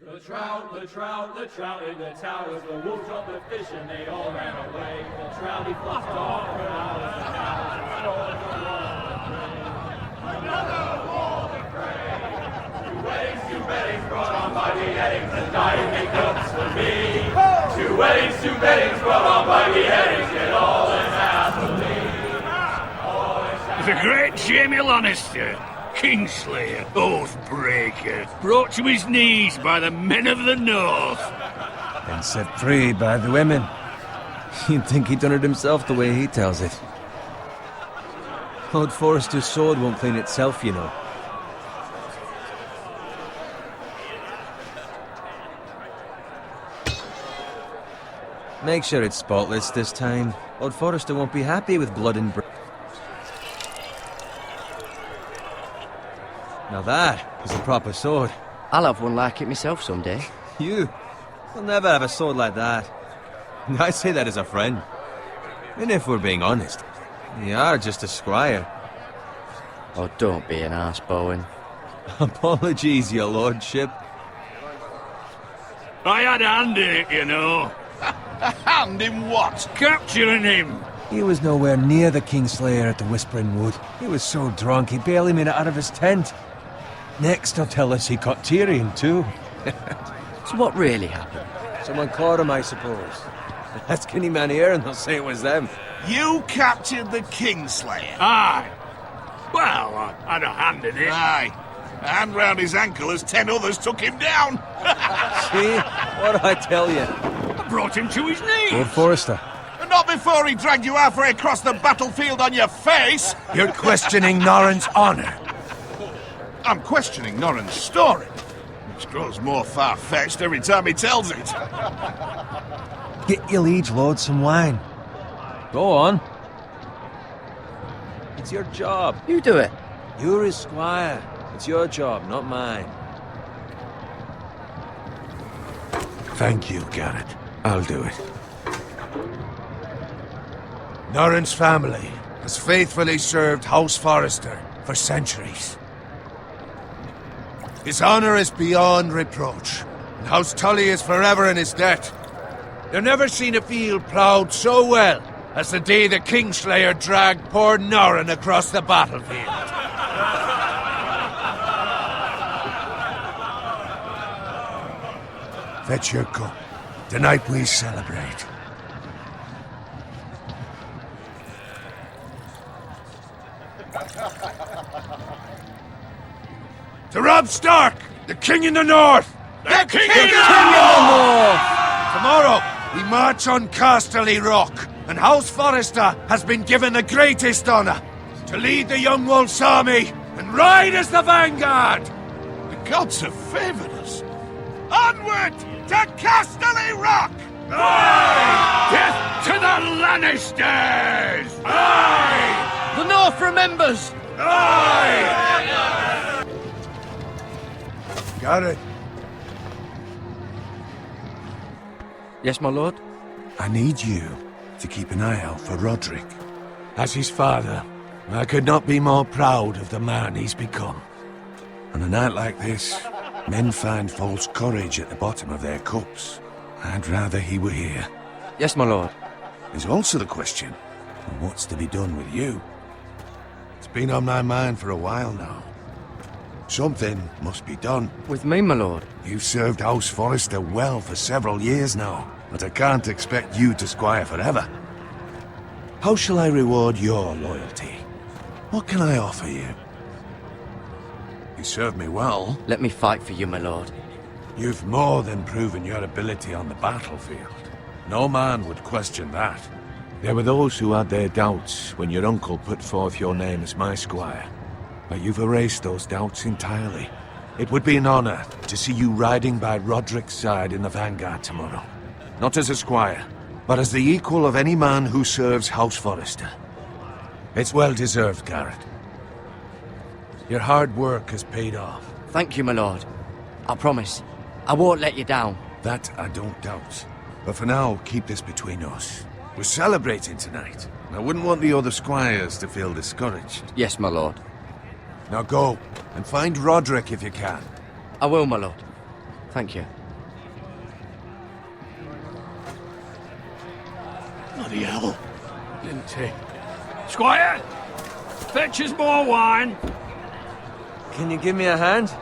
The trout in the towers, the wolves dropped the fish and they all ran away. The trouty flopped off for hours and hours, another war to pray. Two weddings brought on by beheadings, and dying make cups for me. Two weddings brought on by beheadings, yet all is happily. The great Jamie Lannister, Kingslayer, Oathbreaker, brought to his knees by the men of the North. And set free by the women. You'd think he'd done it himself the way he tells it. Lord Forrester's sword won't clean itself, you know. Make sure it's spotless this time. Lord Forrester won't be happy with blood and Now that is a proper sword. I'll have one like it myself someday. You? You'll never have a sword like that. I say that as a friend. And if we're being honest, you are just a squire. Oh, don't be an arse, Bowen. Apologies, your lordship. I had a hand in it, you know. A hand in what? Capturing him. He was nowhere near the Kingslayer at the Whispering Wood. He was so drunk he barely made it out of his tent. Next he'll tell us he caught Tyrion too. So what really happened? Someone caught him, I suppose. Ask any man here and they'll say it was them. You captured the Kingslayer? Aye. Well, I had a hand in it. Aye. A hand round his ankle as 10 others took him down. See? What'd I tell you? I brought him to his knees. Lord Forrester. And not before he dragged you halfway across the battlefield on your face. You're questioning Norrin's honor. I'm questioning Norrin's story, which grows more far-fetched every time he tells it. Get your liege lord some wine. Go on. It's your job. You do it. You're his squire. It's your job, not mine. Thank you, Garrett. I'll do it. Norrin's family has faithfully served House Forrester for centuries. His honor is beyond reproach, and House Tully is forever in his debt. You've never seen a field ploughed so well as the day the Kingslayer dragged poor Norrin across the battlefield. Fetch your cup. Tonight we celebrate. To Robb Stark, the King in the North! The King in the North! Tomorrow, we march on Casterly Rock, and House Forrester has been given the greatest honor to lead the Young Wolf's army and ride as the vanguard! The gods have favored us. Onward to Casterly Rock! Aye! Death to the Lannisters! Aye! The North remembers! Aye! Garrett, Yes, my lord? I need you to keep an eye out for Roderick. As his father, I could not be more proud of the man he's become. On a night like this, men find false courage at the bottom of their cups. I'd rather he were here. Yes, my lord. There's also the question of what's to be done with you. It's been on my mind for a while now. Something must be done. With me, my lord. You've served House Forrester well for several years now, but I can't expect you to squire forever. How shall I reward your loyalty? What can I offer you? You served me well. Let me fight for you, my lord. You've more than proven your ability on the battlefield. No man would question that. There were those who had their doubts when your uncle put forth your name as my squire. But you've erased those doubts entirely. It would be an honor to see you riding by Roderick's side in the vanguard tomorrow. Not as a squire, but as the equal of any man who serves House Forrester. It's well deserved, Garrett. Your hard work has paid off. Thank you, my lord. I promise. I won't let you down. That I don't doubt. But for now, keep this between us. We're celebrating tonight. I wouldn't want the other squires to feel discouraged. Yes, my lord. Now go, and find Roderick if you can. I will, my lord. Thank you. Bloody hell. Didn't he? Squire! Fetch us more wine. Can you give me a hand?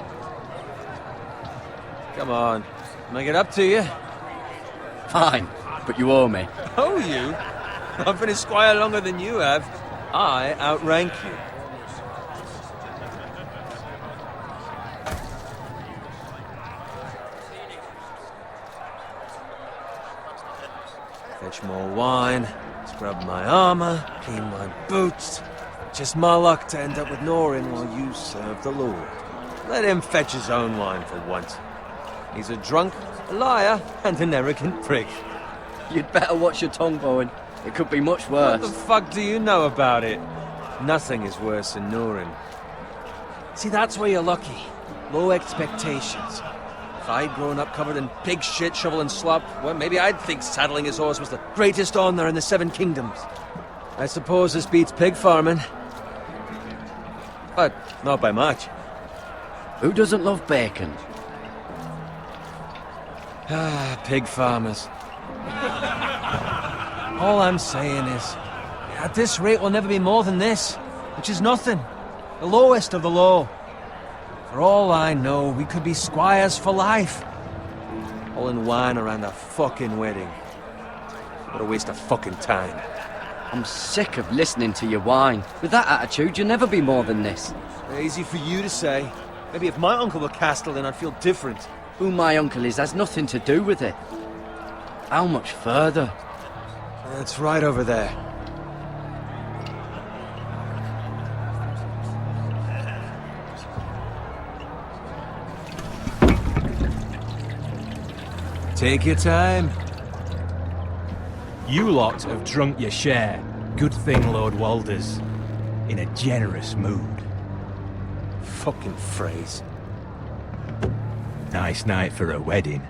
Come on. Make it up to you. Fine, but you owe me. Oh, you? I've been a squire longer than you have. I outrank you. Fetch more wine, scrub my armor, clean my boots. Just my luck to end up with Norin while you serve the Lord. Let him fetch his own wine for once. He's a drunk, a liar, and an arrogant prick. You'd better watch your tongue, Bowen. It could be much What worse. the fuck do you know about it? Nothing is worse than Norin. See, that's where you're lucky. Low expectations. If I'd grown up covered in pig shit, shovel and slop, well, maybe I'd think saddling his horse was the greatest honor in the Seven Kingdoms. I suppose this beats pig farming. But not by much. Who doesn't love bacon? Ah, pig farmers. All I'm saying is, at this rate we'll never be more than this, which is nothing. The lowest of the low. For all I know, we could be squires for life. All in wine around a fucking wedding. What a waste of fucking time. I'm sick of listening to your whine. With that attitude, you'll never be more than this. Easy for you to say. Maybe if my uncle were Castellan, I'd feel different. Who my uncle is has nothing to do with it. How much further? It's right over there. Take your time. You lot have drunk your share. Good thing Lord Walder's in a generous mood. Fucking phrase. Nice night for a wedding.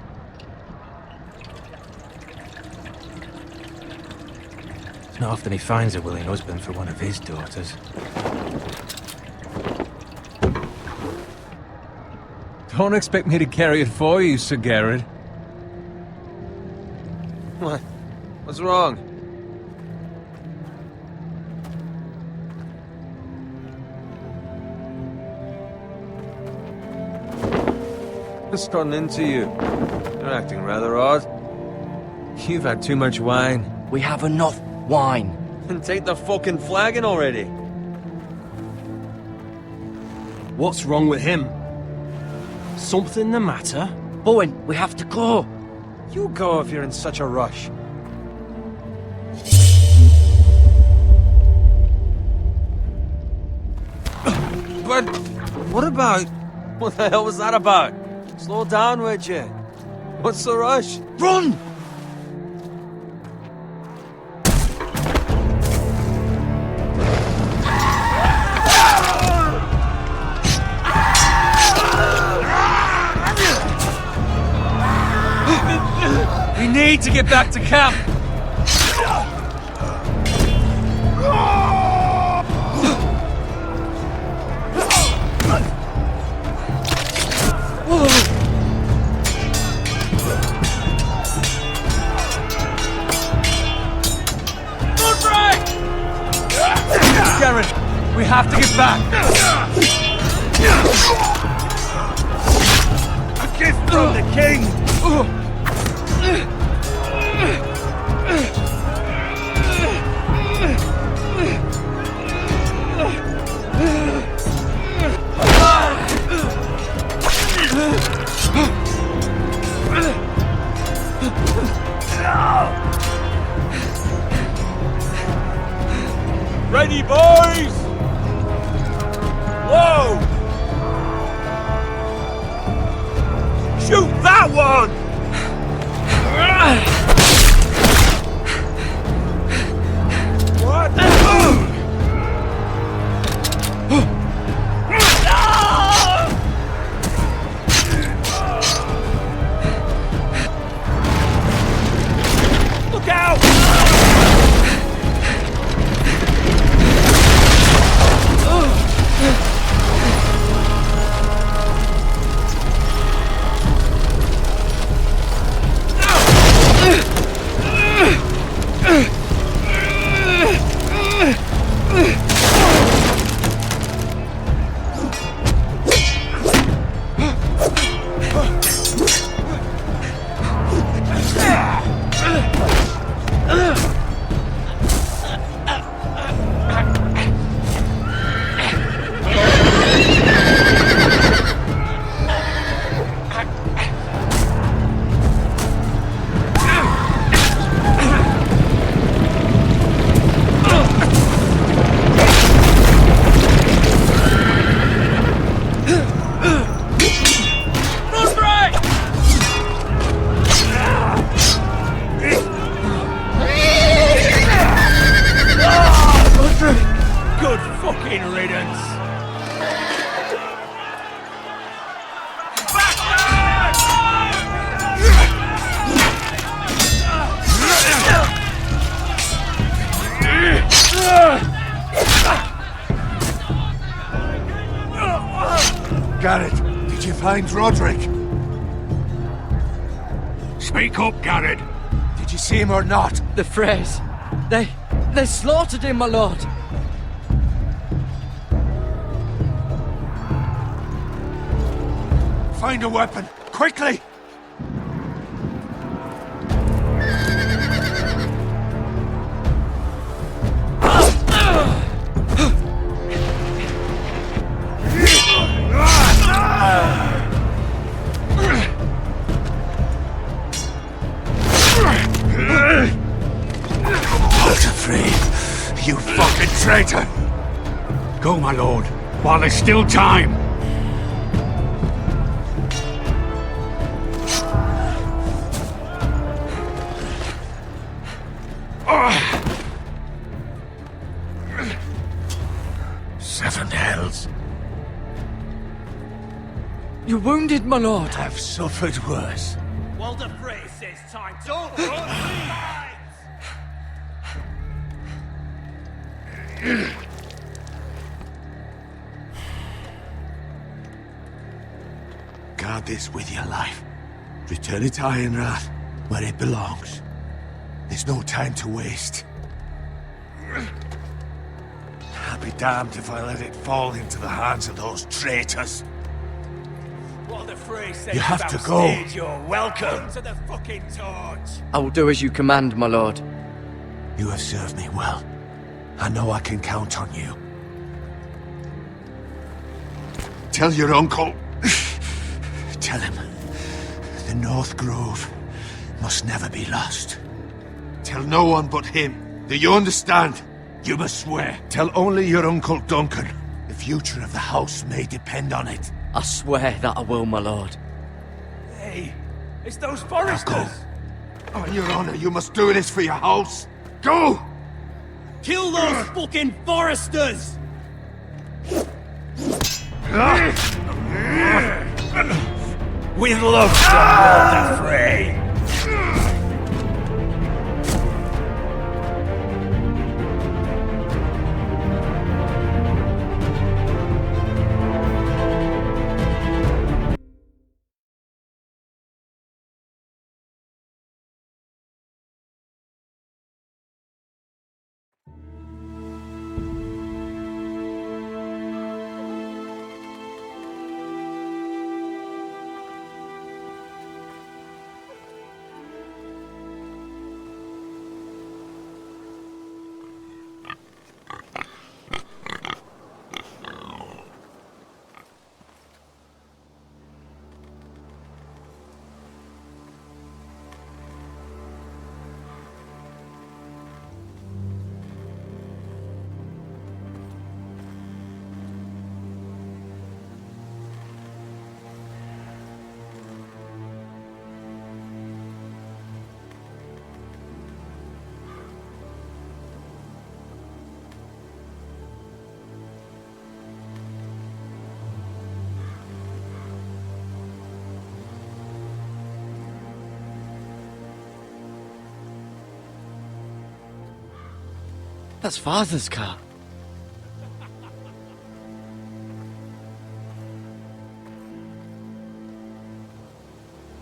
It's not often he finds a willing husband for one of his daughters. Don't expect me to carry it for you, Sir Garrett. What? What's wrong? What's gotten into you? You're acting rather odd. You've had too much wine. We have enough wine. Then take the fucking flagon already. What's wrong with him? Something the matter? Bowen, we have to go. You go if you're in such a rush. But what about... What the hell was that about? Slow down, would you? What's the rush? Run! We need to get back to camp! Garrett, we have to get back! A gift from the king! Ready, boys! Whoa! Shoot that one! What? Look out! Garrett, did you find Roderick? Speak up, Garrett. Did you see him or not? The Freys. They slaughtered him, my lord. Find a weapon, quickly! You fucking traitor! Go, my lord, while there's still time. Seven hells. You're wounded, my lord. I've suffered worse. Walder Frey says time to... Don't Guard this with your life. Return it to Ironrath, where it belongs. There's no time to waste. I'll be damned if I let it fall into the hands of those traitors. Walder Frey says You have to go. You're welcome to the fucking torch. I will do as you command, my lord. You have served me well. I know I can count on you. Tell your uncle... Tell him the North Grove must never be lost. Tell no one but him. Do you understand? You must swear. Tell only your Uncle Duncan. The future of the house may depend on it. I swear that I will, my lord. Hey, it's those Now Forresters. go. On your honor, you must do this for your house. Go! Kill those fucking Forresters! With love, Walder Frey. That's Father's car.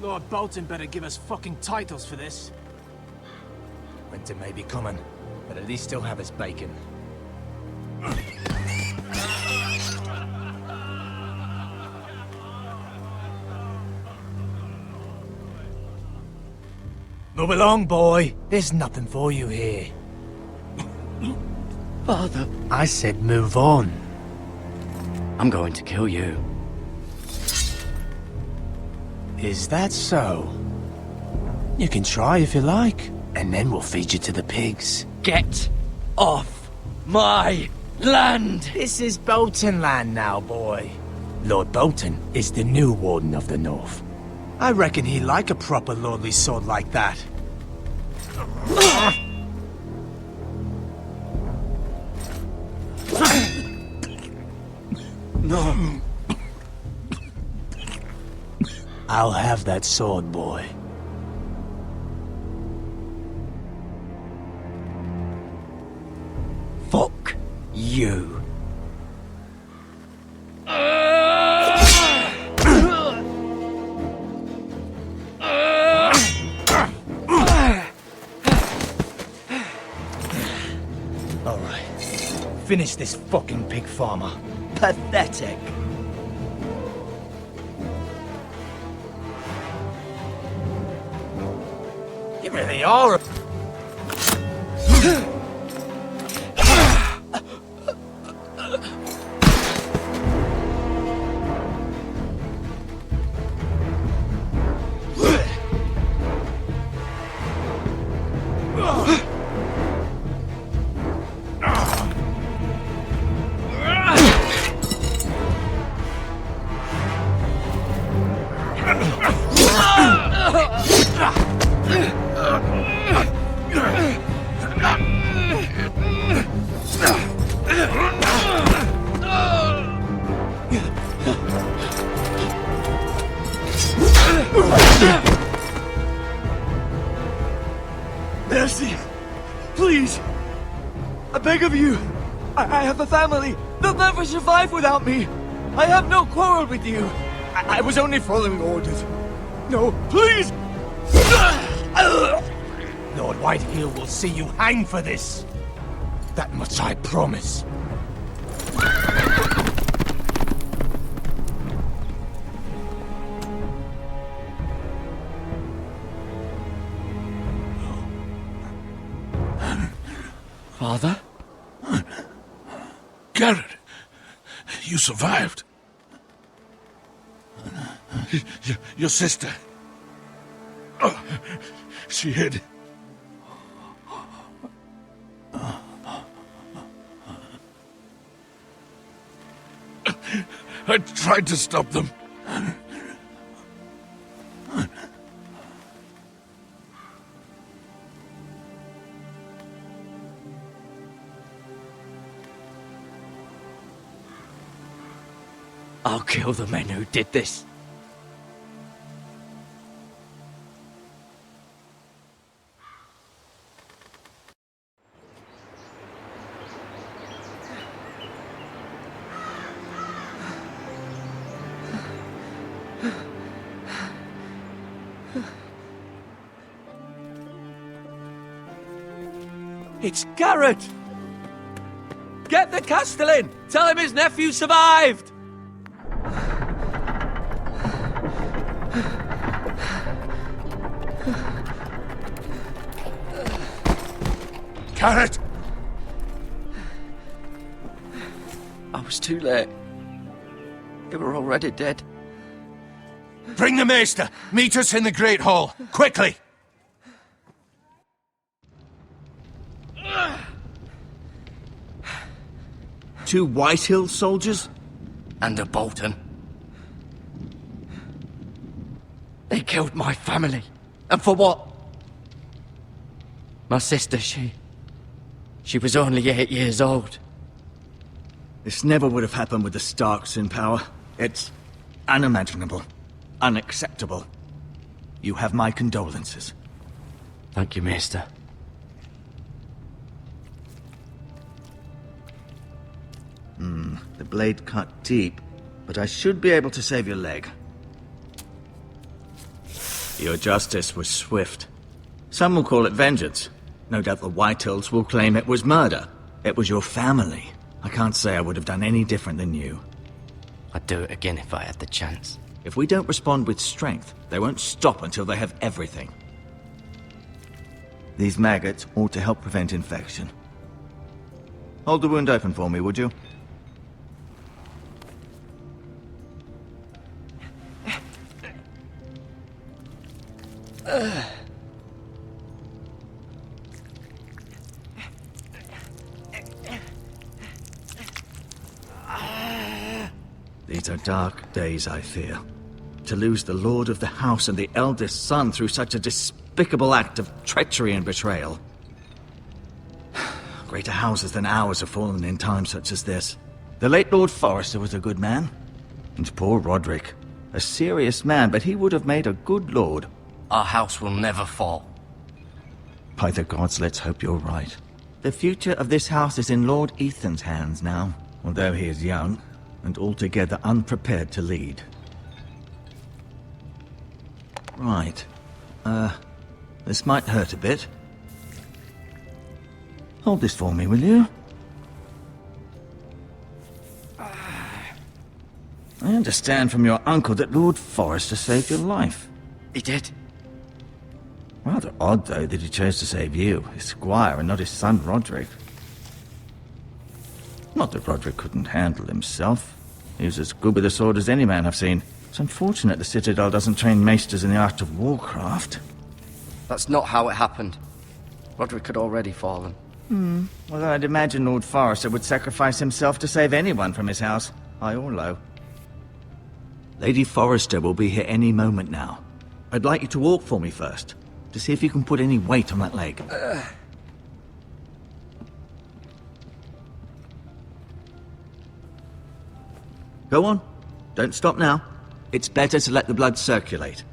Lord Bolton better give us fucking titles for this. Winter may be coming, but at least he'll have his bacon. Move along, boy. There's nothing for you here. Father, I said move on. I'm going to kill you. Is that so? You can try if you like, and then we'll feed you to the pigs. Get off my land! This is Bolton land now, boy. Lord Bolton is the new Warden of the North. I reckon he'd like a proper lordly sword like that. No. I'll have that sword, boy. Fuck you. finish this fucking pig farmer. Pathetic. You really are. Mercy! Please! I beg of you! I have a family! They'll never survive without me! I have no quarrel with you! I was only following orders. No, please! Lord Whitehill will see you hang for this. That much I promise. Father? Garrett, you survived. Your sister. Oh, she hid. I tried to stop them. I'll kill the men who did this. It's Garrett! Get the Castellan! Tell him his nephew survived! Garrett! I was too late. They were already dead. Bring the Maester! Meet us in the Great Hall! Quickly! Two Whitehill soldiers? And a Bolton. They killed my family. And for what? My sister, she was only 8 years old. This never would have happened with the Starks in power. It's unimaginable. Unacceptable. You have my condolences. Thank you, Maester. The blade cut deep, but I should be able to save your leg. Your justice was swift. Some will call it vengeance. No doubt the Whitehills will claim it was murder. It was your family. I can't say I would have done any different than you. I'd do it again if I had the chance. If we don't respond with strength, they won't stop until they have everything. These maggots ought to help prevent infection. Hold the wound open for me, would you? These are dark days, I fear. To lose the lord of the house and the eldest son through such a despicable act of treachery and betrayal. Greater houses than ours have fallen in times such as this. The late Lord Forrester was a good man. And poor Roderick. A serious man, but he would have made a good lord. Our house will never fall. By the gods, let's hope you're right. The future of this house is in Lord Ethan's hands now, although he is young and altogether unprepared to lead. Right. This might hurt a bit. Hold this for me, will you? I understand from your uncle that Lord Forrester saved your life. He did. Rather odd, though, that he chose to save you, his squire, and not his son Roderick. Not that Roderick couldn't handle himself. He was as good with a sword as any man I've seen. It's unfortunate the Citadel doesn't train maesters in the art of warcraft. That's not how it happened. Roderick had already fallen. Well, I'd imagine Lord Forrester would sacrifice himself to save anyone from his house, high or low. Lady Forrester will be here any moment now. I'd like you to walk for me first, to see if you can put any weight on that leg. Go on. Don't stop now. It's better to let the blood circulate.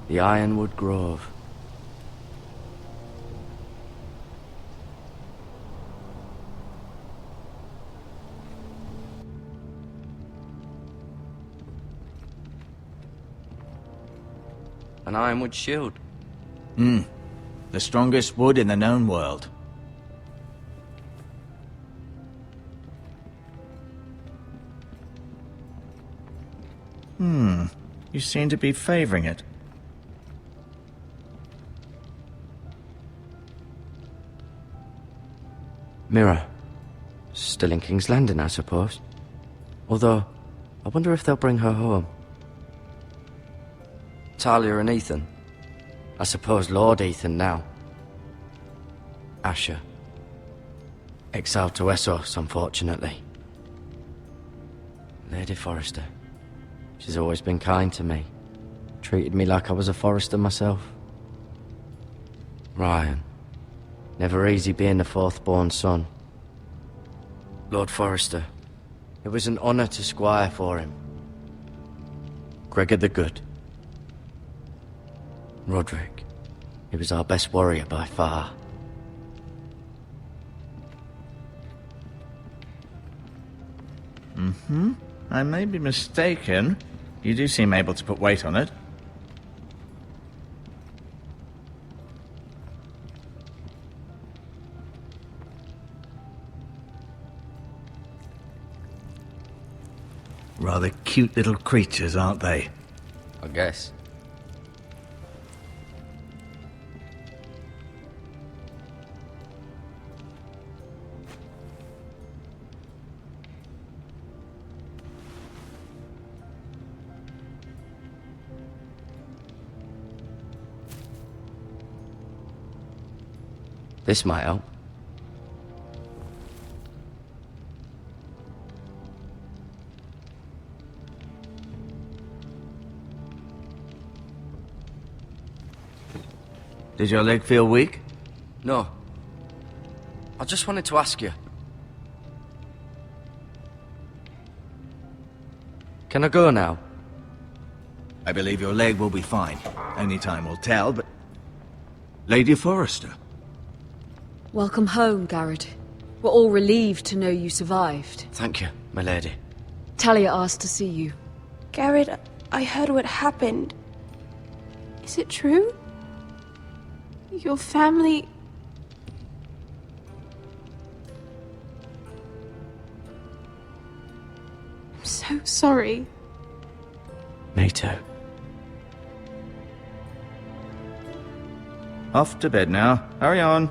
The Ironwood Grove. An ironwood shield. The strongest wood in the known world. You seem to be favoring it. Mirror. Still in King's Landing, I suppose. Although, I wonder if they'll bring her home. Talia and Ethan. I suppose Lord Ethan now. Asher. Exiled to Essos, unfortunately. Lady Forrester. She's always been kind to me. Treated me like I was a Forrester myself. Ryan. Never easy being the fourth-born son. Lord Forrester. It was an honor to squire for him. Gregor the Good. Roderick. He was our best warrior by far. I may be mistaken. You do seem able to put weight on it. Rather cute little creatures, aren't they? I guess. This might help. Did your leg feel weak? No. I just wanted to ask you. Can I go now? I believe your leg will be fine. Only time will tell, but... Lady Forrester. Welcome home, Garrett. We're all relieved to know you survived. Thank you, my lady. Talia asked to see you. Garrett, I heard what happened. Is it true? Your family... I'm so sorry. Me too. Off to bed now. Hurry on.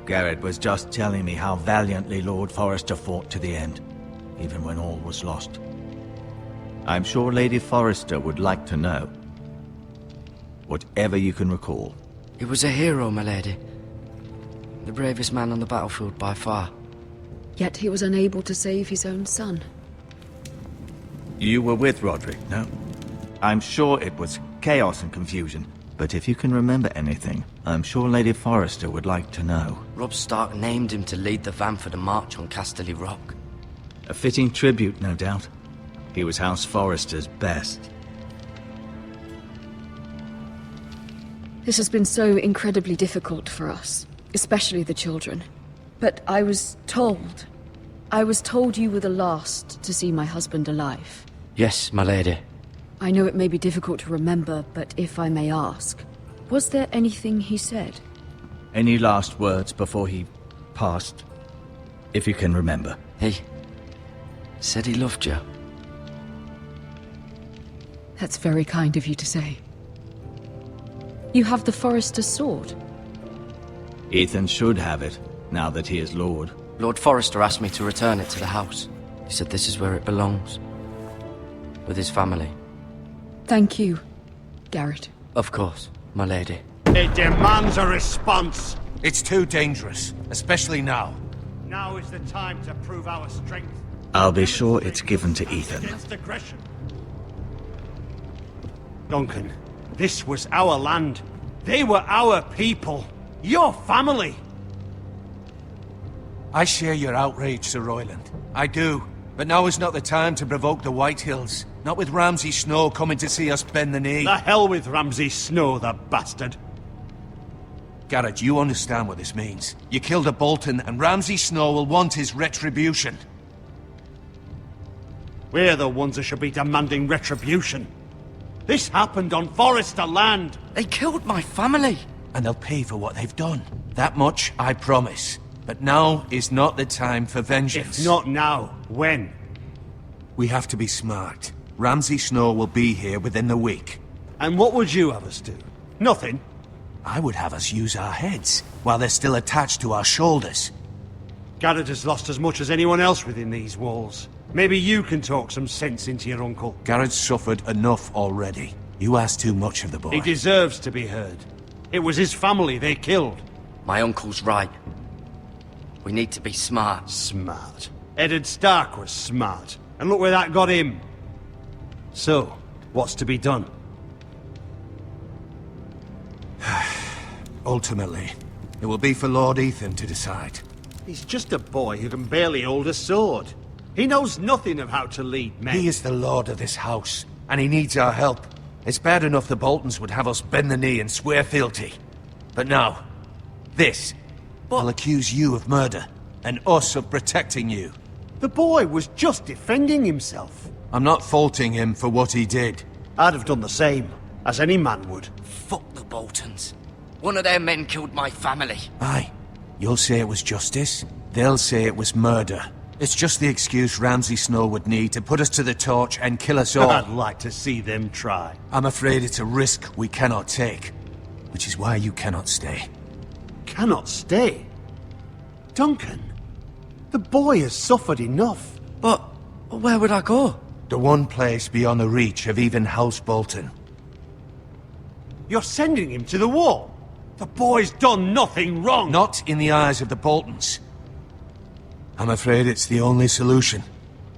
Garrett was just telling me how valiantly Lord Forrester fought to the end, even when all was lost. I'm sure Lady Forrester would like to know. Whatever you can recall. He was a hero, my lady. The bravest man on the battlefield by far. Yet he was unable to save his own son. You were with Roderick, no? I'm sure it was chaos and confusion. But if you can remember anything, I'm sure Lady Forrester would like to know. Robb Stark named him to lead the van for the march on Casterly Rock. A fitting tribute, no doubt. He was House Forrester's best. This has been so incredibly difficult for us, especially the children. But I was told you were the last to see my husband alive. Yes, my lady. I know it may be difficult to remember, but if I may ask, was there anything he said? Any last words before he passed? If you can remember. He said he loved you. That's very kind of you to say. You have the Forrester's sword. Ethan should have it, now that he is Lord. Lord Forrester asked me to return it to the house. He said this is where it belongs. With his family. Thank you, Garrett. Of course, my lady. It demands a response. It's too dangerous, especially now. Now is the time to prove our strength. I'll be sure it's given to Ethan. Against aggression. Duncan, this was our land. They were our people. Your family. I share your outrage, Sir Royland. I do. But now is not the time to provoke the Whitehills. Not with Ramsay Snow coming to see us bend the knee. The hell with Ramsay Snow, the bastard. Garrett, you understand what this means. You killed a Bolton, and Ramsay Snow will want his retribution. We're the ones that should be demanding retribution. This happened on Forrester land. They killed my family. And they'll pay for what they've done. That much, I promise. But now is not the time for vengeance. If not now, when? We have to be smart. Ramsay Snow will be here within the week. And what would you have us do? Nothing? I would have us use our heads, while they're still attached to our shoulders. Garrett has lost as much as anyone else within these walls. Maybe you can talk some sense into your uncle. Garrett's suffered enough already. You ask too much of the boy. He deserves to be heard. It was his family they killed. My uncle's right. We need to be smart. Smart. Eddard Stark was smart. And look where that got him. So, what's to be done? Ultimately, it will be for Lord Ethan to decide. He's just a boy who can barely hold a sword. He knows nothing of how to lead men. He is the lord of this house, and he needs our help. It's bad enough the Boltons would have us bend the knee and swear fealty. But now, this. I'll accuse you of murder, and us of protecting you. The boy was just defending himself. I'm not faulting him for what he did. I'd have done the same, as any man would. Fuck the Boltons. One of their men killed my family. Aye. You'll say it was justice. They'll say it was murder. It's just the excuse Ramsay Snow would need to put us to the torch and kill us all. I'd like to see them try. I'm afraid it's a risk we cannot take. Which is why you cannot stay. Cannot stay? Duncan, the boy has suffered enough. But where would I go? The one place beyond the reach of even House Bolton. You're sending him to the wall? The boy's done nothing wrong! Not in the eyes of the Boltons. I'm afraid it's the only solution.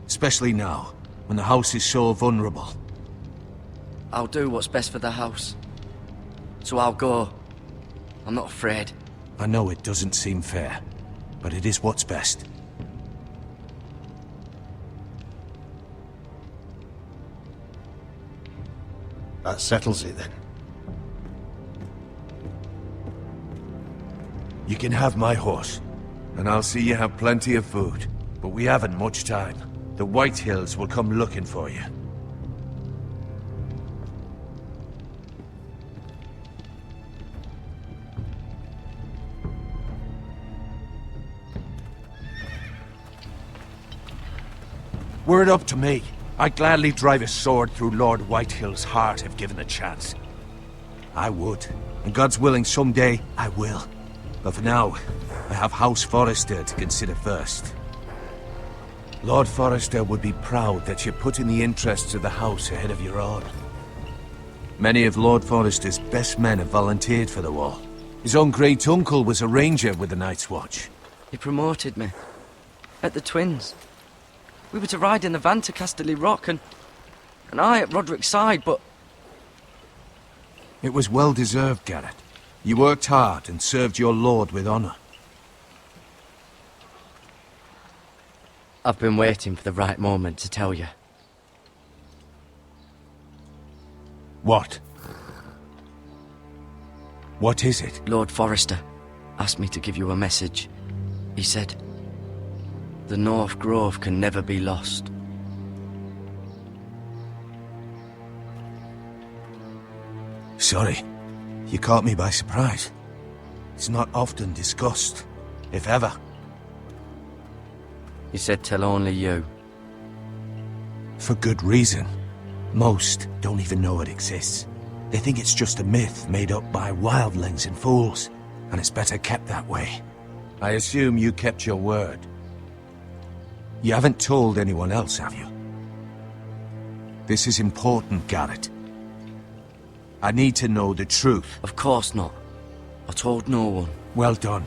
Especially now, when the house is so vulnerable. I'll do what's best for the house. So I'll go. I'm not afraid. I know it doesn't seem fair, but it is what's best. That settles it then. You can have my horse, and I'll see you have plenty of food. But we haven't much time. The Whitehills will come looking for you. Were it up to me, I'd gladly drive a sword through Lord Whitehill's heart if given the chance. I would, and God's willing someday I will. But for now, I have House Forrester to consider first. Lord Forrester would be proud that you're putting the interests of the house ahead of your own. Many of Lord Forrester's best men have volunteered for the war. His own great-uncle was a ranger with the Night's Watch. He promoted me. At the Twins. We were to ride in the van to Casterly Rock, and I at Roderick's side, but... It was well-deserved, Garrett. You worked hard and served your lord with honor. I've been waiting for the right moment to tell you. What? What is it? Lord Forrester asked me to give you a message. He said, the North Grove can never be lost. Sorry, you caught me by surprise. It's not often discussed, if ever. He said tell only you. For good reason. Most don't even know it exists. They think it's just a myth made up by wildlings and fools, and it's better kept that way. I assume you kept your word. You haven't told anyone else, have you? This is important, Garrett. I need to know the truth. Of course not. I told no one. Well done.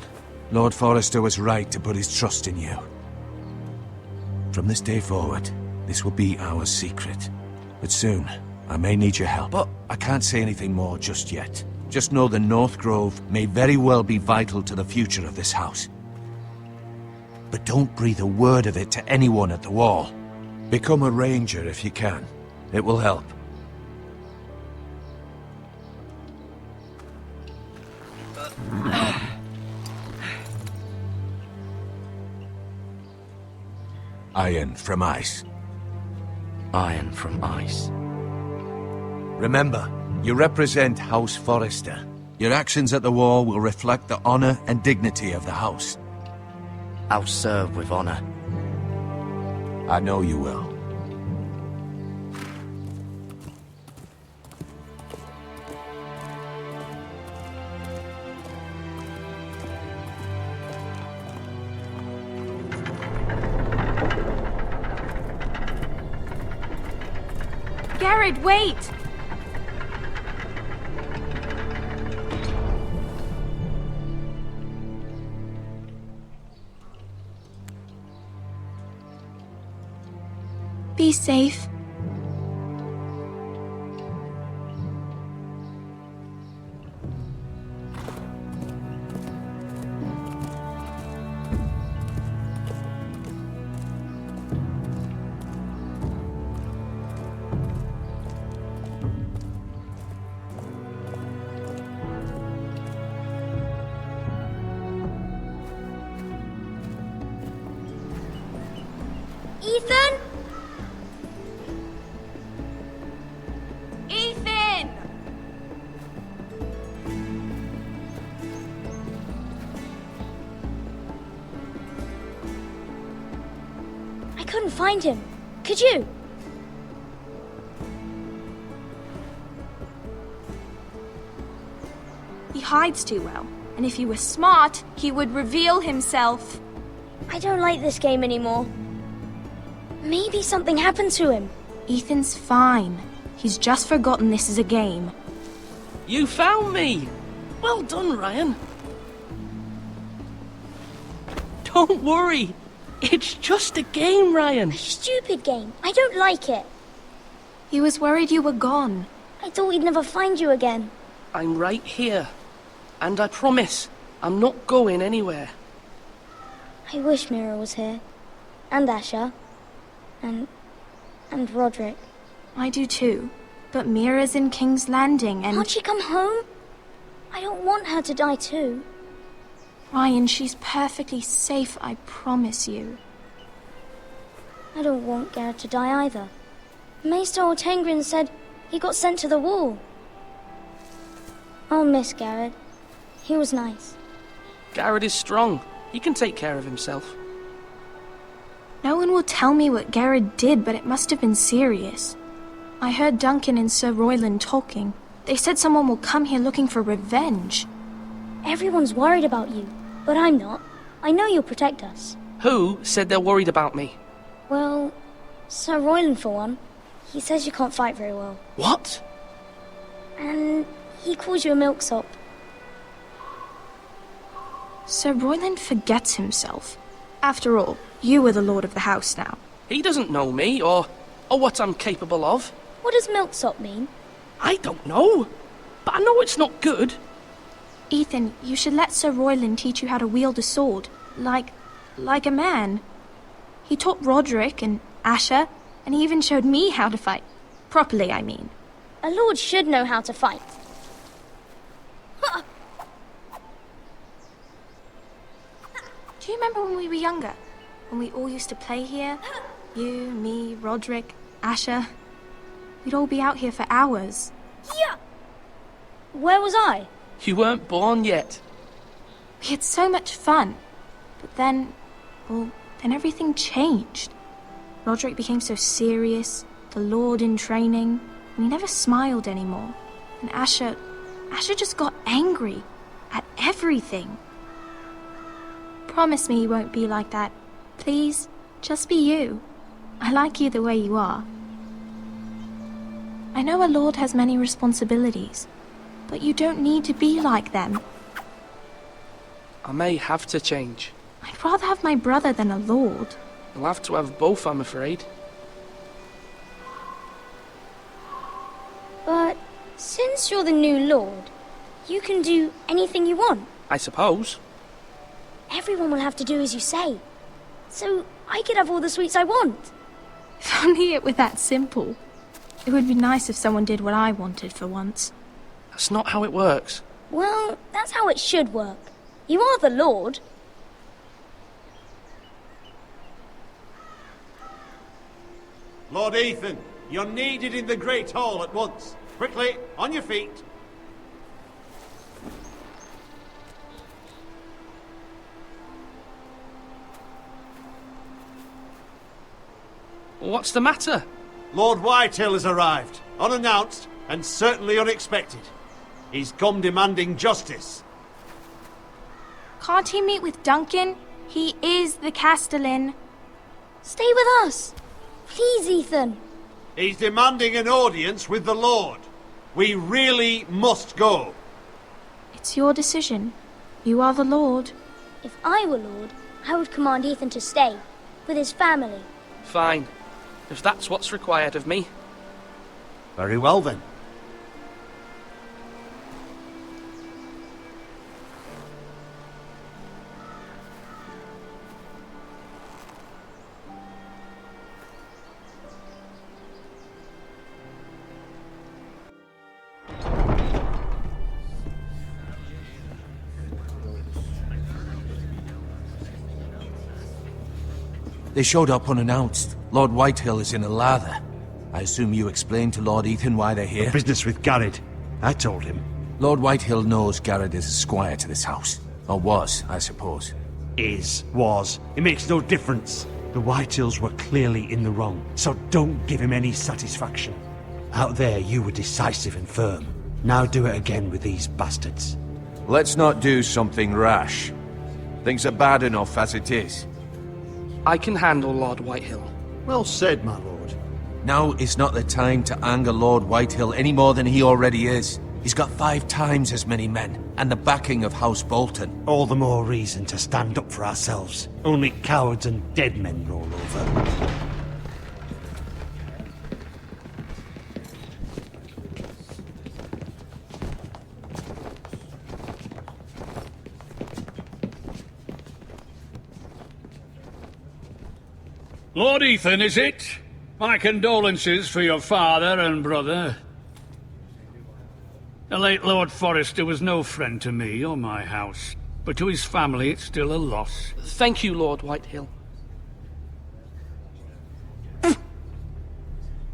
Lord Forrester was right to put his trust in you. From this day forward, this will be our secret. But soon, I may need your help. But I can't say anything more just yet. Just know the North Grove may very well be vital to the future of this house. But don't breathe a word of it to anyone at the Wall. Become a ranger if you can. It will help. Iron from ice. Iron from ice. Remember, you represent House Forrester. Your actions at the war will reflect the honor and dignity of the house. I'll serve with honor. I know you will. Garrett, wait! Be safe. Ethan? Ethan! I couldn't find him. Could you? He hides too well, and if he were smart, he would reveal himself. I don't like this game anymore. Maybe something happened to him. Ethan's fine. He's just forgotten this is a game. You found me! Well done, Ryan. Don't worry. It's just a game, Ryan. A stupid game. I don't like it. He was worried you were gone. I thought we'd never find you again. I'm right here. And I promise, I'm not going anywhere. I wish Mira was here. And Asher. And Roderick. I do too. But Mira's in King's Landing and... Can't she come home? I don't want her to die too. Ryan, she's perfectly safe, I promise you. I don't want Garrett to die either. Maester Ortengrin said he got sent to the wall. I'll miss Garrett. He was nice. Garrett is strong. He can take care of himself. No one will tell me what Garrett did, but it must have been serious. I heard Duncan and Sir Royland talking. They said someone will come here looking for revenge. Everyone's worried about you, but I'm not. I know you'll protect us. Who said they're worried about me? Well, Sir Royland for one. He says you can't fight very well. What? And he calls you a milksop. Sir Royland forgets himself. After all, you are the lord of the house now. He doesn't know me, or what I'm capable of. What does milksop mean? I don't know, but I know it's not good. Ethan, you should let Sir Royland teach you how to wield a sword, like a man. He taught Roderick and Asher, and he even showed me how to fight. Properly, I mean. A lord should know how to fight. Do you remember when we were younger? When we all used to play here? You, me, Roderick, Asher. We'd all be out here for hours. Yeah! Where was I? You weren't born yet. We had so much fun. But then everything changed. Roderick became so serious, the Lord in training, and he never smiled anymore. And Asher just got angry at everything. Promise me you won't be like that. Please, just be you. I like you the way you are. I know a lord has many responsibilities, but you don't need to be like them. I may have to change. I'd rather have my brother than a lord. You'll have to have both, I'm afraid. But since you're the new lord, you can do anything you want. I suppose. Everyone will have to do as you say. So I could have all the sweets I want. If only it were that simple. It would be nice if someone did what I wanted for once. That's not how it works. Well, that's how it should work. You are the lord. Lord Ethan, you're needed in the Great Hall at once. Quickly, on your feet. What's the matter? Lord Whitehill has arrived, unannounced and certainly unexpected. He's come demanding justice. Can't he meet with Duncan? He is the Castellan. Stay with us. Please, Ethan. He's demanding an audience with the Lord. We really must go. It's your decision. You are the Lord. If I were Lord, I would command Ethan to stay, with his family. Fine. If that's what's required of me. Very well then. They showed up unannounced. Lord Whitehill is in a lather. I assume you explained to Lord Ethan why they're here? Business with Garrett. I told him. Lord Whitehill knows Garrett is a squire to this house. Or was, I suppose. Was. It makes no difference. The Whitehills were clearly in the wrong, so don't give him any satisfaction. Out there, you were decisive and firm. Now do it again with these bastards. Let's not do something rash. Things are bad enough as it is. I can handle Lord Whitehill. Well said, my lord. Now is not the time to anger Lord Whitehill any more than he already is. He's got 5 times as many men, and the backing of House Bolton. All the more reason to stand up for ourselves. Only cowards and dead men roll over. Lord Ethan, is it? My condolences for your father and brother. The late Lord Forrester was no friend to me or my house, but to his family it's still a loss. Thank you, Lord Whitehill.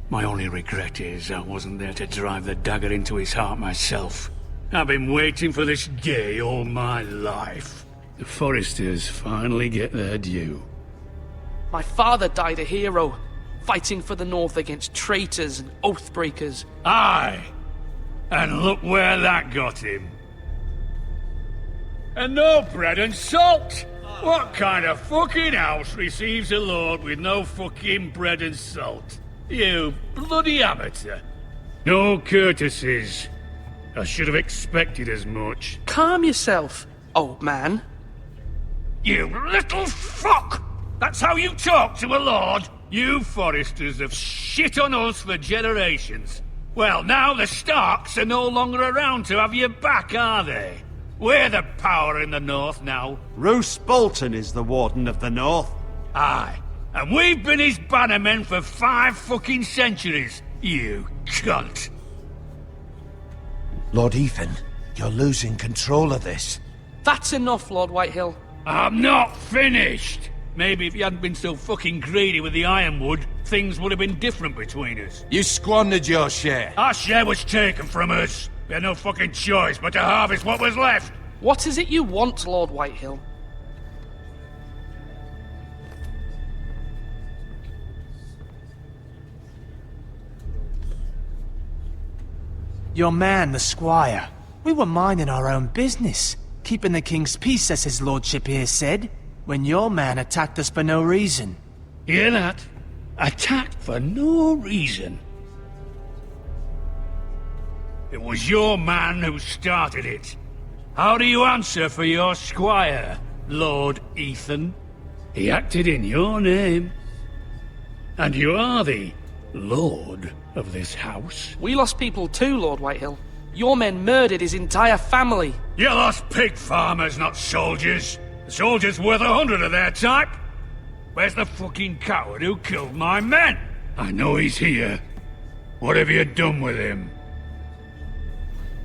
My only regret is I wasn't there to drive the dagger into his heart myself. I've been waiting for this day all my life. The Forresters finally get their due. My father died a hero, fighting for the North against traitors and oathbreakers. Aye! And look where that got him. And no bread and salt! What kind of fucking house receives a lord with no fucking bread and salt? You bloody amateur. No courtesies. I should have expected as much. Calm yourself, old man. You little fuck! That's how you talk to a lord? You Forresters have shit on us for generations. Well, now the Starks are no longer around to have your back, are they? We're the power in the North now. Roose Bolton is the Warden of the North. Aye. And we've been his bannermen for 5 fucking centuries. You cunt. Lord Ethan, you're losing control of this. That's enough, Lord Whitehill. I'm not finished! Maybe if you hadn't been so fucking greedy with the ironwood, things would have been different between us. You squandered your share. Our share was taken from us. We had no fucking choice but to harvest what was left. What is it you want, Lord Whitehill? Your man, the squire. We were minding our own business, keeping the king's peace, as his lordship here said, when your man attacked us for no reason. Hear that? Attacked for no reason. It was your man who started it. How do you answer for your squire, Lord Ethan? He acted in your name. And you are the lord of this house. We lost people too, Lord Whitehill. Your men murdered his entire family. You lost pig farmers, not soldiers. The soldiers worth 100 of their type. Where's the fucking coward who killed my men? I know he's here. What have you done with him?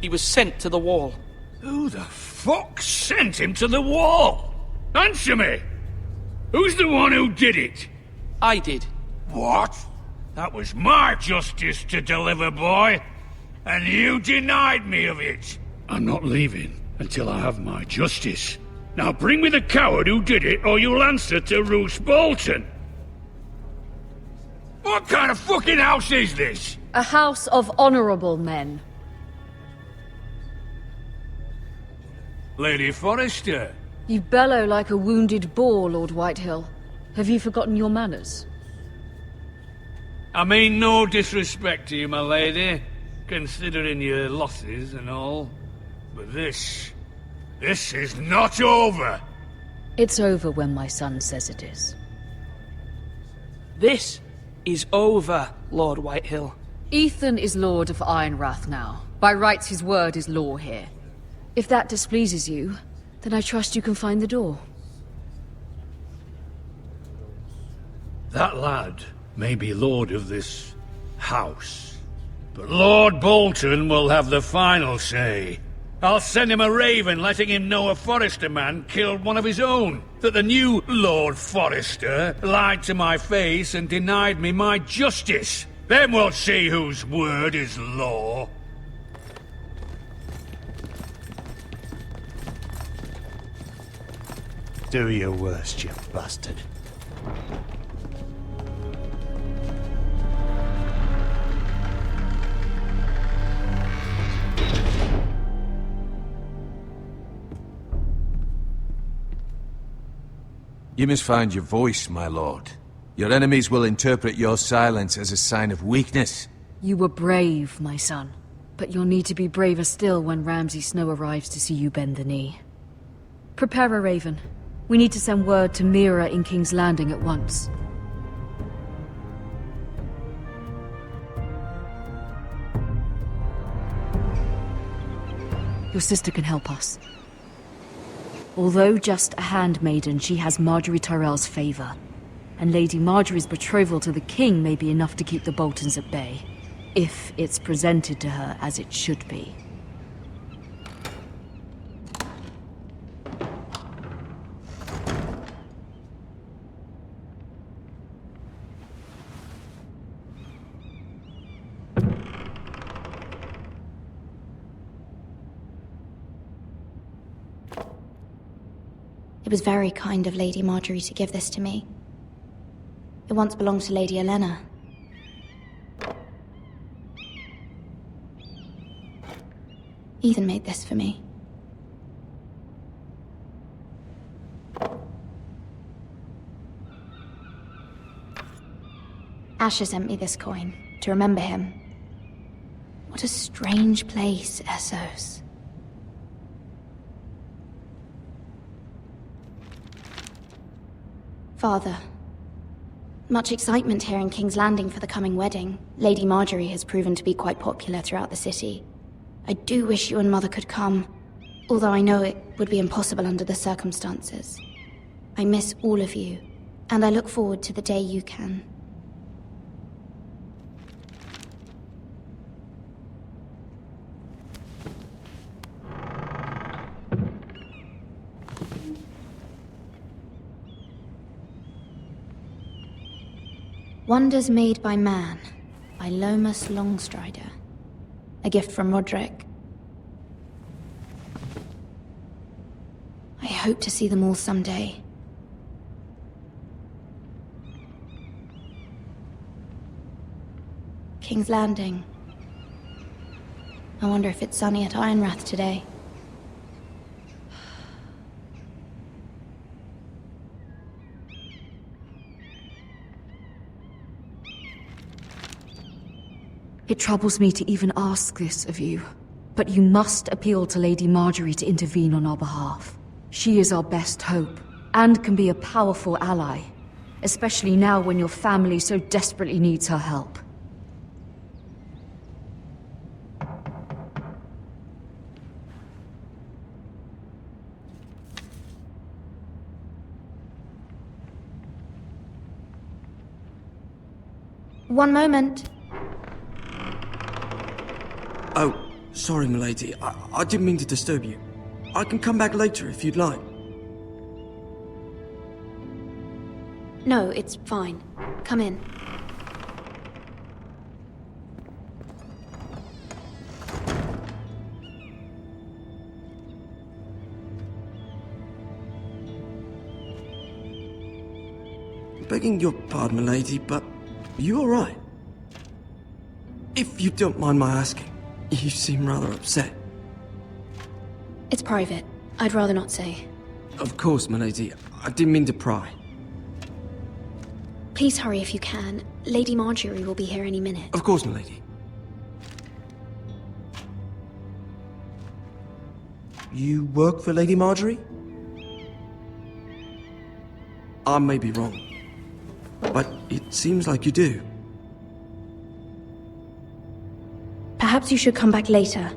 He was sent to the wall. Who the fuck sent him to the wall? Answer me! Who's the one who did it? I did. What? That was my justice to deliver, boy. And you denied me of it. I'm not leaving until I have my justice. Now bring me the coward who did it, or you'll answer to Roose Bolton. What kind of fucking house is this? A house of honorable men. Lady Forrester. You bellow like a wounded boar, Lord Whitehill. Have you forgotten your manners? I mean no disrespect to you, my lady, considering your losses and all. But this is not over. It's over when my son says it is. This is over, Lord Whitehill. Ethan is Lord of Ironrath now. By rights, his word is law here. If that displeases you, then I trust you can find the door. That lad may be lord of this house, but Lord Bolton will have the final say. I'll send him a raven letting him know a Forrester man killed one of his own, that the new Lord Forrester lied to my face and denied me my justice. Then we'll see whose word is law. Do your worst, you bastard. You must find your voice, my lord. Your enemies will interpret your silence as a sign of weakness. You were brave, my son. But you'll need to be braver still when Ramsay Snow arrives to see you bend the knee. Prepare a raven. We need to send word to Mira in King's Landing at once. Your sister can help us. Although just a handmaiden, she has Marjorie Tyrell's favor. And Lady Marjorie's betrothal to the king may be enough to keep the Boltons at bay. If it's presented to her as it should be. It was very kind of Lady Marjorie to give this to me. It once belonged to Lady Olenna. Ethan made this for me. Asher sent me this coin to remember him. What a strange place, Essos. Father, much excitement here in King's Landing for the coming wedding. Lady Marjorie has proven to be quite popular throughout the city. I do wish you and Mother could come, although I know it would be impossible under the circumstances. I miss all of you, and I look forward to the day you can. Wonders Made by Man, by Lomas Longstrider. A gift from Roderick. I hope to see them all someday. King's Landing. I wonder if it's sunny at Ironrath today. It troubles me to even ask this of you, but you must appeal to Lady Marjorie to intervene on our behalf. She is our best hope, and can be a powerful ally, especially now when your family so desperately needs her help. One moment. Oh, sorry, milady. I didn't mean to disturb you. I can come back later if you'd like. No, it's fine. Come in. Begging your pardon, milady, but you all right? If you don't mind my asking, you seem rather upset. It's private. I'd rather not say. Of course, milady. I didn't mean to pry. Please hurry if you can. Lady Marjorie will be here any minute. Of course, milady. You work for Lady Marjorie? I may be wrong, but it seems like you do. Perhaps you should come back later.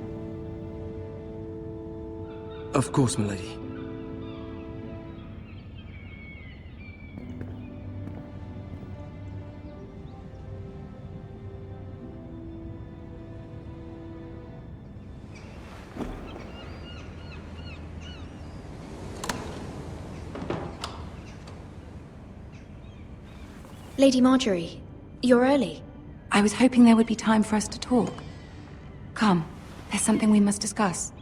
Of course, milady. Lady Marjorie, you're early. I was hoping there would be time for us to talk. Come, there's something we must discuss.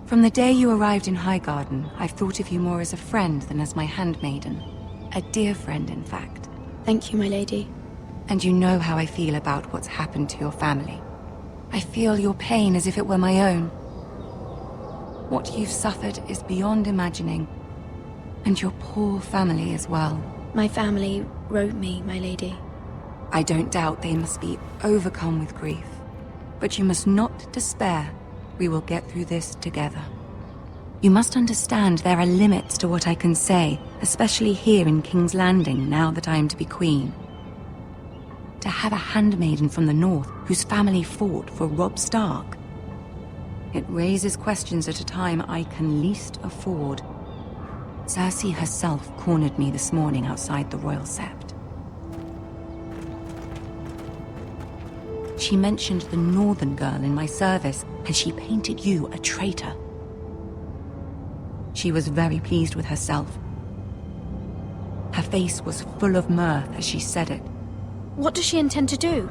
From the day you arrived in Highgarden, I've thought of you more as a friend than as my handmaiden. A dear friend, in fact. Thank you, my lady. And you know how I feel about what's happened to your family. I feel your pain as if it were my own. What you've suffered is beyond imagining. And your poor family as well. My family wrote me, my lady. I don't doubt they must be overcome with grief. But you must not despair. We will get through this together. You must understand there are limits to what I can say, especially here in King's Landing, now that I am to be queen. To have a handmaiden from the north whose family fought for Robb Stark. It raises questions at a time I can least afford. Cersei herself cornered me this morning outside the Royal Sept. She mentioned the northern girl in my service, and she painted you a traitor. She was very pleased with herself. Her face was full of mirth as she said it. What does she intend to do?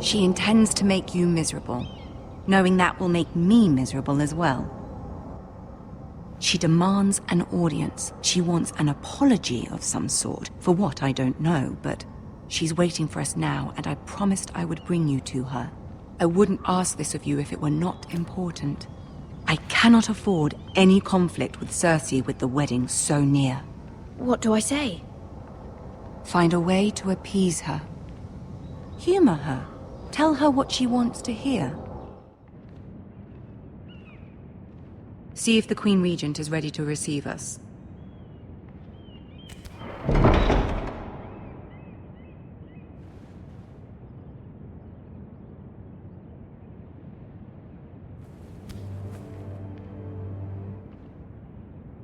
She intends to make you miserable, knowing that will make me miserable as well. She demands an audience. She wants an apology of some sort, for what I don't know, but she's waiting for us now, and I promised I would bring you to her. I wouldn't ask this of you if it were not important. I cannot afford any conflict with Cersei with the wedding so near. What do I say? Find a way to appease her. Humor her. Tell her what she wants to hear. See if the Queen Regent is ready to receive us.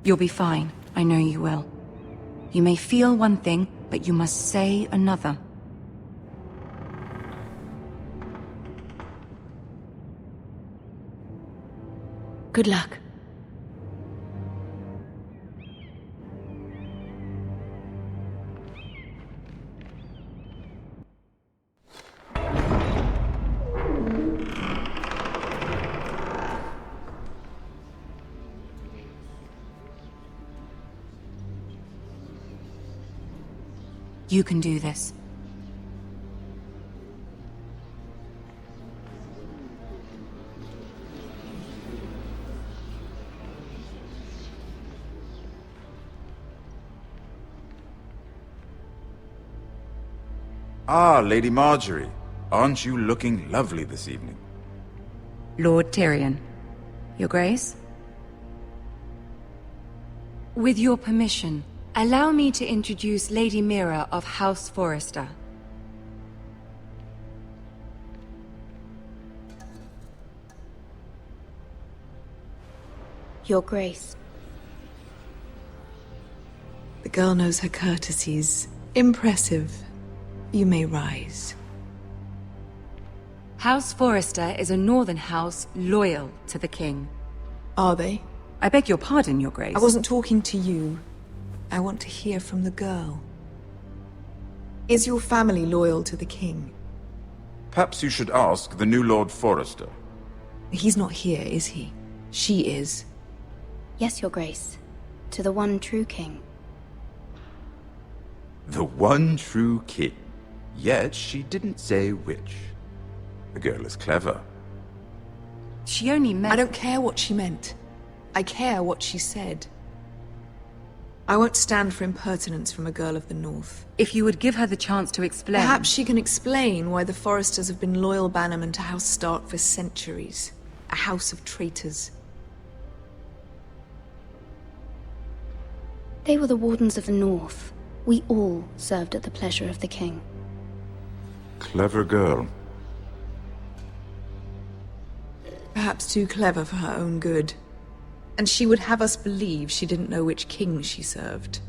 You'll be fine. I know you will. You may feel one thing, but you must say another. Good luck. You can do this. Ah, Lady Marjorie. Aren't you looking lovely this evening? Lord Tyrion. Your Grace? With your permission, allow me to introduce Lady Mira of House Forrester. Your Grace. The girl knows her courtesies. Impressive. You may rise. House Forrester is a northern house loyal to the king. Are they? I beg your pardon, Your Grace. I wasn't talking to you. I want to hear from the girl. Is your family loyal to the king? Perhaps you should ask the new Lord Forrester. He's not here, is he? She is. Yes, Your Grace. To the one true king. The one true king. Yet she didn't say which. The girl is clever. She only meant... I don't care what she meant. I care what she said. I won't stand for impertinence from a girl of the North. If you would give her the chance to explain... Perhaps she can explain why the Forresters have been loyal bannermen to House Stark for centuries. A house of traitors. They were the Wardens of the North. We all served at the pleasure of the king. Clever girl. Perhaps too clever for her own good. And she would have us believe she didn't know which king she served.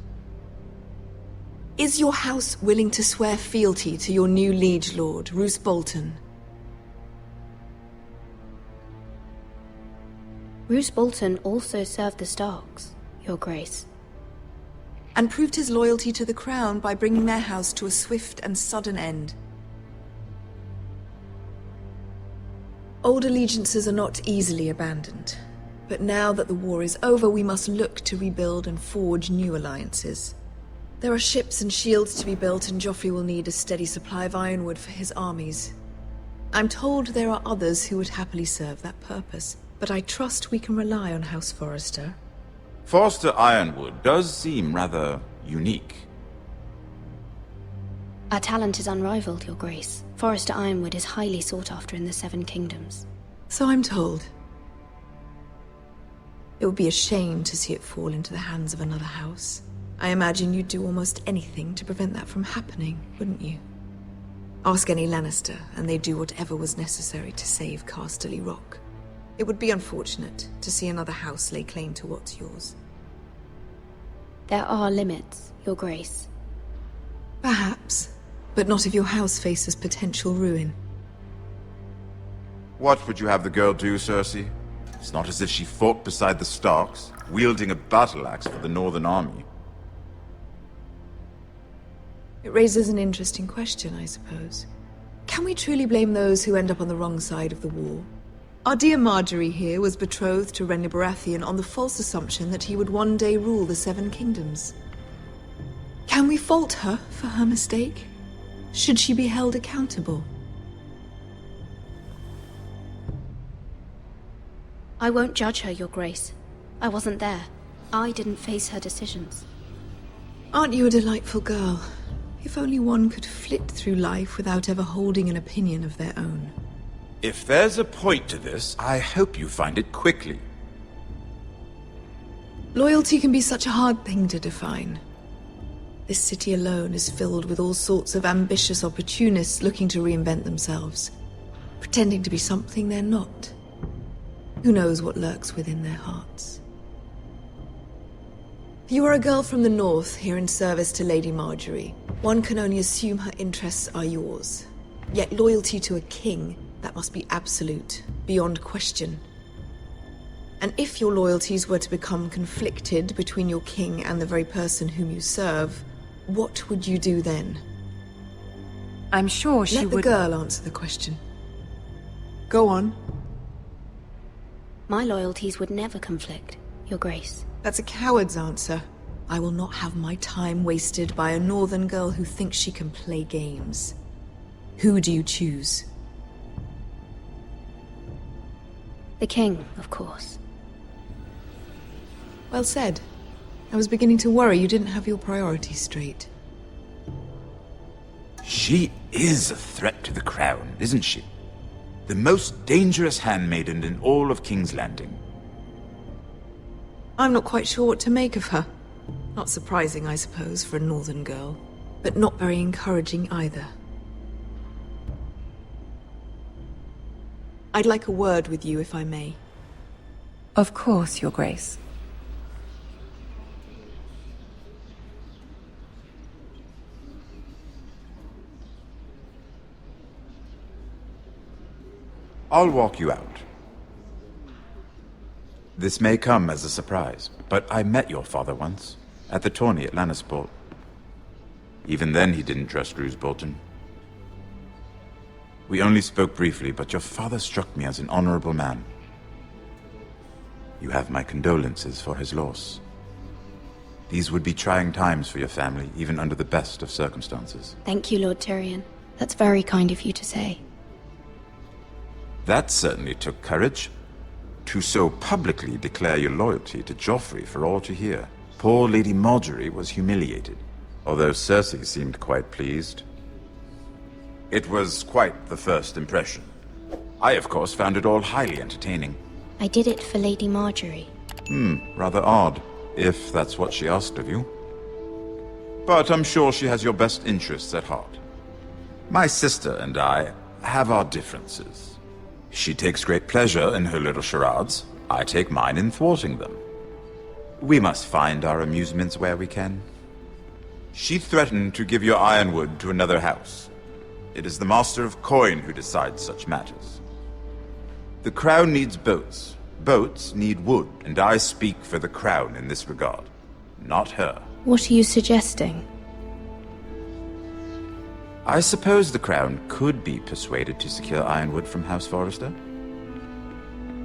Is your house willing to swear fealty to your new liege lord, Roose Bolton? Roose Bolton also served the Starks, Your Grace. And proved his loyalty to the crown by bringing their house to a swift and sudden end. Old allegiances are not easily abandoned. But now that the war is over, we must look to rebuild and forge new alliances. There are ships and shields to be built, and Joffrey will need a steady supply of ironwood for his armies. I'm told there are others who would happily serve that purpose, but I trust we can rely on House Forrester. Forrester Ironwood does seem rather unique. Our talent is unrivaled, Your Grace. Forrester Ironwood is highly sought after in the Seven Kingdoms. So I'm told. It would be a shame to see it fall into the hands of another house. I imagine you'd do almost anything to prevent that from happening, wouldn't you? Ask any Lannister, and they'd do whatever was necessary to save Casterly Rock. It would be unfortunate to see another house lay claim to what's yours. There are limits, Your Grace. Perhaps, but not if your house faces potential ruin. What would you have the girl do, Cersei? It's not as if she fought beside the Starks, wielding a battle axe for the Northern Army. It raises an interesting question, I suppose. Can we truly blame those who end up on the wrong side of the war? Our dear Marjorie here was betrothed to Renly Baratheon on the false assumption that he would one day rule the Seven Kingdoms. Can we fault her for her mistake? Should she be held accountable? I won't judge her, Your Grace. I wasn't there. I didn't face her decisions. Aren't you a delightful girl? If only one could flit through life without ever holding an opinion of their own. If there's a point to this, I hope you find it quickly. Loyalty can be such a hard thing to define. This city alone is filled with all sorts of ambitious opportunists looking to reinvent themselves, pretending to be something they're not. Who knows what lurks within their hearts? You are a girl from the north, here in service to Lady Marjorie. One can only assume her interests are yours. Yet loyalty to a king, that must be absolute, beyond question. And if your loyalties were to become conflicted between your king and the very person whom you serve, what would you do then? I'm sure she would... Let the girl answer the question. Go on. My loyalties would never conflict, Your Grace. That's a coward's answer. I will not have my time wasted by a northern girl who thinks she can play games. Who do you choose? The king, of course. Well said. I was beginning to worry you didn't have your priorities straight. She is a threat to the crown, isn't she? The most dangerous handmaiden in all of King's Landing. I'm not quite sure what to make of her. Not surprising, I suppose, for a northern girl, but not very encouraging either. I'd like a word with you, if I may. Of course, Your Grace. I'll walk you out. This may come as a surprise, but I met your father once, at the tourney at Lannisport. Even then he didn't trust Roose Bolton. We only spoke briefly, but your father struck me as an honorable man. You have my condolences for his loss. These would be trying times for your family, even under the best of circumstances. Thank you, Lord Tyrion. That's very kind of you to say. That certainly took courage. To so publicly declare your loyalty to Joffrey for all to hear. Poor Lady Margaery was humiliated, although Cersei seemed quite pleased. It was quite the first impression. I, of course, found it all highly entertaining. I did it for Lady Margaery. Rather odd, if that's what she asked of you. But I'm sure she has your best interests at heart. My sister and I have our differences. She takes great pleasure in her little charades. I take mine in thwarting them. We must find our amusements where we can. She threatened to give your ironwood to another house. It is the Master of Coin who decides such matters. The crown needs boats. Boats need wood, and I speak for the crown in this regard, not her. What are you suggesting? I suppose the crown could be persuaded to secure ironwood from House Forrester.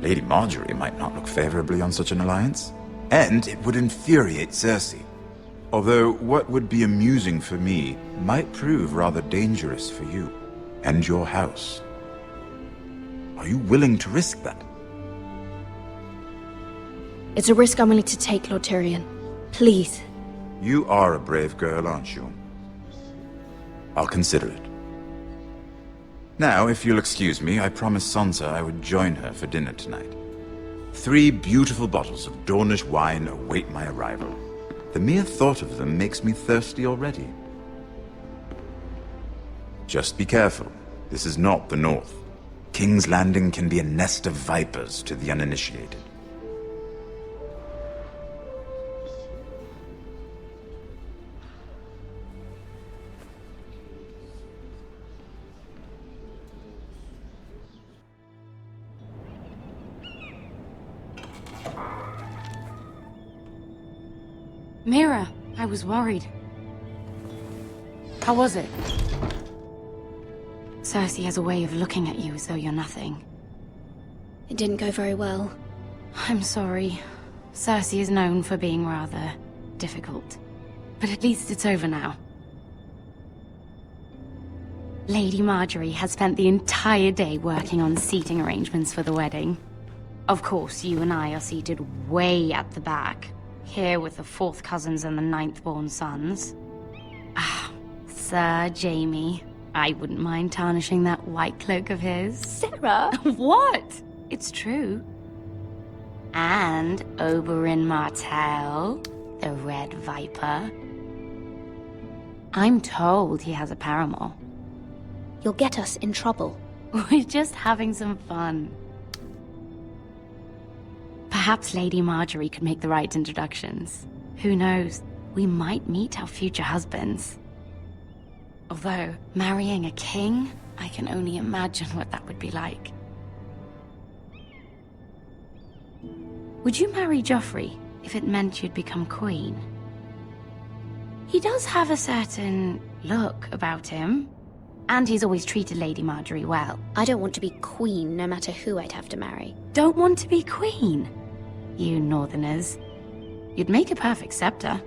Lady Margaery might not look favorably on such an alliance, and it would infuriate Cersei. Although what would be amusing for me might prove rather dangerous for you and your house. Are you willing to risk that? It's a risk I'm willing to take, Lord Tyrion. Please. You are a brave girl, aren't you? I'll consider it. Now, if you'll excuse me, I promised Sansa I would join her for dinner tonight. 3 beautiful bottles of Dornish wine await my arrival. The mere thought of them makes me thirsty already. Just be careful. This is not the North. King's Landing can be a nest of vipers to the uninitiated. Mira, I was worried. How was it? Cersei has a way of looking at you as though you're nothing. It didn't go very well. I'm sorry. Cersei is known for being rather difficult. But at least it's over now. Lady Margaery has spent the entire day working on seating arrangements for the wedding. Of course, you and I are seated way at the back. Here with the 4th cousins and the 9th-born sons. Ah, Sir Jaime. I wouldn't mind tarnishing that white cloak of his. Sarah! What? It's true. And Oberyn Martell, the Red Viper. I'm told he has a paramour. You'll get us in trouble. We're just having some fun. Perhaps Lady Margaery could make the right introductions. Who knows? We might meet our future husbands. Although, marrying a king, I can only imagine what that would be like. Would you marry Joffrey if it meant you'd become queen? He does have a certain look about him. And he's always treated Lady Margaery well. I don't want to be queen, no matter who I'd have to marry. Don't want to be queen? You northerners. You'd make a perfect scepter.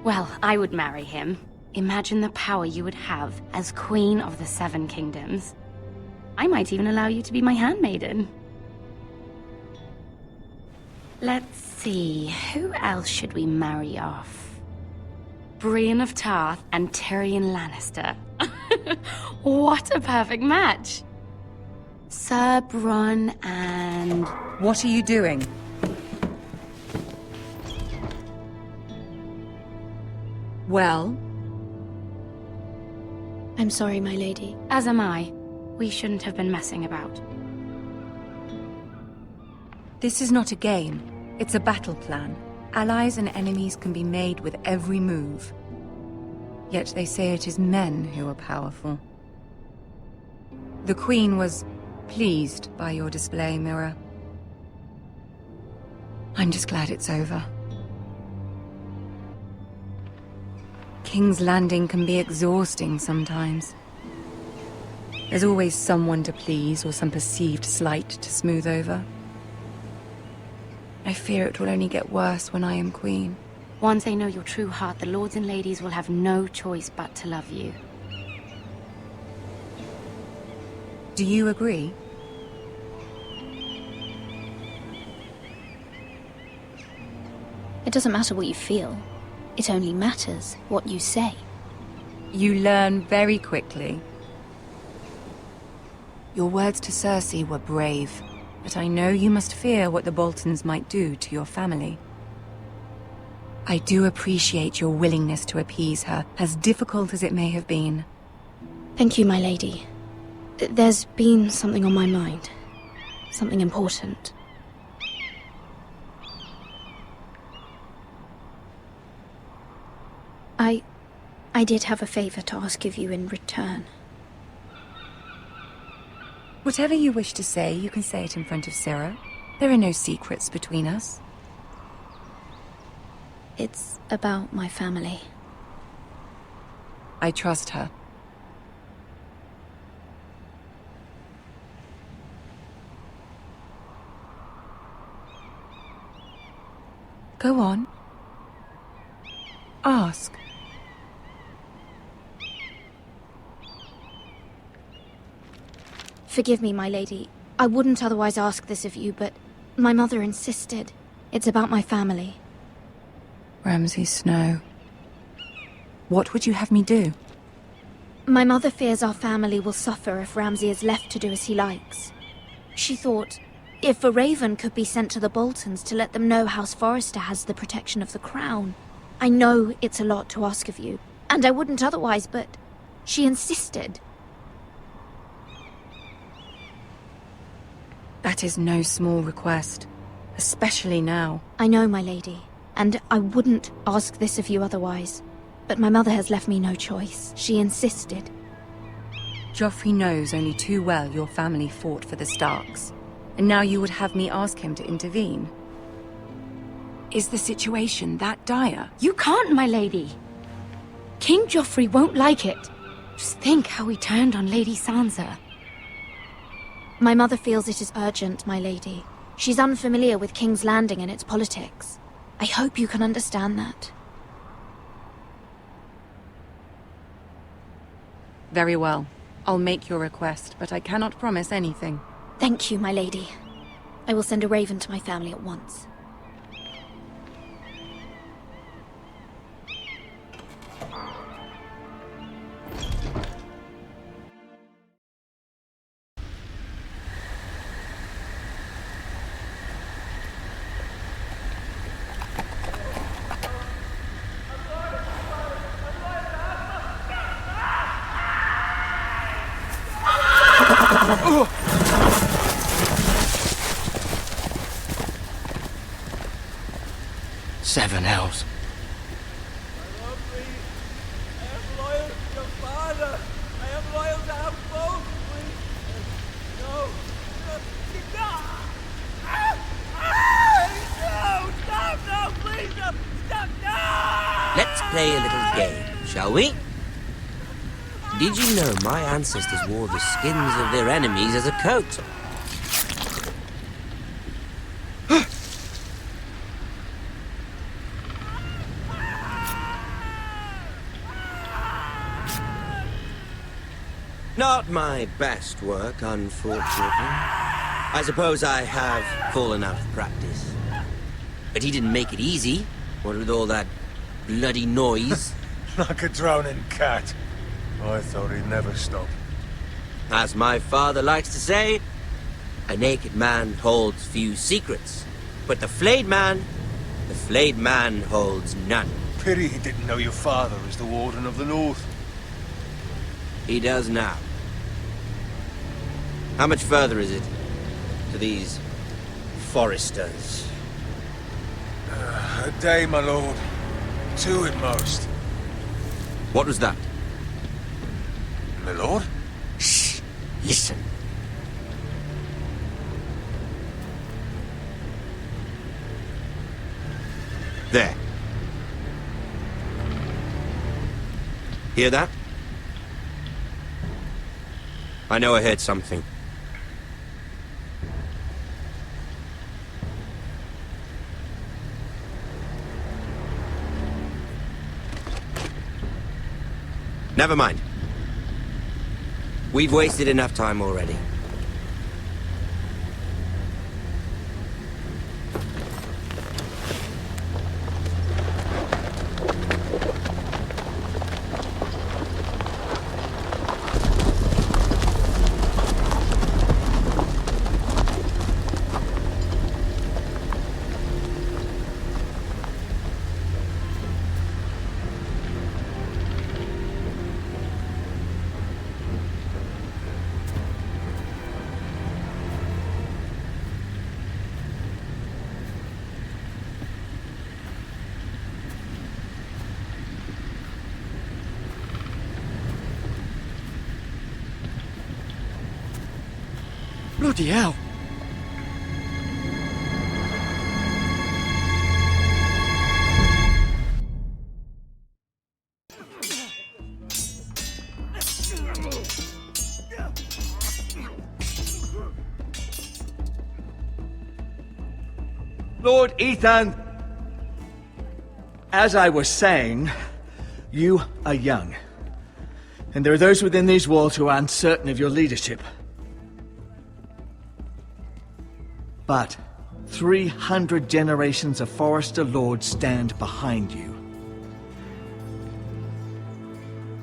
Well, I would marry him. Imagine the power you would have as Queen of the Seven Kingdoms. I might even allow you to be my handmaiden. Let's see, who else should we marry off? Brienne of Tarth and Tyrion Lannister. What a perfect match! Sir Bronn and... What are you doing? Well? I'm sorry, my lady. As am I. We shouldn't have been messing about. This is not a game. It's a battle plan. Allies and enemies can be made with every move. Yet they say it is men who are powerful. The Queen was pleased by your display, Mira. I'm just glad it's over. King's Landing can be exhausting sometimes. There's always someone to please or some perceived slight to smooth over. I fear it will only get worse when I am queen. Once they know your true heart, the lords and ladies will have no choice but to love you. Do you agree? It doesn't matter what you feel. It only matters what you say. You learn very quickly. Your words to Cersei were brave, but I know you must fear what the Boltons might do to your family. I do appreciate your willingness to appease her, as difficult as it may have been. Thank you, my lady. There's been something on my mind. Something important. I did have a favor to ask of you in return. Whatever you wish to say, you can say it in front of Sarah. There are no secrets between us. It's about my family. I trust her. Go on. Ask. Forgive me, my lady. I wouldn't otherwise ask this of you, but my mother insisted. It's about my family. Ramsay Snow. What would you have me do? My mother fears our family will suffer if Ramsay is left to do as he likes. She thought, if a raven could be sent to the Boltons to let them know House Forrester has the protection of the crown. I know it's a lot to ask of you, and I wouldn't otherwise, but she insisted. That is no small request, especially now. I know, my lady, and I wouldn't ask this of you otherwise. But my mother has left me no choice. She insisted. Joffrey knows only too well your family fought for the Starks, and now you would have me ask him to intervene. Is the situation that dire? You can't, my lady. King Joffrey won't like it. Just think how he turned on Lady Sansa. My mother feels it is urgent, my lady. She's unfamiliar with King's Landing and its politics. I hope you can understand that. Very well. I'll make your request, but I cannot promise anything. Thank you, my lady. I will send a raven to my family at once. Seven hells. Let's play a little game, shall we? Did you know my ancestors wore the skins of their enemies as a coat? my best work, unfortunately. I suppose I have fallen out of practice. But he didn't make it easy, what with all that bloody noise. Like a drowning cat. I thought he'd never stop. As my father likes to say, a naked man holds few secrets. But the flayed man holds none. Pity he didn't know your father was the Warden of the North. He does now. How much further is it to these Forresters? A day, my lord. 2 at most. What was that? My lord? Shh! Listen. There. Hear that? I know I heard something. Never mind. We've wasted enough time already. Bloody hell! Lord Ethan! As I was saying, you are young. And there are those within these walls who are uncertain of your leadership. But 300 generations of Forrester lords stand behind you.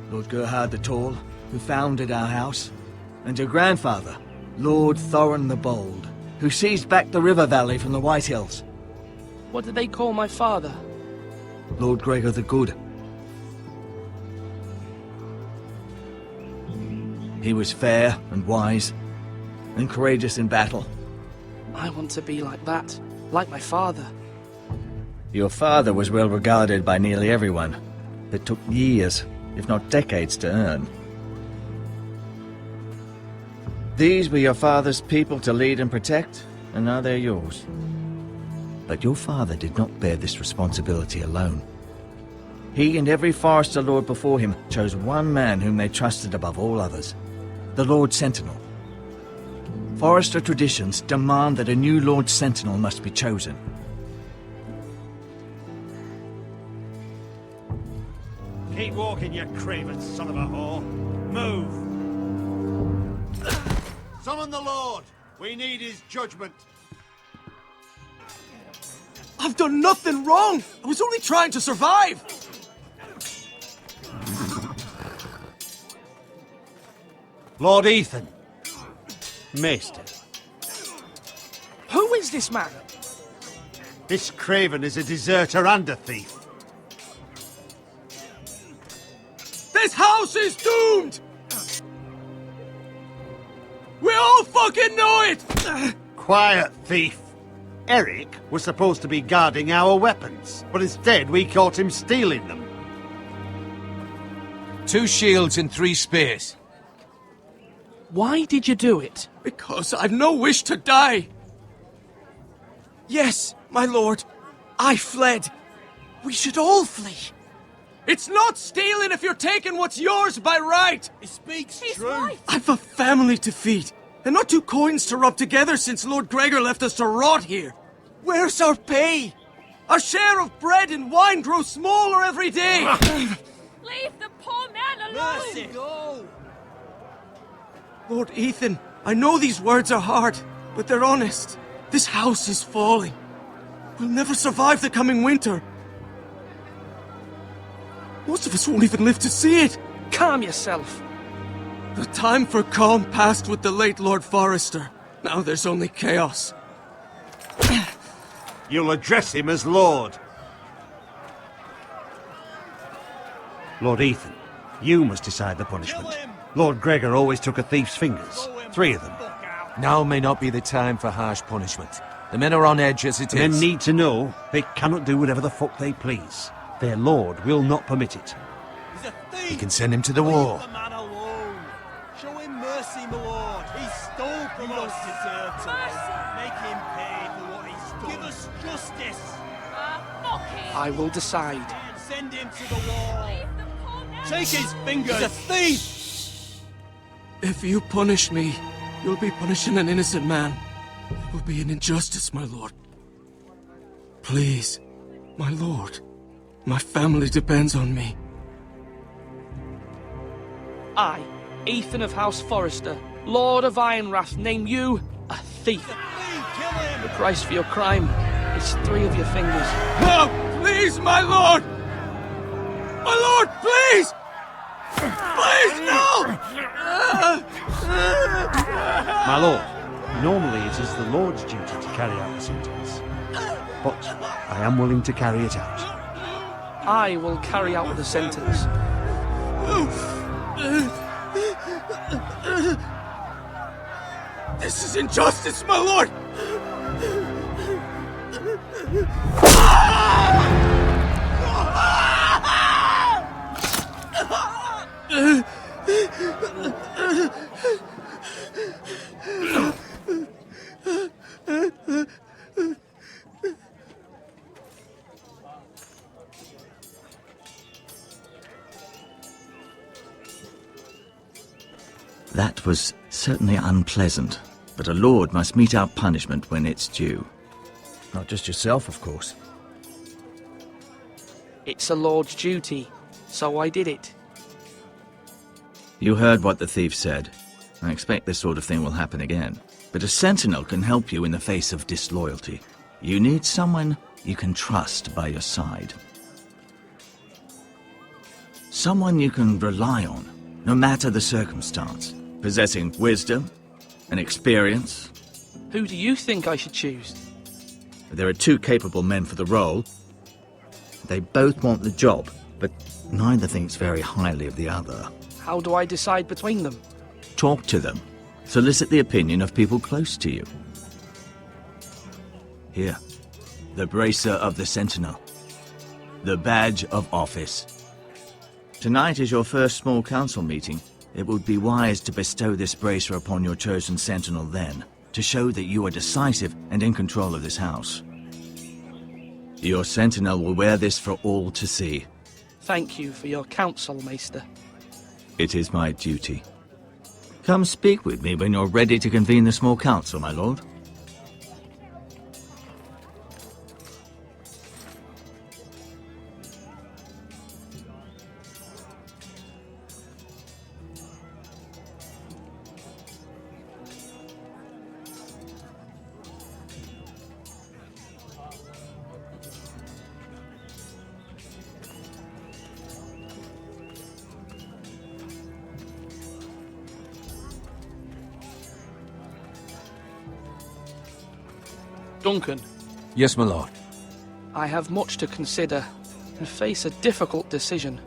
Lord Gerhard the Tall, who founded our house, and your grandfather, Lord Thorin the Bold, who seized back the river valley from the White Hills. What did they call my father? Lord Gregor the Good. He was fair and wise, and courageous in battle. I want to be like that, like my father. Your father was well regarded by nearly everyone. It took years, if not decades, to earn. These were your father's people to lead and protect, and now they're yours. But your father did not bear this responsibility alone. He and every Forrester lord before him chose one man whom they trusted above all others, the Lord Sentinel. Forrester traditions demand that a new Lord Sentinel must be chosen. Keep walking, you craven son of a whore. Move! Summon the Lord! We need his judgment. I've done nothing wrong! I was only trying to survive! Lord Ethan. Maester. Who is this man? This craven is a deserter and a thief. This house is doomed! We all fucking know it! Quiet, thief. Eric was supposed to be guarding our weapons, but instead we caught him stealing them. 2 shields and 3 spears. Why did you do it? Because I've no wish to die. Yes, my lord. I fled. We should all flee. It's not stealing if you're taking what's yours by right. He speaks truth. I've a family to feed, and not 2 coins to rub together since Lord Gregor left us to rot here. Where's our pay? Our share of bread and wine grows smaller every day. Leave the poor man alone! Mercy! Go! Lord Ethan, I know these words are hard, but they're honest. This house is falling. We'll never survive the coming winter. Most of us won't even live to see it. Calm yourself. The time for calm passed with the late Lord Forrester. Now there's only chaos. You'll address him as Lord. Lord Ethan, you must decide the punishment. Lord Gregor always took a thief's fingers. 3 of them. Now may not be the time for harsh punishment. The men are on edge as it is. Men need to know they cannot do whatever the fuck they please. Their lord will not permit it. You can send him to the war. The man alone. Show him mercy, my lord. He stole from us. Deserve to make him pay for what he's done. Give us justice. I will decide. Send him to the wall. Take his fingers. He's a thief. If you punish me, you'll be punishing an innocent man. It will be an injustice, my lord. Please, my lord. My family depends on me. I, Ethan of House Forrester, Lord of Ironrath, name you a thief. The price for your crime is 3 of your fingers. No! Please, my lord! My lord, please! Please, no! My lord, normally it is the Lord's duty to carry out the sentence. But I am willing to carry it out. I will carry out the sentence. This is injustice, my lord! That was certainly unpleasant, but a lord must mete out punishment when it's due. Not just yourself, of course. It's a lord's duty, so I did it. You heard what the thief said. I expect this sort of thing will happen again. But a sentinel can help you in the face of disloyalty. You need someone you can trust by your side. Someone you can rely on, no matter the circumstance. Possessing wisdom and experience. Who do you think I should choose? There are 2 capable men for the role. They both want the job, but neither thinks very highly of the other. How do I decide between them? Talk to them. Solicit the opinion of people close to you. Here, the bracer of the Sentinel. The badge of office. Tonight is your first small council meeting. It would be wise to bestow this bracer upon your chosen sentinel then, to show that you are decisive and in control of this house. Your sentinel will wear this for all to see. Thank you for your counsel, Maester. It is my duty. Come speak with me when you're ready to convene the small council, my lord. Duncan. Yes, my lord. I have much to consider and face a difficult decision.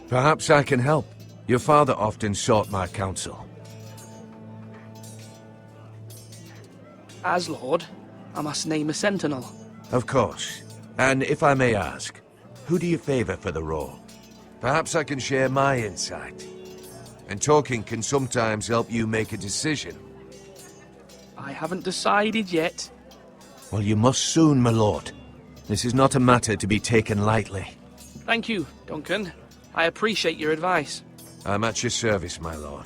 Perhaps I can help. Your father often sought my counsel. As Lord, I must name a sentinel. Of course. And if I may ask, who do you favor for the role? Perhaps I can share my insight. And talking can sometimes help you make a decision. I haven't decided yet. Well, you must soon, my lord. This is not a matter to be taken lightly. Thank you, Duncan. I appreciate your advice. I'm at your service, my lord.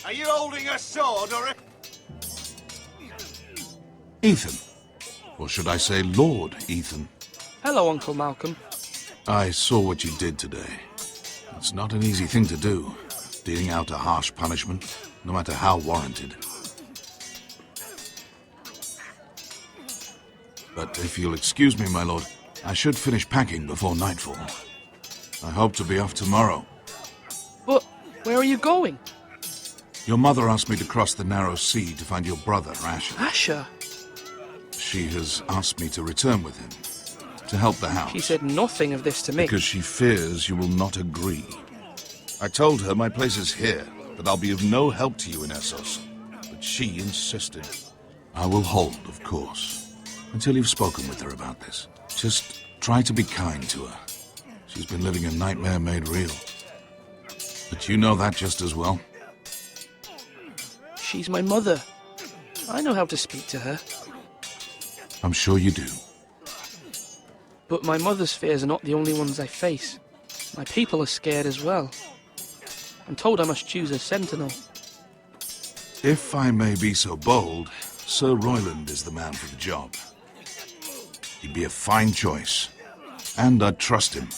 Are you holding a sword or a... Ethan. Or should I say Lord Ethan? Hello, Uncle Malcolm. I saw what you did today. It's not an easy thing to do, dealing out a harsh punishment, no matter how warranted. But if you'll excuse me, my lord, I should finish packing before nightfall. I hope to be off tomorrow. But where are you going? Your mother asked me to cross the narrow sea to find your brother, Asher. Asher? She has asked me to return with him, to help the house. She said nothing of this to me. Because she fears you will not agree. I told her my place is here, that I'll be of no help to you in Essos. But she insisted. I will hold, of course, until you've spoken with her about this. Just try to be kind to her. She's been living a nightmare made real. But you know that just as well. She's my mother. I know how to speak to her. I'm sure you do. But my mother's fears are not the only ones I face. My people are scared as well. I'm told I must choose a sentinel. If I may be so bold, Sir Royland is the man for the job. He'd be a fine choice. And I'd trust him.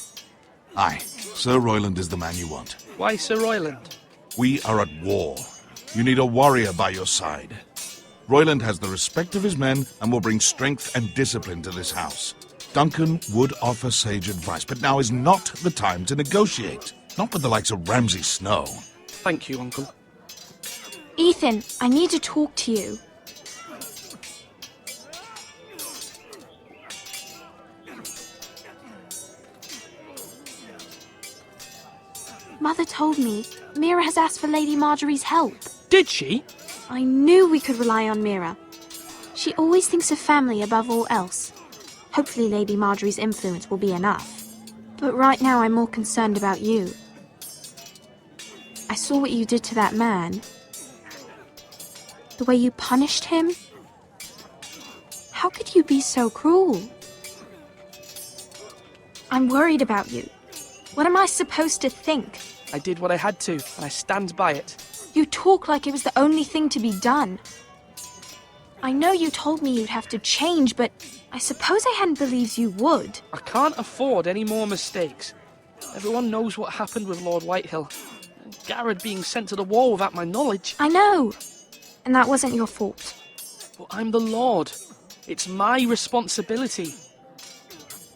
Aye, Sir Royland is the man you want. Why Sir Royland? We are at war. You need a warrior by your side. Royland has the respect of his men and will bring strength and discipline to this house. Duncan would offer sage advice, but now is not the time to negotiate. Not with the likes of Ramsay Snow. Thank you, Uncle. Ethan, I need to talk to you. Mother told me Mira has asked for Lady Marjorie's help. Did she? I knew we could rely on Mira. She always thinks of family above all else. Hopefully Lady Marjorie's influence will be enough. But right now I'm more concerned about you. I saw what you did to that man. The way you punished him. How could you be so cruel? I'm worried about you. What am I supposed to think? I did what I had to, and I stand by it. You talk like it was the only thing to be done. I know you told me you'd have to change, but I suppose I hadn't believed you would. I can't afford any more mistakes. Everyone knows what happened with Lord Whitehill. Garrett being sent to the war without my knowledge. I know. And that wasn't your fault. But I'm the Lord. It's my responsibility.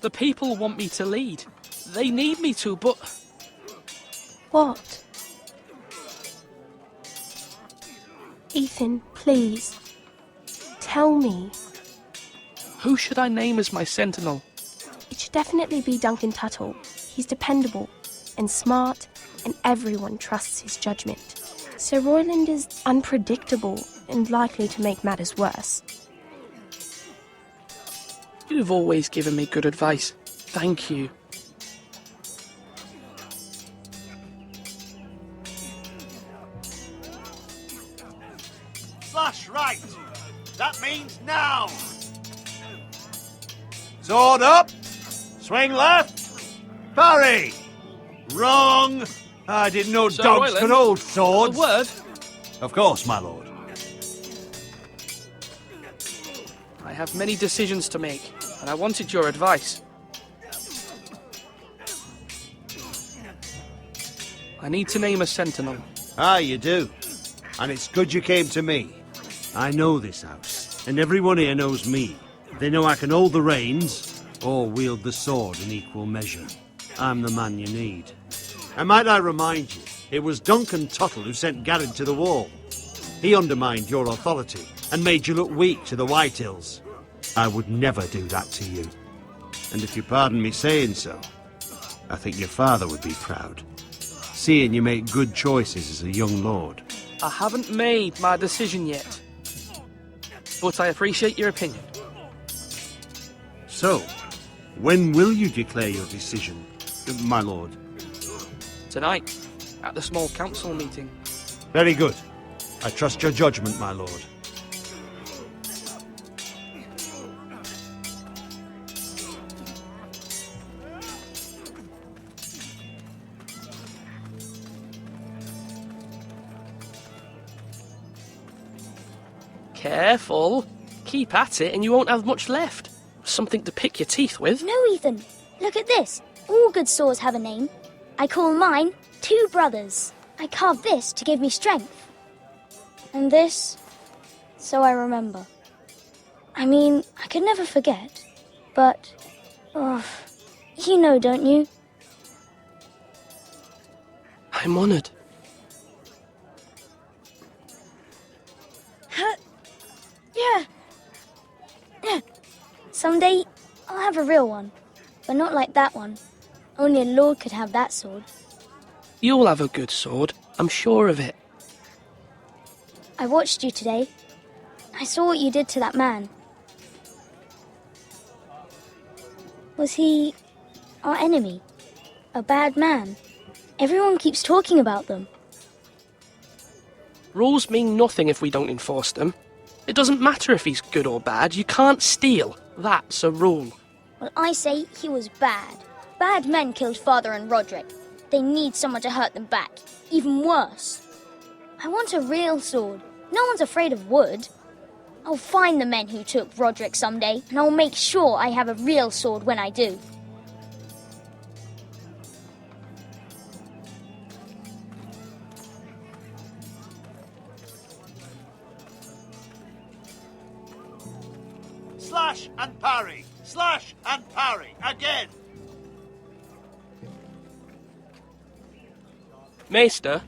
The people want me to lead. They need me to, but... What? Ethan, please. Tell me. Who should I name as my sentinel? It should definitely be Duncan Tuttle. He's dependable and smart, and everyone trusts his judgment. Sir Royland is unpredictable and likely to make matters worse. You've always given me good advice. Thank you. Slash right. That means now. Sword up. Swing left. Parry. Wrong. I didn't know Sir dogs Royland, could hold swords. A word? Of course, my lord. I have many decisions to make, and I wanted your advice. I need to name a sentinel. Ah, you do. And it's good you came to me. I know this house, and everyone here knows me. They know I can hold the reins, or wield the sword in equal measure. I'm the man you need. And might I remind you, it was Duncan Tuttle who sent Garrett to the wall. He undermined your authority, and made you look weak to the Whitehills. I would never do that to you. And if you pardon me saying so, I think your father would be proud. Seeing you make good choices as a young lord. I haven't made my decision yet, but I appreciate your opinion. So, when will you declare your decision, my lord? Tonight, at the small council meeting. Very good. I trust your judgment, my lord. Careful. Keep at it and you won't have much left. something to pick your teeth with. No, Ethan. Look at this. All good swords have a name. I call mine Two Brothers. I carved this to give me strength. And this, so I remember. I mean, I could never forget. But, you know, don't you? I'm honored. Yeah. Someday, I'll have a real one. But not like that one. Only a lord could have that sword. You'll have a good sword, I'm sure of it. I watched you today. I saw what you did to that man. Was he our enemy? A bad man? Everyone keeps talking about them. Rules mean nothing if we don't enforce them. It doesn't matter if he's good or bad, you can't steal. That's a rule. Well, I say he was bad. Bad men killed Father and Roderick. They need someone to hurt them back. Even worse. I want a real sword. No one's afraid of wood. I'll find the men who took Roderick someday, and I'll make sure I have a real sword when I do. Slash and parry. Slash and parry. Again. Maester?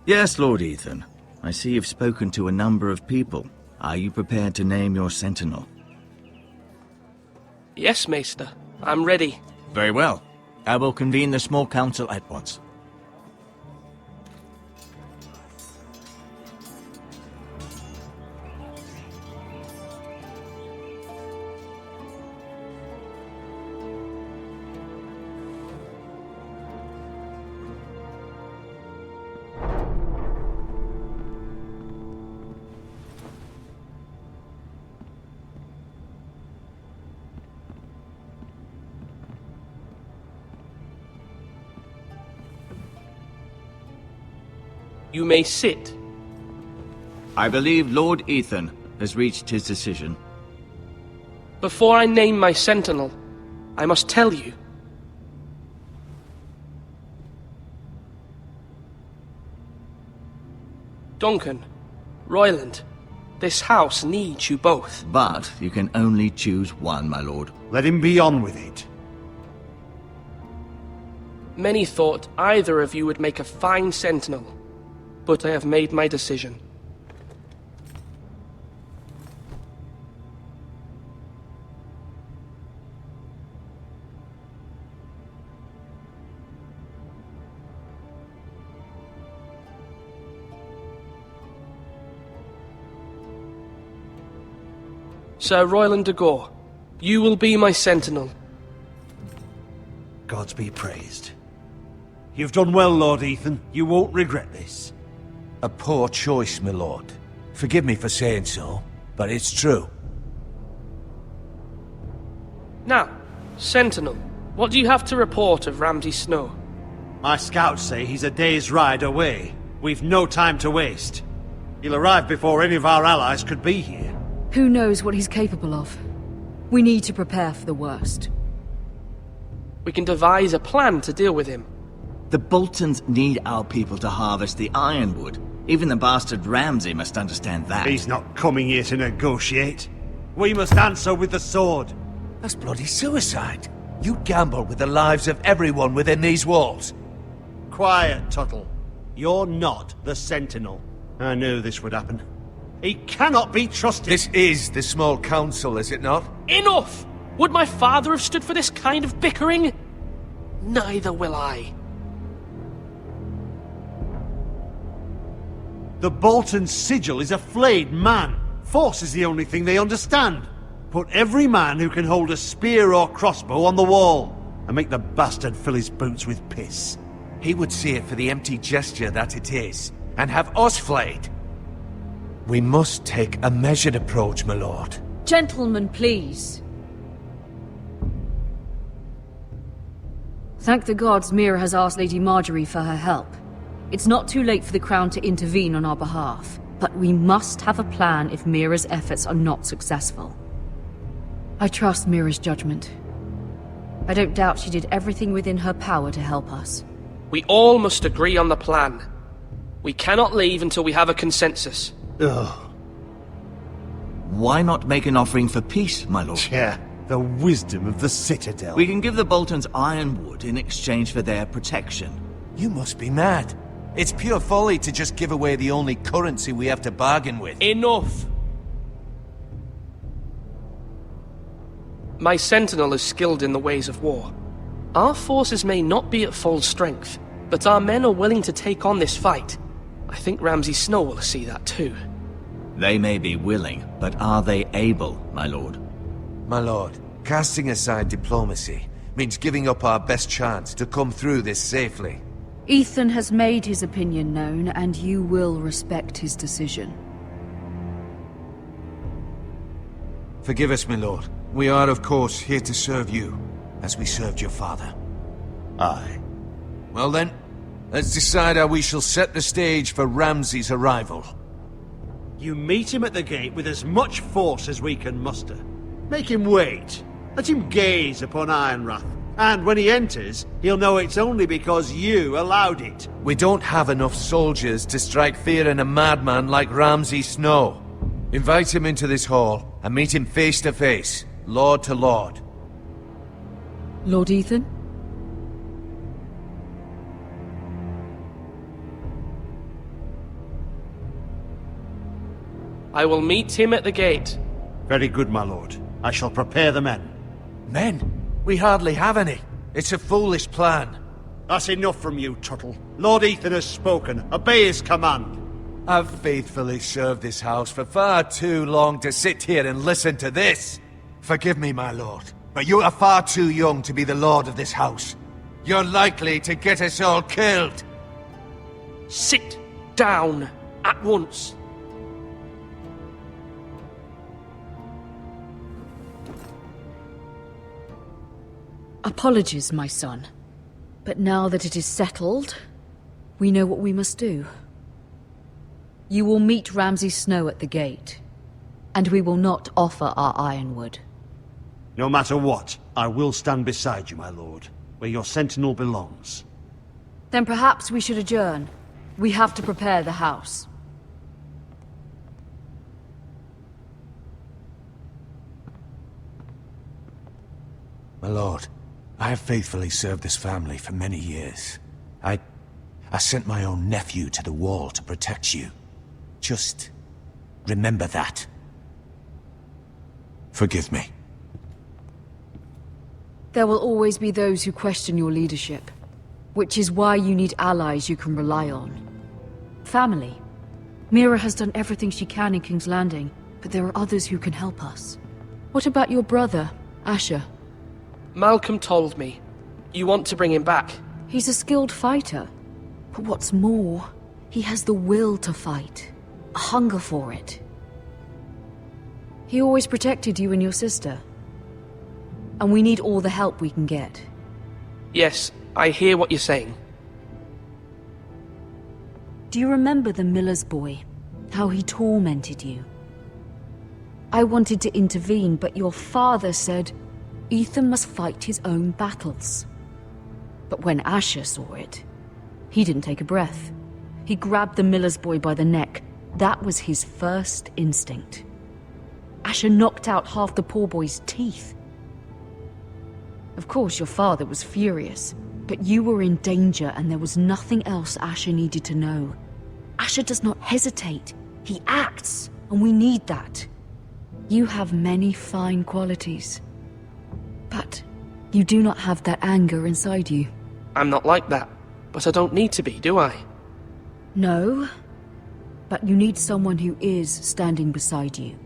Yes, Lord Ethan. I see you've spoken to a number of people. Are you prepared to name your sentinel? Yes, Maester. I'm ready. Very well. I will convene the small council at once. You may sit. I believe Lord Ethan has reached his decision. Before I name my sentinel, I must tell you. Duncan, Royland, this house needs you both. But you can only choose one, my lord. Let him be on with it. Many thought either of you would make a fine sentinel, but I have made my decision. Sir Royland de Gore, you will be my sentinel. Gods be praised. You've done well, Lord Ethan. You won't regret this. A poor choice, my lord. Forgive me for saying so, but it's true. Now, Sentinel, what do you have to report of Ramsay Snow? My scouts say he's a day's ride away. We've no time to waste. He'll arrive before any of our allies could be here. Who knows what he's capable of? We need to prepare for the worst. We can devise a plan to deal with him. The Boltons need our people to harvest the ironwood. Even the bastard Ramsay must understand that. He's not coming here to negotiate. We must answer with the sword. That's bloody suicide. You gamble with the lives of everyone within these walls. Quiet, Tuttle. You're not the Sentinel. I knew this would happen. He cannot be trusted. This is the small council, is it not? Enough! Would my father have stood for this kind of bickering? Neither will I. The Bolton sigil is a flayed man. Force is the only thing they understand. Put every man who can hold a spear or crossbow on the wall, and make the bastard fill his boots with piss. He would see it for the empty gesture that it is, and have us flayed. We must take a measured approach, my lord. Gentlemen, please. Thank the gods Mira has asked Lady Marjorie for her help. It's not too late for the Crown to intervene on our behalf, but we must have a plan if Mira's efforts are not successful. I trust Mira's judgment. I don't doubt she did everything within her power to help us. We all must agree on the plan. We cannot leave until we have a consensus. Ugh. Why not make an offering for peace, my lord? Yeah, the wisdom of the Citadel. We can give the Boltons ironwood in exchange for their protection. You must be mad. It's pure folly to just give away the only currency we have to bargain with. Enough! My sentinel is skilled in the ways of war. Our forces may not be at full strength, but our men are willing to take on this fight. I think Ramsay Snow will see that too. They may be willing, but are they able, my lord? My lord, casting aside diplomacy means giving up our best chance to come through this safely. Ethan has made his opinion known, and you will respect his decision. Forgive us, my lord. We are, of course, here to serve you, as we served your father. Aye. Well then, let's decide how we shall set the stage for Ramsay's arrival. You meet him at the gate with as much force as we can muster. Make him wait. Let him gaze upon Ironrath. And when he enters, he'll know it's only because you allowed it. We don't have enough soldiers to strike fear in a madman like Ramsay Snow. Invite him into this hall and meet him face to face, lord to lord. Lord Ethan? I will meet him at the gate. Very good, my lord. I shall prepare the men. Men? We hardly have any. It's a foolish plan. That's enough from you, Tuttle. Lord Ethan has spoken. Obey his command. I've faithfully served this house for far too long to sit here and listen to this. Forgive me, my lord, but you are far too young to be the lord of this house. You're likely to get us all killed. Sit down at once. Apologies, my son. But now that it is settled, we know what we must do. You will meet Ramsay Snow at the gate, and we will not offer our ironwood. No matter what, I will stand beside you, my lord, where your sentinel belongs. Then perhaps we should adjourn. We have to prepare the house. My lord, I have faithfully served this family for many years. I sent my own nephew to the wall to protect you. Just remember that. Forgive me. There will always be those who question your leadership, which is why you need allies you can rely on. Family. Mira has done everything she can in King's Landing, but there are others who can help us. What about your brother, Asher? Malcolm told me. You want to bring him back? He's a skilled fighter. But what's more, he has the will to fight. A hunger for it. He always protected you and your sister. And we need all the help we can get. Yes, I hear what you're saying. Do you remember the miller's boy? How he tormented you? I wanted to intervene, but your father said Ethan must fight his own battles. But when Asher saw it, he didn't take a breath. He grabbed the miller's boy by the neck. That was his first instinct. Asher knocked out half the poor boy's teeth. Of course, your father was furious, but you were in danger and there was nothing else Asher needed to know. Asher does not hesitate. He acts, and we need that. You have many fine qualities. But you do not have that anger inside you. I'm not like that, but I don't need to be, do I? No, but you need someone who is standing beside you.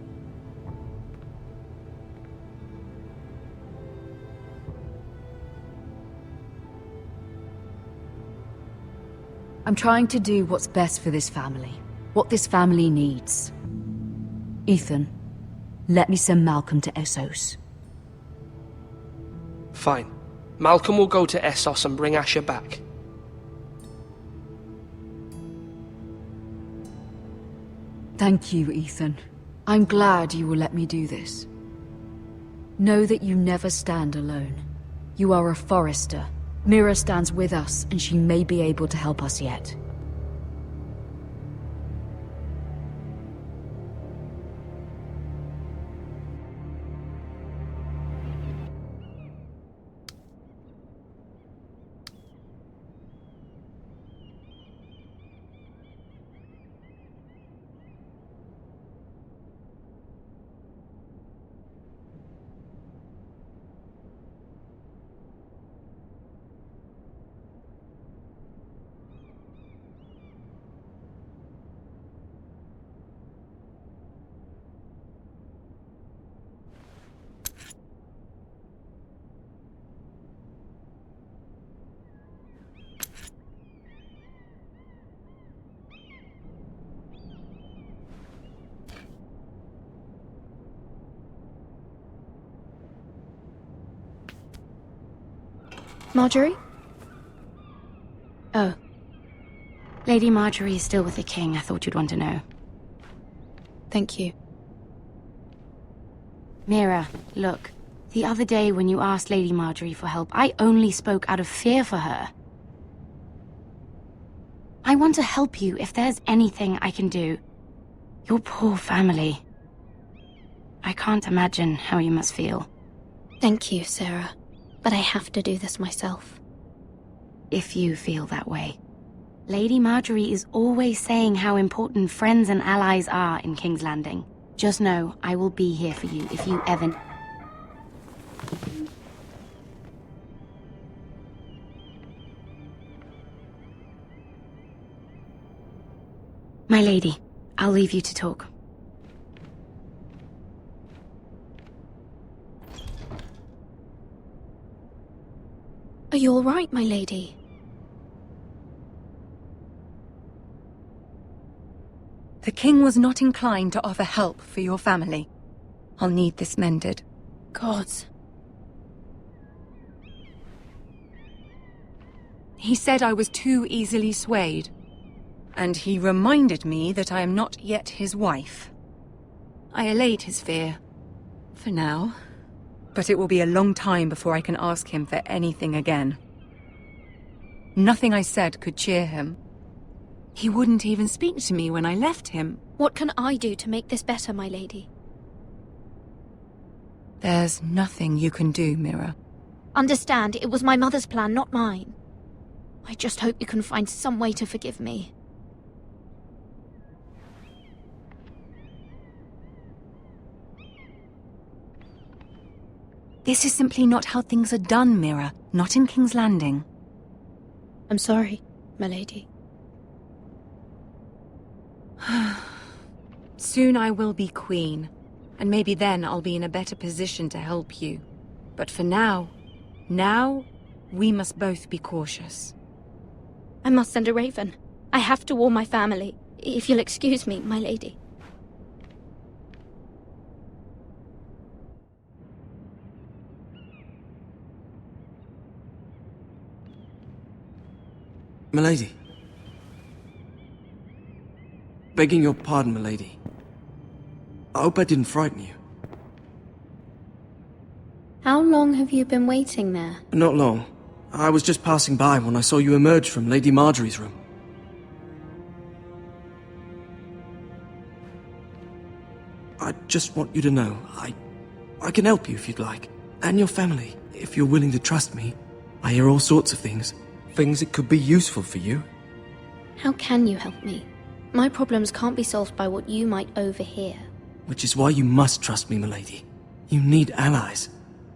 I'm trying to do what's best for this family, what this family needs. Ethan, let me send Malcolm to Essos. Fine. Malcolm will go to Essos and bring Asher back. Thank you, Ethan. I'm glad you will let me do this. Know that you never stand alone. You are a Forrester. Mira stands with us, and she may be able to help us yet. Marjorie? Oh. Lady Marjorie is still with the king. I thought you'd want to know. Thank you. Mira, look. The other day when you asked Lady Marjorie for help, I only spoke out of fear for her. I want to help you if there's anything I can do. Your poor family. I can't imagine how you must feel. Thank you, Sarah. But I have to do this myself. If you feel that way. Lady Marjorie is always saying how important friends and allies are in King's Landing. Just know, I will be here for you if you ever... My lady, I'll leave you to talk. Are you all right, my lady? The king was not inclined to offer help for your family. I'll need this mended. Gods. He said I was too easily swayed. And he reminded me that I am not yet his wife. I allayed his fear. For now. But it will be a long time before I can ask him for anything again. Nothing I said could cheer him. He wouldn't even speak to me when I left him. What can I do to make this better, my lady? There's nothing you can do, Mira. Understand, it was my mother's plan, not mine. I just hope you can find some way to forgive me. This is simply not how things are done, Mira. Not in King's Landing. I'm sorry, my lady. Soon I will be queen, and maybe then I'll be in a better position to help you. But for now, we must both be cautious. I must send a raven. I have to warn my family. If you'll excuse me, my lady. Milady. Begging your pardon, milady. I hope I didn't frighten you. How long have you been waiting there? Not long. I was just passing by when I saw you emerge from Lady Marjorie's room. I just want you to know, I can help you if you'd like. And your family, if you're willing to trust me. I hear all sorts of things. Things that could be useful for you. How can you help me? My problems can't be solved by what you might overhear. Which is why you must trust me, milady. You need allies.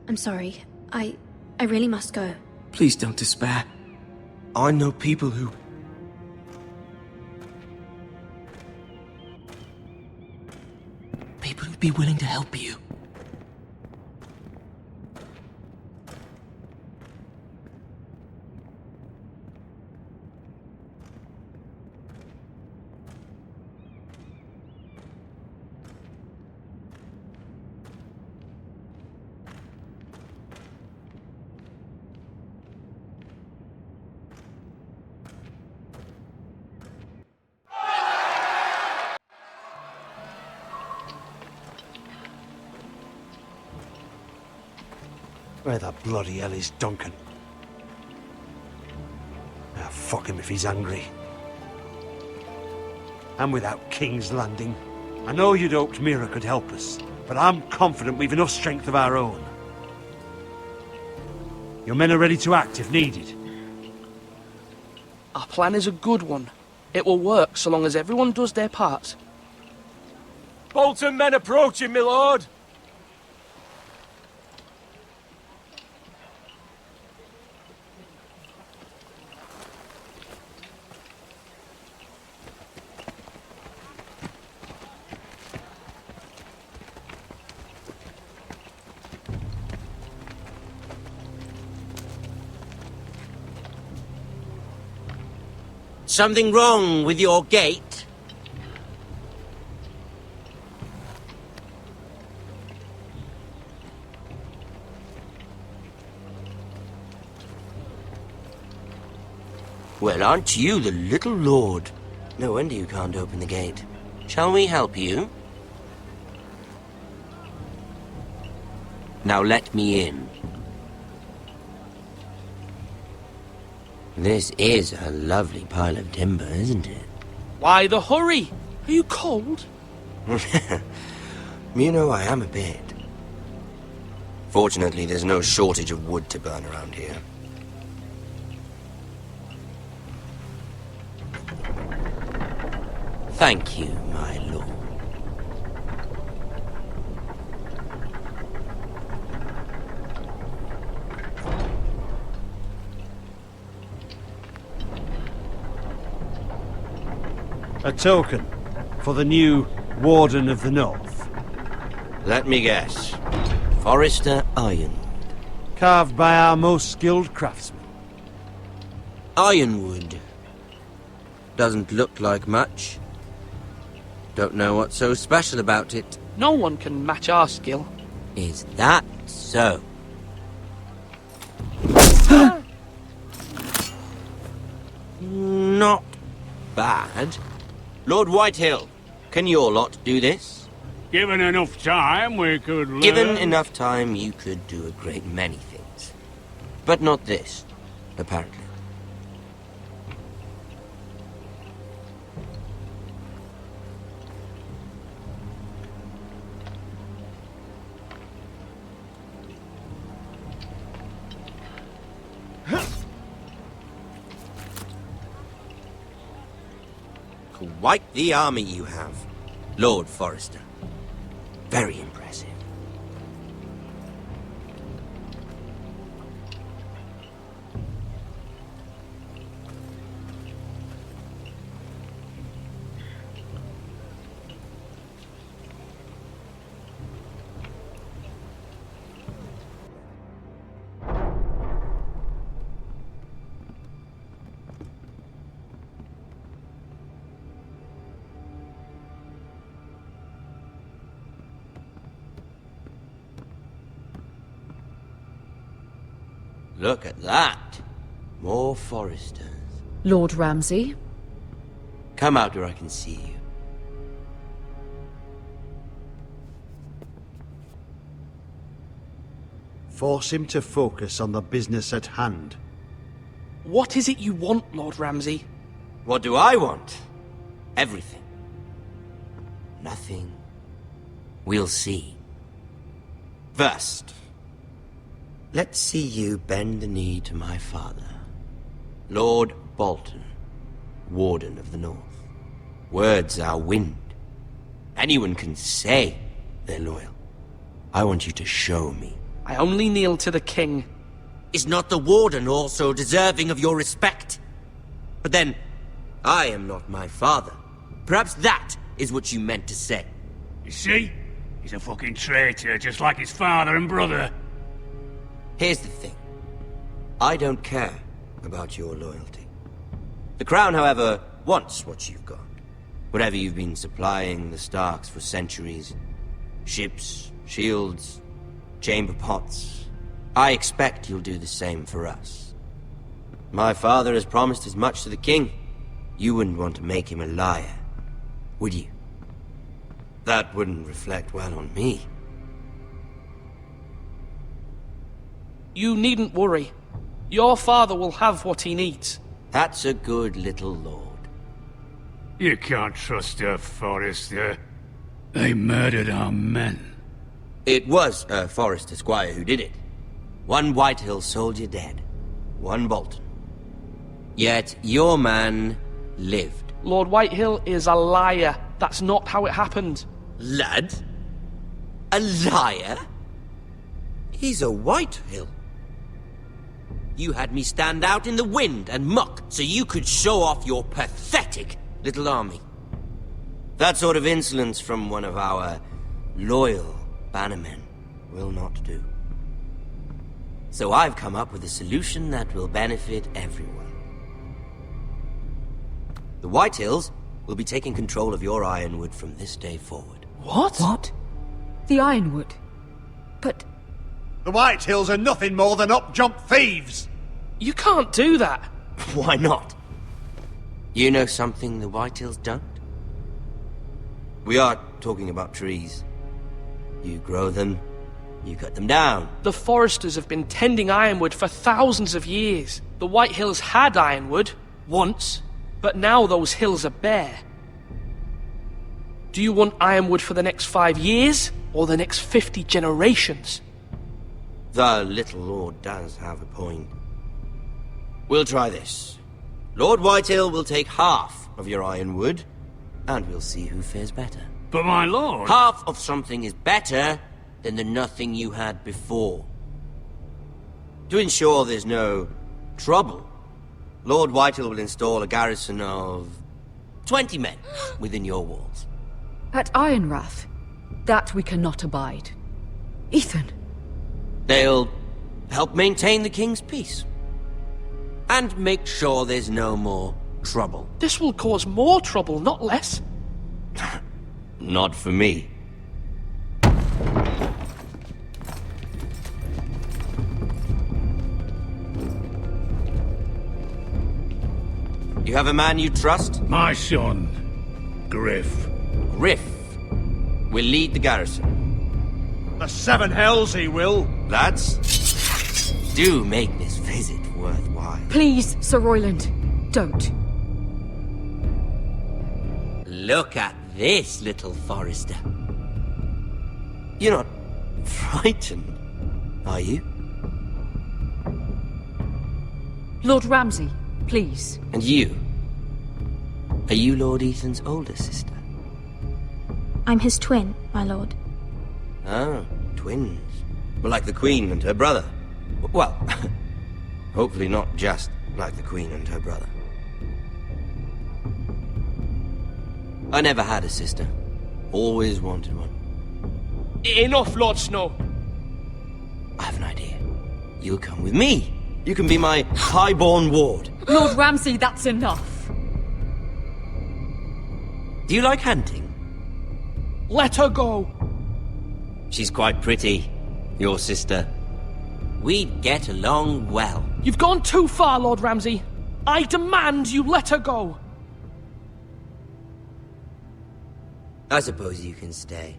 I'm sorry. I really must go. Please don't despair. I know people who... People who'd be willing to help you. Where the bloody hell is Duncan? Ah, fuck him if he's angry. And without King's Landing. I know you'd hoped Mira could help us, but I'm confident we've enough strength of our own. Your men are ready to act if needed. Our plan is a good one. It will work so long as everyone does their part. Bolton men approaching, my lord! Something wrong with your gate? Well, aren't you the little lord? No wonder you can't open the gate. Shall we help you? Now let me in. This is a lovely pile of timber, isn't it? Why the hurry? Are you cold? You know, I am a bit. Fortunately, there's no shortage of wood to burn around here. Thank you, my lord. A token for the new Warden of the North. Let me guess. Forrester Ironwood. Carved by our most skilled craftsmen. Ironwood. Doesn't look like much. Don't know what's so special about it. No one can match our skill. Is that so? Not bad. Lord Whitehill, can your lot do this? Given enough time, we could learn. Given enough time, you could do a great many things. But not this, apparently. Quite the army you have, Lord Forrester. Very impressive. Look at that. More Forresters. Lord Ramsay? Come out where I can see you. Force him to focus on the business at hand. What is it you want, Lord Ramsay? What do I want? Everything. Nothing. We'll see. First, let's see you bend the knee to my father, Lord Bolton, Warden of the North. Words are wind. Anyone can say they're loyal. I want you to show me. I only kneel to the king. Is not the Warden also deserving of your respect? But then, I am not my father. Perhaps that is what you meant to say. You see? He's a fucking traitor, just like his father and brother. Here's the thing. I don't care about your loyalty. The Crown, however, wants what you've got. Whatever you've been supplying the Starks for centuries. Ships, shields, chamber pots. I expect you'll do the same for us. My father has promised as much to the king. You wouldn't want to make him a liar, would you? That wouldn't reflect well on me. You needn't worry. Your father will have what he needs. That's a good little lord. You can't trust her, Forrester. They murdered our men. It was a Forrester squire who did it. One Whitehill soldier dead. One Bolton. Yet your man lived. Lord Whitehill is a liar. That's not how it happened. Lad? A liar? He's a Whitehill. You had me stand out in the wind and muck so you could show off your pathetic little army. That sort of insolence from one of our loyal bannermen will not do. So I've come up with a solution that will benefit everyone. The Whitehills will be taking control of your Ironwood from this day forward. What? What? The Ironwood? But... The Whitehills are nothing more than up-jump thieves! You can't do that! Why not? You know something the Whitehills don't? We are talking about trees. You grow them, you cut them down. The Forresters have been tending Ironwood for thousands of years. The Whitehills had Ironwood, once, but now those hills are bare. Do you want Ironwood for the next 5 years, or the next 50 generations? The little lord does have a point. We'll try this. Lord Whitehill will take half of your Ironwood, and we'll see who fares better. But my lord... Half of something is better than the nothing you had before. To ensure there's no trouble, Lord Whitehill will install a garrison of 20 men within your walls. At Ironrath? That we cannot abide. Ethan! They'll help maintain the king's peace. And make sure there's no more trouble. This will cause more trouble, not less. Not for me. You have a man you trust? My son, Griff. Griff will lead the garrison. The seven hells he will. Lads, do make this visit worthwhile. Please, Sir Royland, don't. Look at this, little Forrester. You're not frightened, are you? Lord Ramsay, please. And you? Are you Lord Ethan's older sister? I'm his twin, my lord. Ah, twins. Well, like the Queen and her brother. Well, hopefully not just like the Queen and her brother. I never had a sister. Always wanted one. Enough, Lord Snow. I have an idea. You'll come with me. You can be my highborn ward. Lord Ramsay, that's enough. Do you like hunting? Let her go. She's quite pretty, your sister. We'd get along well. You've gone too far, Lord Ramsay. I demand you let her go. I suppose you can stay.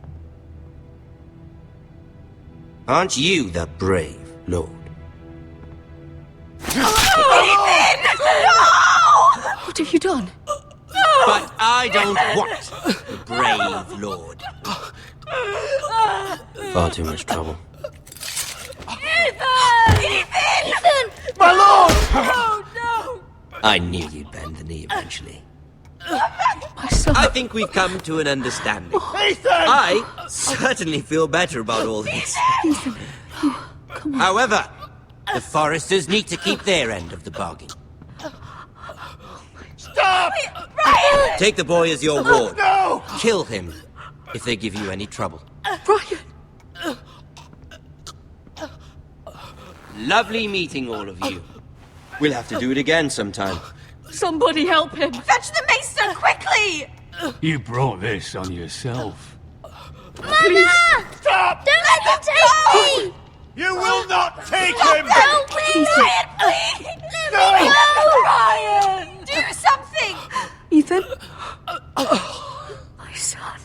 Aren't you the brave lord? Ethan! No! What have you done? But I don't want the brave lord. Far too much trouble. Ethan! Ethan! Ethan! My lord! Oh, no! I knew you'd bend the knee eventually. My son. I think we've come to an understanding. Ethan! I certainly feel better about all this. Ethan. Oh, come on. However, the Forresters need to keep their end of the bargain. Stop! Brian! Take the boy as your ward. No! Kill him if they give you any trouble. Brian! Lovely meeting all of you. We'll have to do it again sometime. Somebody help him! Fetch the maester, quickly! You brought this on yourself. Mama! Stop! Don't let him take me! You will not take him! Help me! Brian, please! Let me go! Brian! Do something! Ethan? My son.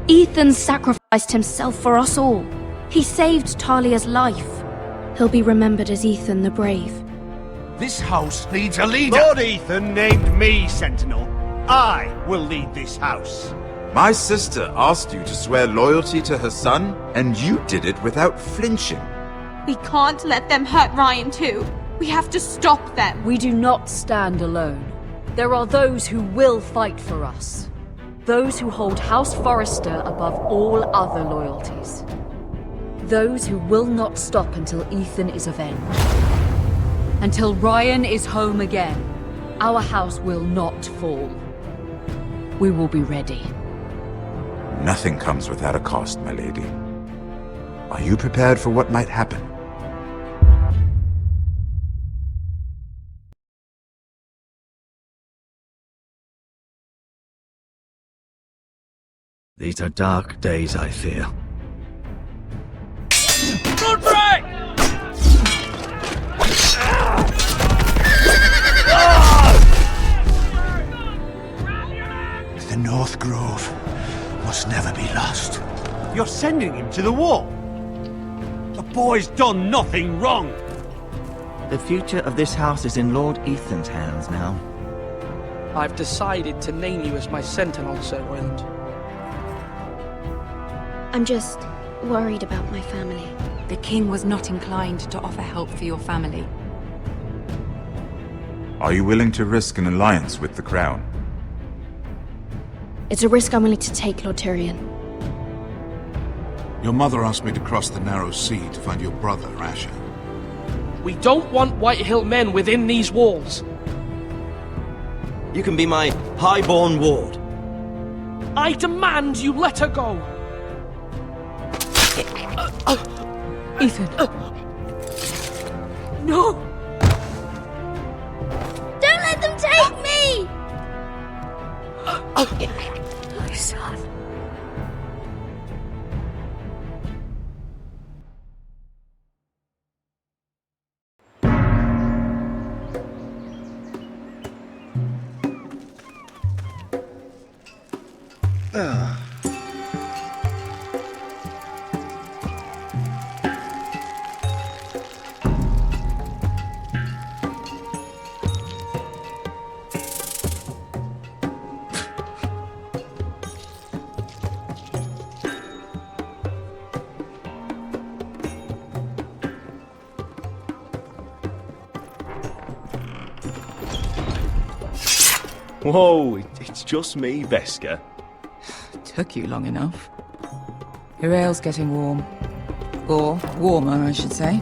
Ethan sacrificed himself for us all. He saved Talia's life. He'll be remembered as Ethan the Brave. This house needs a leader. Lord Ethan named me Sentinel. I will lead this house. My sister asked you to swear loyalty to her son, and you did it without flinching. We can't let them hurt Ryan too. We have to stop them. We do not stand alone. There are those who will fight for us. Those who hold House Forrester above all other loyalties. Those who will not stop until Ethan is avenged. Until Ryan is home again, our house will not fall. We will be ready. Nothing comes without a cost, my lady. Are you prepared for what might happen? These are dark days, I fear. Roderick! The North Grove must never be lost. You're sending him to the war. The boy's done nothing wrong. The future of this house is in Lord Ethan's hands now. I've decided to name you as my sentinel, Sir Royland. I'm just worried about my family. The king was not inclined to offer help for your family. Are you willing to risk an alliance with the Crown? It's a risk I'm willing to take, Lord Tyrion. Your mother asked me to cross the narrow sea to find your brother, Asher. We don't want Whitehill men within these walls. You can be my highborn ward. I demand you let her go. Ethan. No! Don't let them take me! My son. Whoa, it's just me, Veska. Took you long enough. Your ale's getting warm. Or warmer, I should say.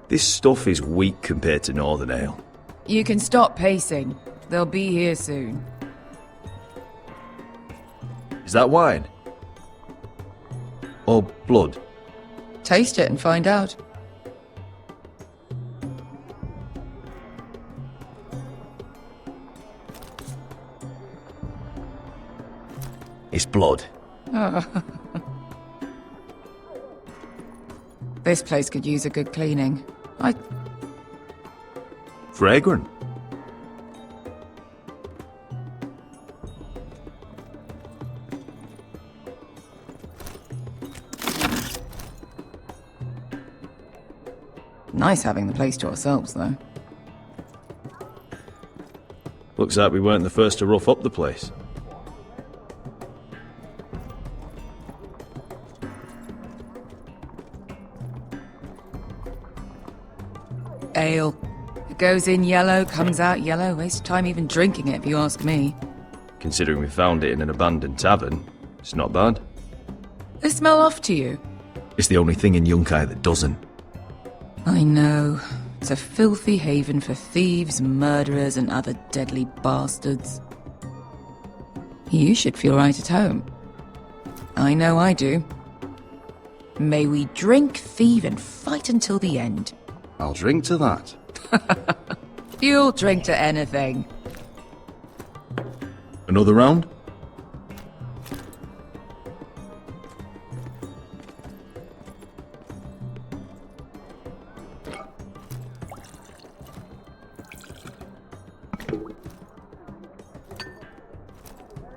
This stuff is weak compared to Northern Ale. You can stop pacing. They'll be here soon. Is that wine? Or blood? Taste it and find out. It's blood. Oh. This place could use a good cleaning. Fragrant. Nice having the place to ourselves, though. Looks like we weren't the first to rough up the place. Ale. It goes in yellow, comes out yellow. Waste time even drinking it, if you ask me. Considering we found it in an abandoned tavern, it's not bad. They smell off to you? It's the only thing in Yunkai that doesn't. I know. It's a filthy haven for thieves, murderers, and other deadly bastards. You should feel right at home. I know I do. May we drink, thieve, and fight until the end. I'll drink to that. You'll drink to anything. Another round?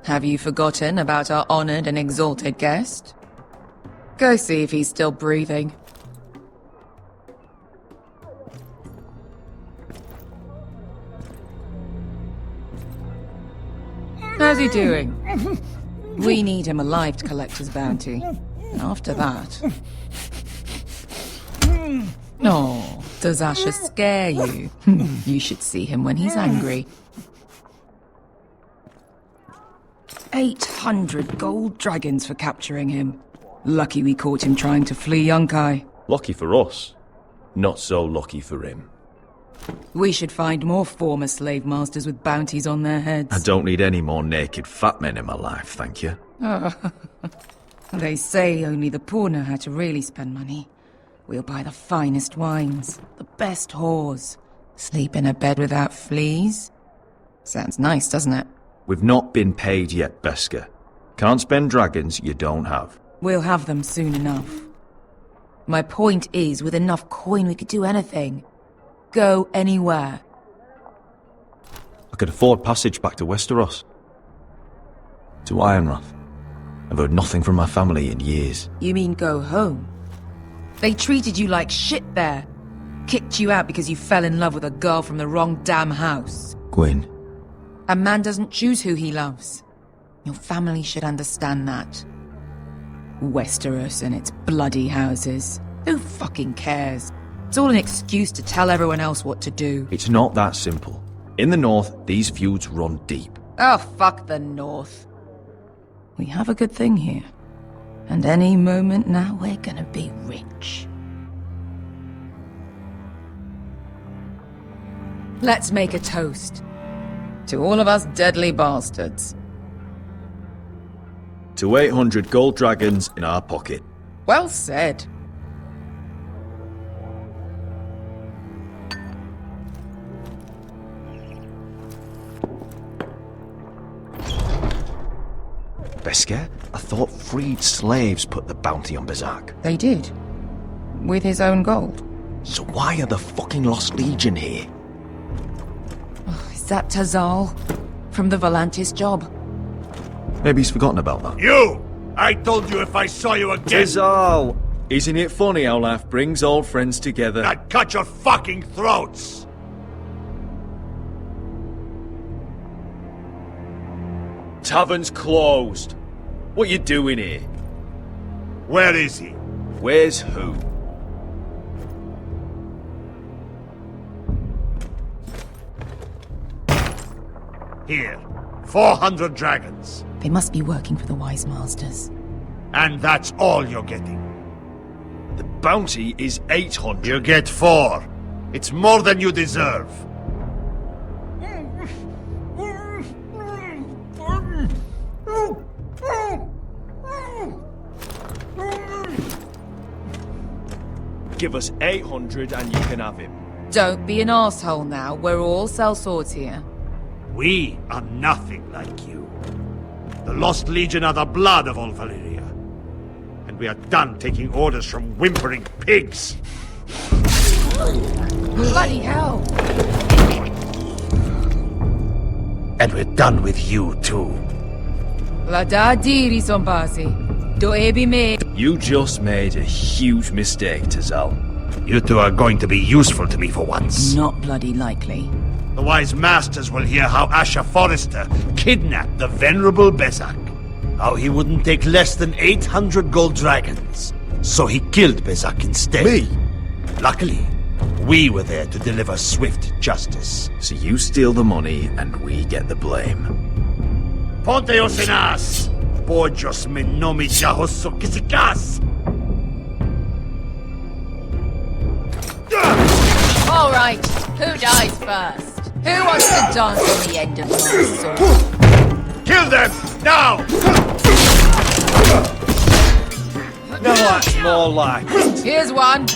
Have you forgotten about our honored and exalted guest? Go see if he's still breathing. How's he doing? We need him alive to collect his bounty. After that... Oh, does Asher scare you? You should see him when he's angry. 800 gold dragons for capturing him. Lucky we caught him trying to flee Yunkai. Lucky for us. Not so lucky for him. We should find more former slave masters with bounties on their heads. I don't need any more naked fat men in my life, thank you. They say only the poor know how to really spend money. We'll buy the finest wines, the best whores, sleep in a bed without fleas. Sounds nice, doesn't it? We've not been paid yet, Beskar. Can't spend dragons you don't have. We'll have them soon enough. My point is, with enough coin we could do anything. Go anywhere. I could afford passage back to Westeros. To Ironrath. I've heard nothing from my family in years. You mean go home? They treated you like shit there. Kicked you out because you fell in love with a girl from the wrong damn house. Gwyn. A man doesn't choose who he loves. Your family should understand that. Westeros and its bloody houses. Who fucking cares? It's all an excuse to tell everyone else what to do. It's not that simple. In the north, these feuds run deep. Oh, fuck the north. We have a good thing here. And any moment now, we're gonna be rich. Let's make a toast. To all of us deadly bastards. To 800 gold dragons in our pocket. Well said. Beskar, I thought freed slaves put the bounty on Berserk. They did. With his own gold. So why are the fucking Lost Legion here? Oh, is that Tazal? From the Volantis job? Maybe he's forgotten about that. You! I told you if I saw you again... Tazal! Isn't it funny how life brings old friends together? I'd cut your fucking throats! Tavern's closed. What you doing here? Where is he? Where's who? Here. 400 dragons. They must be working for the Wise Masters. And that's all you're getting. The bounty is 800. You get 4. It's more than you deserve. Give us 800 and you can have him. Don't be an asshole now. We're all sellswords here. We are nothing like you. The Lost Legion are the blood of all Valyria. And we are done taking orders from whimpering pigs. Bloody hell! And we're done with you, too. La da diri sombasi. Do ebi me. You just made a huge mistake, Tazal. You two are going to be useful to me for once. Not bloody likely. The Wise Masters will hear how House Forrester kidnapped the venerable Bezzak. How he wouldn't take less than 800 gold dragons. So he killed Bezzak instead. Me? Luckily, we were there to deliver swift justice. So you steal the money and we get the blame. Ponteos en as! Pojos me nomi jahoso kisikas! All right, who dies first? Who wants to dance on the end of my sword? Kill them, now! No, that's more like it. Here's one.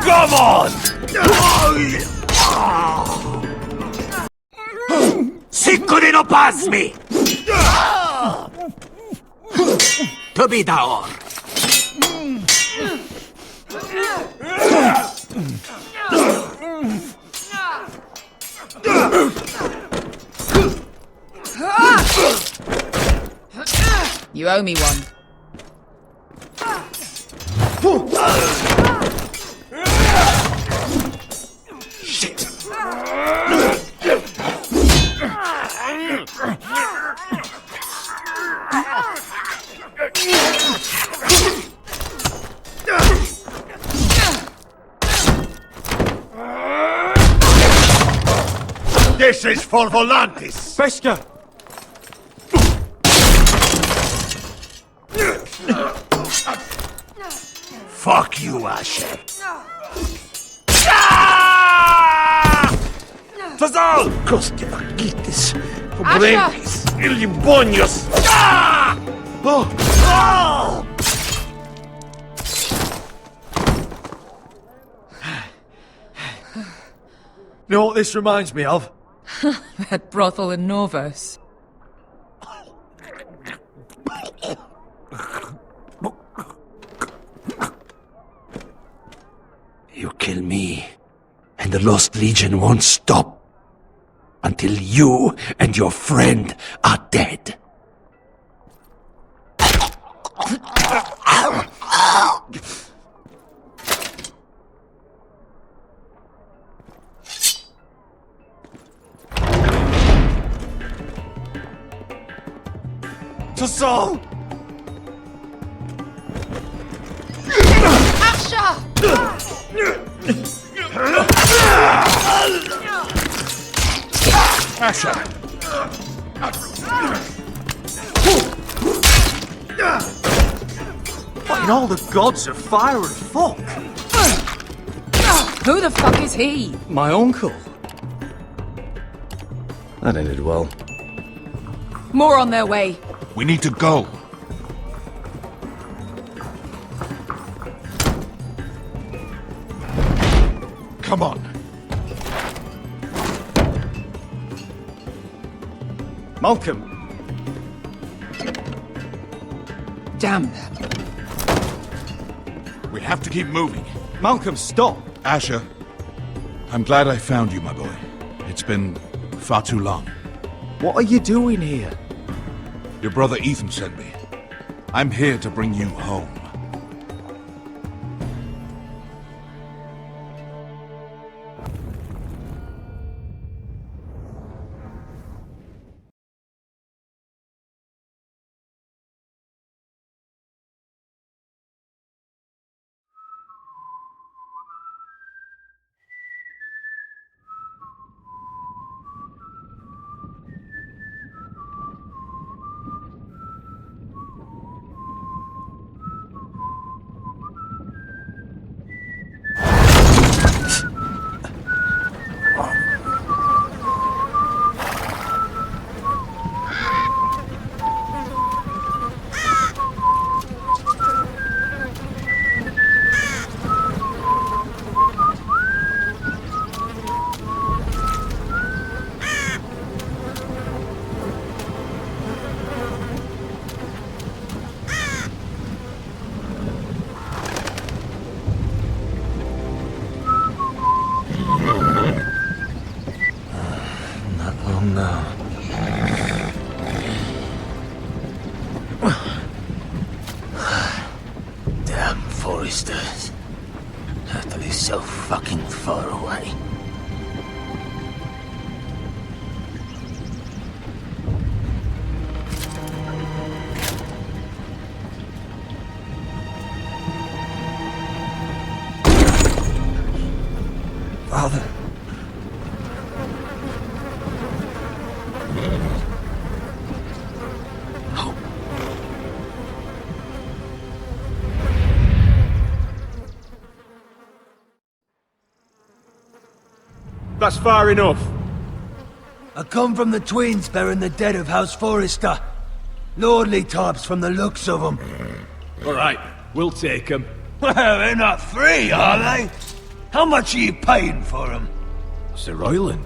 Come on! Sikkuri no pasmi! Tobidaor! You owe me one. Shit! This is for Volantis! Beskar! Fuck you, Asher. Tazal! Coste vaquitis, Asher! pobremis, ilibonios! Oh! You know what this reminds me of? That brothel in Norvos. You kill me, and the Lost Legion won't stop until you and your friend are dead. Tazal! Asher! Fighting all the gods of fire and fuck! Who the fuck is he? My uncle. That ended well. More on their way. We need to go. Come on. Malcolm! Damn them. We have to keep moving. Malcolm, stop! Asher, I'm glad I found you, my boy. It's been far too long. What are you doing here? Your brother Ethan sent me. I'm here to bring you home. Damn Foresters. Utterly so fucking far away. Father. That's far enough. I come from the twins bearing the dead of House Forrester. Lordly types from the looks of them. All right, we'll take them. Well, they're not free, are they? How much are you paying for them? Sir Royland.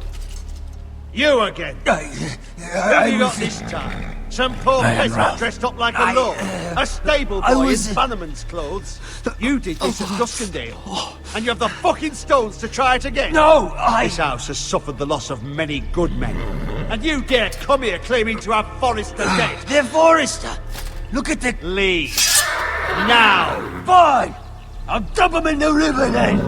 You again. What have you got this time? Some poor peasant Ironrath. dressed up like a lord. A stable boy in Bannerman's clothes. You did this at Duskendale. And you have the fucking stones to try it again. No, This house has suffered the loss of many good men. And you dare come here claiming to have Forrester dead. They're Forrester. Look at the... Leave. Now. Fine. I'll dump them in the river then.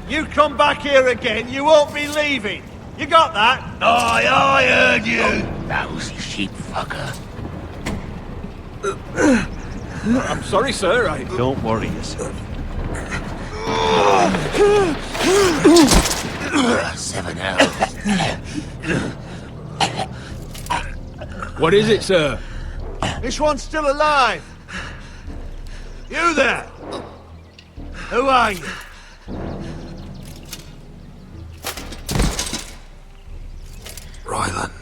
You come back here again, you won't be leaving. You got that? I heard you. Lousy sheep fucker. I'm sorry, sir. Don't worry yourself. 7 hours. What is it, sir? This one's still alive. You there? Who are you? Ryland.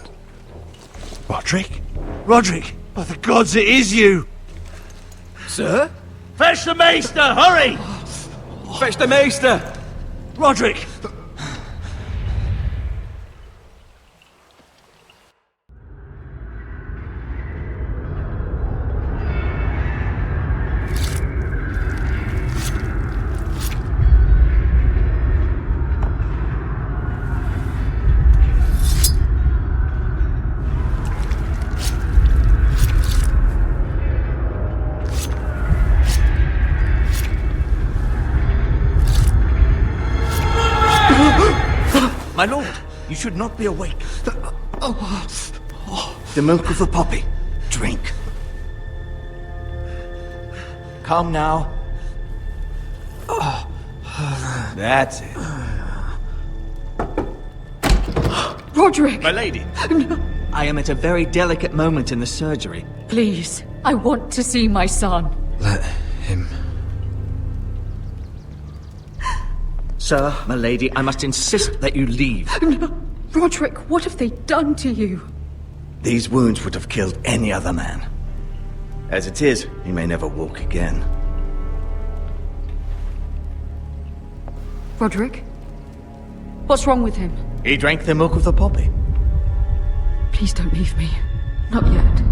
Roderick? Roderick! By the gods, it is you! Sir? Fetch the maester, hurry! Fetch the maester! Roderick! My lord, you should not be awake. The milk of the poppy. Drink. Calm now. That's it. Roderick! My lady. I am at a very delicate moment in the surgery. Please, I want to see my son. Let him. Sir, my lady, I must insist that you leave. No. Roderick, what have they done to you? These wounds would have killed any other man. As it is, he may never walk again. Roderick? What's wrong with him? He drank the milk of the poppy. Please don't leave me. Not yet.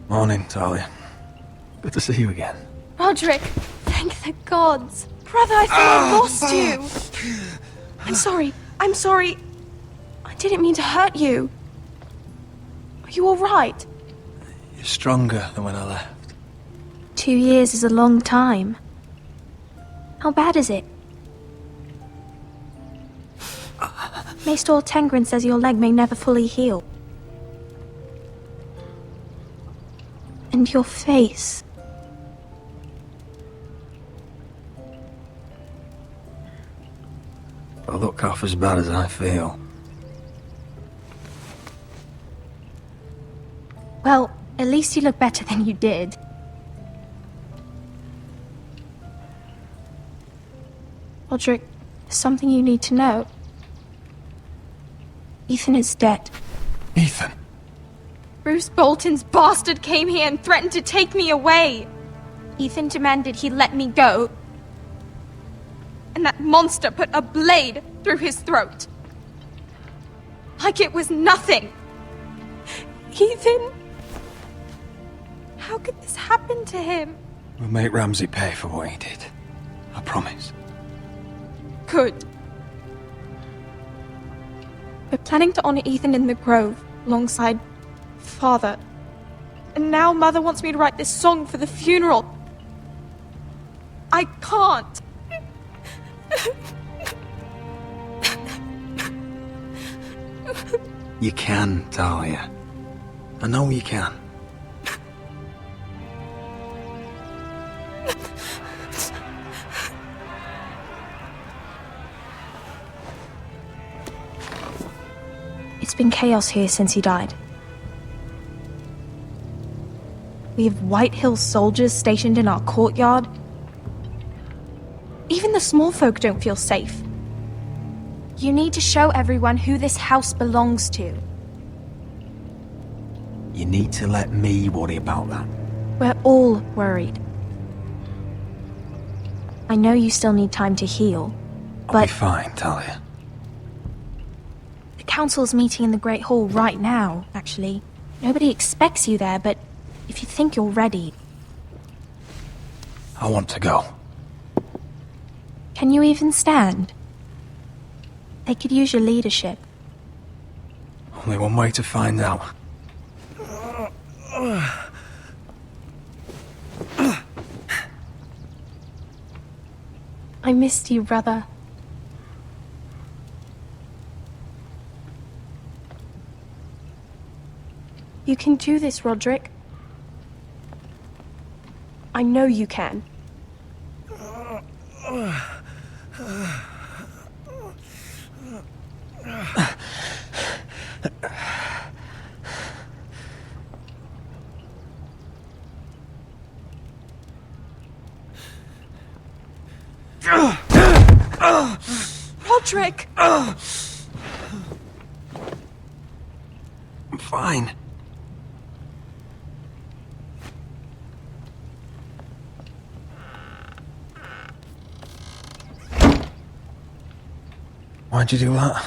Morning, Talia. Good to see you again. Roderick, thank the gods. Brother, I thought I lost you. I'm sorry. I didn't mean to hurt you. Are you all right? You're stronger than when I left. 2 years is a long time. How bad is it? Maester Tengrin says your leg may never fully heal. And your face. I look half as bad as I feel. Well, at least you look better than you did. Roderick, there's something you need to know. Ethan is dead. Ethan? Bruce Bolton's bastard came here and threatened to take me away. Ethan demanded he let me go. And that monster put a blade through his throat. Like it was nothing. Ethan... How could this happen to him? We'll make Ramsay pay for what he did. I promise. Good. We're planning to honor Ethan in the Grove, alongside Father. And now Mother wants me to write this song for the funeral. I can't. You can, Talia. I know you can. It's been chaos here since he died. We have White Hill soldiers stationed in our courtyard. Even the small folk don't feel safe. You need to show everyone who this house belongs to. You need to let me worry about that. We're all worried. I know you still need time to heal, I'll be but fine, Talia. the council's meeting in the Great Hall right now, actually. Nobody expects you there, but if you think you're ready... I want to go. Can you even stand? They could use your leadership. Only one way to find out. I missed you, brother. You can do this, Roderick. I know you can. Roderick! I'm fine. Why'd you do that?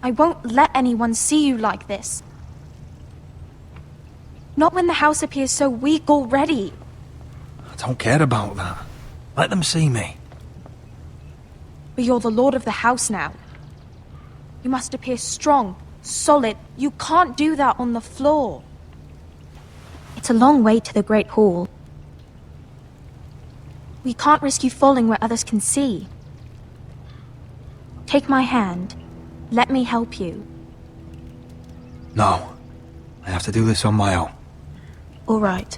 I won't let anyone see you like this. Not when the house appears so weak already. I don't care about that. Let them see me. But you're the lord of the house now. You must appear strong, solid. You can't do that on the floor. It's a long way to the Great Hall. We can't risk you falling where others can see. Take my hand. Let me help you. No. I have to do this on my own. All right.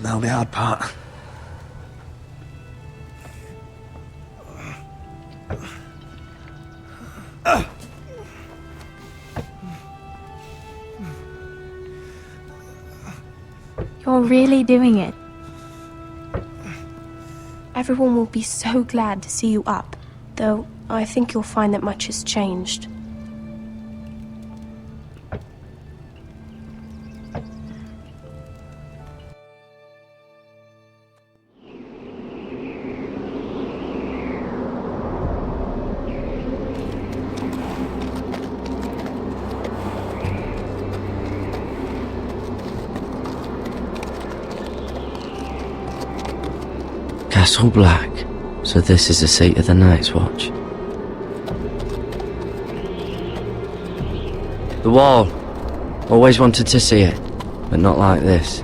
Now the hard part. You're really doing it. Everyone will be so glad to see you up, though I think you'll find that much has changed. Castle Black. So this is the seat of the Night's Watch. The wall. Always wanted to see it, but not like this.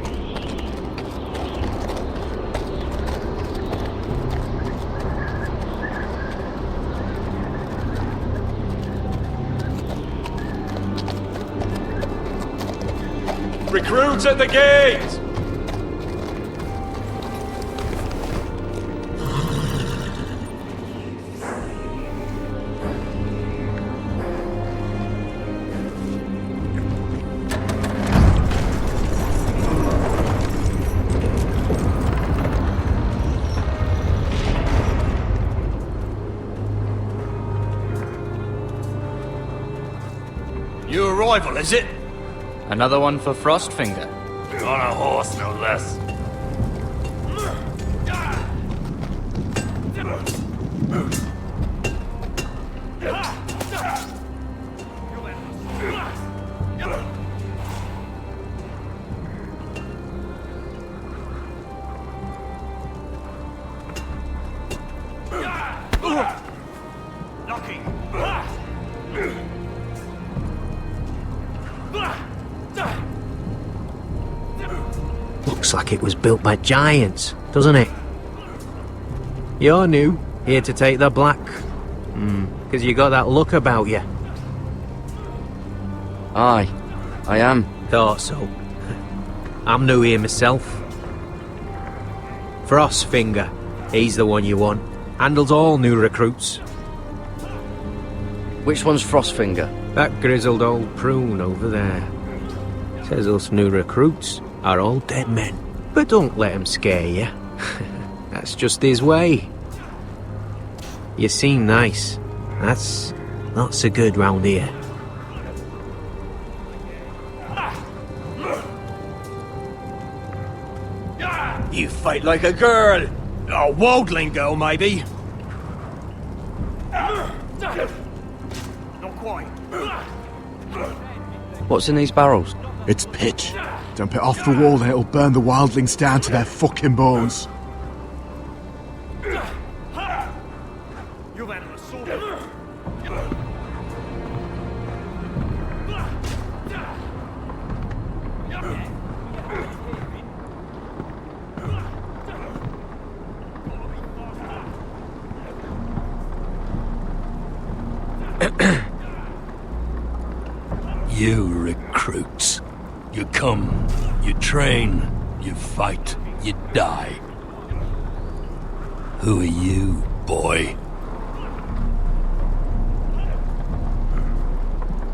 Recruits at the gate! New arrival, is it? Another one for Frostfinger. On a horse, no less. Looks like it was built by giants, doesn't it? You're new, here to take the black. Because you got that look about you. Aye, I am. Thought so. I'm new here myself. Frostfinger, he's the one you want. Handles all new recruits. Which one's Frostfinger? That grizzled old prune over there. Says us new recruits are all dead men. But don't let him scare you. That's just his way. You seem nice. That's not so good round here. You fight like a girl! A wildling girl, maybe? Not quite. What's in these barrels? It's pitch. Dump it off the wall and it'll burn the wildlings down to their fucking bones. You've had an assault. You recruits. You come, you train, you fight, you die. Who are you, boy?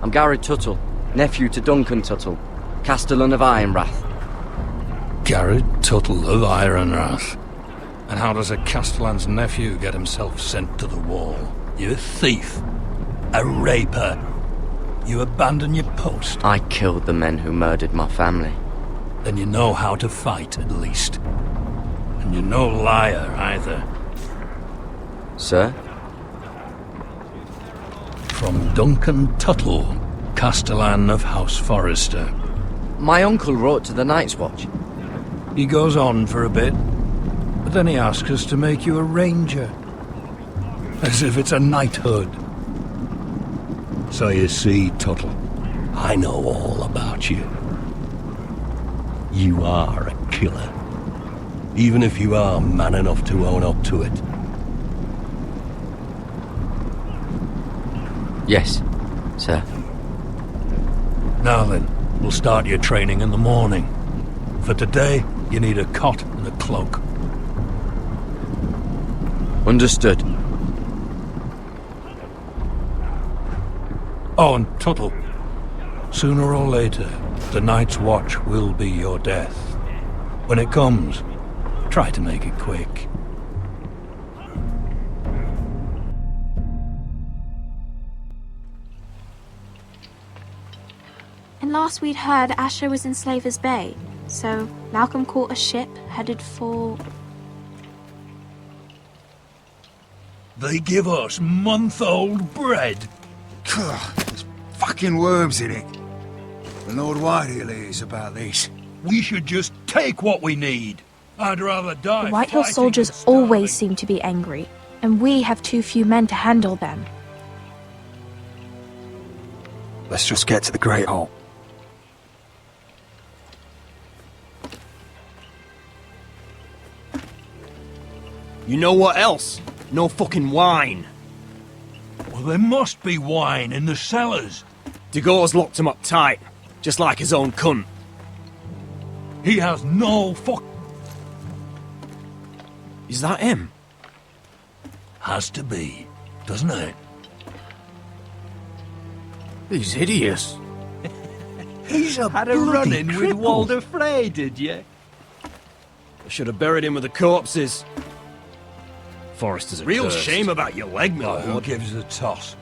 I'm Garrett Tuttle, nephew to Duncan Tuttle, Castellan of Ironrath. Garrett Tuttle of Ironrath. And how does a Castellan's nephew get himself sent to the wall? You're a thief. A raper. You abandon your post. I killed the men who murdered my family. Then you know how to fight, at least. And you're no liar, either. Sir? From Duncan Tuttle, Castellan of House Forrester. My uncle wrote to the Night's Watch. He goes on for a bit, but then he asks us to make you a ranger. As if it's a knighthood. So you see, Tuttle, I know all about you. You are a killer. Even if you are man enough to own up to it. Yes, sir. Now then, we'll start your training in the morning. For today, you need a cot and a cloak. Understood. Oh, and Tuttle, sooner or later, the Night's Watch will be your death. When it comes, try to make it quick. And last we'd heard, Asher was in Slaver's Bay, so Malcolm caught a ship headed for... They give us month-old bread. There's fucking worms in it. The Lord Whitehill is about this. We should just take what we need. I'd rather die. The Whitehill soldiers always seem to be angry, and we have too few men to handle them. Let's just get to the Great Hall. You know what else? No fucking wine. Well, there must be wine in the cellars. De Gore's locked him up tight, just like his own cunt. He has no fuck... Is that him? Has to be, doesn't it? He's hideous. He's a Had a run-in with Walder Frey, did you? I should have buried him with the corpses. Forrester's a Real cursed. shame about your leg, my Who lord. gives a toss?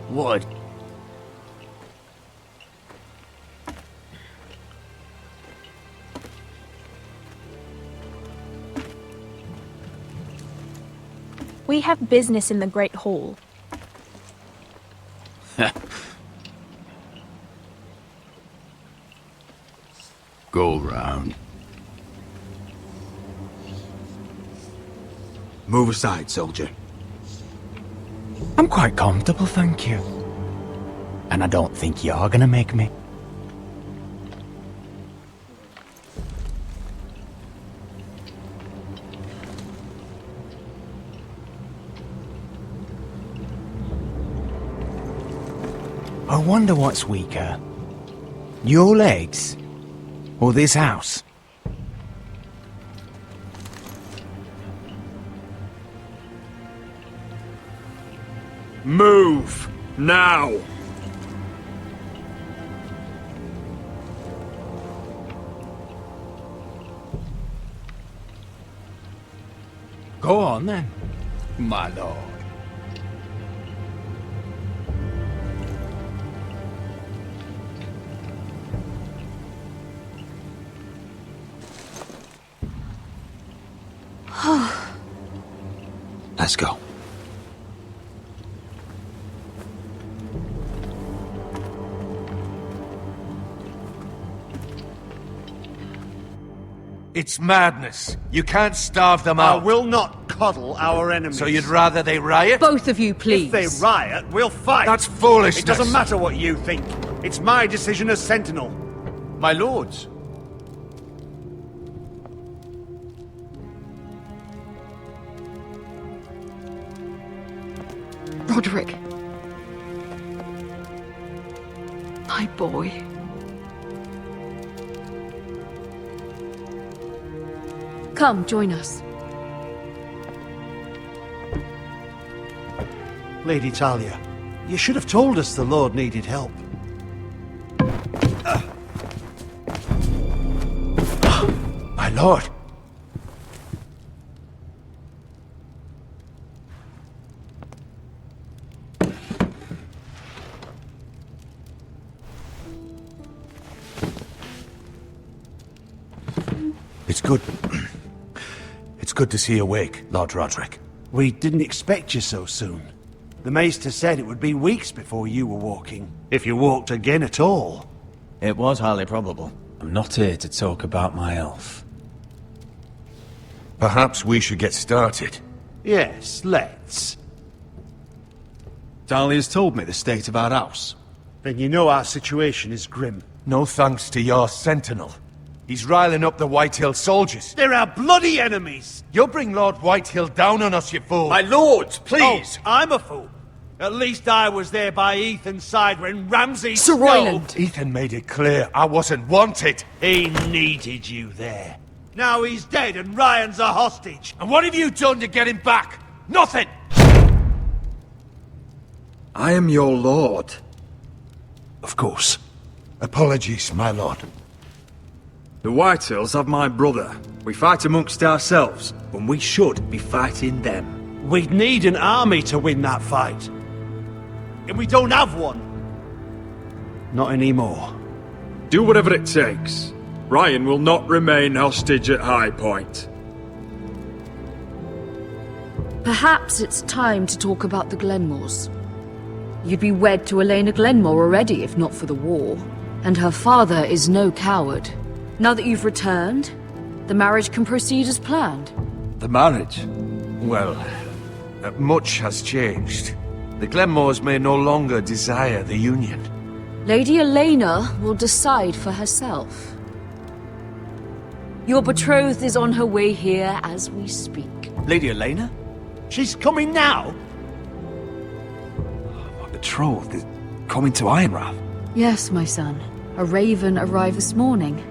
Wood. We have business in the Great Hall. Go round. Move aside, soldier. I'm quite comfortable, thank you. And I don't think you're gonna make me. I wonder what's weaker. Your legs? Or this house? Move! Now! Go on then, my lord. Let's go. It's madness. You can't starve them out. I will not coddle our enemies. So you'd rather they riot? Both of you, please. If they riot, we'll fight. That's foolishness. It doesn't matter what you think. It's my decision as Sentinel. My lords. Roderick. My boy. Come, join us. Lady Talia, you should have told us the Lord needed help. My lord. It's good. It's good to see you awake, Lord Roderick. We didn't expect you so soon. The Maester said it would be weeks before you were walking, if you walked again at all. It was highly probable. I'm not here to talk about my elf. Perhaps we should get started. Yes, let's. Talia's told me the state of our house. Then you know our situation is grim. No thanks to your sentinel. He's riling up the Whitehill soldiers. They're our bloody enemies! You'll bring Lord Whitehill down on us, you fool! My lords, please! Oh, I'm a fool. At least I was there by Ethan's side when Ramsay... Sir Royland! Ethan made it clear I wasn't wanted. He needed you there. Now he's dead and Ryan's a hostage. And what have you done to get him back? Nothing! I am your lord. Of course. Apologies, my lord. The Whitehills have my brother. We fight amongst ourselves, when we should be fighting them. We'd need an army to win that fight. And we don't have one. Not anymore. Do whatever it takes. Ryan will not remain hostage at High Point. Perhaps it's time to talk about the Glenmores. You'd be wed to Elena Glenmore already if not for the war. And her father is no coward. Now that you've returned, the marriage can proceed as planned. The marriage? Well, much has changed. The Glenmores may no longer desire the union. Lady Elena will decide for herself. Your betrothed is on her way here as we speak. Lady Elena? She's coming now? My betrothed is coming to Ironrath. Yes, my son. A raven arrived this morning.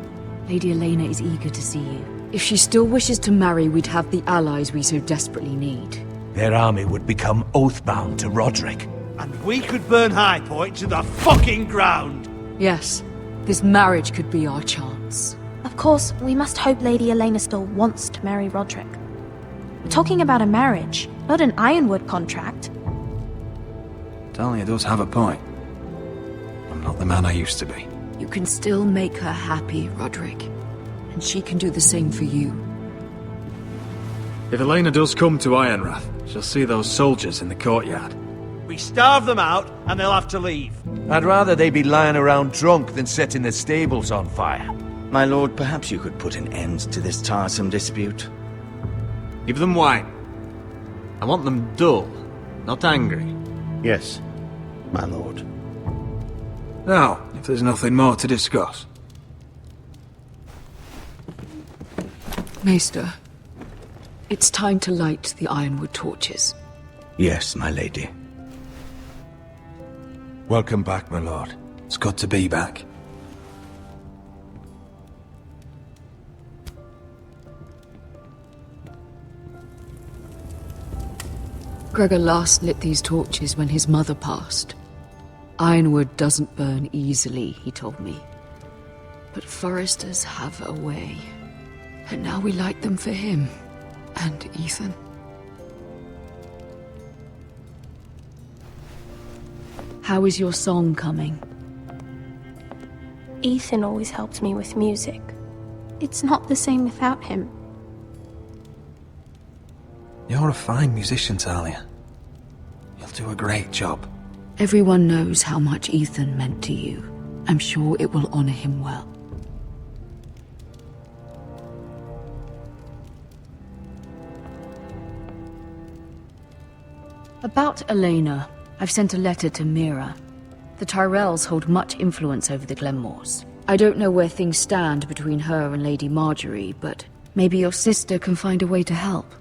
Lady Elena is eager to see you. If she still wishes to marry, we'd have the allies we so desperately need. Their army would become oathbound to Roderick. And we could burn High Point to the fucking ground! Yes, this marriage could be our chance. Of course, we must hope Lady Elena still wants to marry Roderick. We're talking about a marriage, not an Ironwood contract. Talia does have a point. I'm not the man I used to be. You can still make her happy, Roderick. And she can do the same for you. If Elena does come to Ironrath, she'll see those soldiers in the courtyard. We starve them out, and they'll have to leave. I'd rather they be lying around drunk than setting the stables on fire. My lord, perhaps you could put an end to this tiresome dispute. Give them wine. I want them dull, not angry. Yes, my lord. Now, if there's nothing more to discuss. Maester, it's time to light the Ironwood torches. Yes, my lady. Welcome back, my lord. It's good to be back. Gregor last lit these torches when his mother passed. Ironwood doesn't burn easily, he told me. But Forresters have a way. And now we light them for him. And Ethan. How is your song coming? Ethan always helped me with music. It's not the same without him. You're a fine musician, Talia. You'll do a great job. Everyone knows how much Ethan meant to you. I'm sure it will honor him well. About Elena, I've sent a letter to Mira. The Tyrells hold much influence over the Glenmores. I don't know where things stand between her and Lady Marjorie, but maybe your sister can find a way to help.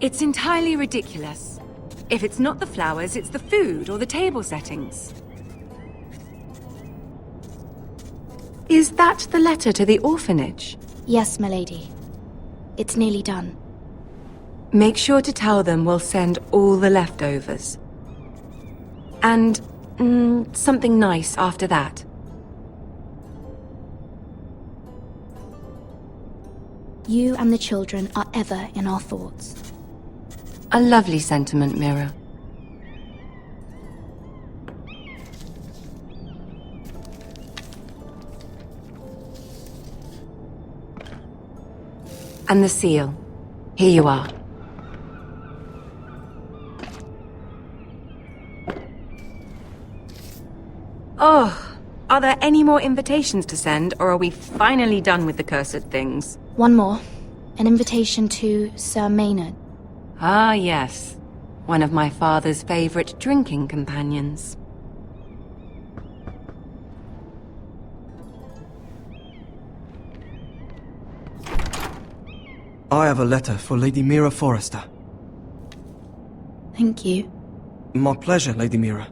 It's entirely ridiculous. If it's not the flowers, it's the food or the table settings. Is that the letter to the orphanage? Yes, my lady. It's nearly done. Make sure to tell them we'll send all the leftovers. And something nice after that. You and the children are ever in our thoughts. A lovely sentiment, Mira. And the seal. Here you are. Oh, are there any more invitations to send, or are we finally done with the cursed things? One more. An invitation to Sir Maynard. Ah, yes. One of my father's favorite drinking companions. I have a letter for Lady Mira Forrester. Thank you. My pleasure, Lady Mira.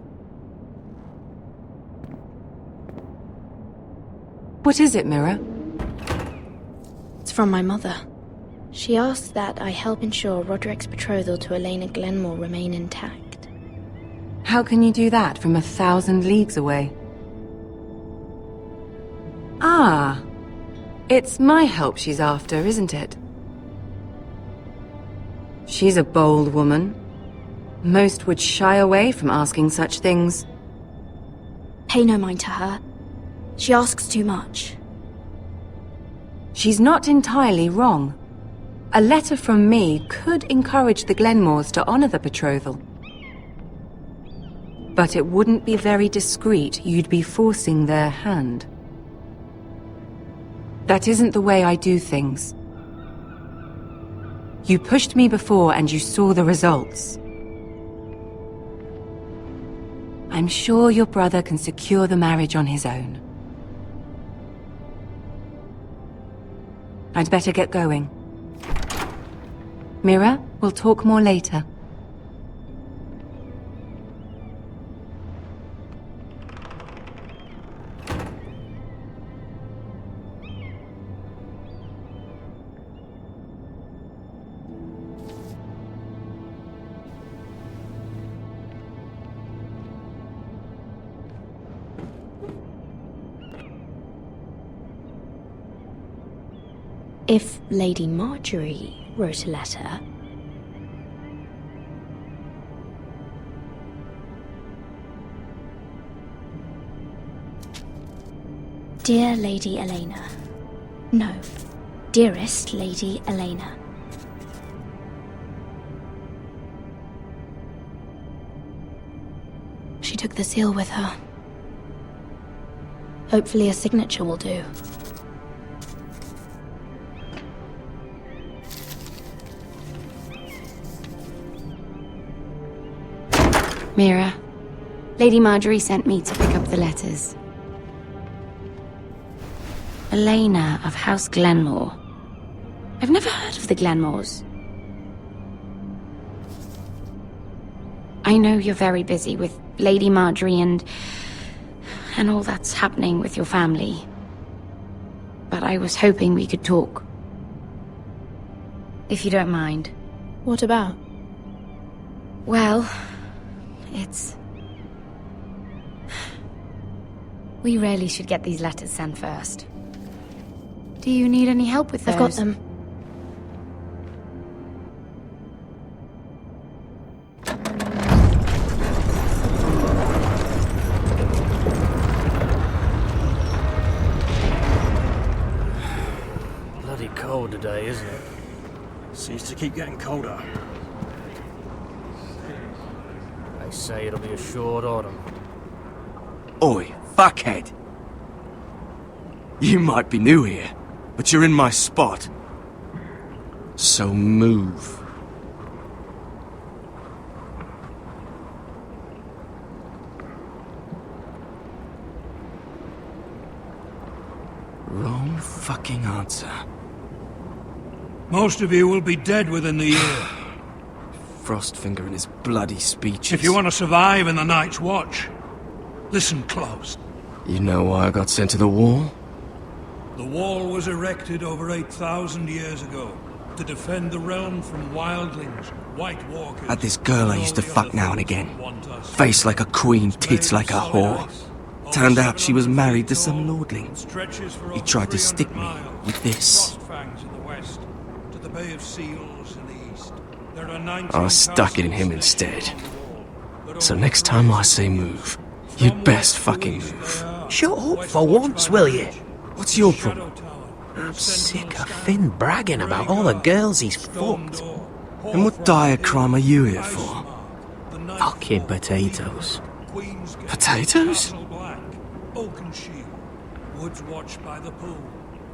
What is it, Mira? It's from my mother. She asks that I help ensure Roderick's betrothal to Elena Glenmore remain intact. How can you do that from 1,000 leagues away? Ah, it's my help she's after, isn't it? She's a bold woman. Most would shy away from asking such things. Pay no mind to her. She asks too much. She's not entirely wrong. A letter from me could encourage the Glenmores to honor the betrothal. But it wouldn't be very discreet. You'd be forcing their hand. That isn't the way I do things. You pushed me before and you saw the results. I'm sure your brother can secure the marriage on his own. I'd better get going. Mira, we'll talk more later. If Lady Marjorie wrote a letter... Dear Lady Elena. No. Dearest Lady Elena. She took the seal with her. Hopefully a signature will do. Mira, Lady Marjorie sent me to pick up the letters. Elena of House Glenmore. I've never heard of the Glenmores. I know you're very busy with Lady Marjorie and all that's happening with your family. But I was hoping we could talk. If you don't mind. What about? Well, it's... We really should get these letters sent first. Do you need any help with those? I've got them. Bloody cold today, isn't it? Seems to keep getting colder. They say it'll be a short autumn. Oi, fuckhead. You might be new here, but you're in my spot. So move. Wrong fucking answer. Most of you will be dead within the year. Frostfinger and his bloody speeches. If you want to survive in the Night's Watch, listen close. You know why I got sent to the wall? The wall was erected over 8,000 years ago to defend the realm from wildlings, White Walkers... Had this girl I used to fuck now and again. Face like a queen, tits like a whore. Turned out she was married to some lordling. He tried to stick me with this. I stuck it in him instead. So next time I say move, you'd best fucking move. Shut up for once, will you? What's your problem? I'm sick of Finn bragging about all the girls he's fucked. And what dire crime are you here for? Fucking potatoes. Potatoes? Woods Watch by the Pool,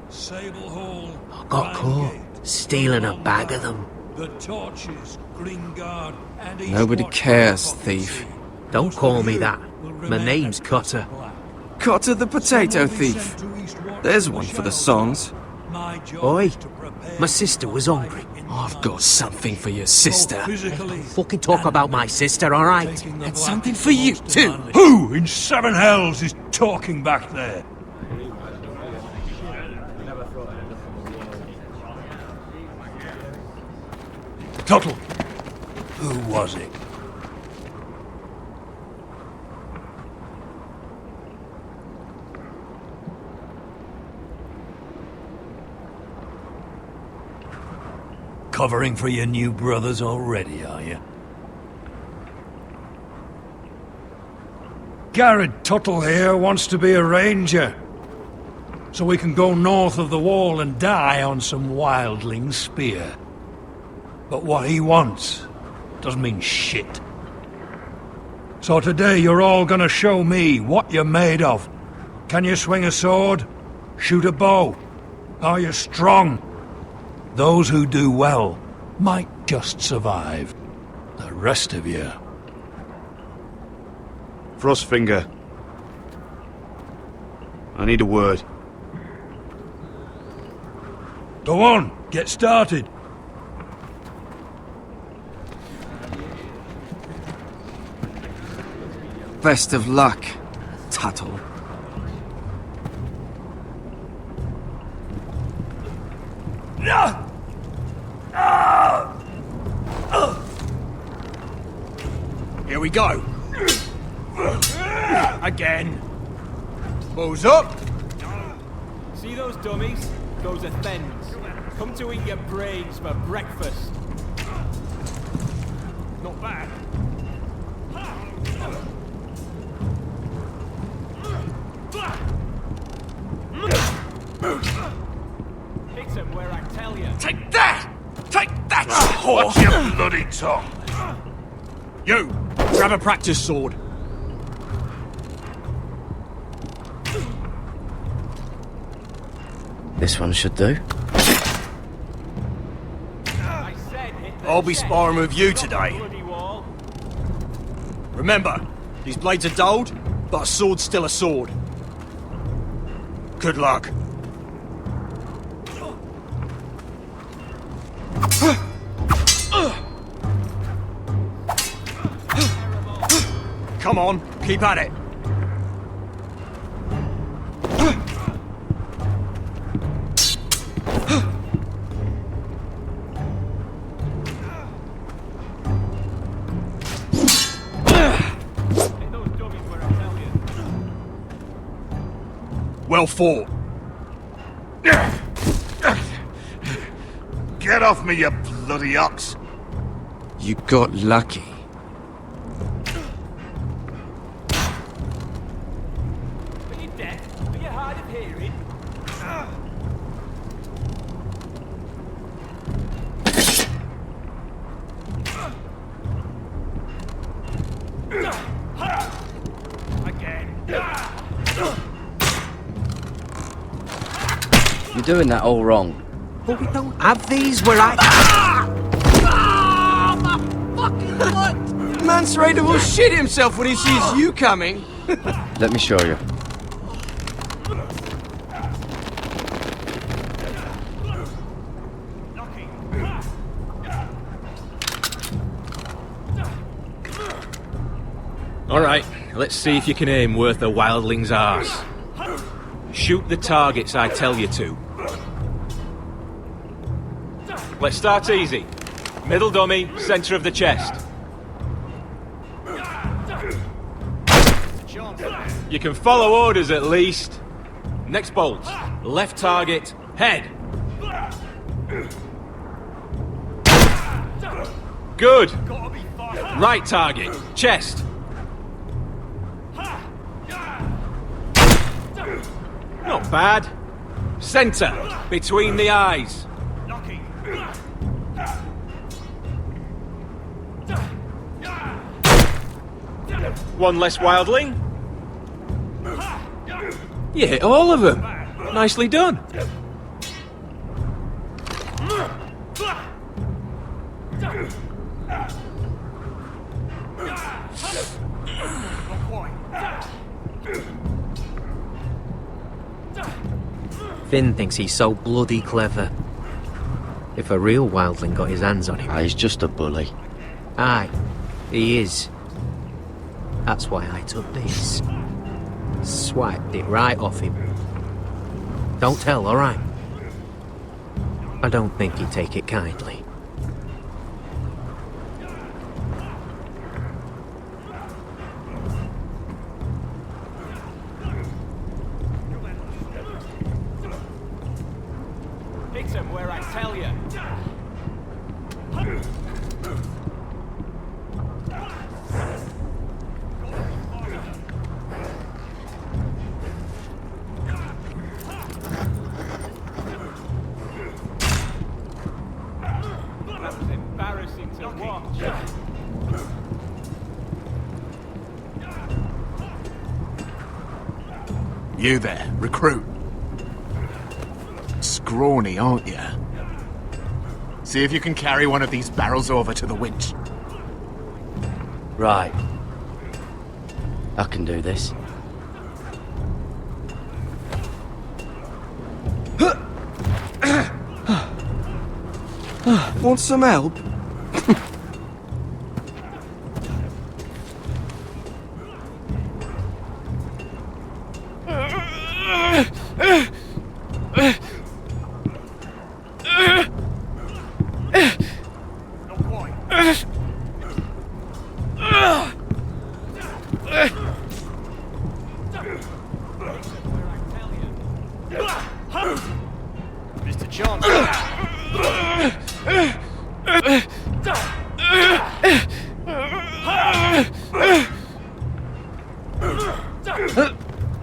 Sable Hall. I got caught stealing a bag of them. The Torches, Green Guard, and Nobody cares, thief. Don't call me that. My name's Cutter. Cutter the potato thief. There's one for the songs. Oi, my sister was hungry. I've got something for your sister. Don't fucking talk about my sister, alright? And something for you too. Who in seven hells is talking back there? Tuttle, who was it? Covering for your new brothers already, are you? Garrett Tuttle here wants to be a ranger. So we can go north of the wall and die on some wildling spear. But what he wants doesn't mean shit. So today you're all gonna show me what you're made of. Can you swing a sword? Shoot a bow? Are you strong? Those who do well might just survive. The rest of you... Frostfinger. I need a word. Go on, get started. Best of luck, Tuttle. Here we go. Again. Balls up. See those dummies? Those are thens. Come to eat your brains for breakfast. Not bad. Hit him where I tell you. Take that! Take that! Watch your bloody tongue. You, grab a practice sword. This one should do. I'll be sparring with you today. Remember, these blades are dulled, but a sword's still a sword. Good luck. Come on, keep at it. Well fought. Get off me, you bloody ox! You got lucky. Are you deaf? Are you hard of hearing? You're doing that all wrong. But we don't have these where I... Man's Raider will shit himself when he sees you coming. Let me show you. Alright, let's see if you can aim worth a wildling's arse. Shoot the targets I tell you to. Let's start easy. Middle dummy, centre of the chest. You can follow orders at least. Next bolt. Left target, head. Good. Right target, chest. Not bad. Centre, between the eyes. One less wildling. You hit all of them. Nicely done. Finn thinks he's so bloody clever. If a real wildling got his hands on him... He's just a bully. Aye, he is. That's why I took this. Swiped it right off him. Don't tell, alright? I don't think he'd take it kindly. Hit him where I tell you. That was embarrassing to watch. You there, recruit. Scrawny, aren't you? See if you can carry one of these barrels over to the winch. Right. I can do this. Want some help? Mr. John.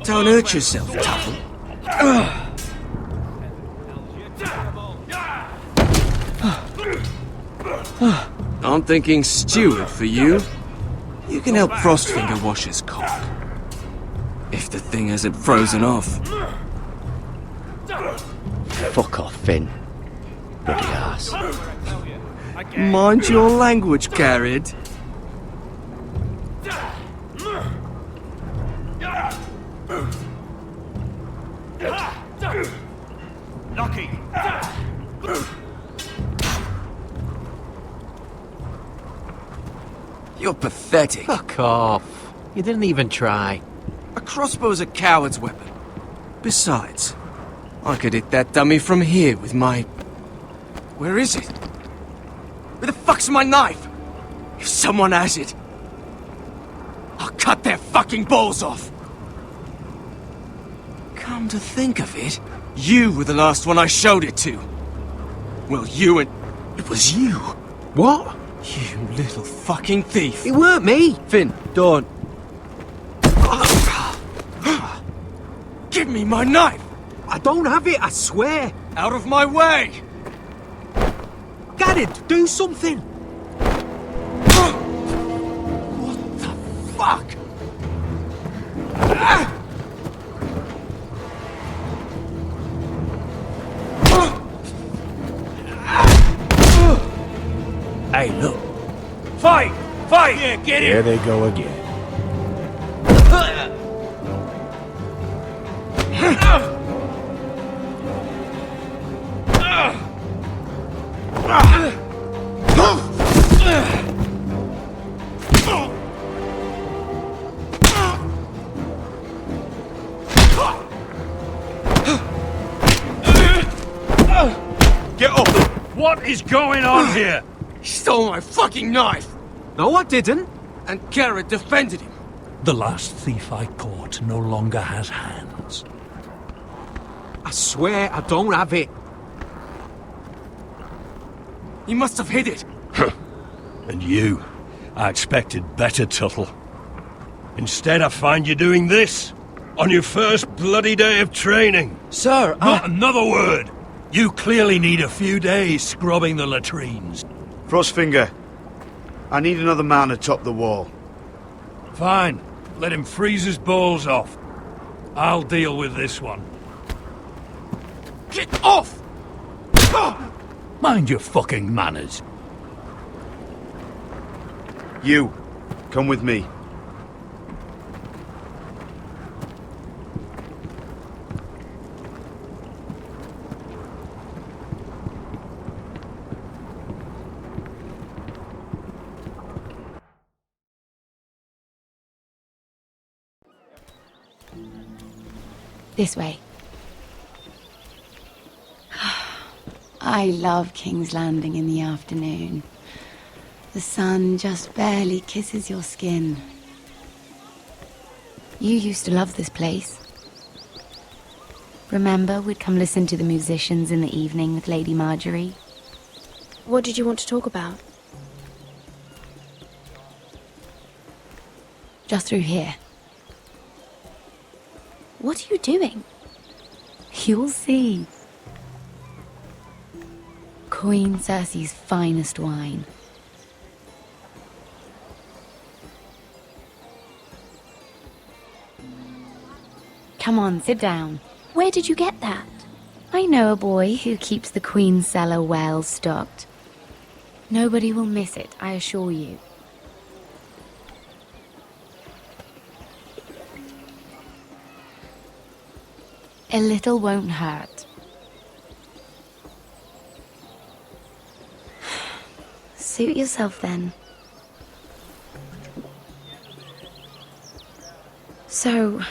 Don't hurt yourself, Tuffle. I'm thinking steward for you. You can help Frostfinger wash his cock. If the thing hasn't frozen off. Fuck off, Finn. Bloody ass. Mind your language, Garrett. Knocking. You're pathetic. Fuck off. You didn't even try. A crossbow's a coward's weapon. Besides, I could hit that dummy from here with my... Where is it? Where the fuck's my knife? If someone has it, I'll cut their fucking balls off. Come to think of it, you were the last one I showed it to. Well, you and... It was you. What? You little fucking thief. It weren't me. Finn, don't. Give me my knife! I don't have it, I swear. Out of my way! Garrett, do something. What the fuck? Hey, look. Fight! Fight! Yeah, get There him! they go again. Get up! What is going on here? He stole my fucking knife! No, I didn't. And Garrett defended him. The last thief I caught no longer has hands. I swear I don't have it. He must have hid it. And you? I expected better, Tuttle. Instead, I find you doing this on your first bloody day of training. Sir, Not another word! You clearly need a few days scrubbing the latrines. Frostfinger, I need another man atop the wall. Fine. Let him freeze his balls off. I'll deal with this one. Get off! Mind your fucking manners. You, come with me. This way. I love King's Landing in the afternoon. The sun just barely kisses your skin. You used to love this place. Remember, we'd come listen to the musicians in the evening with Lady Marjorie? What did you want to talk about? Just through here. What are you doing? You'll see. Queen Cersei's finest wine. Come on, sit down. Where did you get that? I know a boy who keeps the Queen's cellar well stocked. Nobody will miss it, I assure you. A little won't hurt. Suit yourself then. So,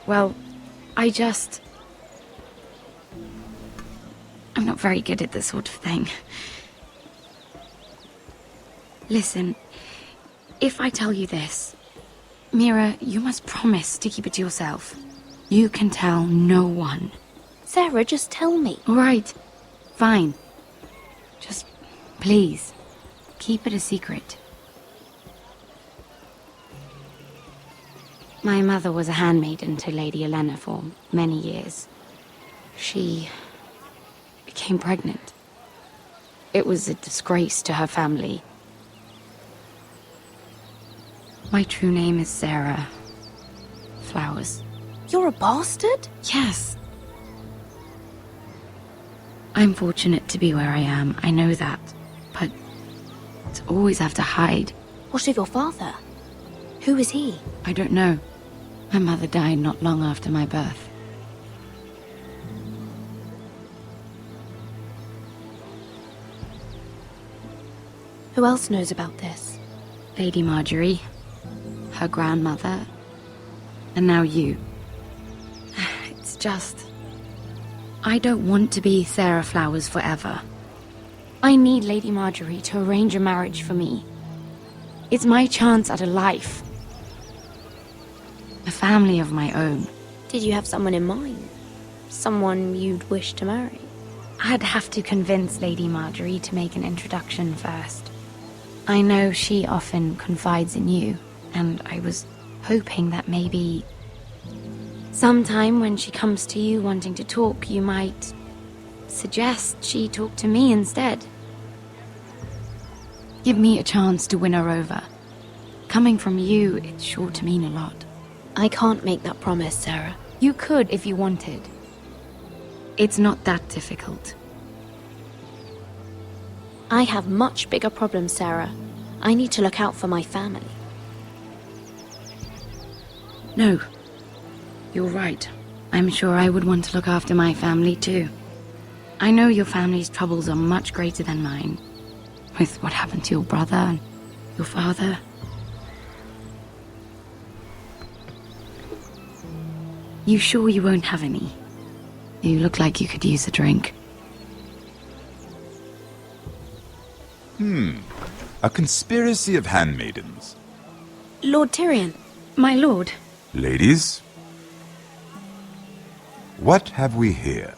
well, I'm not very good at this sort of thing. Listen, if I tell you this, Mira, you must promise to keep it to yourself. You can tell no one. Sarah, just tell me. All right, fine. Just, please, keep it a secret. My mother was a handmaiden to Lady Olenna for many years. She became pregnant. It was a disgrace to her family. My true name is Sarah Flowers. You're a bastard? Yes. I'm fortunate to be where I am, I know that. But to always have to hide. What of your father? Who is he? I don't know. My mother died not long after my birth. Who else knows about this? Lady Marjorie, her grandmother, and now you. It's just... I don't want to be Sarah Flowers forever. I need Lady Marjorie to arrange a marriage for me. It's my chance at a life. A family of my own. Did you have someone in mind? Someone you'd wish to marry? I'd have to convince Lady Marjorie to make an introduction first. I know she often confides in you, and I was hoping that maybe... sometime when she comes to you wanting to talk, you might suggest she talk to me instead. Give me a chance to win her over. Coming from you, it's sure to mean a lot. I can't make that promise, Sarah. You could if you wanted. It's not that difficult. I have much bigger problems, Sarah. I need to look out for my family. No. You're right. I'm sure I would want to look after my family too. I know your family's troubles are much greater than mine. With what happened to your brother and your father. You sure you won't have any? You look like you could use a drink. A conspiracy of handmaidens. Lord Tyrion. My lord. Ladies, what have we here?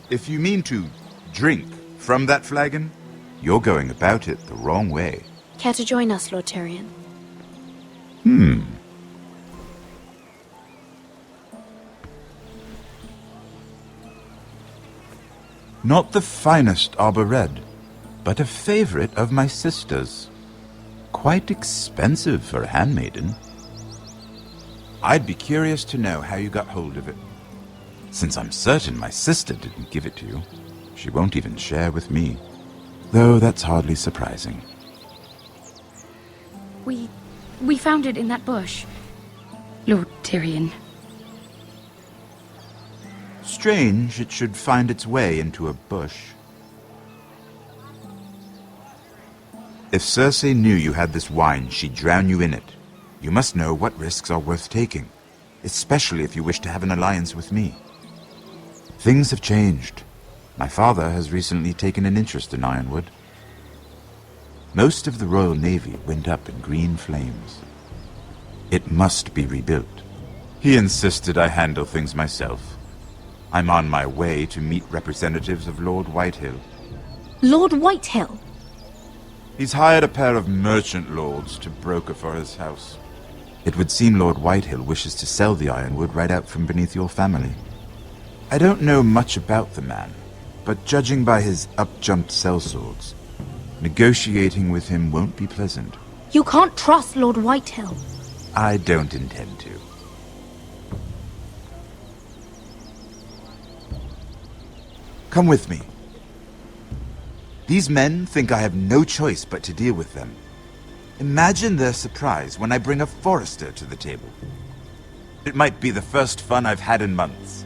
If you mean to drink from that flagon, you're going about it the wrong way. Care to join us, Lord Tyrion? Not the finest arbor red, but a favorite of my sister's. Quite expensive for a handmaiden. I'd be curious to know how you got hold of it. Since I'm certain my sister didn't give it to you, she won't even share with me. Though that's hardly surprising. We found it in that bush. Lord Tyrion. Strange it should find its way into a bush. If Cersei knew you had this wine, she'd drown you in it. You must know what risks are worth taking, especially if you wish to have an alliance with me. Things have changed. My father has recently taken an interest in Ironwood. Most of the Royal Navy went up in green flames. It must be rebuilt. He insisted I handle things myself. I'm on my way to meet representatives of Lord Whitehill. Lord Whitehill? He's hired a pair of merchant lords to broker for his house. It would seem Lord Whitehill wishes to sell the Ironwood right out from beneath your family. I don't know much about the man, but judging by his up-jumped sellswords, negotiating with him won't be pleasant. You can't trust Lord Whitehill. I don't intend to. Come with me. These men think I have no choice but to deal with them. Imagine their surprise when I bring a Forrester to the table. It might be the first fun I've had in months.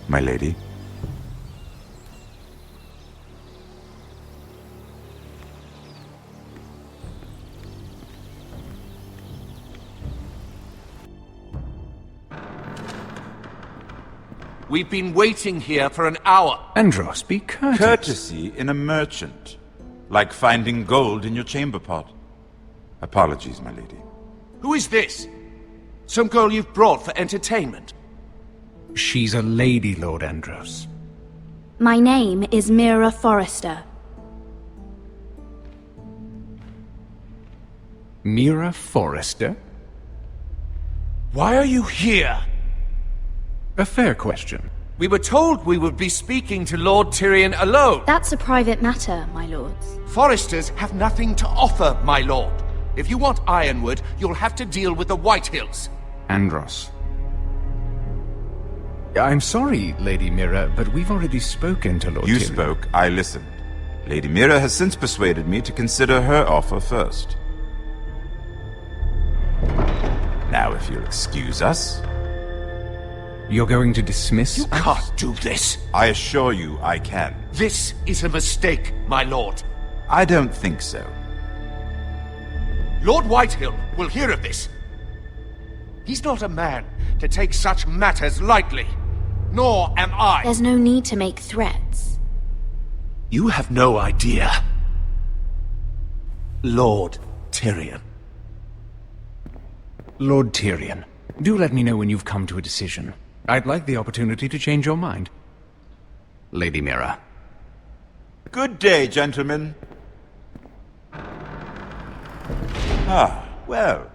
My lady. We've been waiting here for an hour. Andros, be courteous. Courtesy in a merchant. Like finding gold in your chamber pot. Apologies, my lady. Who is this? Some girl you've brought for entertainment? She's a lady, Lord Andros. My name is Mira Forrester. Mira Forrester? Why are you here? A fair question. We were told we would be speaking to Lord Tyrion alone. That's a private matter, my lords. Forresters have nothing to offer, my lord. If you want Ironwood, you'll have to deal with the Whitehills. Andros. I'm sorry, Lady Mira, but we've already spoken to Lord You Tyrion. spoke, I listened. Lady Mira has since persuaded me to consider her offer first. Now, if you'll excuse us... You're going to dismiss You can't do this! I assure you I can. This is a mistake, my lord. I don't think so. Lord Whitehill will hear of this. He's not a man to take such matters lightly. Nor am I. There's no need to make threats. You have no idea. Lord Tyrion. Lord Tyrion, do let me know when you've come to a decision. I'd like the opportunity to change your mind. Lady Mira. Good day, gentlemen. Ah, well,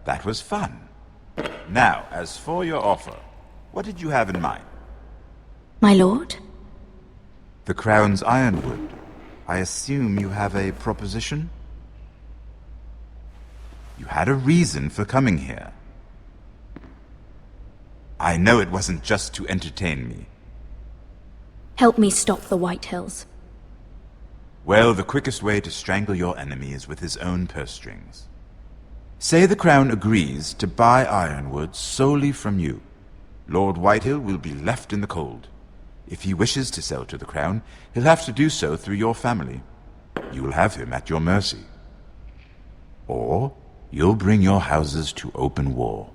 that was fun. Now, as for your offer, what did you have in mind? My lord? The Crown's Ironwood. I assume you have a proposition? You had a reason for coming here. I know it wasn't just to entertain me. Help me stop the Whitehills. Well, the quickest way to strangle your enemy is with his own purse strings. Say the Crown agrees to buy Ironwood solely from you. Lord Whitehill will be left in the cold. If he wishes to sell to the Crown, he'll have to do so through your family. You will have him at your mercy. Or you'll bring your houses to open war.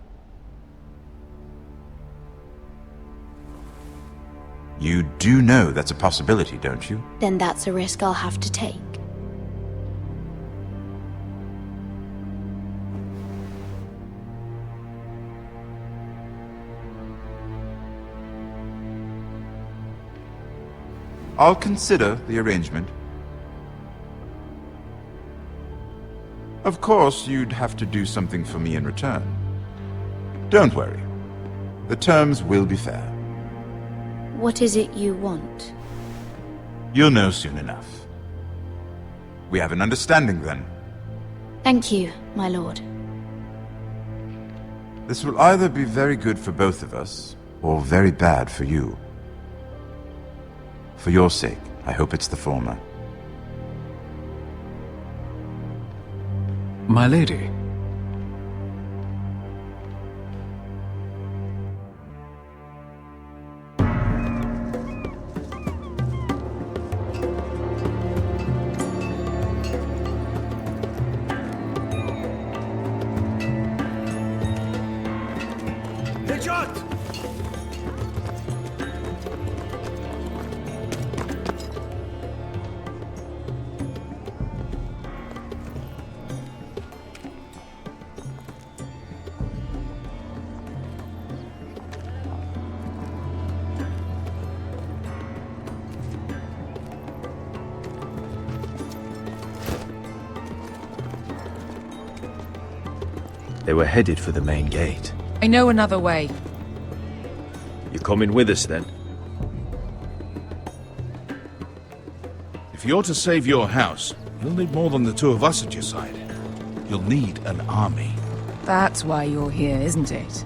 You do know that's a possibility, don't you? Then that's a risk I'll have to take. I'll consider the arrangement. Of course, you'd have to do something for me in return. Don't worry. The terms will be fair. What is it you want? You'll know soon enough. We have an understanding then. Thank you, my lord. This will either be very good for both of us, or very bad for you. For your sake, I hope it's the former. My lady. They were headed for the main gate. I know another way. You coming with us then? If you're to save your house, you'll need more than the two of us at your side. You'll need an army. That's why you're here, isn't it?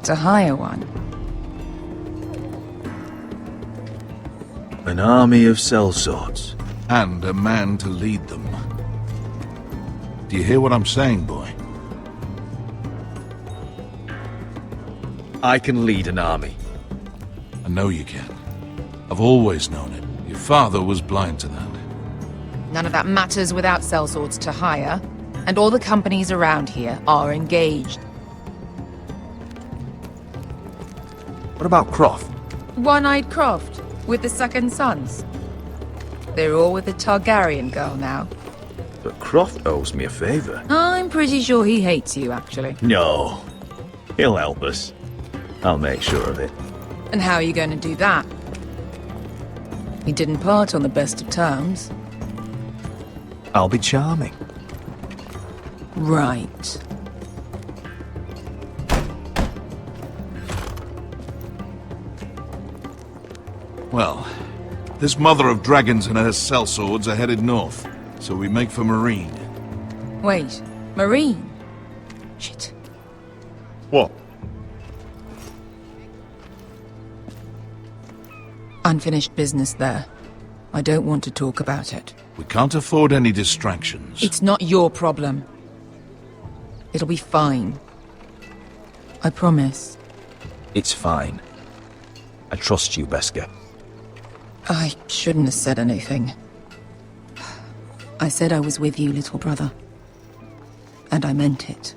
To hire one. An army of sellswords. And a man to lead them. Do you hear what I'm saying, boy? I can lead an army. I know you can. I've always known it. Your father was blind to that. None of that matters without sellswords to hire, and all the companies around here are engaged. What about Croft? One-eyed Croft, with the second sons. They're all with the Targaryen girl now. But Croft owes me a favor. I'm pretty sure he hates you, actually. No. He'll help us. I'll make sure of it. And how are you going to do that? We didn't part on the best of terms. I'll be charming. Right. Well, this mother of dragons and her sellswords are headed north, so we make for Marine. Wait, Marine? Shit. What? Unfinished business there. I don't want to talk about it. We can't afford any distractions. It's not your problem. It'll be fine. I promise. It's fine. I trust you, Beskha. I shouldn't have said anything. I said I was with you, little brother. And I meant it.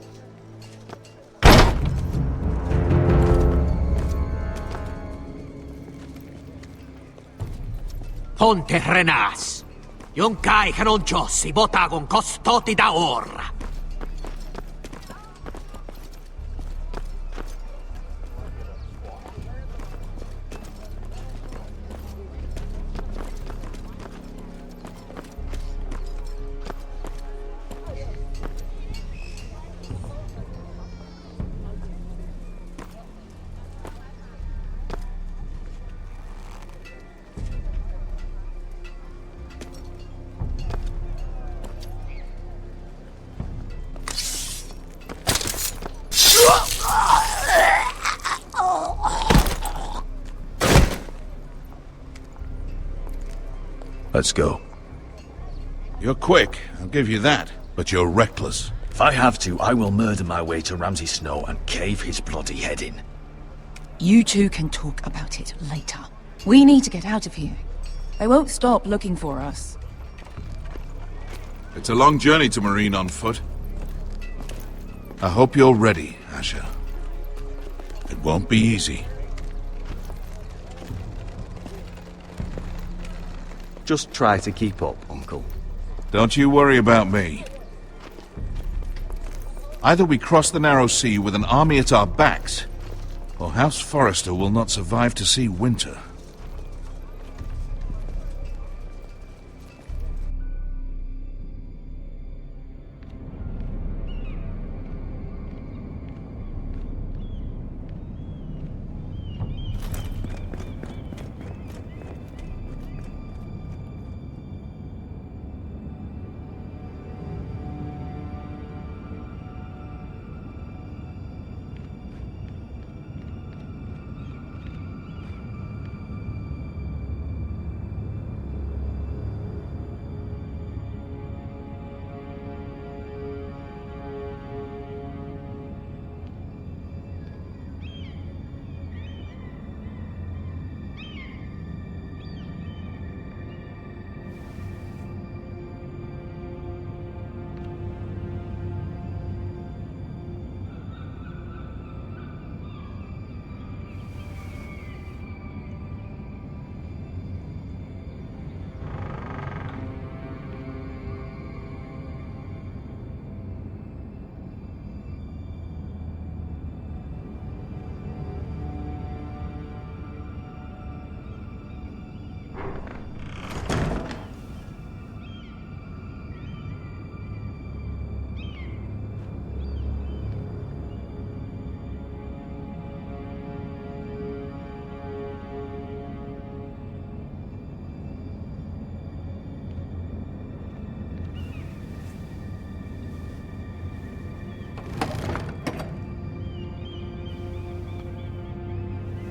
Ponte Renas. Yung kai kanon Diyos, ibotagong kostoti daor. Let's go. You're quick, I'll give you that. But you're reckless. If I have to, I will murder my way to Ramsay Snow and cave his bloody head in. You two can talk about it later. We need to get out of here. They won't stop looking for us. It's a long journey to Marine on foot. I hope you're ready, Asher. It won't be easy. Just try to keep up, Uncle. Don't you worry about me. Either we cross the narrow sea with an army at our backs, or House Forrester will not survive to see winter.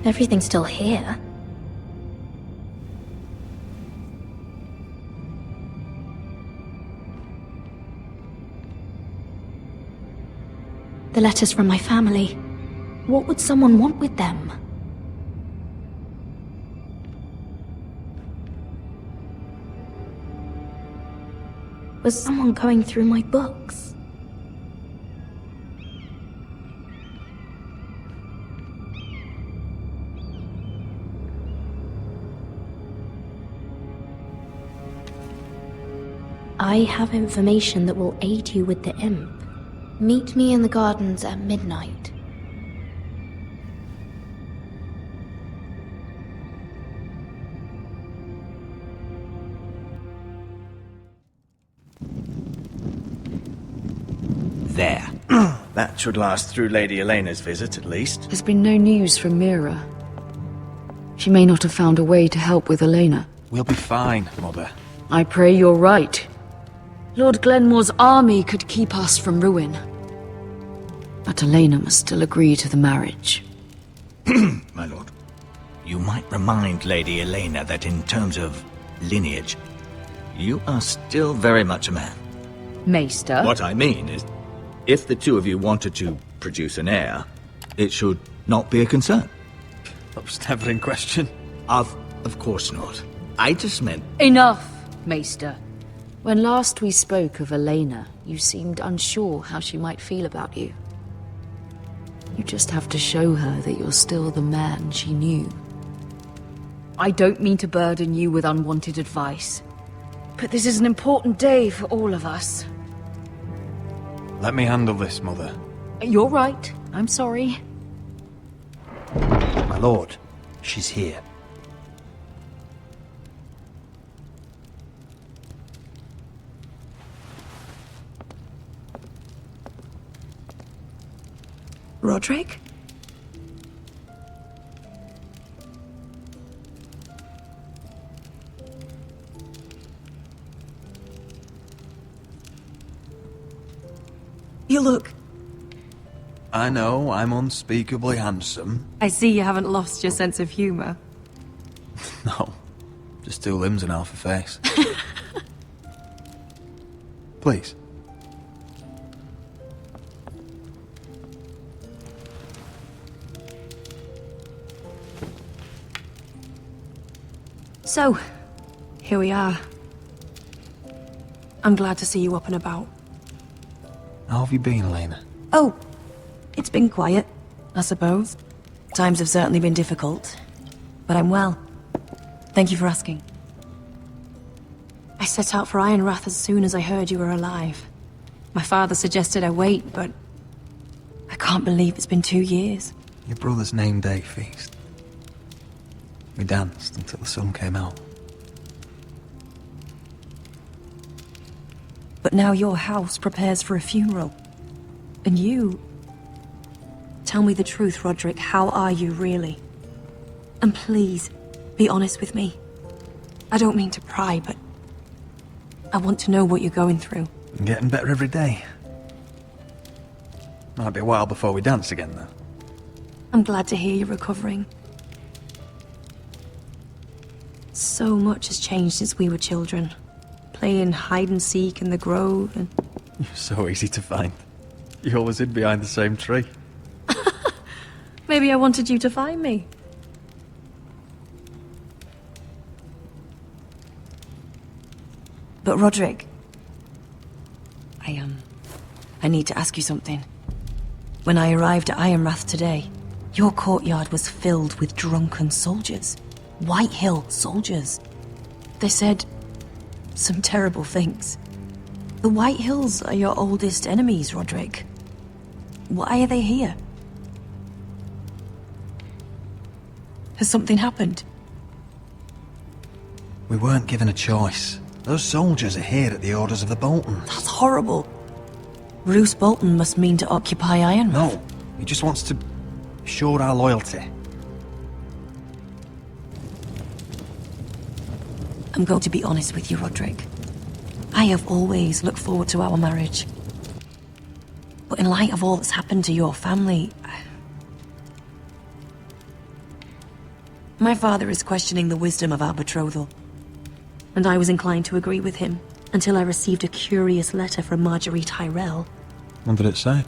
Everything's still here. The letters from my family. What would someone want with them? Was someone going through my books? I have information that will aid you with the imp. Meet me in the gardens at midnight. There. That should last through Lady Elena's visit, at least. There's been no news from Mira. She may not have found a way to help with Elena. We'll be fine, Mother. I pray you're right. Lord Glenmore's army could keep us from ruin. But Elena must still agree to the marriage. My lord, you might remind Lady Elena that in terms of lineage, you are still very much a man. Maester? What I mean is, if the two of you wanted to produce an heir, it should not be a concern. That was never in question. Of course not. I just meant... Enough, Maester. When last we spoke of Elena, you seemed unsure how she might feel about you. You just have to show her that you're still the man she knew. I don't mean to burden you with unwanted advice, but this is an important day for all of us. Let me handle this, Mother. You're right. I'm sorry. My lord, she's here. Roderick? You look... I know, I'm unspeakably handsome. I see you haven't lost your sense of humor. No, just 2 limbs and half a face. Please. So, here we are. I'm glad to see you up and about. How have you been, Elena? Oh, it's been quiet, I suppose. Times have certainly been difficult, but I'm well. Thank you for asking. I set out for Ironrath as soon as I heard you were alive. My father suggested I wait, but I can't believe it's been 2 years. Your brother's name day feast. We danced until the sun came out. But now your house prepares for a funeral. And you... Tell me the truth, Roderick. How are you, really? And please, be honest with me. I don't mean to pry, but... I want to know what you're going through. I'm getting better every day. Might be a while before we dance again, though. I'm glad to hear you're recovering. So much has changed since we were children. Playing hide and seek in the grove and... You're so easy to find. You always hid behind the same tree. Maybe I wanted you to find me. But Roderick... I need to ask you something. When I arrived at Ironrath today, your courtyard was filled with drunken soldiers. White Hill soldiers. They said some terrible things. The White Hills are your oldest enemies, Roderick. Why are they here? Has something happened? We weren't given a choice. Those soldiers are here at the orders of the Boltons. That's horrible. Roose Bolton must mean to occupy Ironrath. No, he just wants to assure our loyalty. I'm going to be honest with you, Roderick. I have always looked forward to our marriage. But in light of all that's happened to your family... My father is questioning the wisdom of our betrothal. And I was inclined to agree with him, until I received a curious letter from Marjorie Tyrell. What did it say?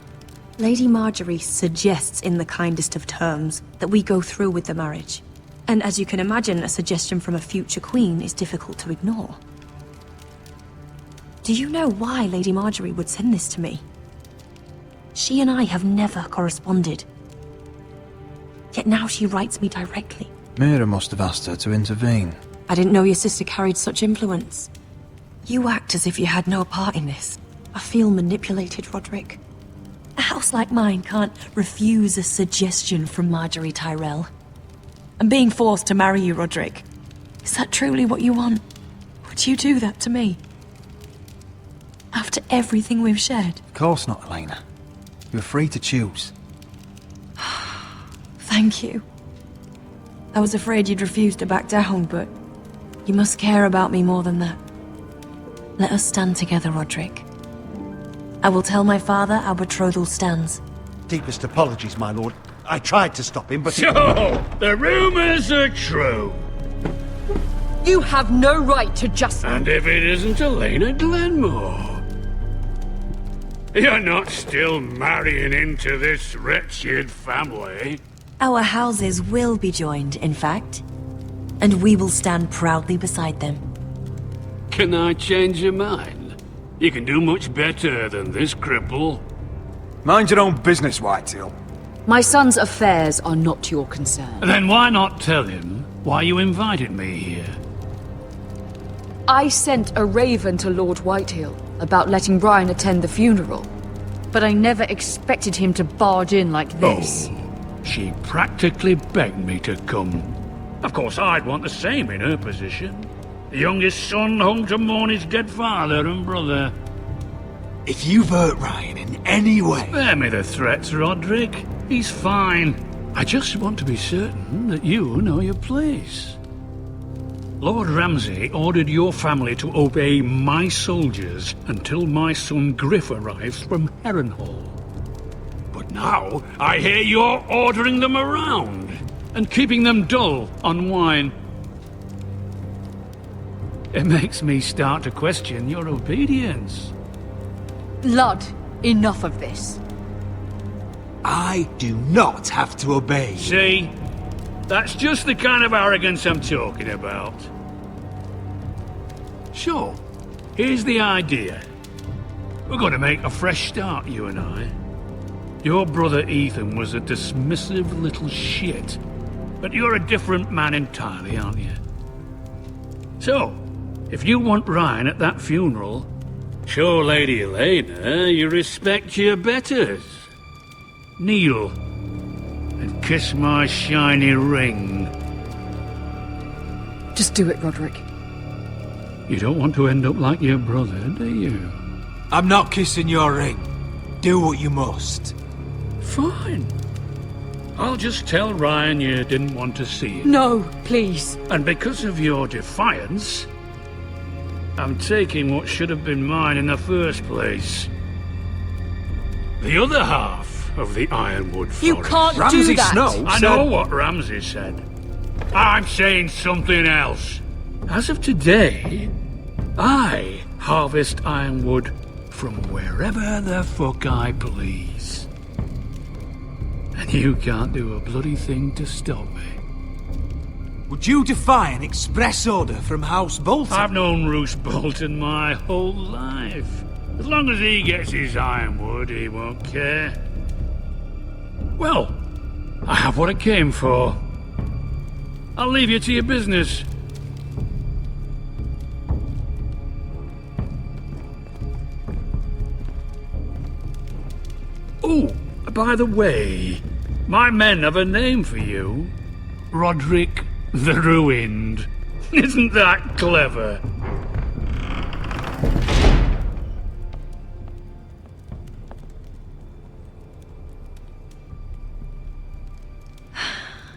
Lady Marjorie suggests in the kindest of terms that we go through with the marriage. And as you can imagine, a suggestion from a future queen is difficult to ignore. Do you know why Lady Marjorie would send this to me? She and I have never corresponded. Yet now she writes me directly. Mira must have asked her to intervene. I didn't know your sister carried such influence. You act as if you had no part in this. I feel manipulated, Roderick. A house like mine can't refuse a suggestion from Marjorie Tyrell. I'm being forced to marry you, Roderick. Is that truly what you want? Would you do that to me? After everything we've shared? Of course not, Elena. You're free to choose. Thank you. I was afraid you'd refuse to back down, but you must care about me more than that. Let us stand together, Roderick. I will tell my father our betrothal stands. Deepest apologies, my lord. I tried to stop him, but... So, the rumors are true. You have no right to just... And if it isn't Elena Glenmore? You're not still marrying into this wretched family. Our houses will be joined, in fact. And we will stand proudly beside them. Can I change your mind? You can do much better than this cripple. Mind your own business, Whitetail. My son's affairs are not your concern. Then why not tell him why you invited me here? I sent a raven to Lord Whitehill about letting Brian attend the funeral. But I never expected him to barge in like this. Oh, she practically begged me to come. Of course, I'd want the same in her position. The youngest son home to mourn his dead father and brother. If you've hurt Ryan in any way... Spare me the threats, Roderick. He's fine. I just want to be certain that you know your place. Lord Ramsay ordered your family to obey my soldiers until my son Griff arrives from Harrenhal. But now, I hear you're ordering them around and keeping them dull on wine. It makes me start to question your obedience. Blood, enough of this. I do not have to obey. See? That's just the kind of arrogance I'm talking about. Sure, here's the idea. We're going to make a fresh start, you and I. Your brother Ethan was a dismissive little shit, but you're a different man entirely, aren't you? So, if you want Ryan at that funeral, show Lady Elena you respect your betters. Kneel and kiss my shiny ring. Just do it, Roderick. You don't want to end up like your brother, do you? I'm not kissing your ring. Do what you must. Fine. I'll just tell Ryan you didn't want to see him. No, please. And because of your defiance, I'm taking what should have been mine in the first place. The other half of the Ironwood Forest. You can't do that! I know what Ramsay said. I'm saying something else. As of today, I harvest ironwood from wherever the fuck I please. And you can't do a bloody thing to stop me. Would you defy an express order from House Bolton? I've known Roose Bolton my whole life. As long as he gets his ironwood, he won't care. Well, I have what I came for. I'll leave you to your business. Oh, by the way, my men have a name for you. Roderick the Ruined. Isn't that clever?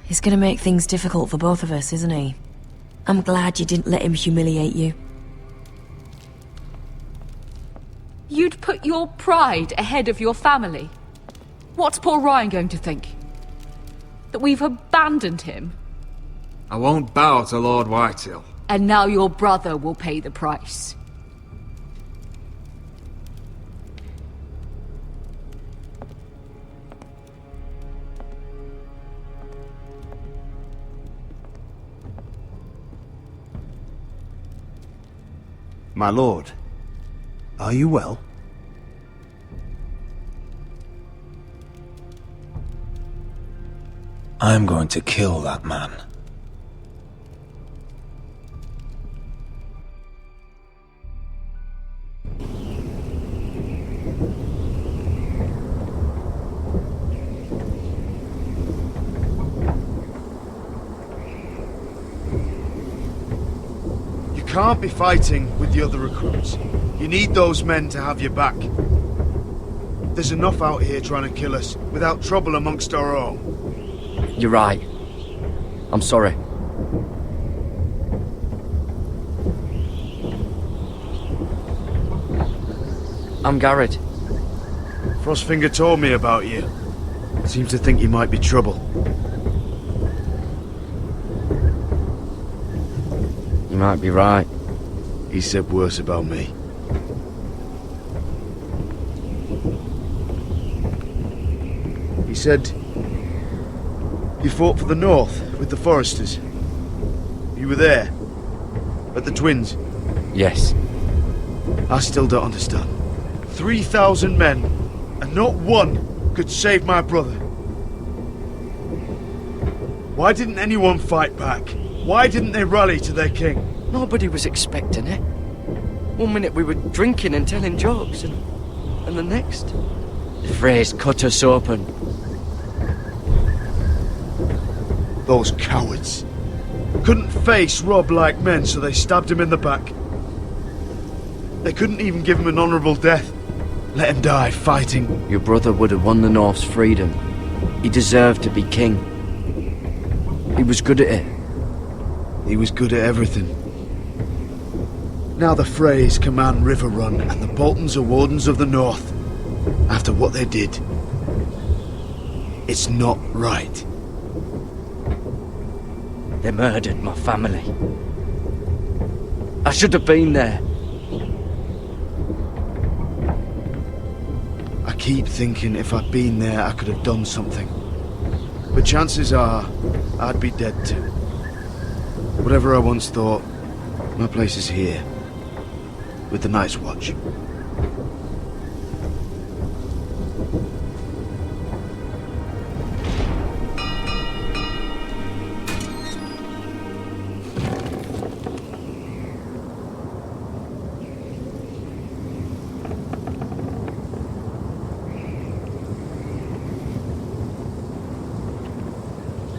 He's gonna make things difficult for both of us, isn't he? I'm glad you didn't let him humiliate you. You'd put your pride ahead of your family. What's poor Ryan going to think? That we've abandoned him? I won't bow to Lord Whitehill. And now your brother will pay the price. My lord, are you well? I'm going to kill that man. You can't be fighting with the other recruits. You need those men to have your back. There's enough out here trying to kill us, without trouble amongst our own. You're right. I'm sorry. I'm Garrett. Frostfinger told me about you. Seems to think you might be trouble. You might be right. He said worse about me. He said you fought for the North with the Forresters. You were there, at the Twins. Yes. I still don't understand. 3,000 men, and not one could save my brother. Why didn't anyone fight back? Why didn't they rally to their king? Nobody was expecting it. One minute we were drinking and telling jokes, and the next, the Freys cut us open. Those cowards. Couldn't face Robb like men, so they stabbed him in the back. They couldn't even give him an honourable death. Let him die fighting. Your brother would have won the North's freedom. He deserved to be king. He was good at it. He was good at everything. Now the Freys command Riverrun, and the Boltons are Wardens of the North. After what they did. It's not right. They murdered my family. I should have been there. I keep thinking if I'd been there, I could have done something. But chances are, I'd be dead too. Whatever I once thought, my place is here. With the Night's Watch.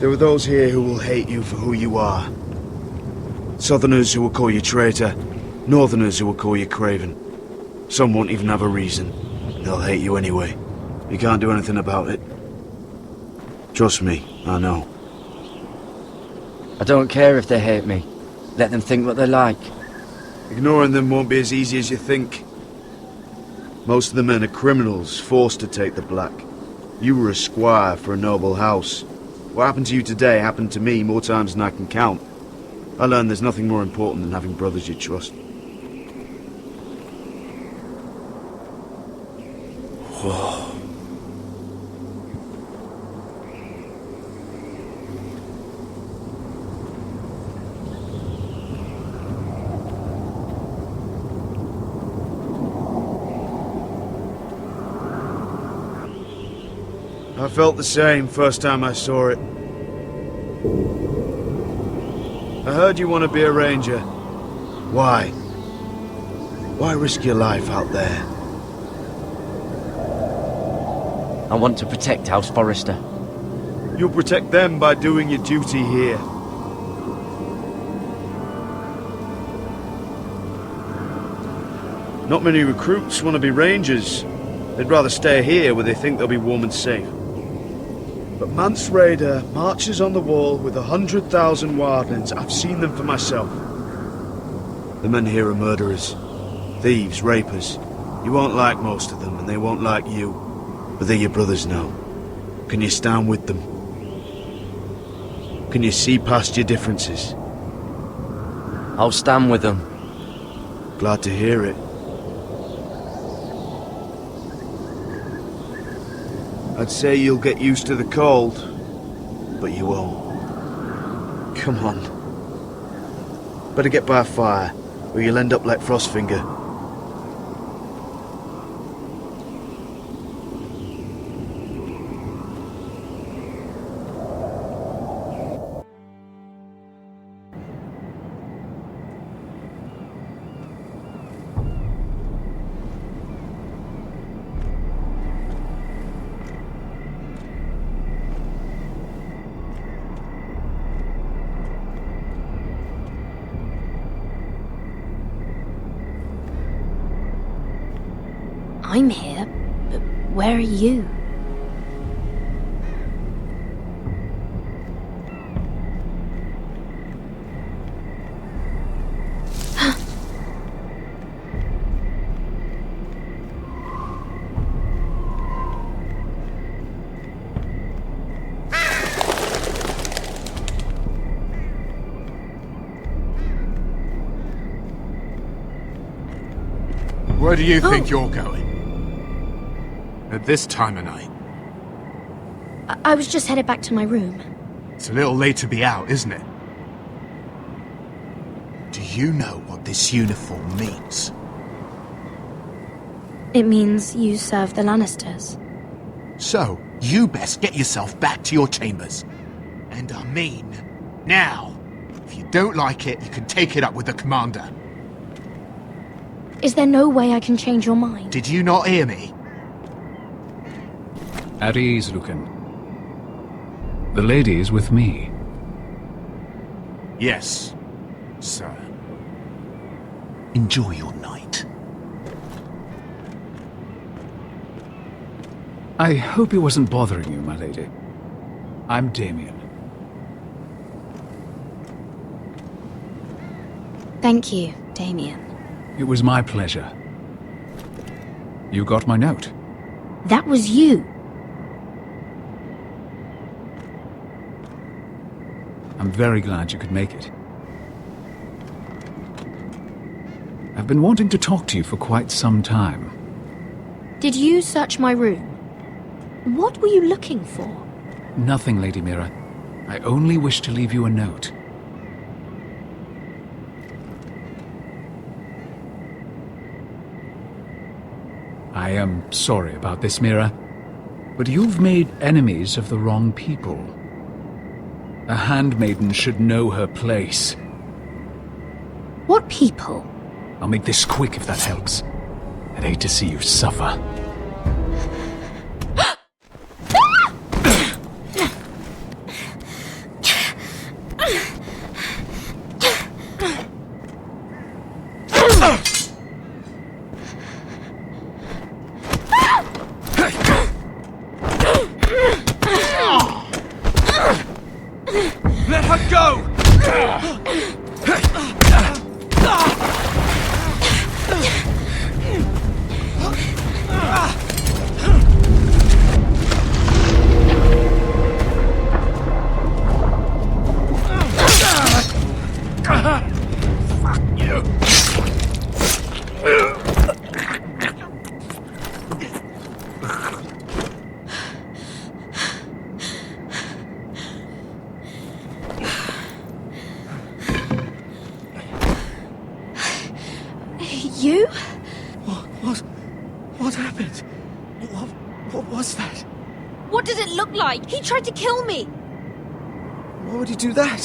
There are those here who will hate you for who you are. Southerners who will call you traitor, Northerners who will call you craven. Some won't even have a reason. They'll hate you anyway. You can't do anything about it. Trust me, I know. I don't care if they hate me. Let them think what they like. Ignoring them won't be as easy as you think. Most of the men are criminals, forced to take the black. You were a squire for a noble house. What happened to you today happened to me more times than I can count. I learned there's nothing more important than having brothers you trust. Whoa. I felt the same first time I saw it. I heard you want to be a ranger. Why? Why risk your life out there? I want to protect House Forrester. You'll protect them by doing your duty here. Not many recruits want to be rangers. They'd rather stay here where they think they'll be warm and safe. But Mance Rayder marches on the wall with 100,000 wildlings. I've seen them for myself. The men here are murderers. Thieves, rapers. You won't like most of them, and they won't like you. But they're your brothers now. Can you stand with them? Can you see past your differences? I'll stand with them. Glad to hear it. I'd say you'll get used to the cold, but you won't. Come on. Better get by a fire, or you'll end up like Frostfinger. I'm here, but where are you? Where do you think you're going? At this time of night? I was just headed back to my room. It's a little late to be out, isn't it? Do you know what this uniform means? It means you serve the Lannisters. So, you best get yourself back to your chambers. And I mean, now. If you don't like it, you can take it up with the commander. Is there no way I can change your mind? Did you not hear me? At ease, Lucan. The lady is with me. Yes, sir. Enjoy your night. I hope he wasn't bothering you, my lady. I'm Damien. Thank you, Damien. It was my pleasure. You got my note. That was you. I'm very glad you could make it. I've been wanting to talk to you for quite some time. Did you search my room? What were you looking for? Nothing, Lady Mira. I only wish to leave you a note. I am sorry about this, Mira, but you've made enemies of the wrong people. A handmaiden should know her place. What people? I'll make this quick if that helps. I'd hate to see you suffer. Let her go! Fuck you! You? What happened? What was that? What did it look like? He tried to kill me! Why would he do that?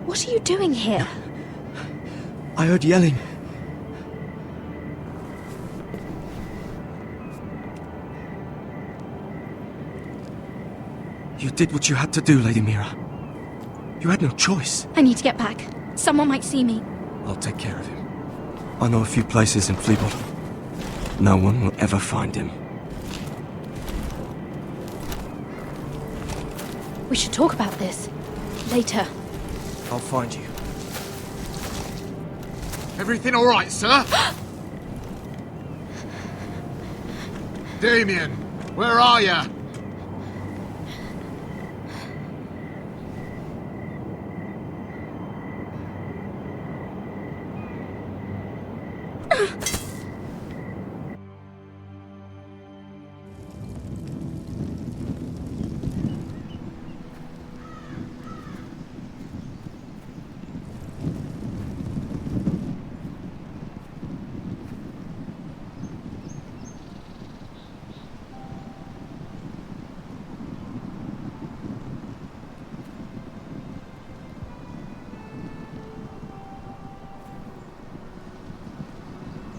What are you doing here? I heard yelling. You did what you had to do, Lady Mira. You had no choice. I need to get back. Someone might see me. I'll take care of him. I know a few places in Fleabottom. No one will ever find him. We should talk about this. Later. I'll find you. Everything all right, sir? Damien, where are you?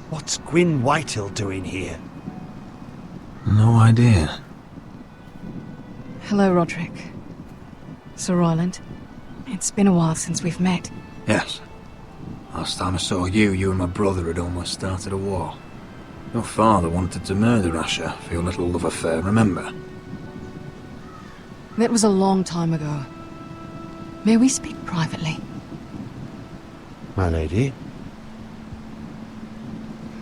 What's Gwyn Whitehill doing here? No idea. Hello, Roderick. Sir Royland. It's been a while since we've met. Yes. Last time I saw you and my brother had almost started a war. Your father wanted to murder Asher for your little love affair, remember? That was a long time ago. May we speak privately? My lady?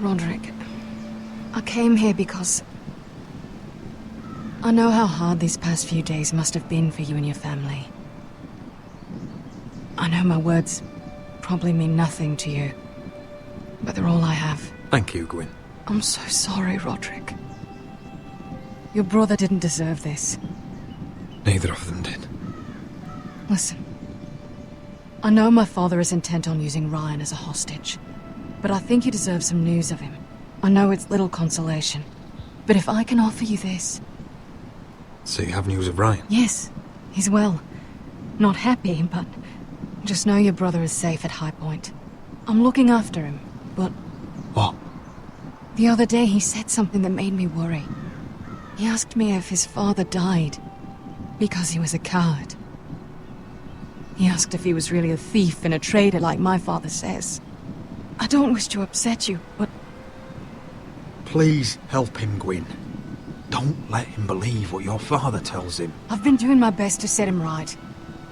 Roderick, I came here because I know how hard these past few days must have been for you and your family. I know my words probably mean nothing to you, but they're all I have. Thank you, Gwyn. I'm so sorry, Roderick. Your brother didn't deserve this. Neither of them did. Listen. I know my father is intent on using Ryan as a hostage, but I think you deserve some news of him. I know it's little consolation, but if I can offer you this... So you have news of Ryan? Yes, he's well. Not happy, but just know your brother is safe at High Point. I'm looking after him, but... What? The other day he said something that made me worry. He asked me if his father died because he was a coward. He asked if he was really a thief and a traitor like my father says. I don't wish to upset you, but... Please help him, Gwyn. Don't let him believe what your father tells him. I've been doing my best to set him right,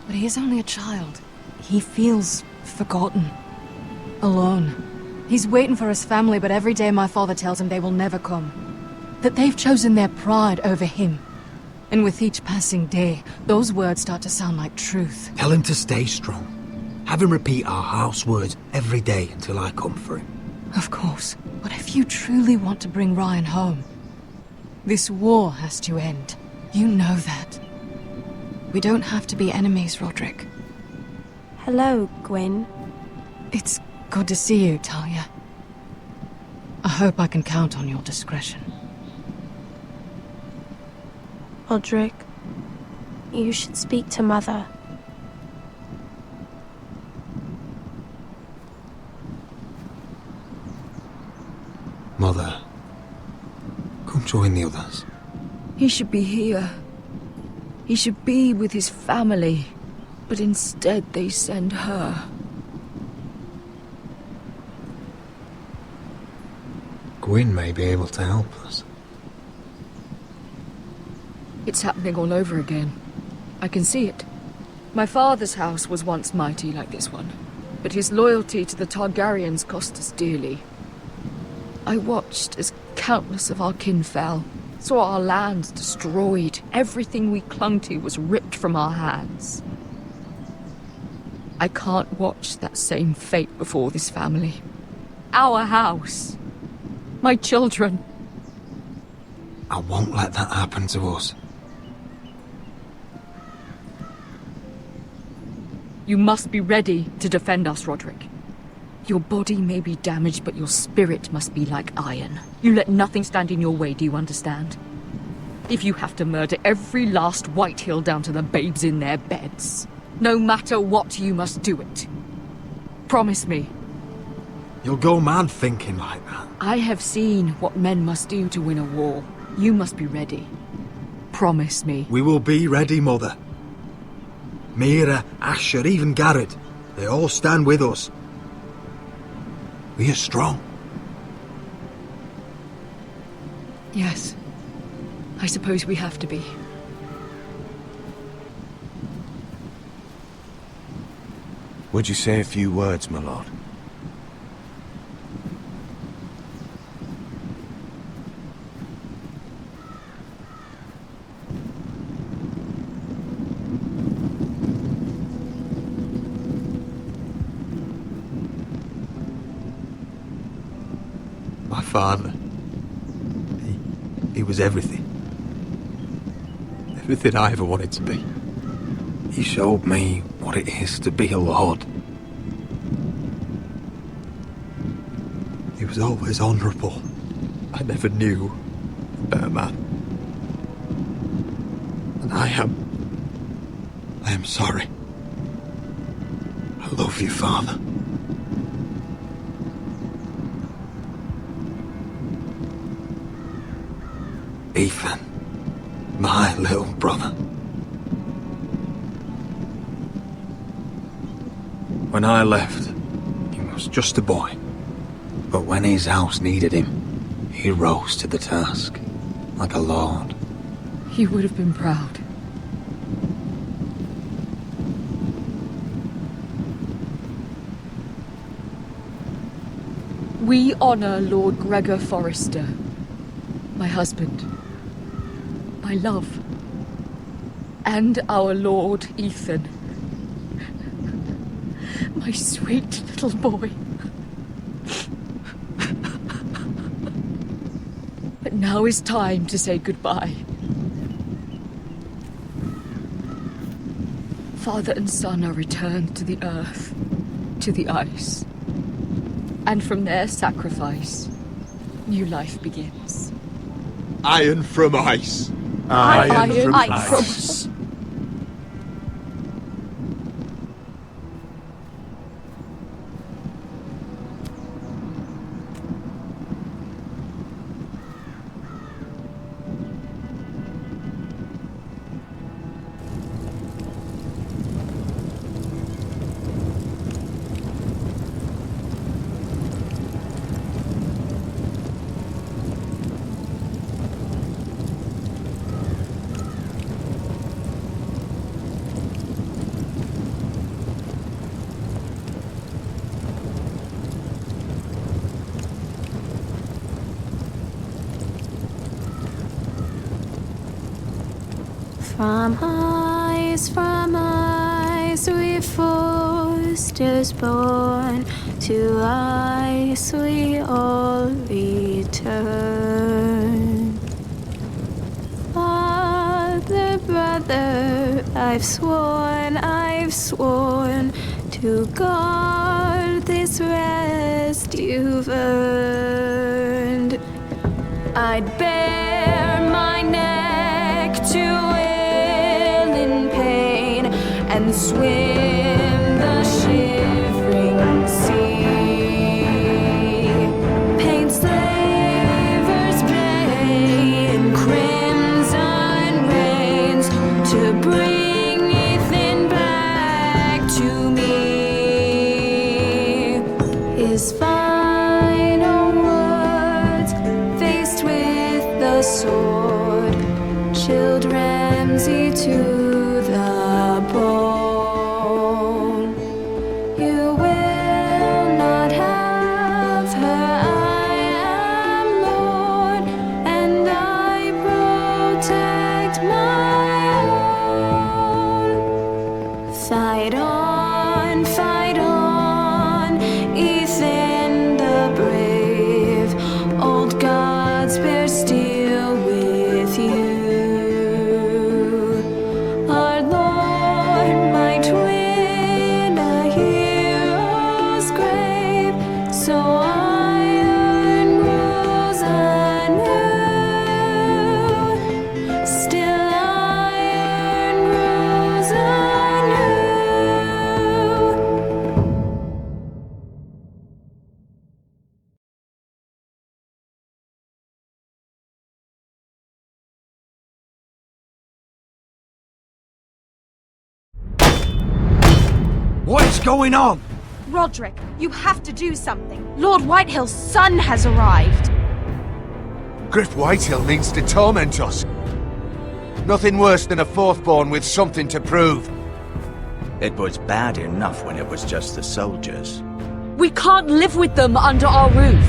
but he is only a child. He feels forgotten, alone. He's waiting for his family, but every day my father tells him they will never come. That they've chosen their pride over him. And with each passing day, those words start to sound like truth. Tell him to stay strong. Have him repeat our house words every day until I come for him. Of course. But if you truly want to bring Ryan home, this war has to end. You know that. We don't have to be enemies, Roderick. Hello, Gwyn. It's good to see you, Talia. I hope I can count on your discretion. Roderick, you should speak to Mother. Mother, come join the others. He should be here. He should be with his family. But instead they send her. Gwyn may be able to help us. It's happening all over again. I can see it. My father's house was once mighty like this one, but his loyalty to the Targaryens cost us dearly. I watched as countless of our kin fell, saw our lands destroyed, everything we clung to was ripped from our hands. I can't watch that same fate before this family. Our house. My children. I won't let that happen to us. You must be ready to defend us, Roderick. Your body may be damaged, but your spirit must be like iron. You let nothing stand in your way, do you understand? If you have to murder every last Whitehill down to the babes in their beds, no matter what, you must do it. Promise me. You'll go mad thinking like that. I have seen what men must do to win a war. You must be ready. Promise me. We will be ready, Mother. Mira, Asher, even Garrett, they all stand with us. We are strong. Yes. I suppose we have to be. Would you say a few words, my lord? My father, he was everything. Everything I ever wanted to be. He showed me what it is to be a lord. He was always honourable. I never knew a better man. And I am sorry. I love you, Father. Ethan, my little brother. When I left, he was just a boy. But when his house needed him, he rose to the task, like a lord. He would have been proud. We honor Lord Gregor Forrester, my husband, my love, and our Lord Ethan, my sweet little boy. now is time to say goodbye. Father and son are returned to the earth, to the ice. And from their sacrifice, new life begins. Iron from ice. Iron from ice. From ice, we Forresters born, to ice we all return. Father, brother, I've sworn to guard this rest you've earned. I'd bare my neck to and swim the shivering sea. Paint slavers play in crimson rains to bring Ethan back to me. His final words, faced with the sword, chilled Ramsay to the bone. You will not have her, I am Lord, and I protect my own. Fight on, Ethan the brave, old gods bear steel with you. What is going on? Roderick, you have to do something. Lord Whitehill's son has arrived. Griff Whitehill means to torment us. Nothing worse than a fourthborn with something to prove. It was bad enough when it was just the soldiers. We can't live with them under our roof.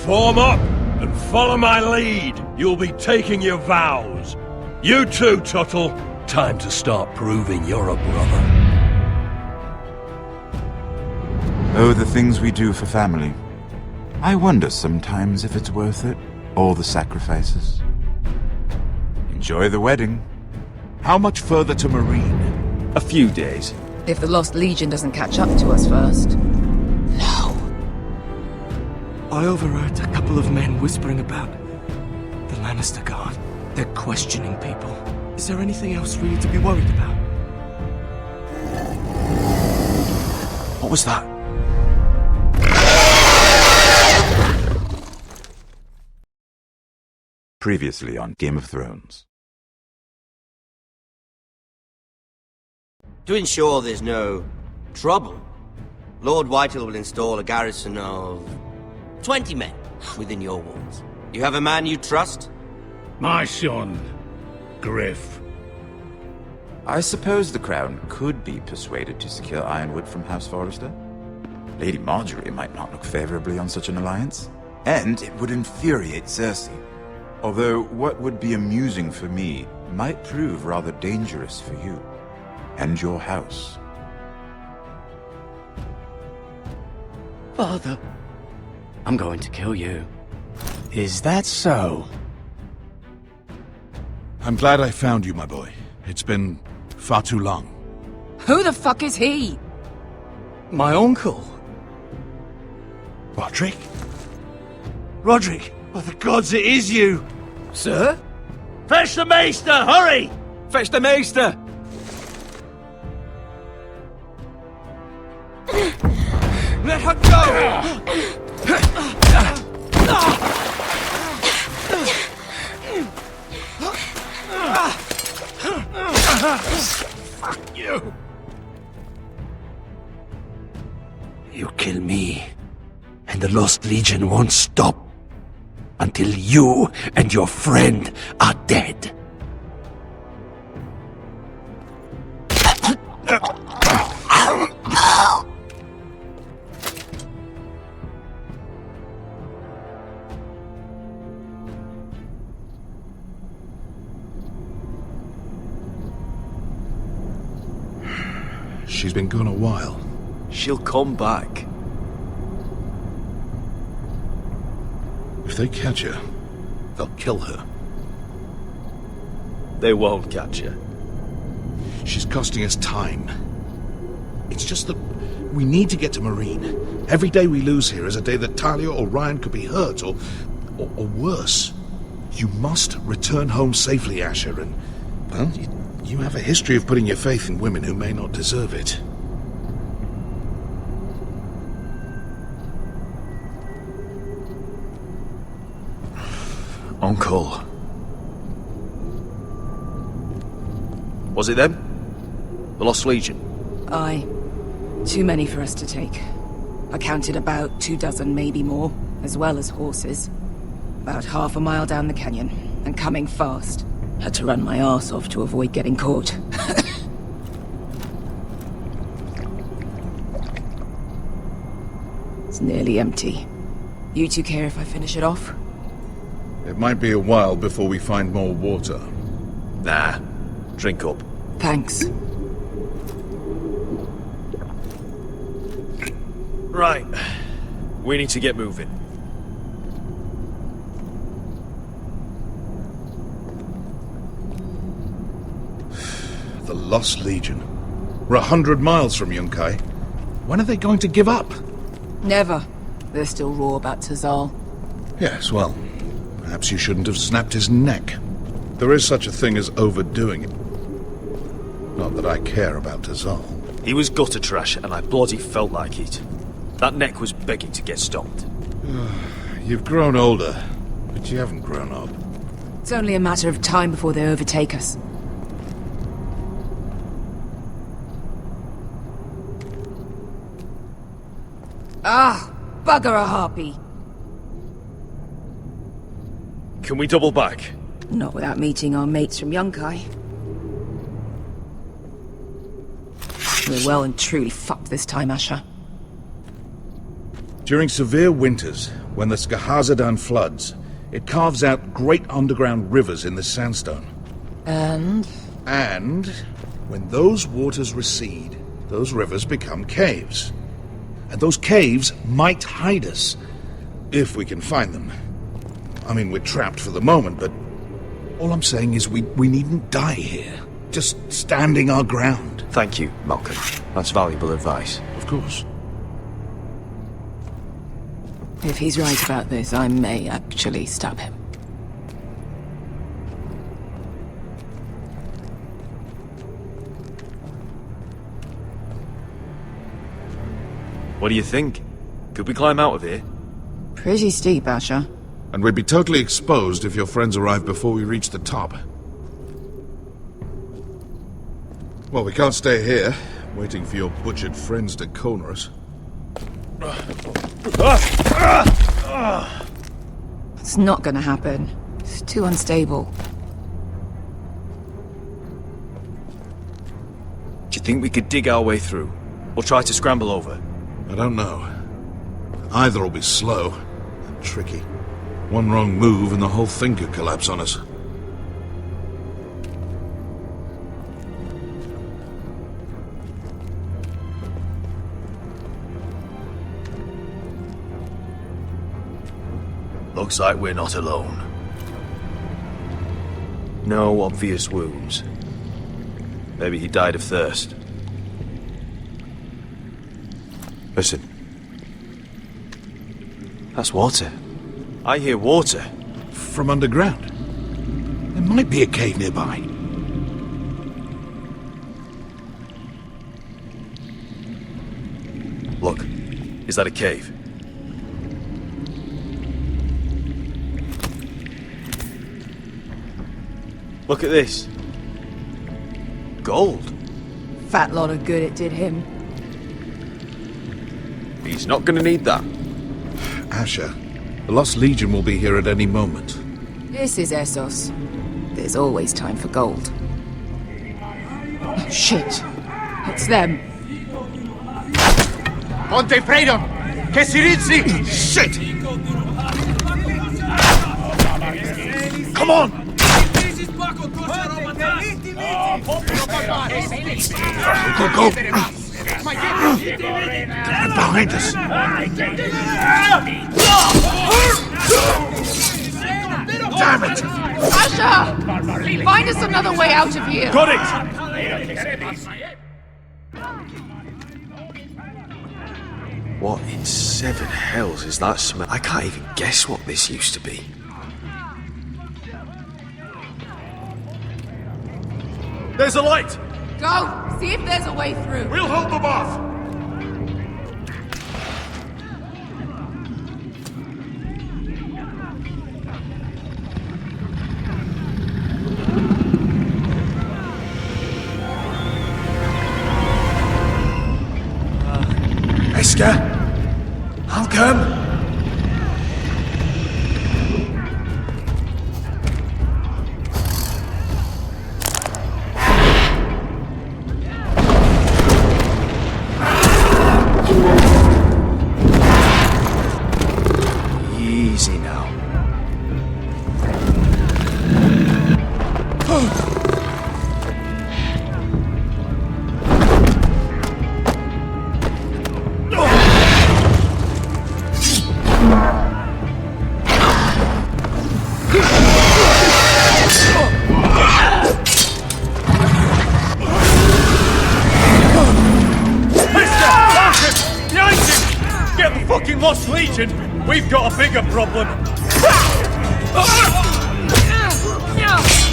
Form up and follow my lead. You'll be taking your vows. You too, Tuttle. Time to start proving you're a brother. Oh, the things we do for family. I wonder sometimes if it's worth it, all the sacrifices. Enjoy the wedding. How much further to Marine? A few days. If the Lost Legion doesn't catch up to us first. I overheard a couple of men whispering about the Lannister Guard. They're questioning people. Is there anything else we need to be worried about? What was that? Previously on Game of Thrones. To ensure there's no trouble, Lord Whitehill will install a garrison of 20 men within your walls. You have a man you trust? My son, Griff. I suppose the Crown could be persuaded to secure Ironwood from House Forrester. Lady Marjorie might not look favorably on such an alliance, and it would infuriate Cersei. Although what would be amusing for me might prove rather dangerous for you and your house. Father, I'm going to kill you. Is that so? I'm glad I found you, my boy. It's been far too long. Who the fuck is he? My uncle. Roderick? Roderick, by the gods, it is you! Sir? Fetch the maester, hurry! Fetch the maester! Let her go! Fuck you! You kill me, and the Lost Legion won't stop until you and your friend are dead. She's been gone a while. She'll come back. If they catch her, they'll kill her. They won't catch her. She's costing us time. It's just that we need to get to Marine. Every day we lose here is a day that Talia or Ryan could be hurt, or worse. You must return home safely, Asher, and, well, you have a history of putting your faith in women who may not deserve it. Uncle. Was it them? The Lost Legion? Aye. Too many for us to take. I counted about 24, maybe more, as well as horses. About half a mile down the canyon, and coming fast. Had to run my arse off to avoid getting caught. It's nearly empty. You two care if I finish it off? It might be a while before we find more water. Nah. Drink up. Thanks. Right. We need to get moving. The Lost Legion. We're 100 miles from Yunkai. When are they going to give up? Never. They're still raw about Tazal. Yes, well, perhaps you shouldn't have snapped his neck. There is such a thing as overdoing it. Not that I care about Tazal. He was gutter trash, and I bloody felt like it. That neck was begging to get stomped. You've grown older, but you haven't grown up. It's only a matter of time before they overtake us. Ah, bugger a harpy. Can we double back? Not without meeting our mates from Yunkai. We're well and truly fucked this time, Asher. During severe winters, when the Skahazadan floods, it carves out great underground rivers in the sandstone. And? And when those waters recede, those rivers become caves. And those caves might hide us, if we can find them. I mean, we're trapped for the moment, but all I'm saying is we needn't die here. Just standing our ground. Thank you, Malcolm. That's valuable advice. Of course. If he's right about this, I may actually stab him. What do you think? Could we climb out of here? Pretty steep, Asher. And we'd be totally exposed if your friends arrive before we reach the top. Well, we can't stay here, waiting for your butchered friends to corner us. It's not gonna happen. It's too unstable. Do you think we could dig our way through? Or try to scramble over? I don't know. Either will be slow and tricky. One wrong move and the whole thing could collapse on us. Looks like we're not alone. No obvious wounds. Maybe he died of thirst. Listen. That's water. I hear water. From underground. There might be a cave nearby. Look, is that a cave? Look at this. Gold. Fat lot of good it did him. He's not gonna need that. Asher, the Lost Legion will be here at any moment. This is Essos. There's always time for gold. Oh, shit. It's them. Ponte Freedom! Che si rizzi! Shit! Come on! Go, go! They're behind us! Damn it! Asher! Find us another way out of here! Got it! What in seven hells is that smell? I can't even guess what this used to be. There's a light! Go! See if there's a way through. We'll hold them off! Esker! I'll come! Easy now. Lost Legion, we've got a bigger problem.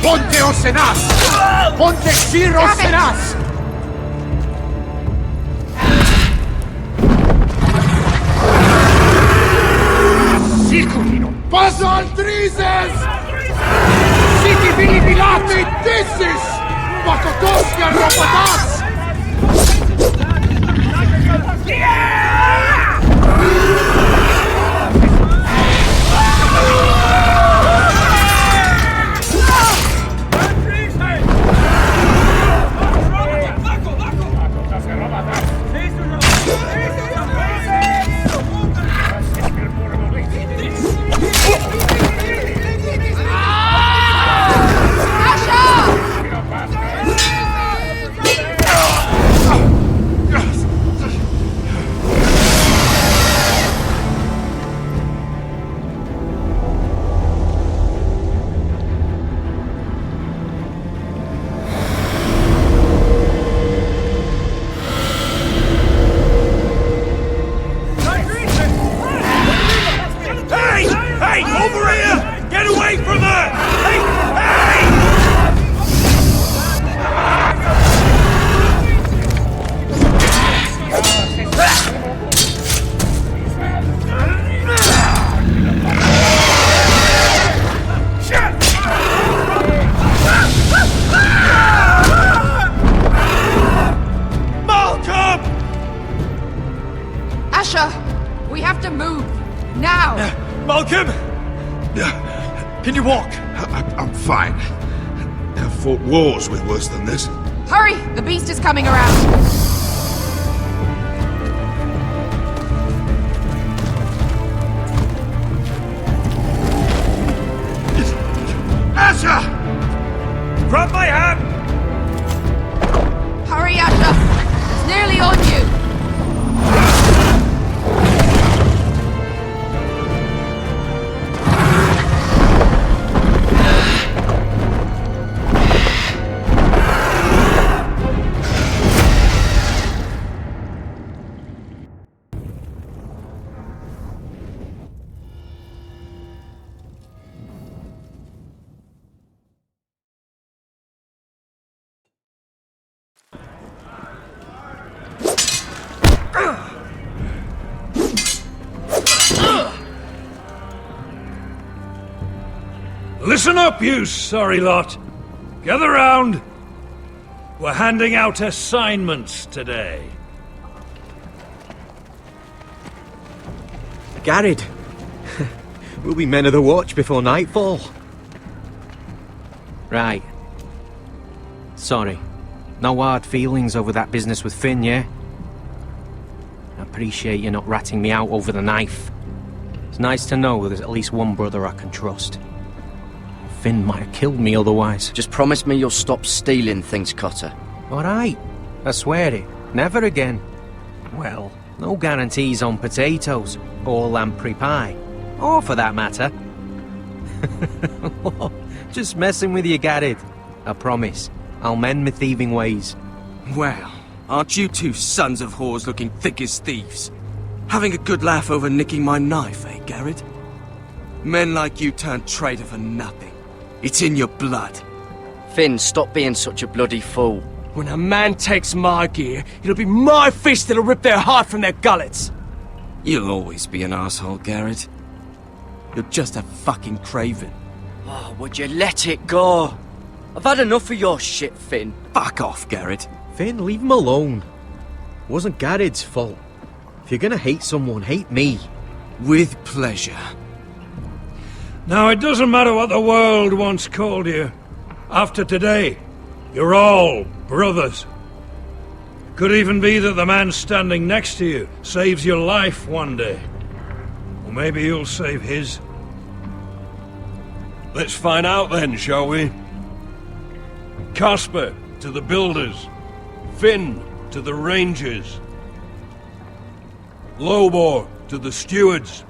Ponte Osenas! Ponte Sir Osenas! Paso Altrises! Siki Vili Pilati Dissis! Pakotoska Robotas! We have to move! Now! Malcolm! Can you walk? I'm fine. I've fought wars with worse than this. Hurry! The beast is coming around! Asher! Grab my hand! Hurry, Asher! It's nearly on you! Listen up, you sorry lot. Gather round. We're handing out assignments today. Garrett. We'll be men of the watch before nightfall. Right. Sorry. No hard feelings over that business with Finn, yeah? I appreciate you not ratting me out over the knife. It's nice to know there's at least one brother I can trust. Finn might have killed me otherwise. Just promise me you'll stop stealing things, Cotter. Alright. I swear it. Never again. Well, no guarantees on potatoes, or lamprey pie. Or for that matter. Just messing with you, Garrett. I promise. I'll mend my thieving ways. Well, aren't you two sons of whores looking thick as thieves? Having a good laugh over nicking my knife, eh, Garrett? Men like you turn traitor for nothing. It's in your blood. Finn, stop being such a bloody fool. When a man takes my gear, it'll be my fist that'll rip their heart from their gullets. You'll always be an asshole, Garrett. You're just a fucking craven. Oh, would you let it go? I've had enough of your shit, Finn. Fuck off, Garrett. Finn, leave him alone. It wasn't Garrett's fault. If you're gonna hate someone, hate me. With pleasure. Now, it doesn't matter what the world once called you. After today, you're all brothers. Could even be that the man standing next to you saves your life one day. Or maybe you'll save his. Let's find out then, shall we? Casper to the builders. Finn to the rangers. Lobor to the stewards.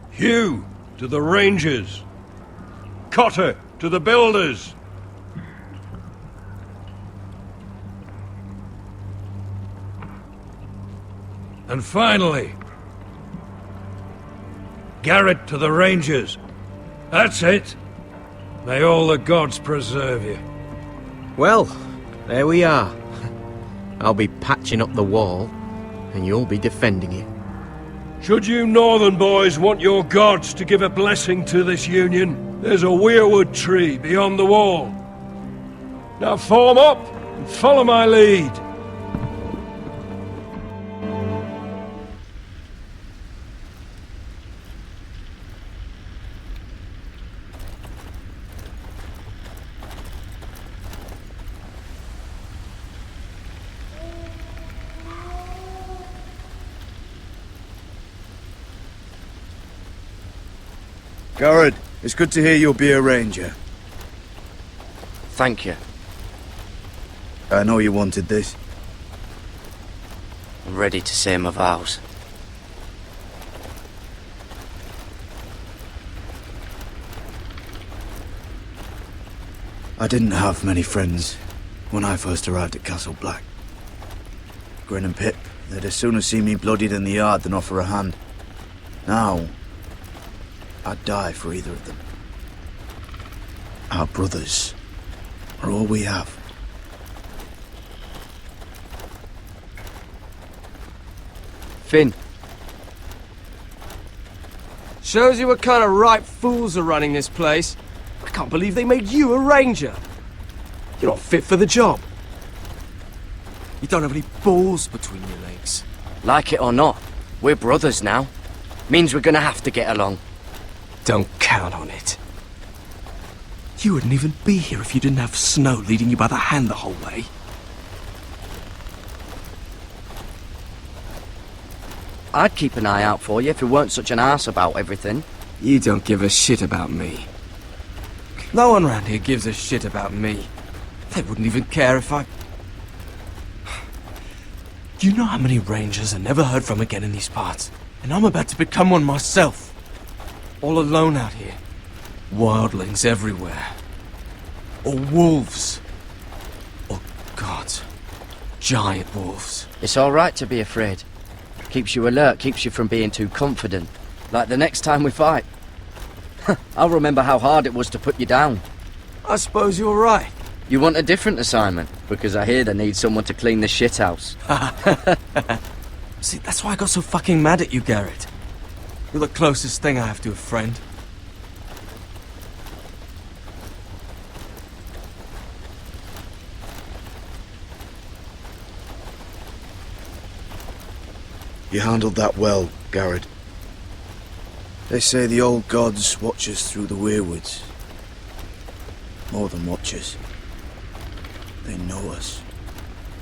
Hugh to the rangers. Cotter to the builders. And finally, Garrett to the rangers. That's it. May all the gods preserve you. Well, there we are. I'll be patching up the wall, and you'll be defending it. Should you northern boys want your gods to give a blessing to this union, there's a weirwood tree beyond the wall. Now form up and follow my lead. Garrett, it's good to hear you'll be a ranger. Thank you. I know you wanted this. I'm ready to say my vows. I didn't have many friends when I first arrived at Castle Black. Grin and Pip, they'd as soon see me bloodied in the yard than offer a hand. Now, I'd die for either of them. Our brothers are all we have. Finn. Shows you what kind of ripe fools are running this place. I can't believe they made you a ranger. You're not fit for the job. You don't have any balls between your legs. Like it or not, we're brothers now. Means we're gonna have to get along. Don't count on it. You wouldn't even be here if you didn't have Snow leading you by the hand the whole way. I'd keep an eye out for you if you weren't such an arse about everything. You don't give a shit about me. No one around here gives a shit about me. They wouldn't even care if I... Do you know how many rangers I never heard from again in these parts? And I'm about to become one myself. All alone out here. Wildlings everywhere. Or wolves. Or, God, giant wolves. It's alright to be afraid. Keeps you alert, keeps you from being too confident. Like the next time we fight. I'll remember how hard it was to put you down. I suppose you're right. You want a different assignment? Because I hear they need someone to clean the shithouse. See, that's why I got so fucking mad at you, Garrett. You're the closest thing I have to a friend. You handled that well, Garrett. They say the old gods watch us through the weirwoods. More than watch us. They know us.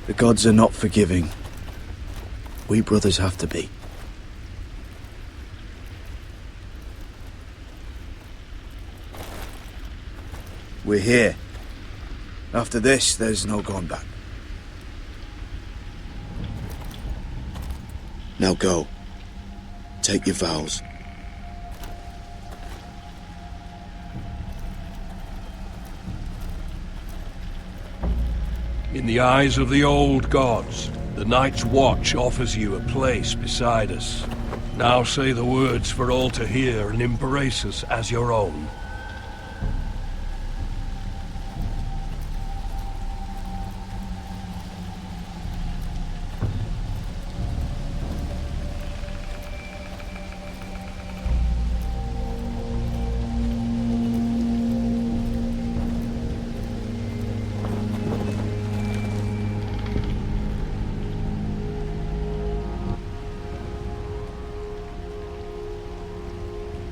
The gods are not forgiving. We brothers have to be. We're here. After this, there's no going back. Now go. Take your vows. In the eyes of the old gods, the Night's Watch offers you a place beside us. Now say the words for all to hear and embrace us as your own.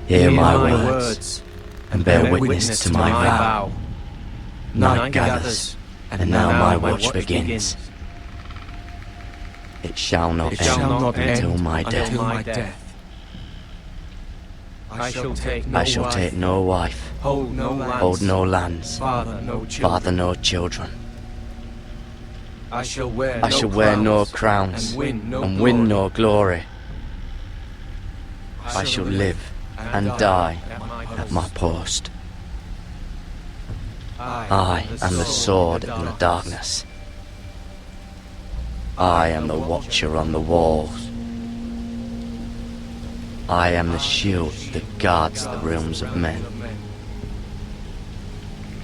Hear my words, and bear witness to my vow. Night gathers, and now my watch begins. It shall not end until my death. I shall take no wife, hold no lands, father no children. I shall wear no crowns, and win no glory. I shall live and die at my post. I am the sword in the darkness. I am the watcher on the walls. I am the shield that guards the realms of men.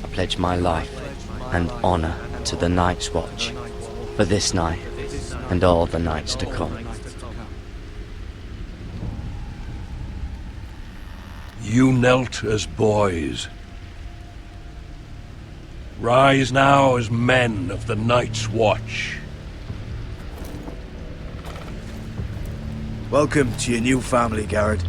I pledge my life and honor to the Night's Watch for this night and all the nights to come. You knelt as boys. Rise now as men of the Night's Watch. Welcome to your new family, Garrett.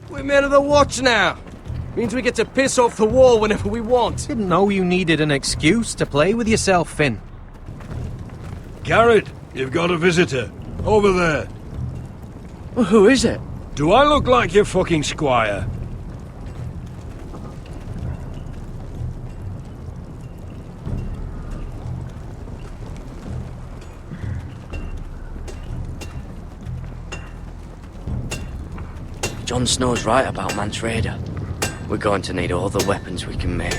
We're men of the Watch now. Means we get to piss off the wall whenever we want. Didn't know you needed an excuse to play with yourself, Finn. Garrett, you've got a visitor. Over there. Well, who is it? Do I look like your fucking squire? Jon Snow's right about Mance Rayder. We're going to need all the weapons we can make.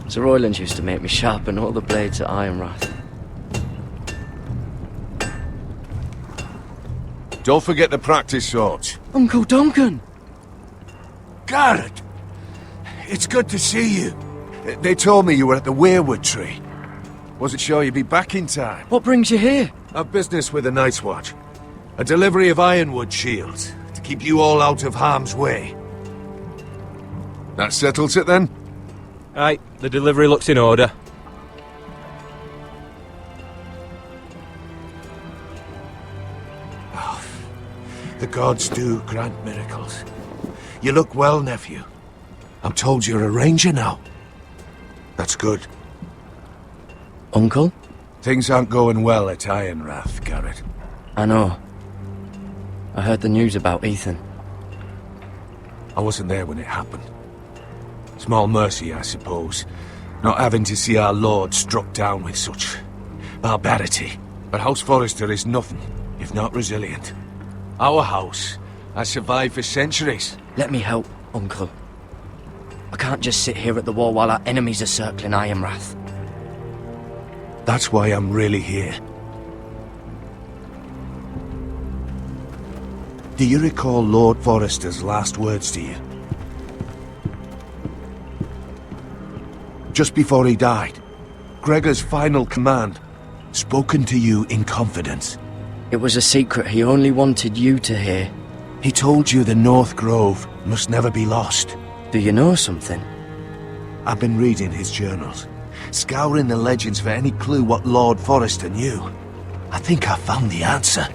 Sir Royland used to make me sharpen all the blades at Ironrath. Don't forget the practice swords. Uncle Duncan! Garrett! It's good to see you. They told me you were at the Weirwood Tree. Wasn't sure you'd be back in time. What brings you here? A business with the Night's Watch. A delivery of ironwood shields, to keep you all out of harm's way. That settles it then? Aye, the delivery looks in order. Oh, the gods do grant miracles. You look well, nephew. I'm told you're a ranger now. That's good. Uncle? Things aren't going well at Ironrath, Garrett. I know. I heard the news about Ethan. I wasn't there when it happened. Small mercy, I suppose, not having to see our lord struck down with such barbarity. But House Forrester is nothing, if not resilient. Our house has survived for centuries. Let me help, Uncle. I can't just sit here at the wall while our enemies are circling Ironrath. That's why I'm really here. Do you recall Lord Forrester's last words to you? Just before he died, Gregor's final command Spoken to you in confidence. It was a secret he only wanted you to hear. He told you the North Grove must never be lost. Do you know something? I've been reading his journals, scouring the legends for any clue what Lord Forrester knew. I think I found the answer.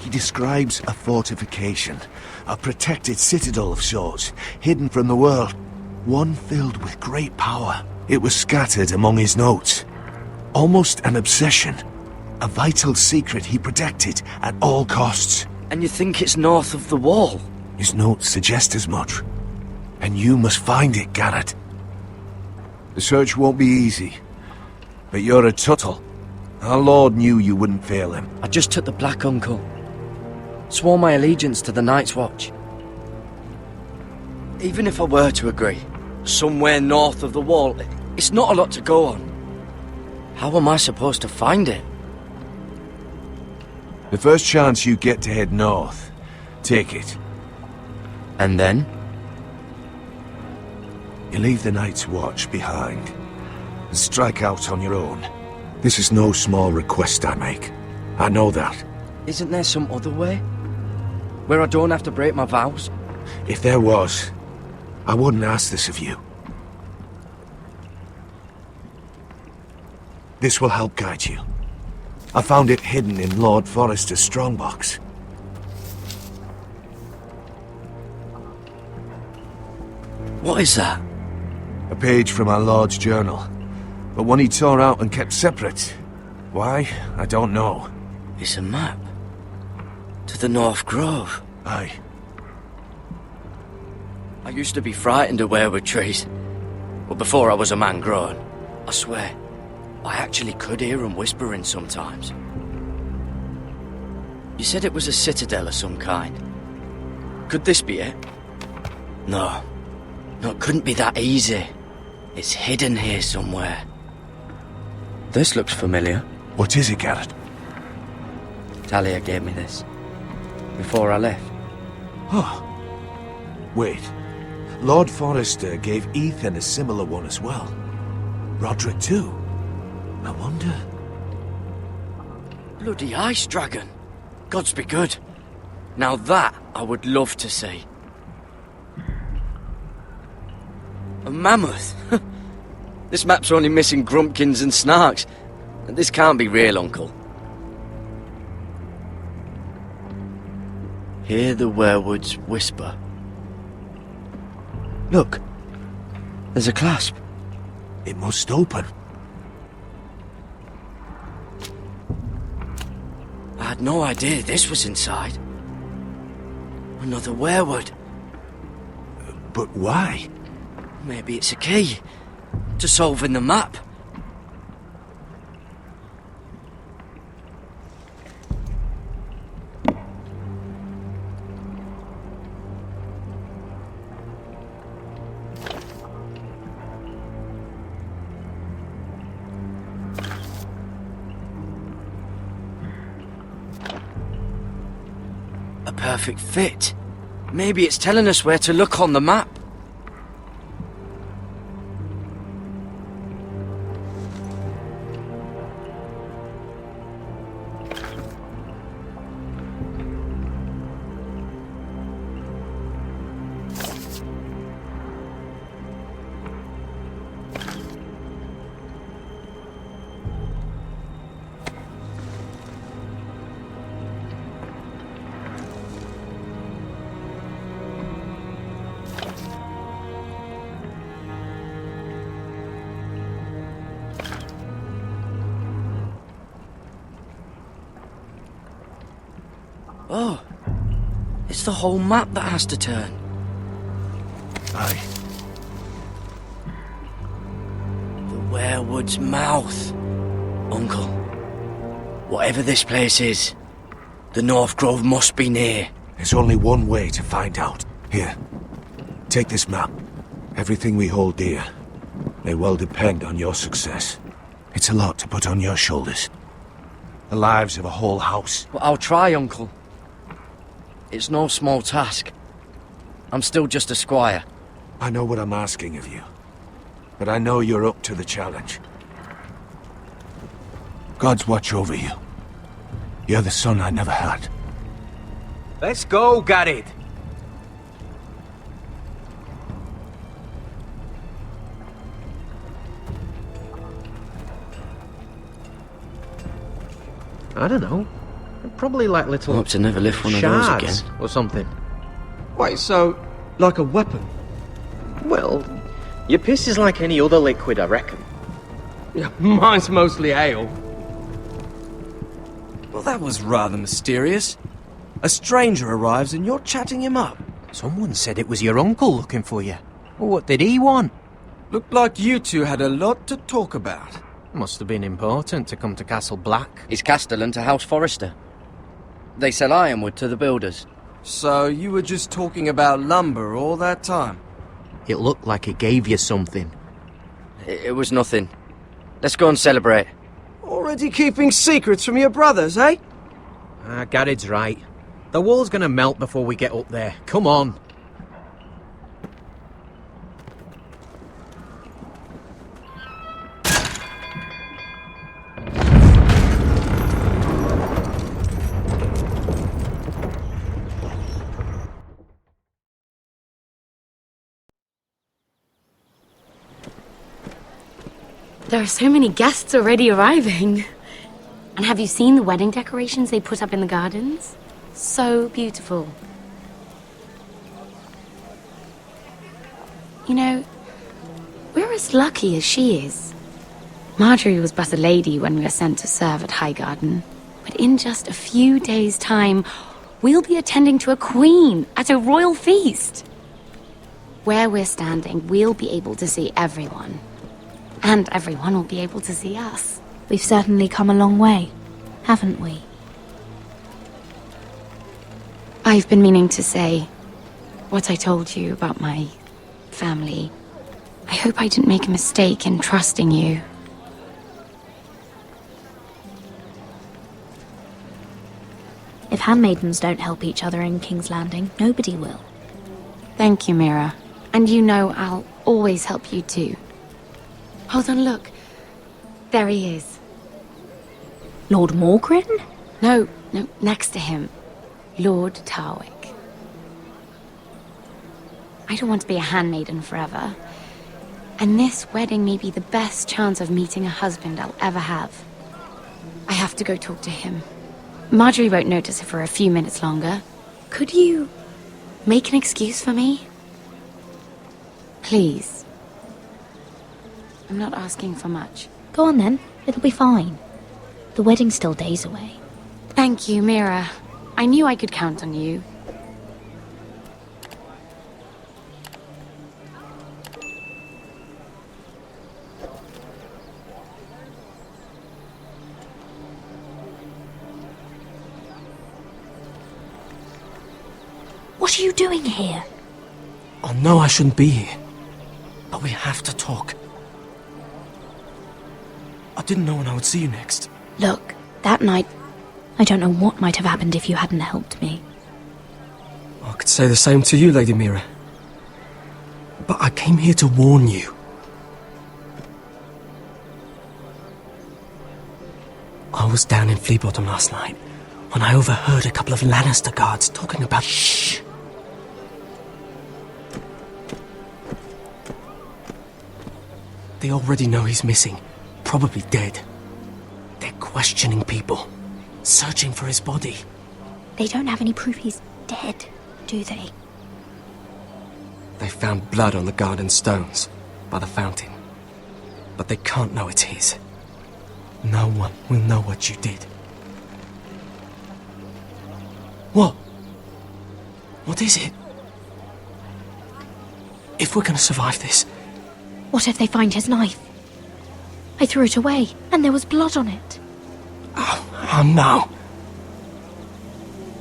He describes a fortification, a protected citadel of sorts, hidden from the world, one filled with great power. It was scattered among his notes. Almost an obsession. A vital secret he protected at all costs. And you think it's north of the wall? His notes suggest as much. And you must find it, Garrett. The search won't be easy. But you're a Tuttle. Our Lord knew you wouldn't fail him. I just took the Black Uncle. Swore my allegiance to the Night's Watch. Even if I were to agree, somewhere north of the wall, it's not a lot to go on. How am I supposed to find it? The first chance you get to head north, take it. And then? You leave the Night's Watch behind and strike out on your own. This is no small request I make. I know that. Isn't there some other way? Where I don't have to break my vows? If there was, I wouldn't ask this of you. This will help guide you. I found it hidden in Lord Forrester's strongbox. What is that? A page from our Lord's journal, but one he tore out and kept separate. Why? I don't know. It's a map. To the North Grove. Aye. I used to be frightened of weirwood trees. But before I was a man grown, I swear, I actually could hear them whispering sometimes. You said it was a citadel of some kind. Could this be it? No. No, it couldn't be that easy. It's hidden here somewhere. This looks familiar. What is it, Garrett? Talia gave me this. Before I left. Oh. Wait. Lord Forrester gave Ethan a similar one as well. Roderick too. I wonder... Bloody ice dragon. Gods be good. Now that I would love to see. A mammoth. This map's only missing grumpkins and snarks. This can't be real, Uncle. Hear the werewoods whisper. Look. There's a clasp. It must open. I had no idea this was inside. Another werewood. But why? Maybe it's a key to solving the map. A perfect fit. Maybe it's telling us where to look on the map. Oh, it's the whole map that has to turn. Aye. The werewood's mouth. Uncle, whatever this place is, the North Grove must be near. There's only one way to find out. Here, take this map. Everything we hold dear may well depend on your success. It's a lot to put on your shoulders. The lives of a whole house. Well, I'll try, Uncle. It's no small task. I'm still just a squire. I know what I'm asking of you. But I know you're up to the challenge. Gods watch over you. You're the son I never had. Let's go, Garrett. I don't know. Probably like little... I hope to never lift one of those shards again. or something. Wait, so, like a weapon? Well, your piss is like any other liquid, I reckon. Yeah, mine's mostly ale. Well, that was rather mysterious. A stranger arrives and you're chatting him up. Someone said it was your uncle looking for you. Well, what did he want? Looked like you two had a lot to talk about. Must have been important to come to Castle Black. It's Castellan to House Forrester. They sell ironwood to the builders. So you were just talking about lumber all that time? It looked like he gave you something. It was nothing. Let's go and celebrate. Already keeping secrets from your brothers, eh? Garrett's right. The wall's gonna melt before we get up there. Come on. There are so many guests already arriving. And have you seen the wedding decorations they put up in the gardens? So beautiful. You know, we're as lucky as she is. Marjorie was but a lady when we were sent to serve at Highgarden. But in just a few days' time, we'll be attending to a queen at a royal feast. Where we're standing, we'll be able to see everyone. And everyone will be able to see us. We've certainly come a long way, haven't we? I've been meaning to say what I told you about my family. I hope I didn't make a mistake in trusting you. If handmaidens don't help each other in King's Landing, nobody will. Thank you, Mira. And you know I'll always help you too. Hold on, look. There he is. Lord Morgrin? No, next to him. Lord Tarwick. I don't want to be a handmaiden forever. And this wedding may be the best chance of meeting a husband I'll ever have. I have to go talk to him. Marjorie won't notice it for a few minutes longer. Could you make an excuse for me? Please. I'm not asking for much. Go on then, it'll be fine. The wedding's still days away. Thank you, Mira. I knew I could count on you. What are you doing here? I know I shouldn't be here, but we have to talk. I didn't know when I would see you next. Look, that night, I don't know what might have happened if you hadn't helped me. I could say the same to you, Lady Mira. But I came here to warn you. I was down in Flea Bottom last night when I overheard a couple of Lannister guards talking about... Shh! They already know he's missing, probably dead. They're questioning people, searching for his body. They don't have any proof he's dead, do they? They found blood on the garden stones by the fountain, but they can't know it's his. No one will know what you did. What? What is it? If we're gonna survive this... What if they find his knife? I threw it away, and there was blood on it. Oh no.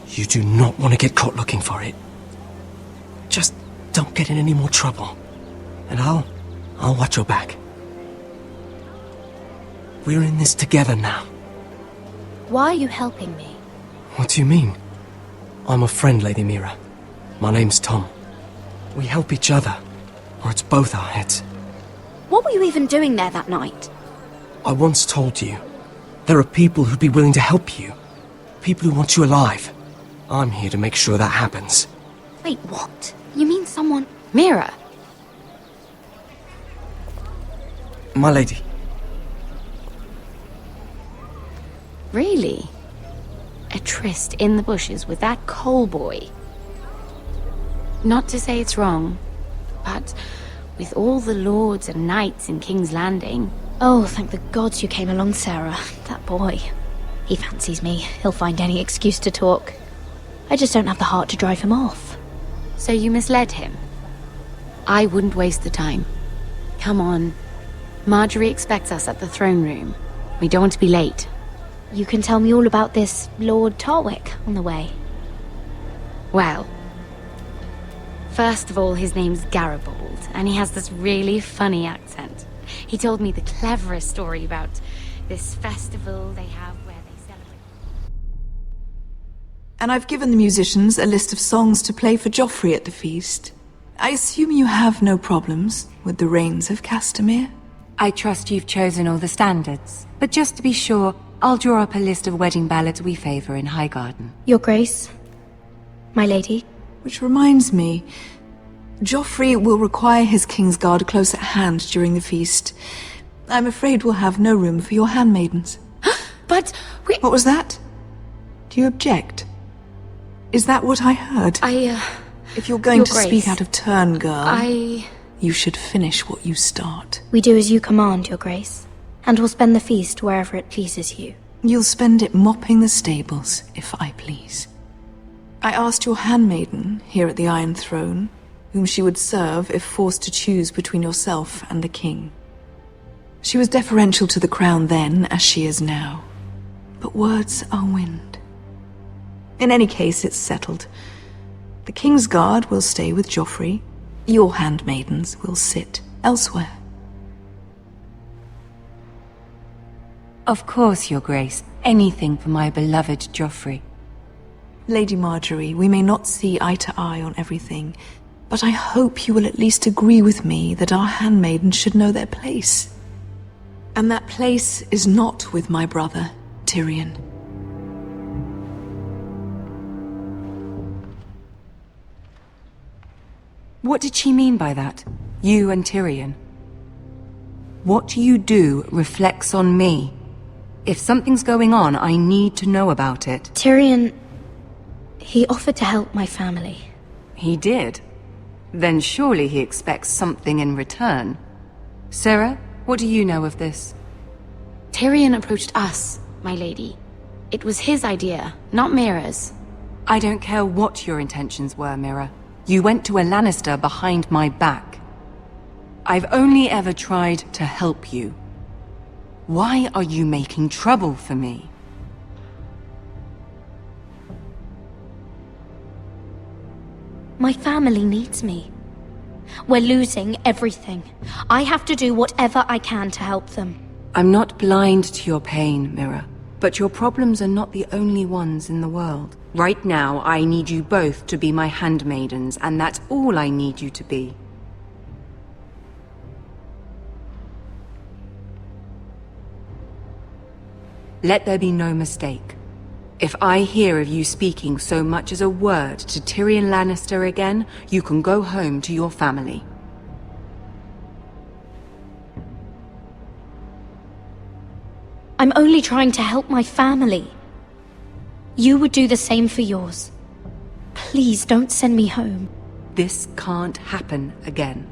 You do not want to get caught looking for it. Just don't get in any more trouble. And I'll watch your back. We're in this together now. Why are you helping me? What do you mean? I'm a friend, Lady Mira. My name's Tom. We help each other, or it's both our heads. What were you even doing there that night? I once told you, There are people who'd be willing to help you. People who want you alive. I'm here to make sure that happens. Wait, what? You mean someone... Mira? My lady. Really? A tryst in the bushes with that coal boy? Not to say it's wrong, but with all the lords and knights in King's Landing... Oh, thank the gods you came along, Sarah. That boy. He fancies me. He'll find any excuse to talk. I just don't have the heart to drive him off. So you misled him? I wouldn't waste the time. Come on. Marjorie expects us at the throne room. We don't want to be late. You can tell me all about this Lord Tarwick on the way. Well... First of all, his name's Garibold, and he has this really funny accent. He told me the cleverest story about this festival they have where they celebrate. And I've given the musicians a list of songs to play for Joffrey at the feast. I assume you have no problems with the Rains of Castamere? I trust you've chosen all the standards, but just to be sure, I'll draw up a list of wedding ballads we favor in Highgarden. Your Grace, my lady. Which reminds me, Joffrey will require his Kingsguard close at hand during the feast. I'm afraid we'll have no room for your handmaidens. But we... What was that? Do you object? Is that what I heard? If you're going to speak out of turn, girl... You should finish what you start. We do as you command, Your Grace. And we'll spend the feast wherever it pleases you. You'll spend it mopping the stables, if I please. I asked your handmaiden, here at the Iron Throne, whom she would serve if forced to choose between yourself and the king. She was deferential to the crown then, as she is now. But words are wind. In any case, it's settled. The Kingsguard will stay with Joffrey. Your handmaidens will sit elsewhere. Of course, Your Grace. Anything for my beloved Joffrey. Lady Marjorie, we may not see eye to eye on everything, but I hope you will at least agree with me that our handmaidens should know their place. And that place is not with my brother, Tyrion. What did she mean by that? You and Tyrion? What you do reflects on me. If something's going on, I need to know about it. Tyrion... he offered to help my family. He did? Then surely he expects something in return. Sarah, what do you know of this? Tyrion approached us, my lady. It was his idea, not Mira's. I don't care what your intentions were, Mira. You went to a Lannister behind my back. I've only ever tried to help you. Why are you making trouble for me? My family needs me. We're losing everything. I have to do whatever I can to help them. I'm not blind to your pain, Mira, but your problems are not the only ones in the world. Right now, I need you both to be my handmaidens, and that's all I need you to be. Let there be no mistake. If I hear of you speaking so much as a word to Tyrion Lannister again, you can go home to your family. I'm only trying to help my family. You would do the same for yours. Please don't send me home. This can't happen again.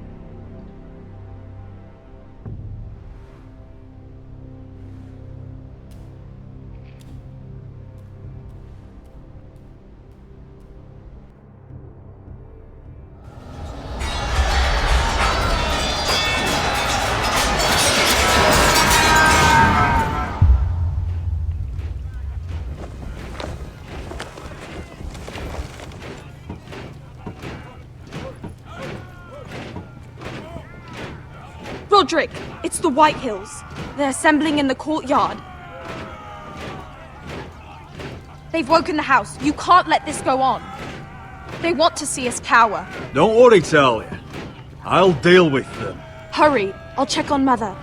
Roderick, it's the Whitehills. They're assembling in the courtyard. They've woken the house. You can't let this go on. They want to see us cower. Don't worry, Talia. I'll deal with them. Hurry, I'll check on Mother.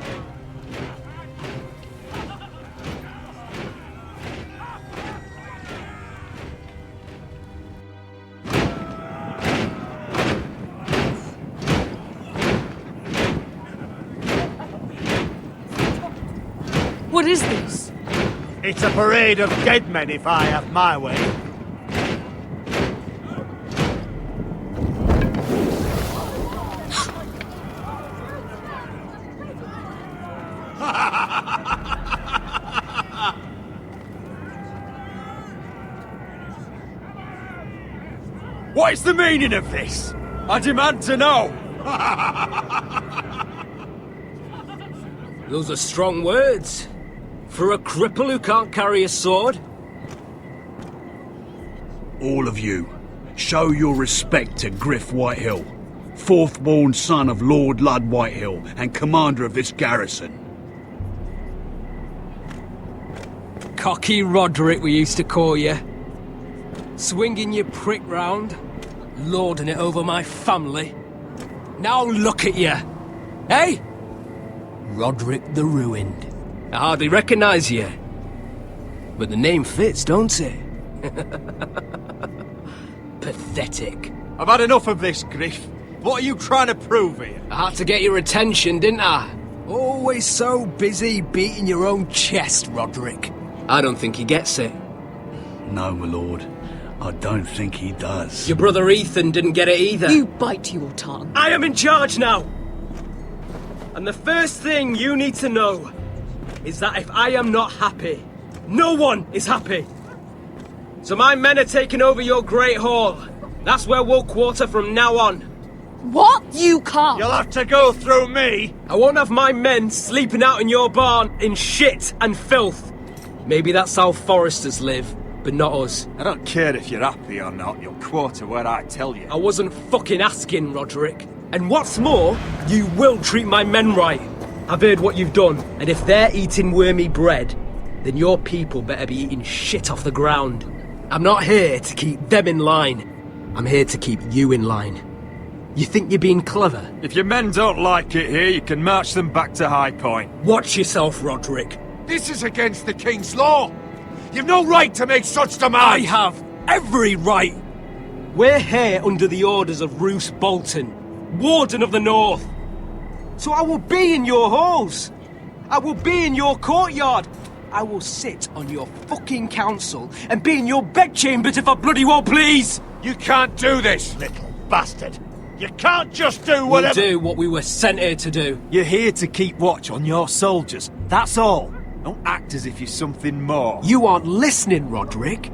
is this? It's a parade of dead men if I have my way. What is the meaning of this? I demand to know! Those are strong words. For a cripple who can't carry a sword? All of you, show your respect to Griff Whitehill, fourth-born son of Lord Lud Whitehill and commander of this garrison. Cocky Roderick, we used to call you. Swinging your prick round, lording it over my family. Now look at you! Hey? Roderick the Ruined. I hardly recognise you. But the name fits, don't it? Pathetic. I've had enough of this, Griff. What are you trying to prove here? I had to get your attention, didn't I? Always so busy beating your own chest, Roderick. I don't think he gets it. No, my lord. I don't think he does. Your brother Ethan didn't get it either. You bite your tongue. I am in charge now! And the first thing you need to know is that if I am not happy, no one is happy. So my men are taking over your Great Hall. That's where we'll quarter from now on. What? You can't! You'll have to go through me! I won't have my men sleeping out in your barn in shit and filth. Maybe that's how Forresters live, but not us. I don't care if you're happy or not, you'll quarter where I tell you. I wasn't fucking asking, Roderick. And what's more, you will treat my men right. I've heard what you've done, and if they're eating wormy bread, then your people better be eating shit off the ground. I'm not here to keep them in line. I'm here to keep you in line. You think you're being clever? If your men don't like it here, you can march them back to High Point. Watch yourself, Roderick. This is against the King's law. You've no right to make such demands. I have every right. We're here under the orders of Roose Bolton, Warden of the North. So I will be in your halls. I will be in your courtyard. I will sit on your fucking council and be in your bedchambers if I bloody well please. You can't do this, little bastard. You can't just do whatever— We'll do what we were sent here to do. You're here to keep watch on your soldiers. That's all. Don't act as if you're something more. You aren't listening, Roderick.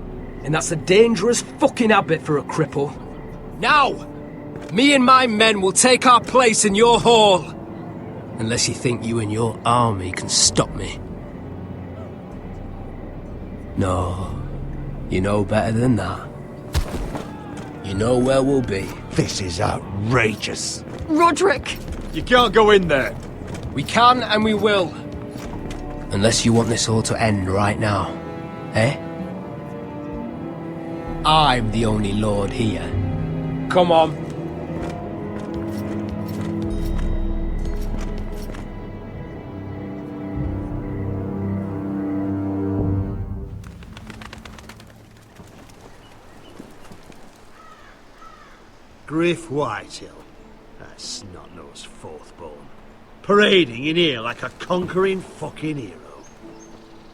And that's a dangerous fucking habit for a cripple. Now, me and my men will take our place in your hall. Unless you think you and your army can stop me. No, you know better than that. You know where we'll be. This is outrageous. Roderick! You can't go in there. We can and we will. Unless you want this all to end right now. Eh? I'm the only lord here. Come on. Griff Whitehill. That snot-nosed fourth-born. Parading in here like a conquering fucking hero.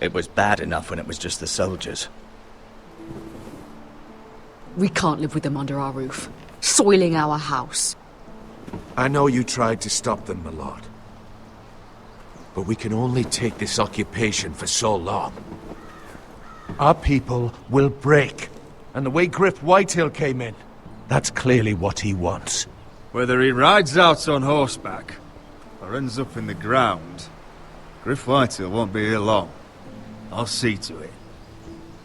It was bad enough when it was just the soldiers. We can't live with them under our roof, soiling our house. I know you tried to stop them, my lord. But we can only take this occupation for so long. Our people will break. And the way Griff Whitehill came in, that's clearly what he wants. Whether he rides out on horseback or ends up in the ground, Griff Whitehill won't be here long. I'll see to it.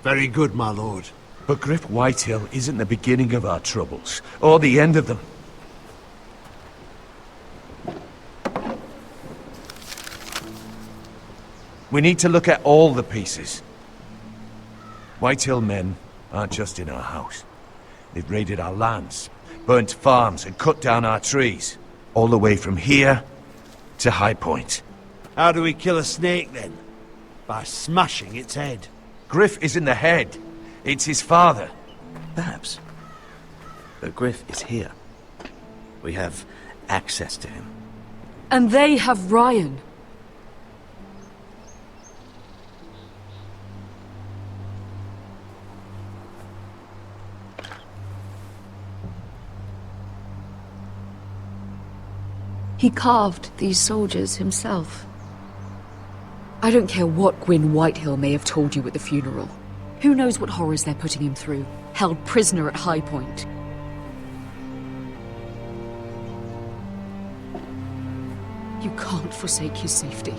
Very good, my lord. But Griff Whitehill isn't the beginning of our troubles, or the end of them. We need to look at all the pieces. Whitehill men aren't just in our house. They've raided our lands, burnt farms, and cut down our trees. All the way from here to High Point. How do we kill a snake, then? By smashing its head. Griff isn't the head. It's his father. Perhaps. But Griff is here. We have access to him. And they have Ryan. He carved these soldiers himself. I don't care what Gwyn Whitehill may have told you at the funeral. Who knows what horrors they're putting him through, held prisoner at High Point. You can't forsake his safety.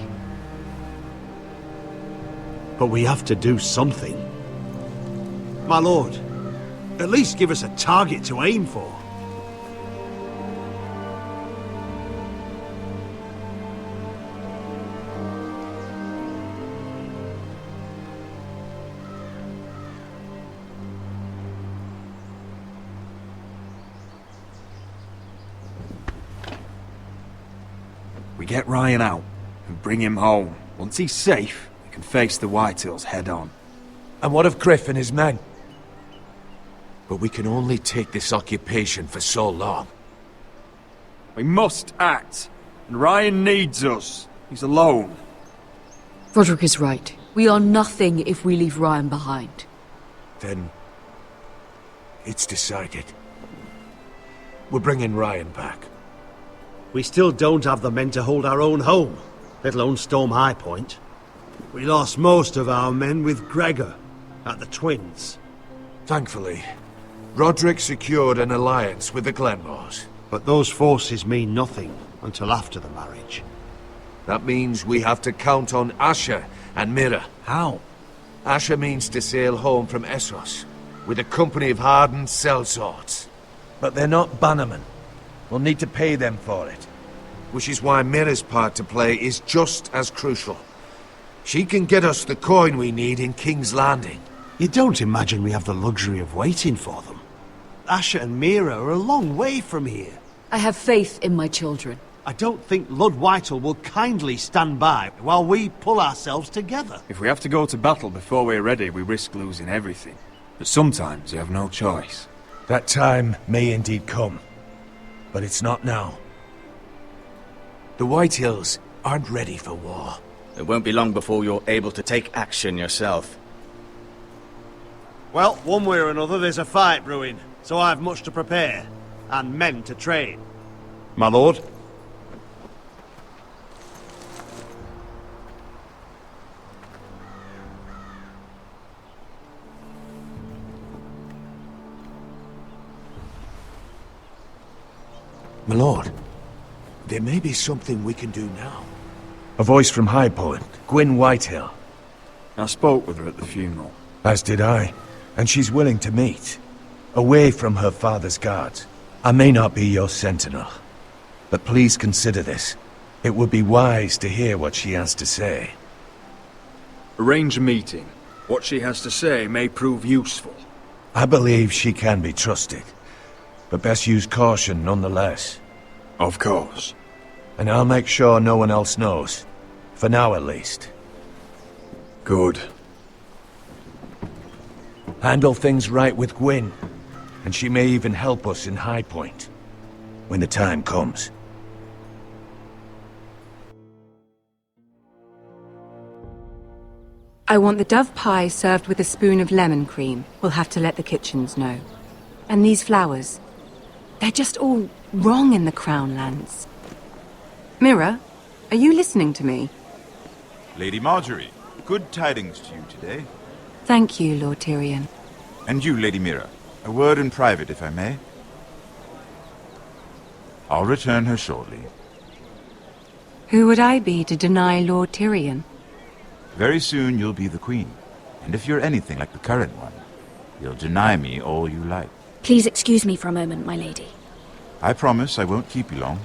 But we have to do something. My lord, at least give us a target to aim for. We get Ryan out and bring him home. Once he's safe, we can face the Whitehills head on. And what of Griff and his men? But we can only take this occupation for so long. We must act, and Ryan needs us. He's alone. Roderick is right. We are nothing if we leave Ryan behind. Then it's decided. We're bringing Ryan back. We still don't have the men to hold our own home, let alone storm High Point. We lost most of our men with Gregor at the Twins. Thankfully, Roderick secured an alliance with the Glenmores. But those forces mean nothing until after the marriage. That means we have to count on Asher and Mira. How? Asher means to sail home from Essos with a company of hardened sellswords. But they're not bannermen. We'll need to pay them for it. Which is why Mira's part to play is just as crucial. She can get us the coin we need in King's Landing. You don't imagine we have the luxury of waiting for them? Asher and Mira are a long way from here. I have faith in my children. I don't think Lord Whitehill will kindly stand by while we pull ourselves together. If we have to go to battle before we're ready, we risk losing everything. But sometimes you have no choice. That time may indeed come. But it's not now. The Whitehills aren't ready for war. It won't be long before you're able to take action yourself. Well, one way or another there's a fight brewing, so I've much to prepare, and men to train. My lord? My lord, there may be something we can do now. A voice from High Point, Gwyn Whitehill. I spoke with her at the funeral. As did I, and she's willing to meet. Away from her father's guards. I may not be your sentinel, but please consider this. It would be wise to hear what she has to say. Arrange a meeting. What she has to say may prove useful. I believe she can be trusted, but best use caution nonetheless. Of course. And I'll make sure no one else knows. For now, at least. Good. Handle things right with Gwyn, and she may even help us in High Point, when the time comes. I want the dove pie served with a spoon of lemon cream. We'll have to let the kitchens know. And these flowers. They're just all wrong in the Crown lands. Mira, are you listening to me? Lady Marjorie, good tidings to you today. Thank you, Lord Tyrion. And you, Lady Mira. A word in private, if I may. I'll return her shortly. Who would I be to deny Lord Tyrion? Very soon you'll be the queen. And if you're anything like the current one, you'll deny me all you like. Please excuse me for a moment, my lady. I promise I won't keep you long.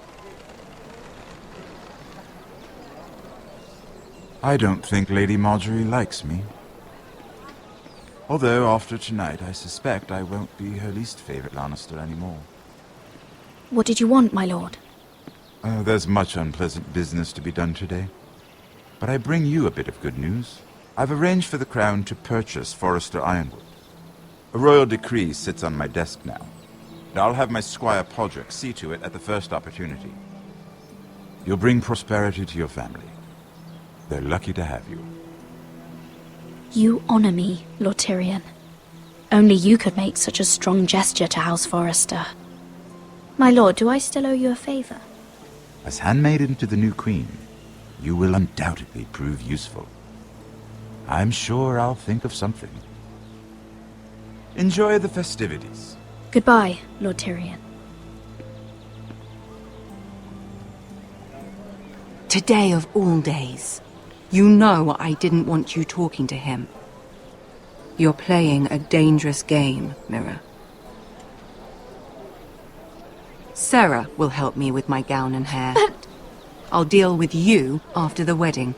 I don't think Lady Marjorie likes me. Although, after tonight, I suspect I won't be her least favorite Lannister anymore. What did you want, my lord? There's much unpleasant business to be done today. But I bring you a bit of good news. I've arranged for the Crown to purchase Forrester Ironwood. A royal decree sits on my desk now. And I'll have my squire Podrick see to it at the first opportunity. You'll bring prosperity to your family. They're lucky to have you. You honor me, Lord Tyrion. Only you could make such a strong gesture to House Forrester. My lord, do I still owe you a favor? As handmaiden to the new queen, you will undoubtedly prove useful. I'm sure I'll think of something. Enjoy the festivities. Goodbye, Lord Tyrion. Today of all days. You know I didn't want you talking to him. You're playing a dangerous game, Mira. Sarah will help me with my gown and hair. But... I'll deal with you after the wedding.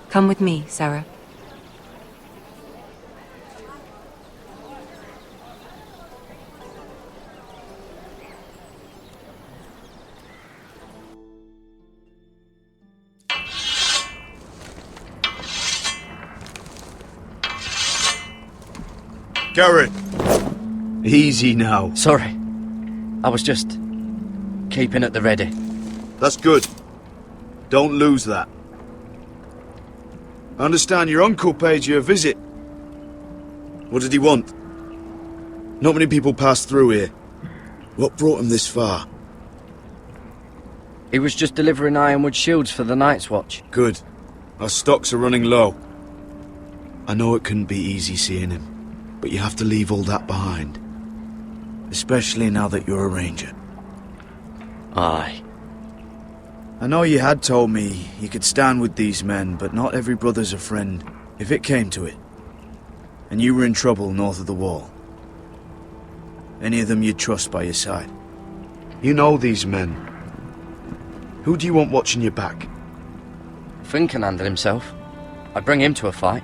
Come with me, Sarah. Garrett! Easy now. Sorry. I was just keeping at the ready. That's good. Don't lose that. I understand your uncle paid you a visit. What did he want? Not many people pass through here. What brought him this far? He was just delivering ironwood shields for the Night's Watch. Good. Our stocks are running low. I know it couldn't be easy seeing him, but you have to leave all that behind. Especially now that you're a ranger. Aye. I know you had told me you could stand with these men, but not every brother's a friend, if it came to it. And you were in trouble north of the wall. Any of them you'd trust by your side. You know these men. Who do you want watching your back? Finn can handle himself. I'd bring him to a fight.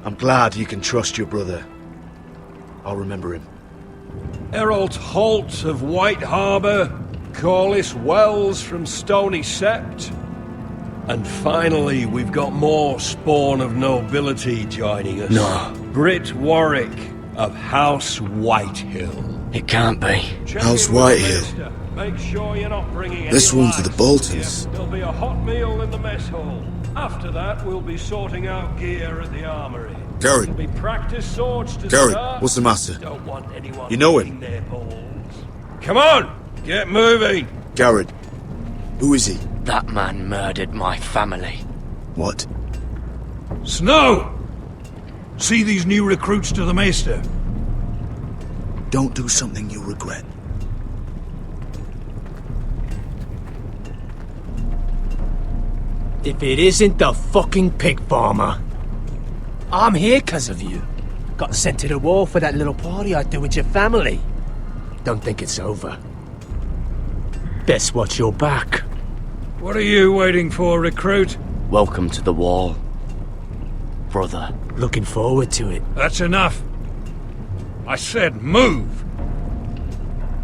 I'm glad you can trust your brother. I'll remember him. Errol Holt of White Harbour, Corliss Wells from Stony Sept. And finally, we've got more spawn of nobility joining us. No. Britt Warwick of House Whitehill. It can't be. House Whitehill. Make sure you're not bringing This any one's for the wives. Boltons. There'll be a hot meal in the mess hall. After that, we'll be sorting out gear at the armory. Garrett. There'll be practice swords to Garrett, start. what's the matter? Don't want anyone You know him? licking their balls. Come on, get moving. Garrett. Who is he? That man murdered my family. What? Snow! See these new recruits to the Maester? Don't do something you'll regret. If it isn't the fucking pig farmer. I'm here 'cause of you. Got sent to the war for that little party I do with your family. Don't think it's over. Best watch your back. What are you waiting for, recruit? Welcome to the wall, brother. Looking forward to it. That's enough. I said move.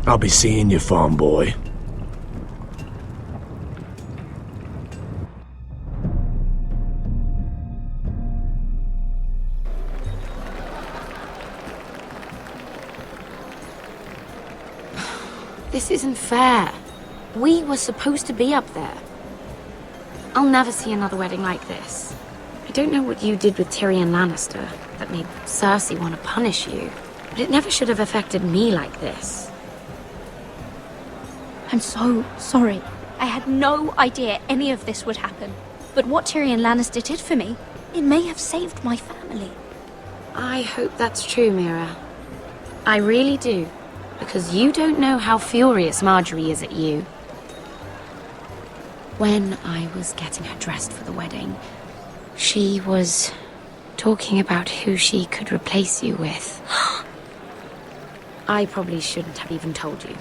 I'll be seeing you, farm boy. This isn't fair. We were supposed to be up there. I'll never see another wedding like this. I don't know what you did with Tyrion Lannister that made Cersei want to punish you, but it never should have affected me like this. I'm so sorry. I had no idea any of this would happen. But what Tyrion Lannister did for me, it may have saved my family. I hope that's true, Mira. I really do. Because you don't know how furious Marjorie is at you. When I was getting her dressed for the wedding, she was talking about who she could replace you with. I probably shouldn't have even told you.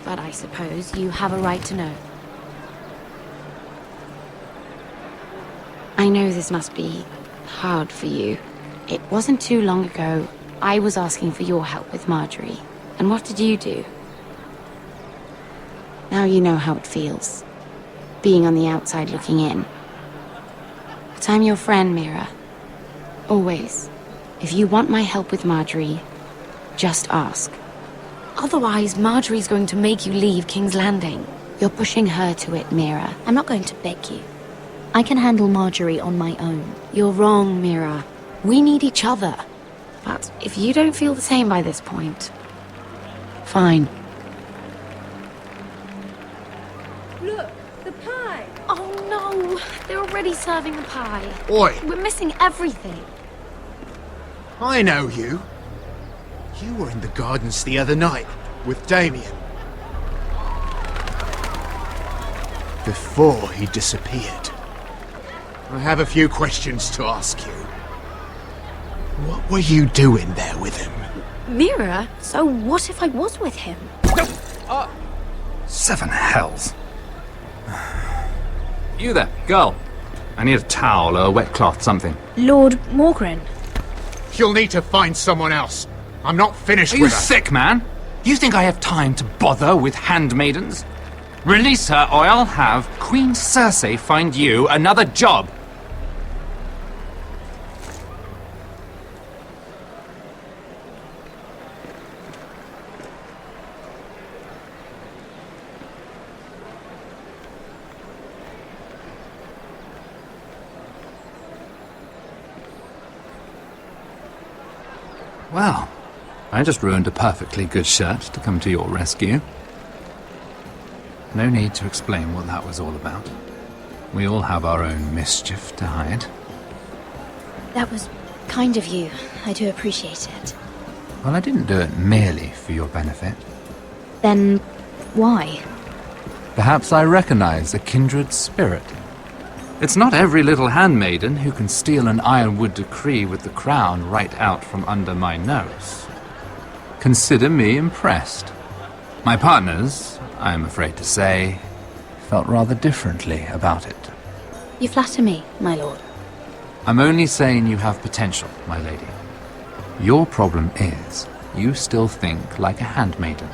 But I suppose you have a right to know. I know this must be hard for you. It wasn't too long ago I was asking for your help with Marjorie. And what did you do? Now you know how it feels, being on the outside looking in. But I'm your friend, Mira. Always. If you want my help with Marjorie, just ask. Otherwise, Marjorie's going to make you leave King's Landing. You're pushing her to it, Mira. I'm not going to beg you. I can handle Marjorie on my own. You're wrong, Mira. We need each other. But if you don't feel the same by this point, Fine. Look, the pie! Oh no! They're already serving the pie. Oi! We're missing everything. I know you. You were in the gardens the other night with Damien. Before he disappeared. I have a few questions to ask you. What were you doing there with him? Mira? So what if I was with him? Seven hells. You there, girl. I need a towel or a wet cloth, something. Lord Morgren. You'll need to find someone else. I'm not finished Are with you her. sick, man? You think I have time to bother with handmaidens? Release her, or I'll have Queen Cersei find you another job. Well, I just ruined a perfectly good shirt to come to your rescue. No need to explain what that was all about. We all have our own mischief to hide. That was kind of you. I do appreciate it. Well, I didn't do it merely for your benefit. Then why? Perhaps I recognize a kindred spirit. It's not every little handmaiden who can steal an ironwood decree with the crown right out from under my nose. Consider me impressed. My partners, I am afraid to say, felt rather differently about it. You flatter me, my lord. I'm only saying you have potential, my lady. Your problem is, you still think like a handmaiden.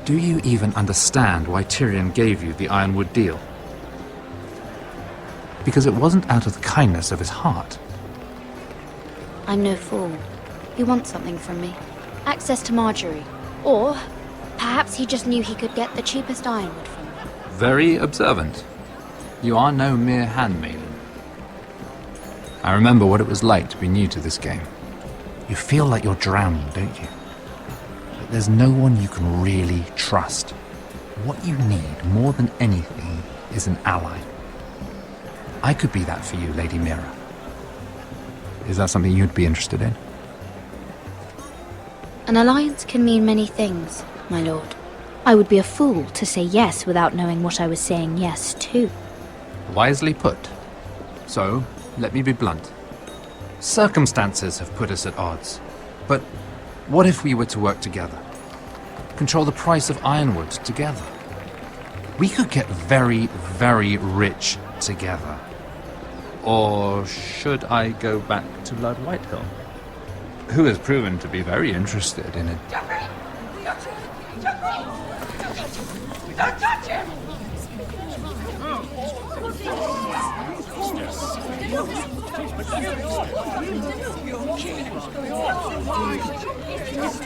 Do you even understand why Tyrion gave you the ironwood deal? Because it wasn't out of the kindness of his heart. I'm no fool. He wants something from me. Access to Marjorie. Or perhaps he just knew he could get the cheapest ironwood from me. Very observant. You are no mere handmaiden. I remember what it was like to be new to this game. You feel like you're drowning, don't you? But there's no one you can really trust. What you need more than anything is an ally. I could be that for you, Lady Mira. Is that something you'd be interested in? An alliance can mean many things, my lord. I would be a fool to say yes without knowing what I was saying yes to. Wisely put. So, let me be blunt. Circumstances have put us at odds. But what if we were to work together? Control the price of ironwood together? We could get very, very rich together. Or should I go back to Lord Whitehill, who has proven to be very interested in it? Don't touch him!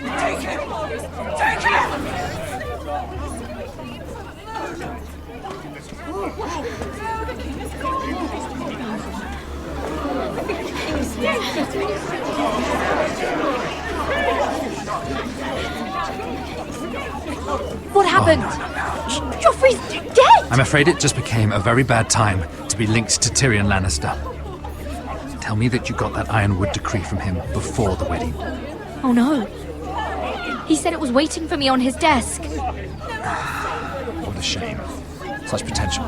Take him! Take him! What happened? Joffrey's dead! I'm afraid it just became a very bad time to be linked to Tyrion Lannister. Tell me that you got that ironwood decree from him before the wedding. Oh no. He said it was waiting for me on his desk. What a shame. Such potential.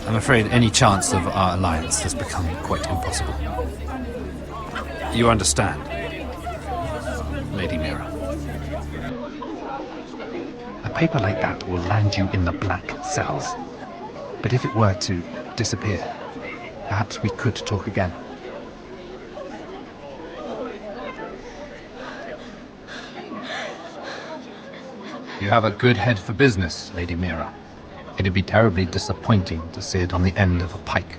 I'm afraid any chance of our alliance has become quite impossible. You understand, Lady Mira? A paper like that will land you in the black cells. But if it were to disappear, perhaps we could talk again. You have a good head for business, Lady Mira. It'd be terribly disappointing to see it on the end of a pike.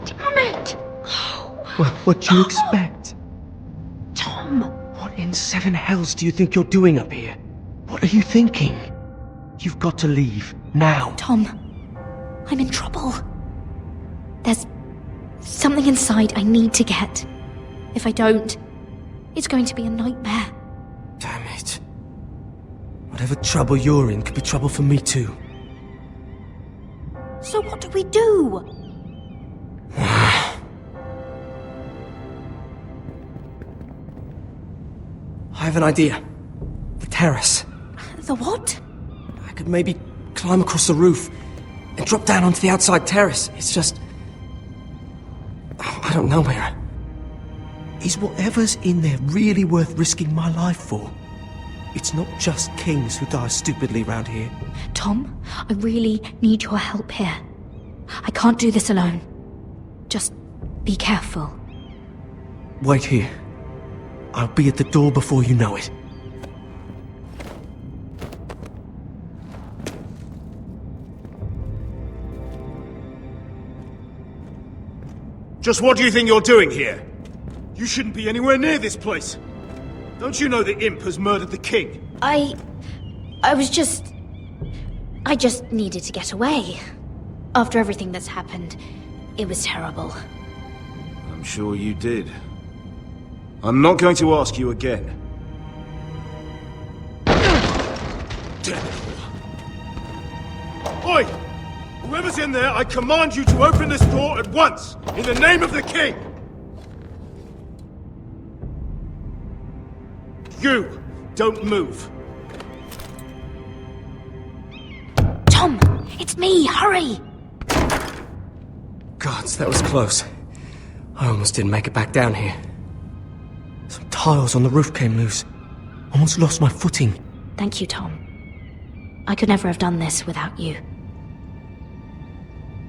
Damn Well, what do you expect? Tom! What in seven hells do you think you're doing up here? What are you thinking? You've got to leave, now. Tom, I'm in trouble. There's something inside I need to get. If I don't, it's going to be a nightmare. Damn it. Whatever trouble you're in could be trouble for me too. So what do we do? I have an idea. The terrace. The what? I could maybe climb across the roof and drop down onto the outside terrace. It's just... I don't know, Mira. Is whatever's in there really worth risking my life for? It's not just kings who die stupidly round here. Tom, I really need your help here. I can't do this alone. Just be careful. Wait here. I'll be at the door before you know it. Just what do you think you're doing here? You shouldn't be anywhere near this place. Don't you know the imp has murdered the king? I just needed to get away. After everything that's happened, it was terrible. I'm sure you did. I'm not going to ask you again. Damn it all. Oi! Whoever's in there, I command you to open this door at once! In the name of the king! You! Don't move! Tom! It's me! Hurry! Gods, that was close. I almost didn't make it back down here. Some tiles on the roof came loose. Almost lost my footing. Thank you, Tom. I could never have done this without you.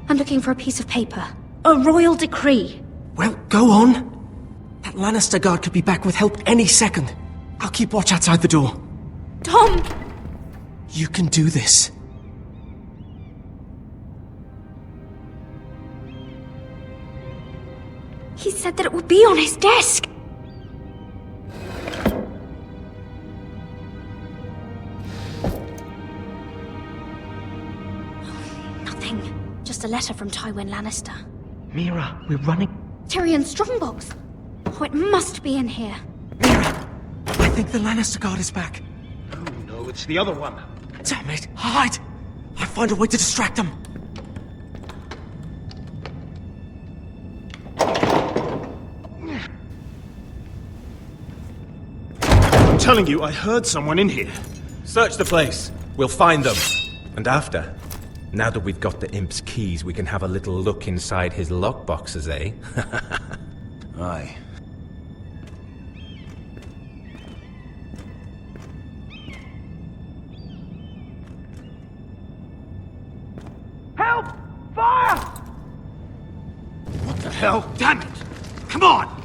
I'm looking for a piece of paper. A royal decree. Well, go on. That Lannister guard could be back with help any second. I'll keep watch outside the door. Tom! You can do this. He said that it would be on his desk. Nothing. Just a letter from Tywin Lannister. Mira, we're running. Tyrion's strongbox. Oh, it must be in here. I think the Lannister guard is back. Oh no, it's the other one. Damn it! Hide! I'll find a way to distract them. I'm telling you, I heard someone in here. Search the place. We'll find them. And after, now that we've got the imp's keys, we can have a little look inside his lockboxes, eh? Aye. Help! Fire! What the hell? Damn it! Come on!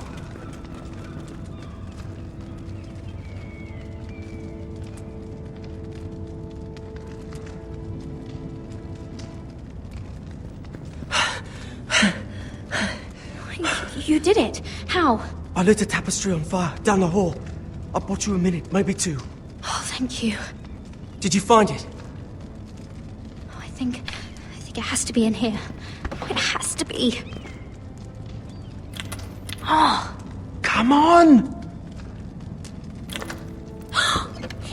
You did it. How? I lit a tapestry on fire down the hall. I bought you a minute, maybe two. Oh, thank you. Did you find it? Oh, I think it has to be in here. It has to be. Oh. Come on!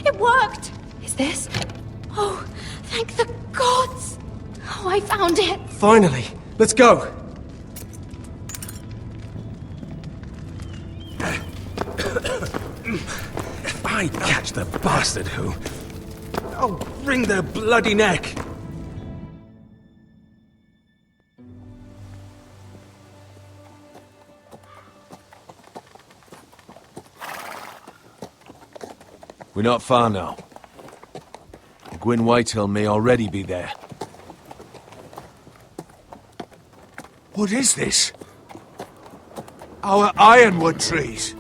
It worked! Is this? Oh, thank the gods! Oh, I found it! Finally! Let's go! If I catch the bastard who... I'll wring their bloody neck! We're not far now. Gwyn Whitehill may already be there. What is this? Our ironwood trees!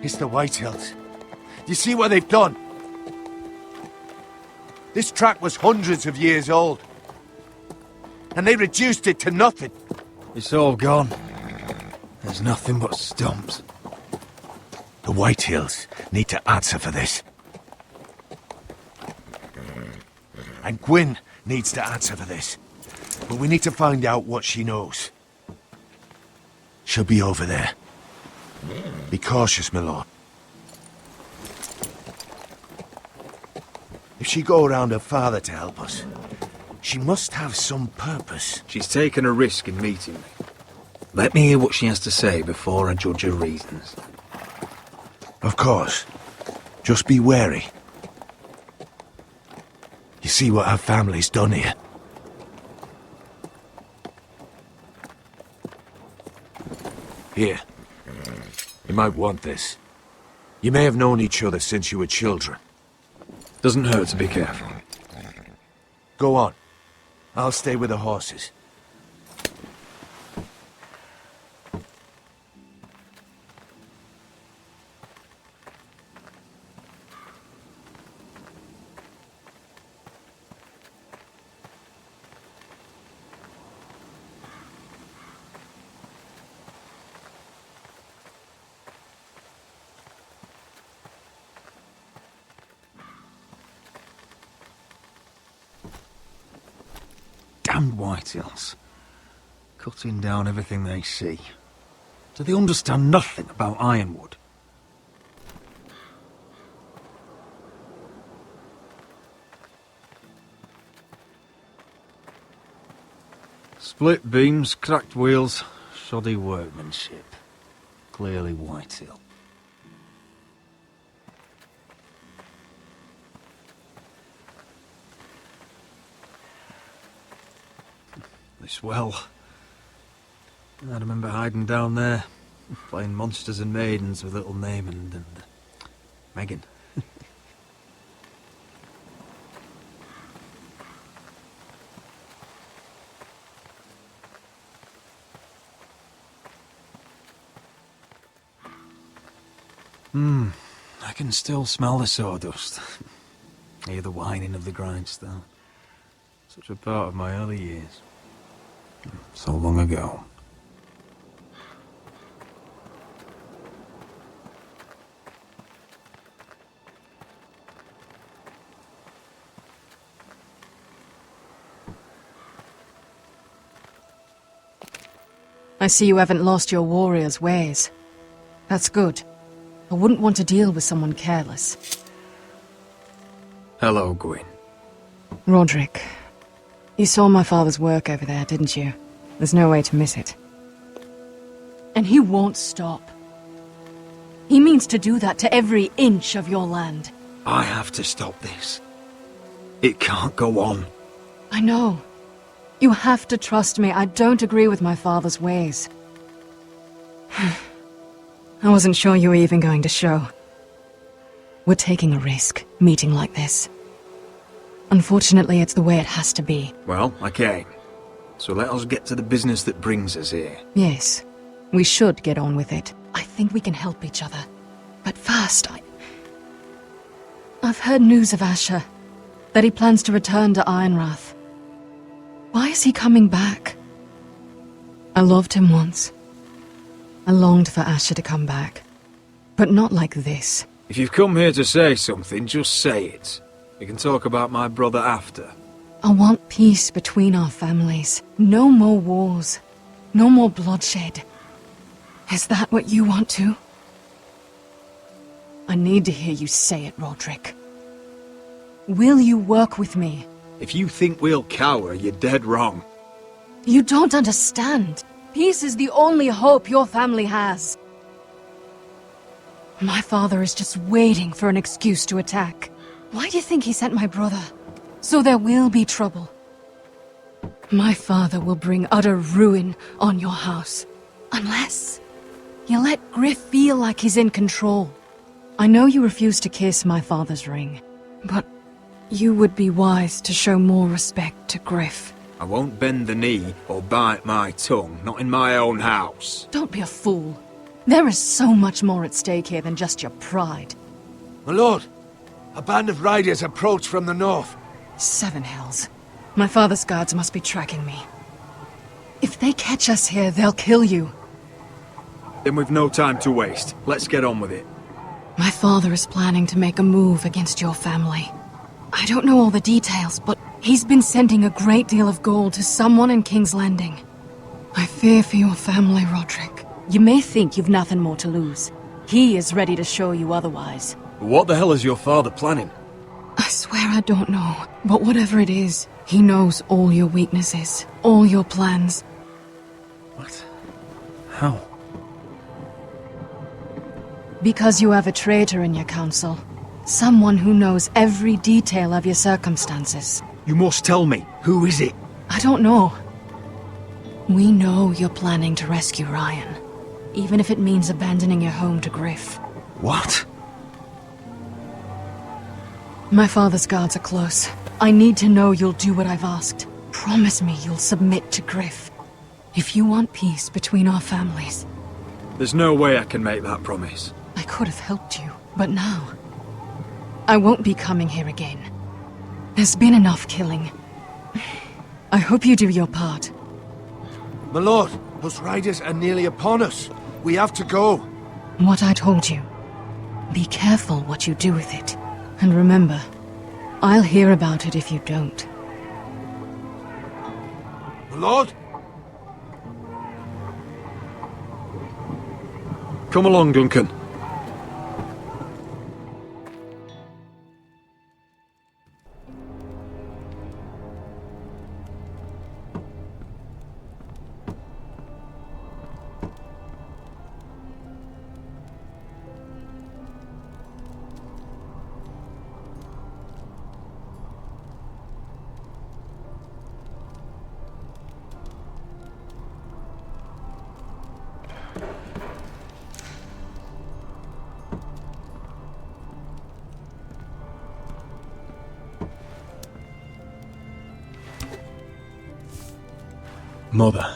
It's the Whitehills. Do you see what they've done? This track was hundreds of years old. And they reduced it to nothing. It's all gone. There's nothing but stumps. The Whitehills need to answer for this. And Gwyn needs to answer for this. But we need to find out what she knows. She'll be over there. Be cautious, my lord. If she go around her father to help us, she must have some purpose. She's taken a risk in meeting me. Let me hear what she has to say before I judge her reasons. Of course. Just be wary. You see what our family's done here. Here. You might want this. You may have known each other since you were children. Doesn't hurt to be careful. Go on. I'll stay with the horses. Damned Whitehills. Cutting down everything they see. Do they understand nothing about Ironwood? Split beams, cracked wheels, shoddy workmanship. Clearly Whitehill. This well. I remember hiding down there, playing monsters and maidens with little Naemond and Megan. I can still smell the sawdust. Hear the whining of the grindstone. Such a part of my early years. So long ago. I see you haven't lost your warrior's ways. That's good. I wouldn't want to deal with someone careless. Hello, Gwyn. Roderick, you saw my father's work over there, didn't you? There's no way to miss it. And he won't stop. He means to do that to every inch of your land. I have to stop this. It can't go on. I know. You have to trust me. I don't agree with my father's ways. I wasn't sure you were even going to show. We're taking a risk, meeting like this. Unfortunately, it's the way it has to be. Well, I came. So let us get to the business that brings us here. Yes, we should get on with it. I think we can help each other. But first, I've heard news of Asher. That he plans to return to Ironrath. Why is he coming back? I loved him once. I longed for Asher to come back. But not like this. If you've come here to say something, just say it. We can talk about my brother after. I want peace between our families. No more wars. No more bloodshed. Is that what you want too? I need to hear you say it, Roderick. Will you work with me? If you think we'll cower, you're dead wrong. You don't understand. Peace is the only hope your family has. My father is just waiting for an excuse to attack. Why do you think he sent my brother? So there will be trouble. My father will bring utter ruin on your house. Unless you let Griff feel like he's in control. I know you refuse to kiss my father's ring, but you would be wise to show more respect to Griff. I won't bend the knee or bite my tongue, not in my own house. Don't be a fool. There is so much more at stake here than just your pride. My lord, a band of riders approach from the north. 7 hells. My father's guards must be tracking me. If they catch us here, they'll kill you. Then we've no time to waste. Let's get on with it. My father is planning to make a move against your family. I don't know all the details, but he's been sending a great deal of gold to someone in King's Landing. I fear for your family, Roderick. You may think you've nothing more to lose. He is ready to show you otherwise. What the hell is your father planning? I swear I don't know, but whatever it is, he knows all your weaknesses, all your plans. What? How? Because you have a traitor in your council. Someone who knows every detail of your circumstances. You must tell me. Who is it? I don't know. We know you're planning to rescue Ryan, even if it means abandoning your home to Griff. What? My father's guards are close. I need to know you'll do what I've asked. Promise me you'll submit to Griff. If you want peace between our families. There's no way I can make that promise. I could have helped you, but now... I won't be coming here again. There's been enough killing. I hope you do your part. My lord, those riders are nearly upon us. We have to go. What I told you. Be careful what you do with it. And remember, I'll hear about it if you don't. My lord? Come along, Duncan. Mother.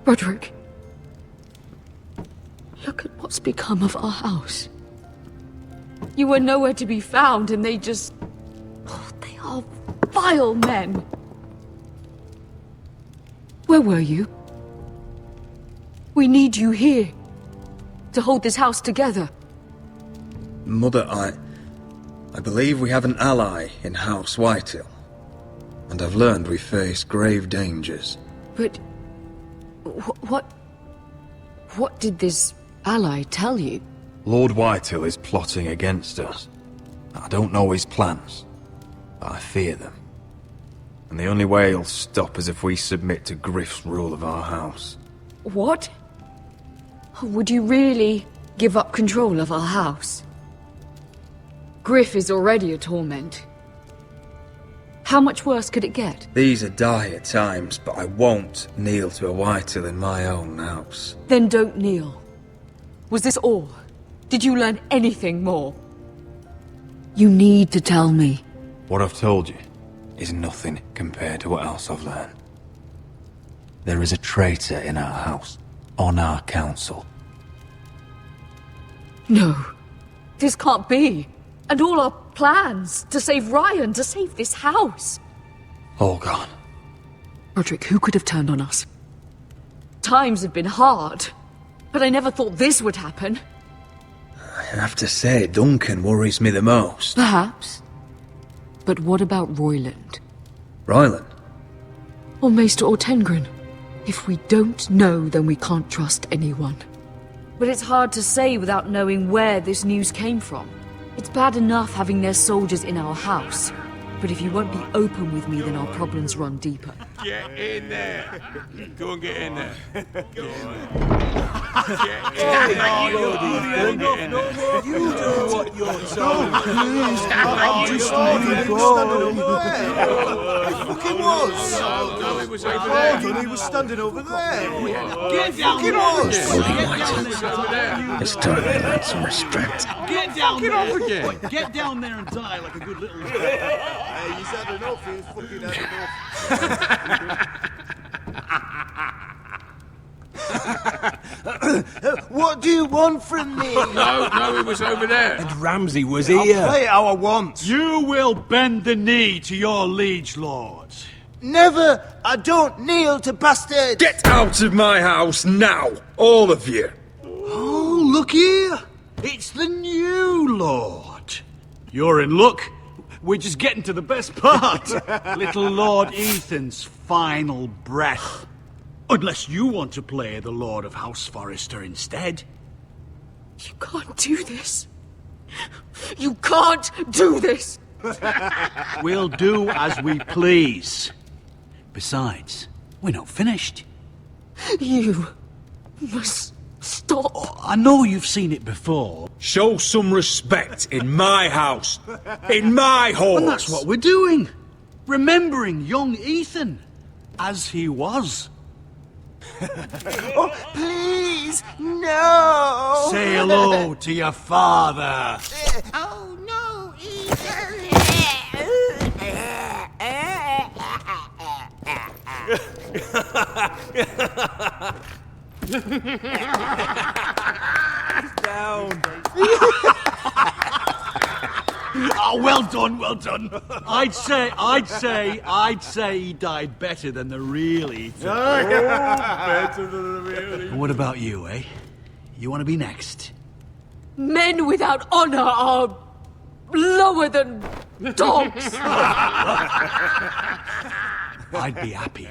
Roderick. Look at what's become of our house. You were nowhere to be found, and they just... Oh, they are vile men. Where were you? We need you here. To hold this house together. Mother, I believe we have an ally in House Whitehill. And I've learned we face grave dangers. But... What did this ally tell you? Lord Whitehill is plotting against us. I don't know his plans, but I fear them. And the only way he'll stop is if we submit to Griff's rule of our house. What? Would you really give up control of our house? Griff is already a torment. How much worse could it get? These are dire times, but I won't kneel to a Whitehill in my own house. Then don't kneel. Was this all? Did you learn anything more? You need to tell me. What I've told you is nothing compared to what else I've learned. There is a traitor in our house, on our council. No, this can't be. And all our plans to save Ryan, to save this house. All gone. Roderick, who could have turned on us? Times have been hard, but I never thought this would happen. I have to say, Duncan worries me the most. Perhaps. But what about Royland? Royland? Or Maester Ortengren? If we don't know, then we can't trust anyone. But it's hard to say without knowing where this news came from. It's bad enough having their soldiers in our house. But if you won't be open with me, then our problems run deeper. Get in there. Go and get in there. Go on. You do what you're told. Fucking was. He was standing over there. Get down there. Holy Whitehill. It's time to learn some respect. Get down there. Get down there and die like a good little... Hey, he's had enough. He's fucking had enough. What do you want from me? No, he was over there. And Ramsay was I'll here. play it how I want. You will bend the knee to your liege lord. Never! I don't kneel to bastards! Get out of my house now! All of you! Oh, look here! It's the new Lord! You're in luck. We're just getting to the best part. Little Lord Ethan's final breath. Unless you want to play the Lord of House Forrester instead. You can't do this. You can't do this! We'll do as we please. Besides, we're not finished. You must stop. Oh, I know you've seen it before. Show some respect in my house. In my hall. And that's what we're doing. Remembering young Ethan. As he was. Oh, please, no! Say hello to your father. Oh, no, Down. Oh, well done, well done. I'd say he died better than the real Ethan. Better than the real Ethan. What about you, eh? You want to be next? Men without honor are lower than dogs. I'd be happy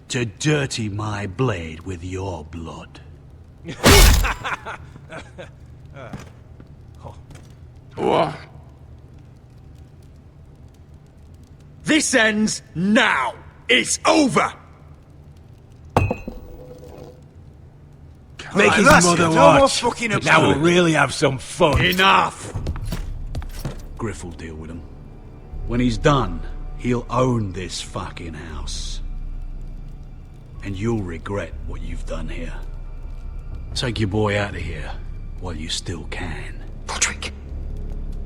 to dirty my blade with your blood. This ends now. It's over. Make his mother watch. Now we'll really have some fun. Enough! Griff will deal with him. When he's done, he'll own this fucking house. And you'll regret what you've done here. Take your boy out of here while you still can. Roderick!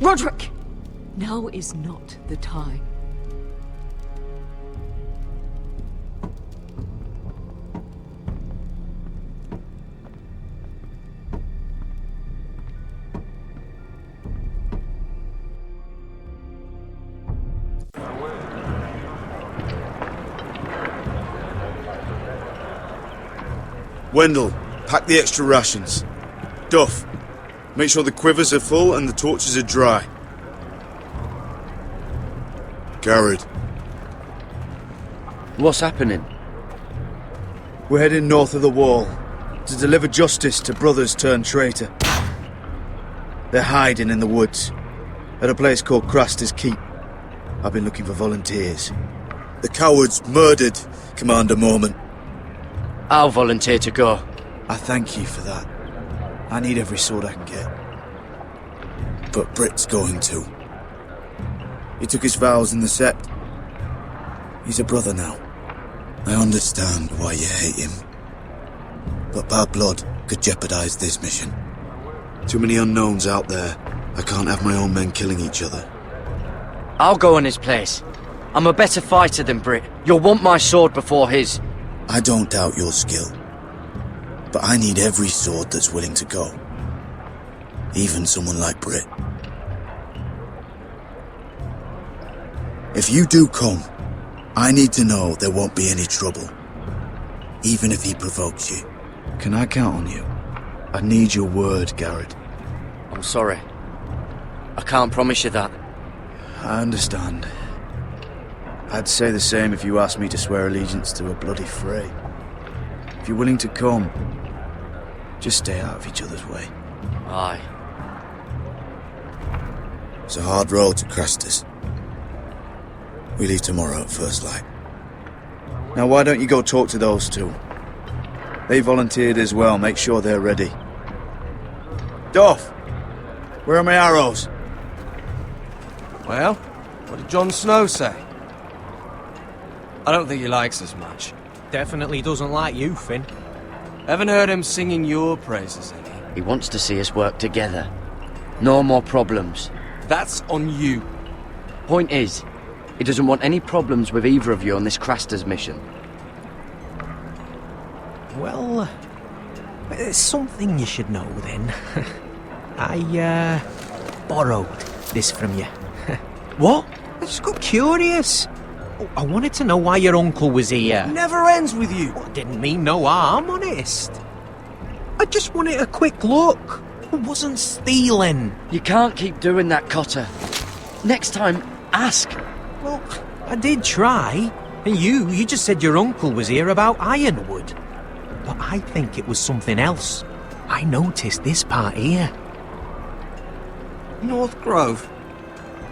Roderick! Now is not the time. Wendell, pack the extra rations. Duff, make sure the quivers are full and the torches are dry. Garrett. What's happening? We're heading north of the wall to deliver justice to brothers turned traitor. They're hiding in the woods at a place called Craster's Keep. I've been looking for volunteers. The cowards murdered Commander Mormont. I'll volunteer to go. I thank you for that. I need every sword I can get. But Britt's going too. He took his vows in the Sept. He's a brother now. I understand why you hate him. But bad blood could jeopardize this mission. Too many unknowns out there. I can't have my own men killing each other. I'll go in his place. I'm a better fighter than Britt. You'll want my sword before his. I don't doubt your skill. But I need every sword that's willing to go. Even someone like Britt. If you do come, I need to know there won't be any trouble. Even if he provokes you. Can I count on you? I need your word, Garrett. I'm sorry. I can't promise you that. I understand. I'd say the same if you asked me to swear allegiance to a bloody fray. If you're willing to come, just stay out of each other's way. Aye. It's a hard road to Craster's. We leave tomorrow at first light. Now why don't you go talk to those two? They volunteered as well, make sure they're ready. Duff! Where are my arrows? Well, what did Jon Snow say? I don't think he likes us much. Definitely doesn't like you, Finn. Haven't heard him singing your praises any. He wants to see us work together. No more problems. That's on you. Point is, he doesn't want any problems with either of you on this Craster's mission. Well, there's something you should know then. I, borrowed this from you. What? I just got curious. I wanted to know why your uncle was here. Never ends with you. Didn't mean no harm, honest. I just wanted a quick look. I wasn't stealing. You can't keep doing that, Cotter. Next time, ask. Well, I did try. And you just said your uncle was here about Ironwood. But I think it was something else. I noticed this part here. North Grove?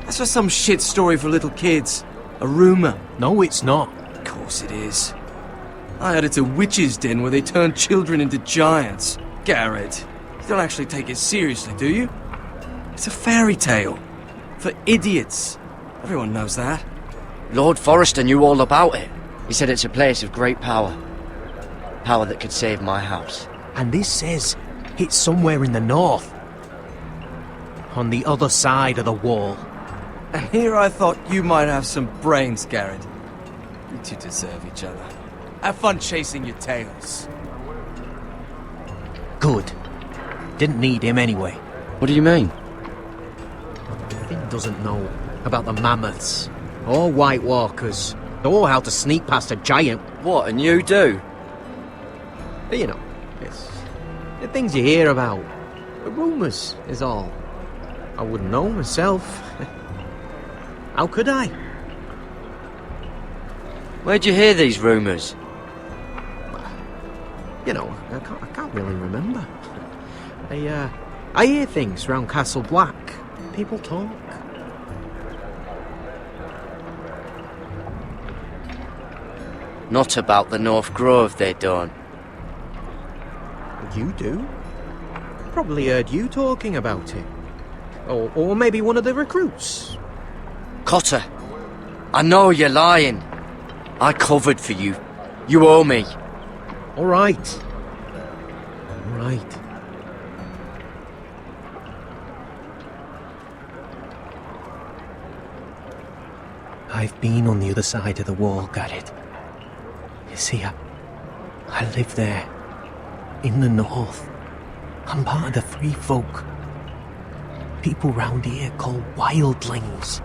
That's just some shit story for little kids. A rumour. No, it's not. Of course it is. I heard it's a witch's den where they turn children into giants. Garrett, you don't actually take it seriously, do you? It's a fairy tale. For idiots. Everyone knows that. Lord Forrester knew all about it. He said it's a place of great power. Power that could save my house. And this says it's somewhere in the north. On the other side of the wall. And here I thought you might have some brains, Garrett. You two deserve each other. Have fun chasing your tails. Good. Didn't need him anyway. What do you mean? Finn doesn't know about the mammoths, or White Walkers, or how to sneak past a giant. What, and you do? You know, it's the things you hear about. The rumours is all. I wouldn't know myself. How could I? Where'd you hear these rumours? You know, I can't really remember. I hear things round Castle Black. People talk. Not about the North Grove, they don't. You do? Probably heard you talking about it. Or maybe one of the recruits. Cotter, I know you're lying. I covered for you. You owe me. All right. All right. I've been on the other side of the wall, Garrett. You see, I live there. In the north. I'm part of the free folk. People round here call wildlings.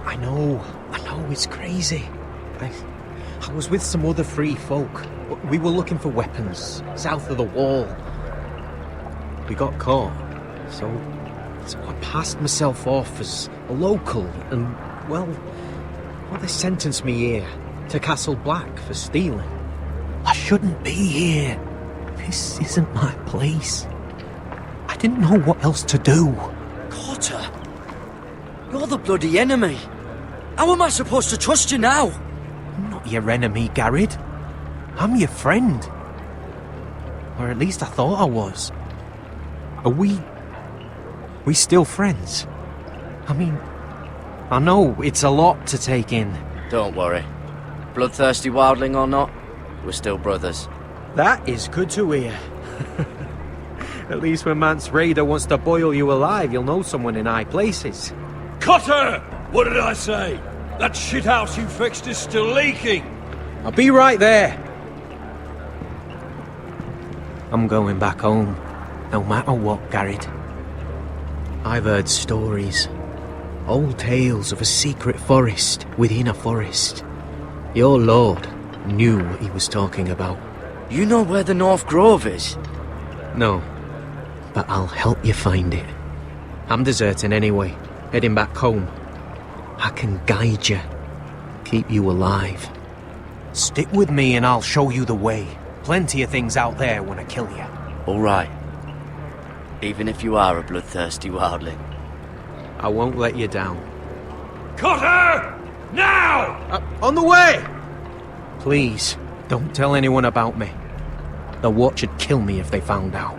I know, it's crazy. I was with some other free folk. We were looking for weapons, south of the wall. We got caught, so I passed myself off as a local, and, well, they sentenced me here, to Castle Black, for stealing. I shouldn't be here. This isn't my place. I didn't know what else to do. Cotter, you're the bloody enemy. How am I supposed to trust you now? I'm not your enemy, Garrett. I'm your friend. Or at least I thought I was. Are we still friends? I mean, I know it's a lot to take in. Don't worry. Bloodthirsty wildling or not, we're still brothers. That is good to hear. At least when Mance Raider wants to boil you alive, you'll know someone in high places. Cotter! What did I say? That shithouse you fixed is still leaking! I'll be right there. I'm going back home, no matter what, Garrett. I've heard stories. Old tales of a secret forest within a forest. Your lord knew what he was talking about. You know where the North Grove is? No, but I'll help you find it. I'm deserting anyway, heading back home. I can guide you, keep you alive. Stick with me and I'll show you the way. Plenty of things out there when I kill you. All right. Even if you are a bloodthirsty wildling. I won't let you down. Cotter! Now! On the way! Please, don't tell anyone about me. The Watch would kill me if they found out.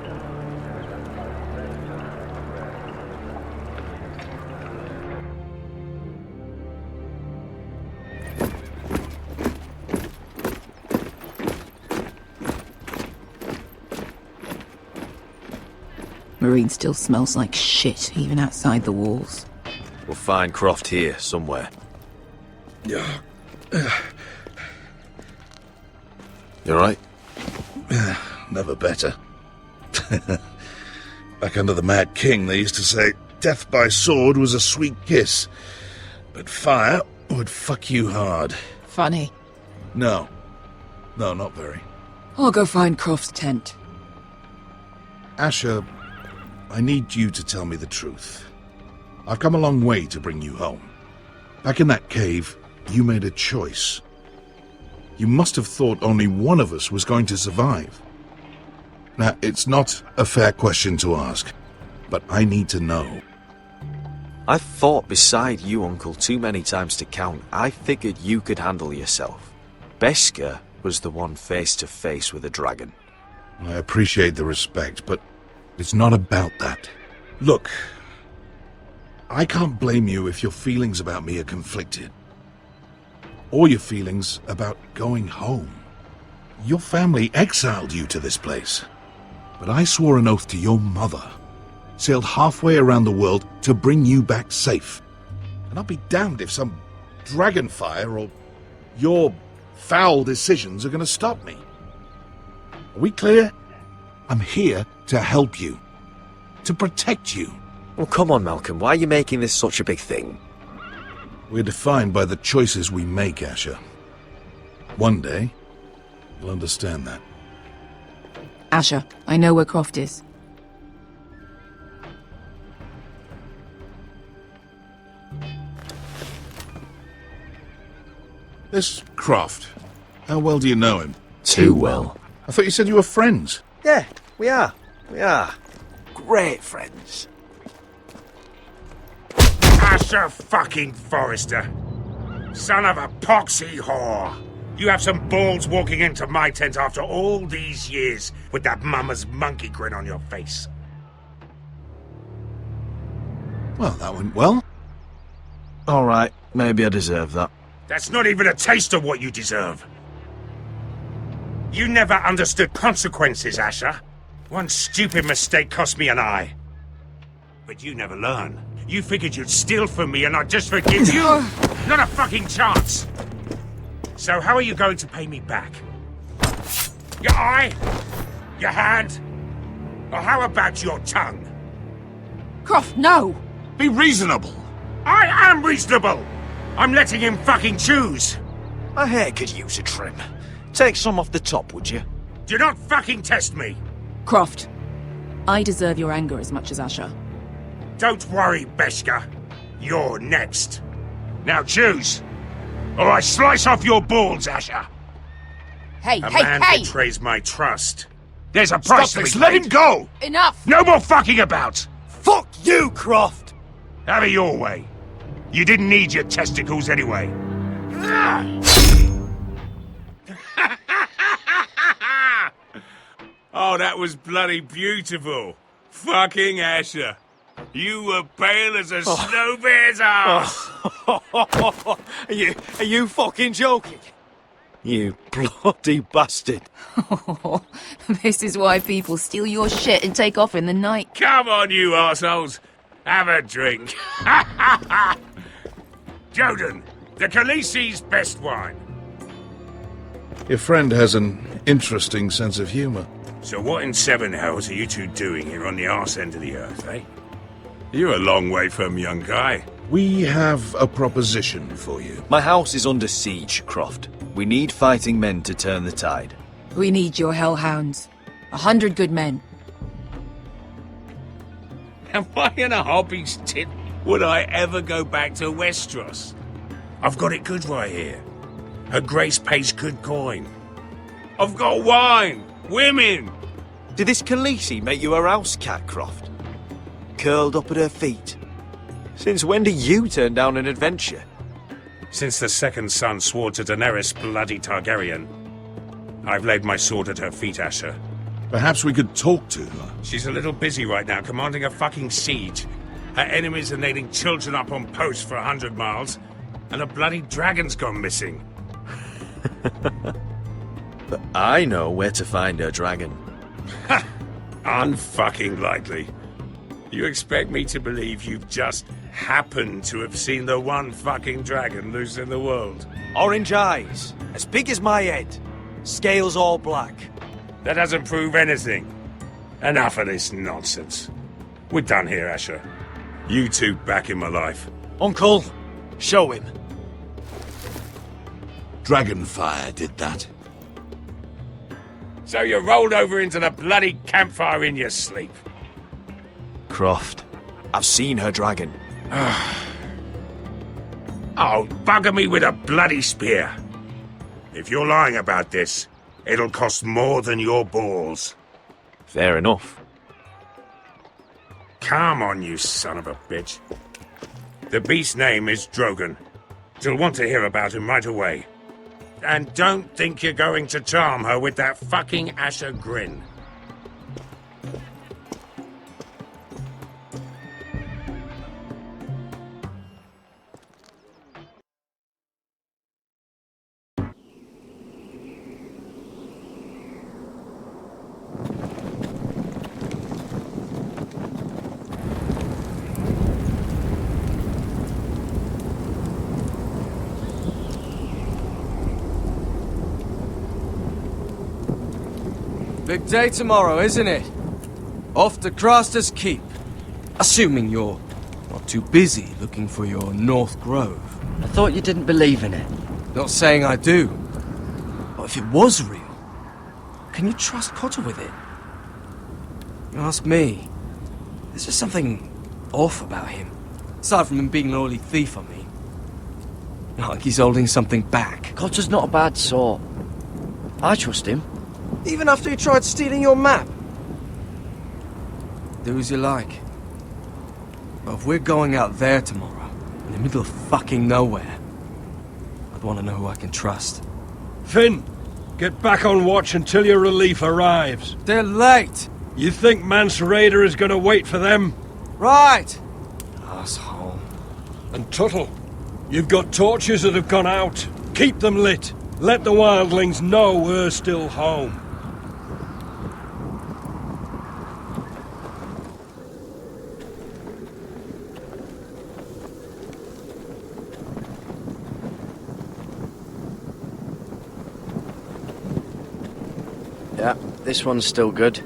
Marine still smells like shit, even outside the walls. We'll find Croft here, somewhere. You alright? Never better. Back under the Mad King, they used to say death by sword was a sweet kiss. But fire would fuck you hard. Funny. No. No, not very. I'll go find Croft's tent. Asher, I need you to tell me the truth. I've come a long way to bring you home. Back in that cave, you made a choice. You must have thought only one of us was going to survive. Now, it's not a fair question to ask, but I need to know. I've fought beside you, Uncle, too many times to count. I figured you could handle yourself. Beskha was the one face to face with a dragon. I appreciate the respect, but it's not about that. Look, I can't blame you if your feelings about me are conflicted. Or your feelings about going home. Your family exiled you to this place. But I swore an oath to your mother. Sailed halfway around the world to bring you back safe. And I'll be damned if some dragonfire or your foul decisions are going to stop me. Are we clear? I'm here to help you. To protect you. Well, come on, Malcolm. Why are you making this such a big thing? We're defined by the choices we make, Asher. One day, you'll understand that. Asher, I know where Croft is. This Croft, how well do you know him? Too well. I thought you said you were friends. Yeah, we are. We are. Great friends. Asher fucking Forrester. Son of a poxy whore. You have some balls walking into my tent after all these years with that mama's monkey grin on your face. Well, that went well. All right, maybe I deserve that. That's not even a taste of what you deserve. You never understood consequences, Asher. One stupid mistake cost me an eye. But you never learn. You figured you'd steal from me and I'd just forgive you? Not a fucking chance! So how are you going to pay me back? Your eye? Your hand? Or how about your tongue? Croft, no! Be reasonable! I am reasonable! I'm letting him fucking choose! My hair could use a trim. Take some off the top, would you? Do not fucking test me! Croft, I deserve your anger as much as Asher. Don't worry, Beskha. You're next. Now choose, or I slice off your balls, Asher. Hey, A man betrays my trust. There's a price to be paid. Let him go! Enough! No more fucking about! Fuck you, Croft! Have it your way. You didn't need your testicles anyway. Oh, that was bloody beautiful. Fucking Asher. You were pale as a snow bear's ass. Are you fucking joking? You bloody bastard. This is why people steal your shit and take off in the night. Come on, you arseholes. Have a drink. Joden, the Khaleesi's best wine. Your friend has an interesting sense of humor. So what in seven hells are you two doing here on the arse end of the earth, eh? You're a long way from young guy. We have a proposition for you. My house is under siege, Croft. We need fighting men to turn the tide. We need your hellhounds. 100 good men. Am I in a hobby's tit? Would I ever go back to Westeros? I've got it good right here. Her Grace pays good coin. I've got wine, women. Did this Khaleesi make you a house cat, Croft? Curled up at her feet? Since when do you turn down an adventure? Since the second son swore to Daenerys bloody Targaryen. I've laid my sword at her feet, Asher. Perhaps we could talk to her. She's a little busy right now, commanding a fucking siege. Her enemies are nailing children up on posts for 100 miles, and a bloody dragon's gone missing. But I know where to find her dragon. Ha! Unfucking likely. You expect me to believe you've just happened to have seen the one fucking dragon loose in the world? Orange eyes, as big as my head. Scales all black. That doesn't prove anything. Enough of this nonsense. We're done here, Asher. You two back in my life. Uncle, Show him. Dragonfire did that. So you rolled over into the bloody campfire in your sleep? Croft, I've seen her dragon. Oh, bugger me with a bloody spear. If you're lying about this, it'll cost more than your balls. Fair enough. Come on, you son of a bitch. The beast's name is Drogon. She'll want to hear about him right away. And don't think you're going to charm her with that fucking Asher grin. Big day tomorrow, isn't it? Off to Craster's Keep. Assuming you're not too busy looking for your North Grove. I thought you didn't believe in it. Not saying I do. But if it was real, can you trust Cotter with it? You ask me, there's just something off about him. Aside from him being an oily thief, I mean. Like he's holding something back. Cotter's not a bad sort. I trust him. Even after he tried stealing your map? Do as you like. But if we're going out there tomorrow, in the middle of fucking nowhere, I'd want to know who I can trust. Finn, get back on watch until your relief arrives. They're late! You think Mance Rayder is going to wait for them? Right! Asshole. And Tuttle, you've got torches that have gone out. Keep them lit. Let the wildlings know we're still home. Yeah, this one's still good.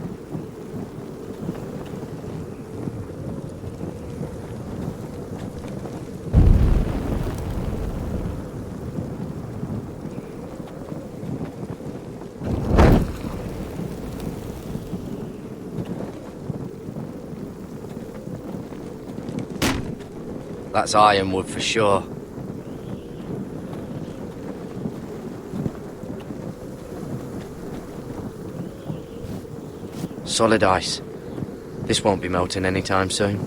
That's ironwood for sure. Solid ice. This won't be melting anytime soon.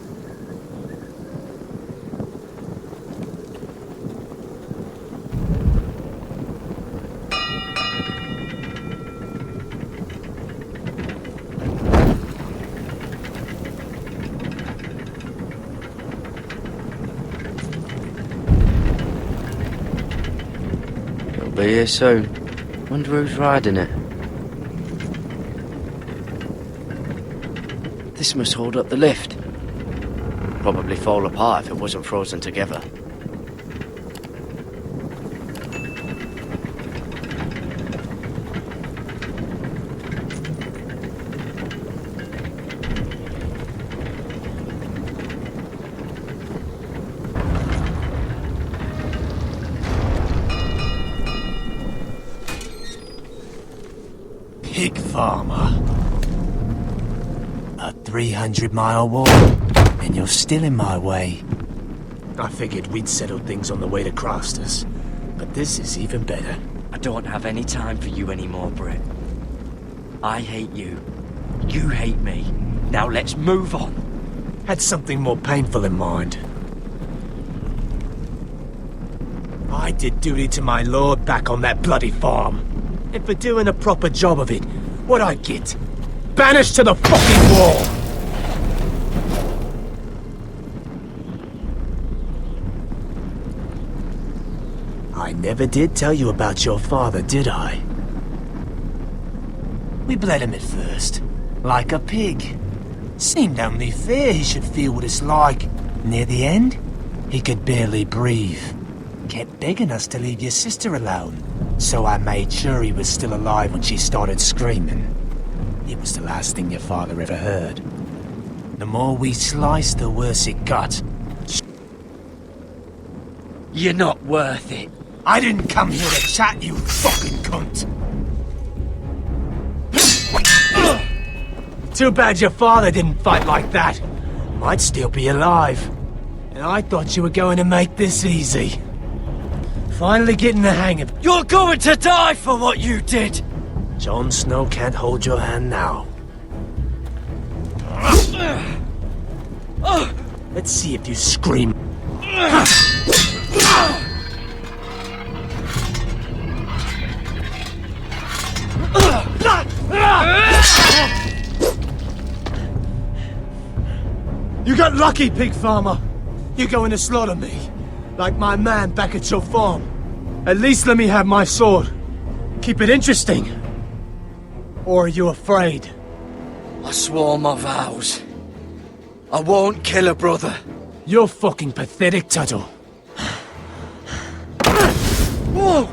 It'll be here soon. Wonder who's riding it. This must hold up the lift. Probably fall apart if it wasn't frozen together. Pig farmer. A 300-mile walk, and you're still in my way. I figured we'd settled things on the way to Craster's, but this is even better. I don't have any time for you anymore, Britt. I hate you. You hate me. Now let's move on. Had something more painful in mind. I did duty to my lord back on that bloody farm. And for doing a proper job of it, what'd I get? Banished to the fucking wall! I never did tell you about your father, did I? We bled him at first, like a pig. Seemed only fair he should feel what it's like. Near the end, he could barely breathe. Kept begging us to leave your sister alone, so I made sure he was still alive when she started screaming. It was the last thing your father ever heard. The more we sliced, the worse it got. You're not worth it. I didn't come here to chat, you fucking cunt. Too bad your father didn't fight like that. Might still be alive. And I thought you were going to make this easy. Finally getting the hang of it. You're going to die for what you did! Jon Snow can't hold your hand now. Let's see if you scream. You got lucky, pig farmer. You're going to slaughter me, like my man back at your farm. At least let me have my sword. Keep it interesting. Or are you afraid? I swore my vows. I won't kill a brother. You're fucking pathetic, Tuttle. Whoa!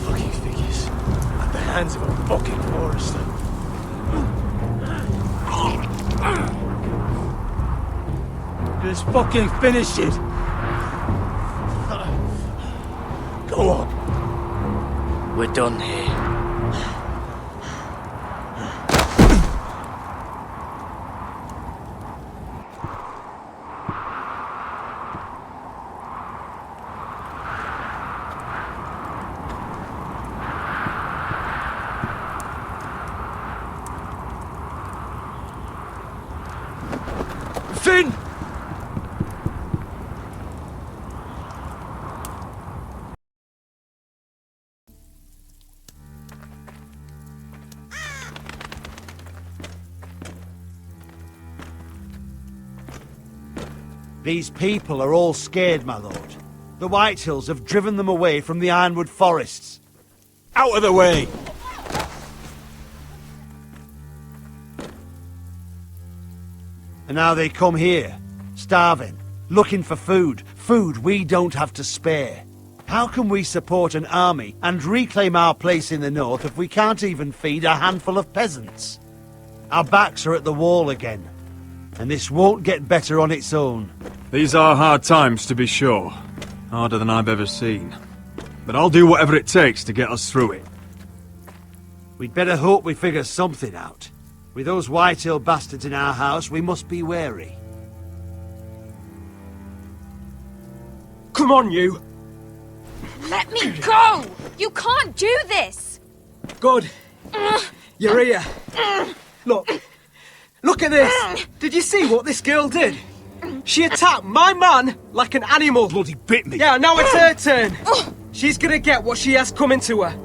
Fucking figures. At the hands of a fucking Forrester. Just fucking finish it. Go on. We're done here. Finn! These people are all scared, my lord. The Whitehills have driven them away from the Ironwood forests. Out of the way! And now they come here, starving, looking for food. Food we don't have to spare. How can we support an army and reclaim our place in the north if we can't even feed a handful of peasants? Our backs are at the wall again, and this won't get better on its own. These are hard times, to be sure. Harder than I've ever seen. But I'll do whatever it takes to get us through it. We'd better hope we figure something out. With those Whitehill bastards in our house, we must be wary. Come on, you! Let me go! You can't do this! Good. You're here. Look. Look at this! Did you see what this girl did? She attacked my man like an animal. Bloody bit me. Yeah, now it's her turn. She's gonna get what she has coming to her.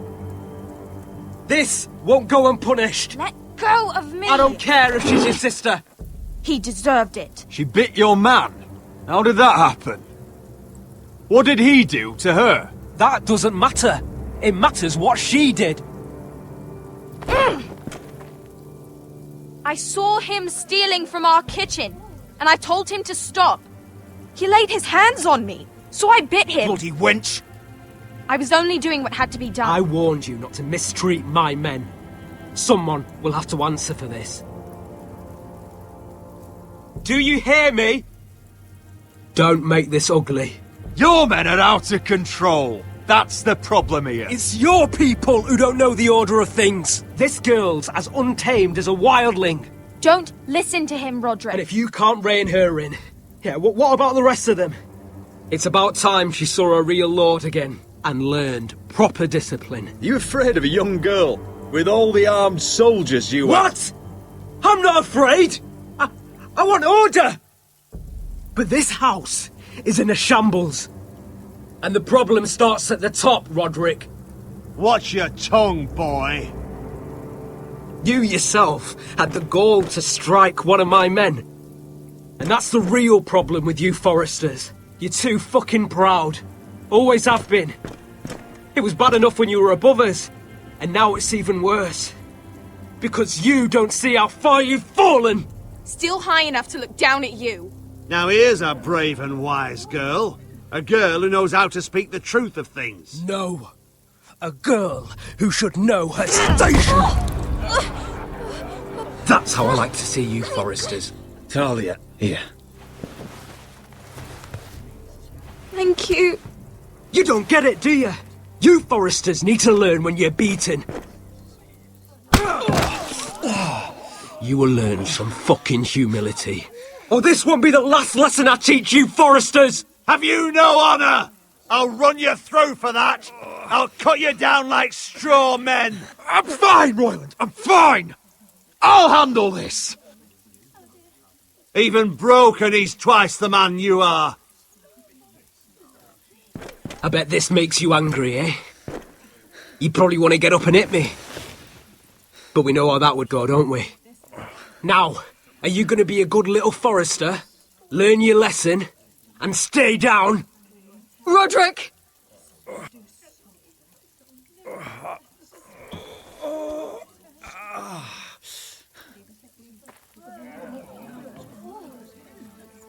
This won't go unpunished. Let go of me! I don't care if she's your sister. He deserved it. She bit your man? How did that happen? What did he do to her? That doesn't matter. It matters what she did. I saw him stealing from our kitchen, and I told him to stop. He laid his hands on me, so I bit him. Bloody wench! I was only doing what had to be done. I warned you not to mistreat my men. Someone will have to answer for this. Do you hear me? Don't make this ugly. Your men are out of control. That's the problem here. It's your people who don't know the order of things. This girl's as untamed as a wildling. Don't listen to him, Roderick. And if you can't rein her in, yeah, what about the rest of them? It's about time she saw a real lord again and learned proper discipline. You afraid of a young girl? With all the armed soldiers you have. What? I'm not afraid! I want order! But this house is in a shambles. And the problem starts at the top, Roderick. Watch your tongue, boy. You yourself had the gall to strike one of my men. And that's the real problem with you Forresters. You're too fucking proud. Always have been. It was bad enough when you were above us. And now it's even worse. Because you don't see how far you've fallen! Still high enough to look down at you. Now here's a brave and wise girl. A girl who knows how to speak the truth of things. No. A girl who should know her station! That's how I like to see you, Forresters. Talia, here. Thank you. You don't get it, do you? You Forresters need to learn when you're beaten. You will learn some fucking humility. Or this won't be the last lesson I teach you, Forresters! Have you no honour? I'll run your throat for that. I'll cut you down like straw men. I'm fine, Royland, I'm fine! I'll handle this! Even broken, he's twice the man you are. I bet this makes you angry, eh? You probably want to get up and hit me. But we know how that would go, don't we? Now, are you going to be a good little Forrester, learn your lesson, and stay down? Roderick!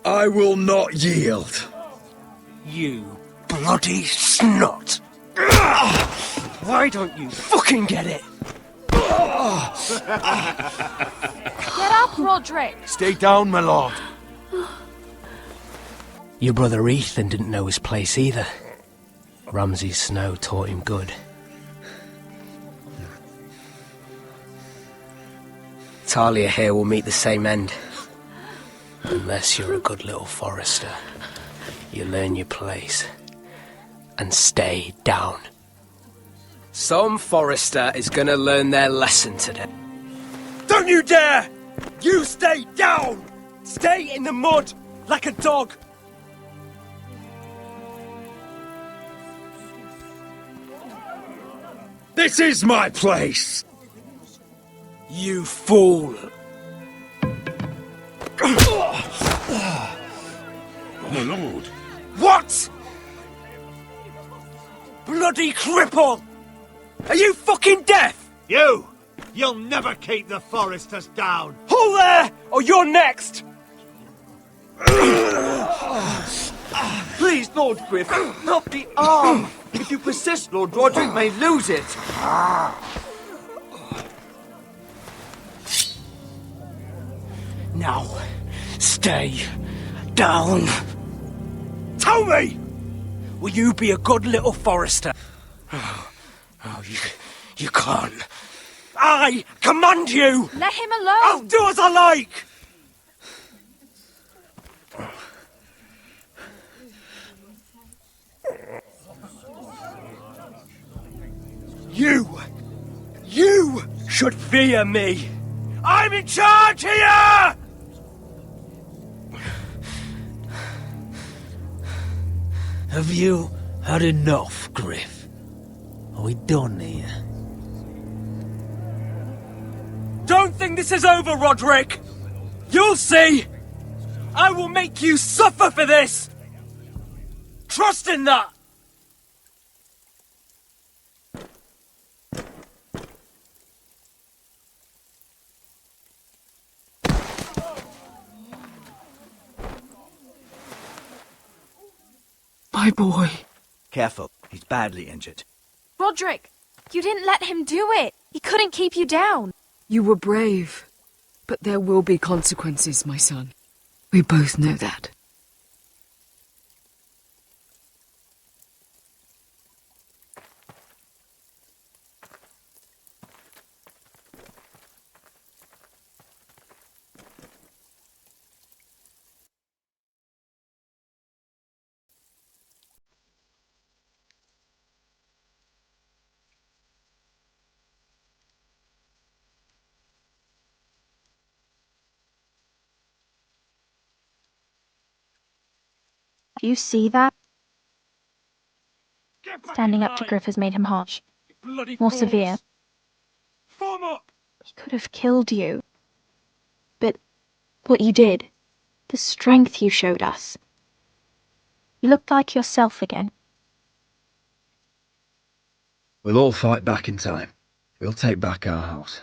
I will not yield. You bloody snot! Why don't you fucking get it? Get up, Roderick. Stay down, my lord. Your brother Ethan didn't know his place either. Ramsay Snow taught him good. Talia here will meet the same end. Unless you're a good little Forrester. You learn your place. And stay down. Some Forrester is gonna learn their lesson today. Don't you dare! You stay down! Stay in the mud, like a dog! This is my place! You fool! My lord. What?! Bloody cripple! Are you fucking deaf? You'll never keep the Forresters down. Hold there, or you're next! Please, Lord Griff, not the arm. If you persist, Lord Roderick may lose it. Now, stay down. Tell me! Will you be a good little Forrester? Oh, you can't. I command you! Let him alone! I'll do as I like! You should fear me! I'm in charge here! Have you had enough, Griff? Are we done here? Don't think this is over, Roderick! You'll see! I will make you suffer for this! Trust in that! My boy. Careful, he's badly injured. Roderick, you didn't let him do it. He couldn't keep you down. You were brave. But there will be consequences, my son. We both know that. Do you see that? Standing up to Griff has made him harsh. More severe. He could have killed you. But what you did, the strength you showed us. You looked like yourself again. We'll all fight back in time. We'll take back our house.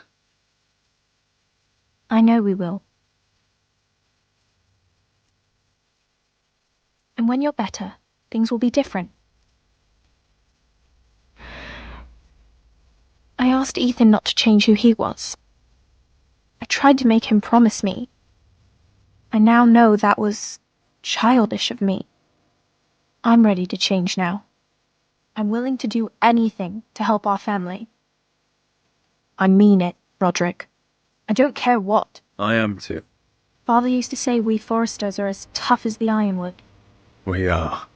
I know we will. And when you're better, things will be different. I asked Ethan not to change who he was. I tried to make him promise me. I now know that was childish of me. I'm ready to change now. I'm willing to do anything to help our family. I mean it, Roderick. I don't care what. I am too. Father used to say we Forresters are as tough as the ironwood. We are.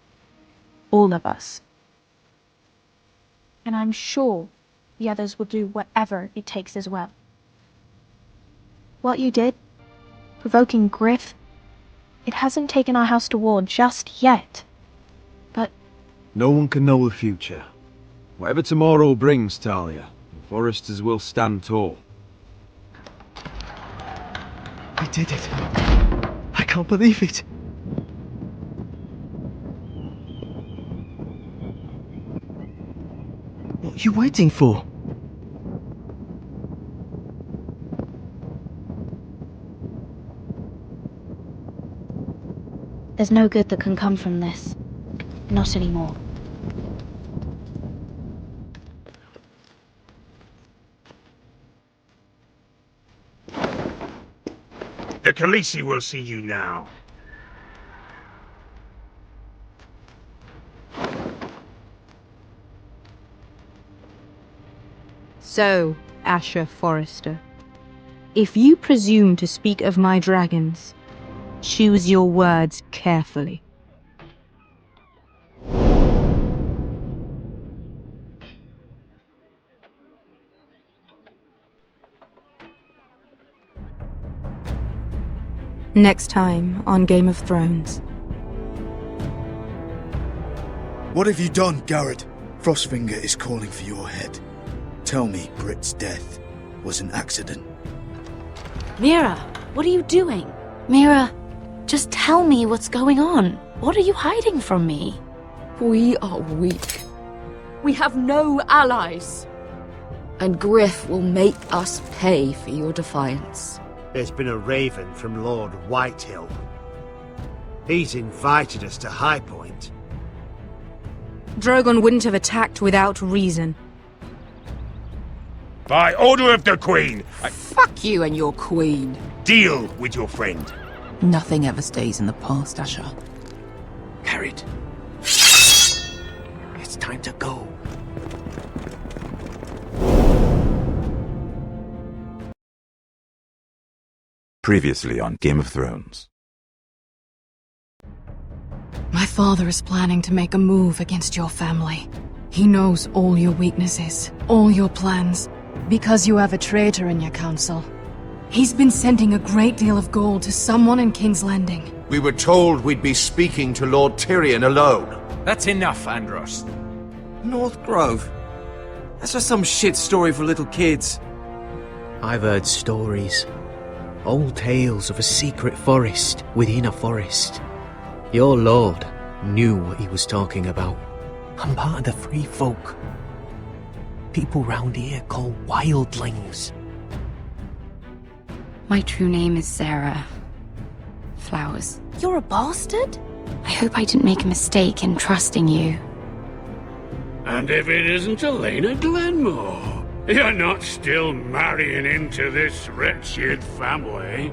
All of us. And I'm sure the others will do whatever it takes as well. What you did, provoking Griff, it hasn't taken our house to war just yet. But no one can know the future. Whatever tomorrow brings, Talia, the Forresters will stand tall. I did it. I can't believe it. What are you waiting for? there's no good that can come from this. Not anymore. The Khaleesi will see you now. So, Asher Forrester, if you presume to speak of my dragons, choose your words carefully. Next time on Game of Thrones. What have you done, Garrett? Frostfinger is calling for your head. Tell me Britt's death was an accident. Mira, what are you doing? Mira, just tell me what's going on. What are you hiding from me? We are weak. We have no allies. And Griff will make us pay for your defiance. There's been a raven from Lord Whitehill. He's invited us to High Point. Drogon wouldn't have attacked without reason. By order of the Queen, Fuck you and your queen. Deal with your friend. Nothing ever stays in the past, Asher. Carried. It's time to go. Previously on Game of Thrones. My father is planning to make a move against your family. He knows all your weaknesses, all your plans, because you have a traitor in your council. He's been sending a great deal of gold to someone in King's Landing. We were told we'd be speaking to Lord Tyrion alone. That's enough, Andros. North Grove? That's just some shit story for little kids. I've heard stories. Old tales of a secret forest within a forest. Your lord knew what he was talking about. I'm part of the free folk. People round here call wildlings. My true name is Sarah Flowers. You're a bastard? I hope I didn't make a mistake in trusting you. And if it isn't Elena Glenmore, you're not still marrying into this wretched family.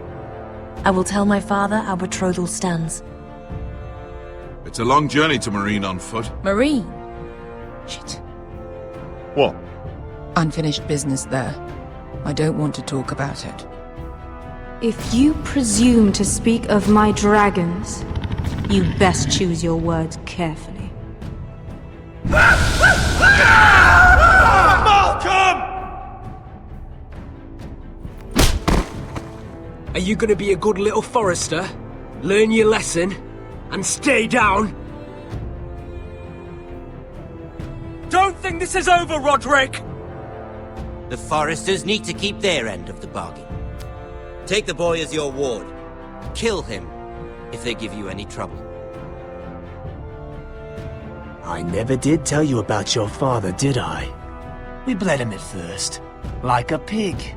I will tell my father our betrothal stands. It's a long journey to Marine on foot. Marine? Shit. What? Unfinished business there. I don't want to talk about it. If you presume to speak of my dragons, you best choose your words carefully. Malcolm! Are you gonna be a good little Forrester? Learn your lesson? And stay down? think this is over, Roderick? The Forresters need to keep their end of the bargain. Take the boy as your ward. Kill him if they give you any trouble. I never did tell you about your father, did I? We bled him at first, like a pig.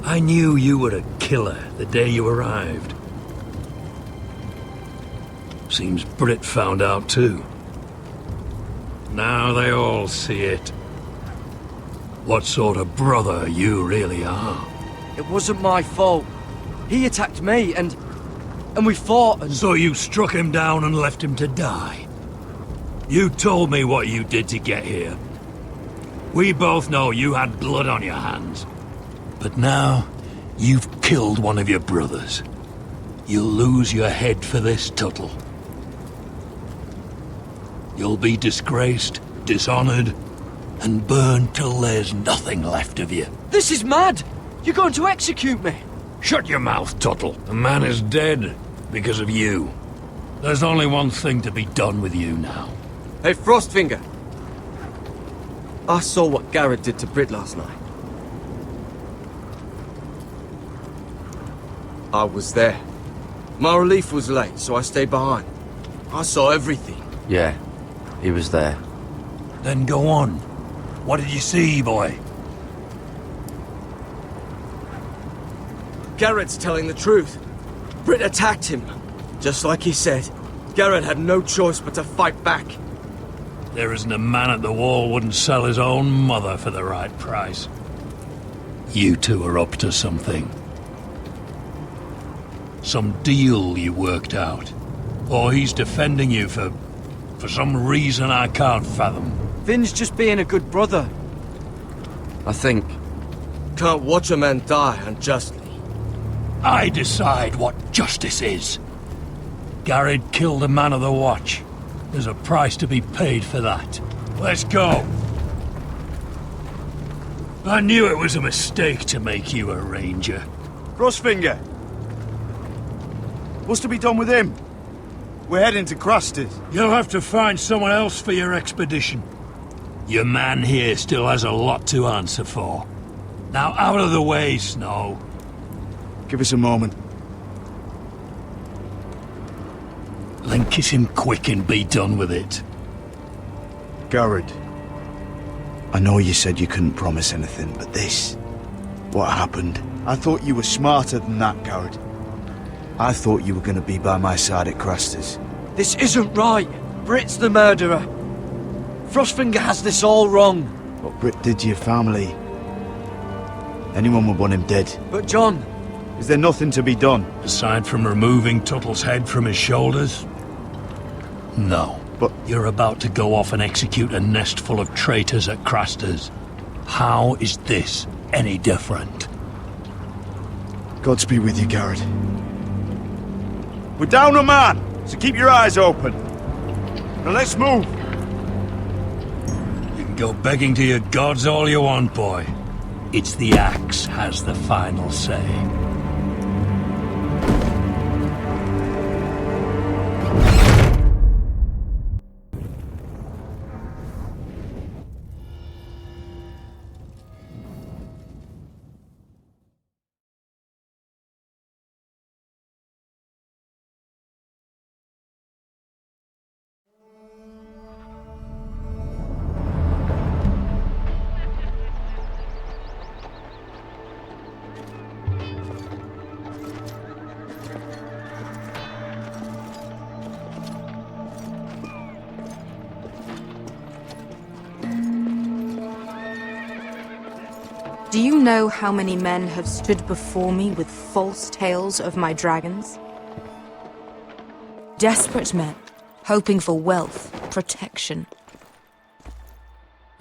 I knew you were a killer the day you arrived. Seems Brit found out too. Now they all see it. What sort of brother you really are. It wasn't my fault. He attacked me, and we fought and... So you struck him down and left him to die? You told me what you did to get here. We both know you had blood on your hands. But now, you've killed one of your brothers. You'll lose your head for this, Tuttle. You'll be disgraced, dishonored, and burned till there's nothing left of you. This is mad! You're going to execute me! Shut your mouth, Tuttle. The man is dead because of you. There's only one thing to be done with you now. Hey, Frostfinger. I saw what Garrett did to Brit last night. I was there. My relief was late, so I stayed behind. I saw everything. Yeah, he was there. Then go on. What did you see, boy? Garrett's telling the truth. Brit attacked him. Just like he said, Garrett had no choice but to fight back. There isn't a man at the wall wouldn't sell his own mother for the right price. You two are up to something. Some deal you worked out. Or he's defending you for some reason I can't fathom. Finn's just being a good brother. I think. Can't watch a man die unjustly. I decide what justice is. Garrett killed a man of the watch. There's a price to be paid for that. Let's go. I knew it was a mistake to make you a ranger. Frostfinger. What's to be done with him? We're heading to Craster's. You'll have to find someone else for your expedition. Your man here still has a lot to answer for. Now out of the way, Snow. Give us a moment. Then kiss him quick and be done with it. Garrett. I know you said you couldn't promise anything, but this... What happened? I thought you were smarter than that, Garrett. I thought you were going to be by my side at Craster's. This isn't right. Brit's the murderer. Frostfinger has this all wrong. What Brit did to your family... Anyone would want him dead. But John... Is there nothing to be done? Aside from removing Tuttle's head from his shoulders? No. But... You're about to go off and execute a nest full of traitors at Craster's. How is this any different? Godspeed with you, Garrett. We're down a man, so keep your eyes open. Now let's move. You can go begging to your gods all you want, boy. It's the axe has the final say. Do you know how many men have stood before me with false tales of my dragons? Desperate men, hoping for wealth, protection.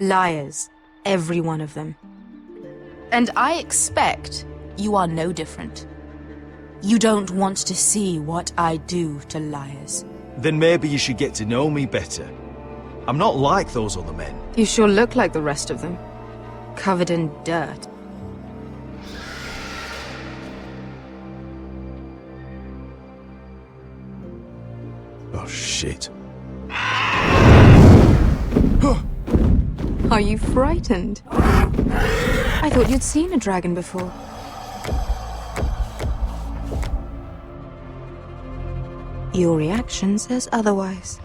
Liars, every one of them. And I expect you are no different. You don't want to see what I do to liars. Then maybe you should get to know me better. I'm not like those other men. You sure look like the rest of them. Covered in dirt. Oh, shit. Are you frightened? I thought you'd seen a dragon before. Your reaction says otherwise.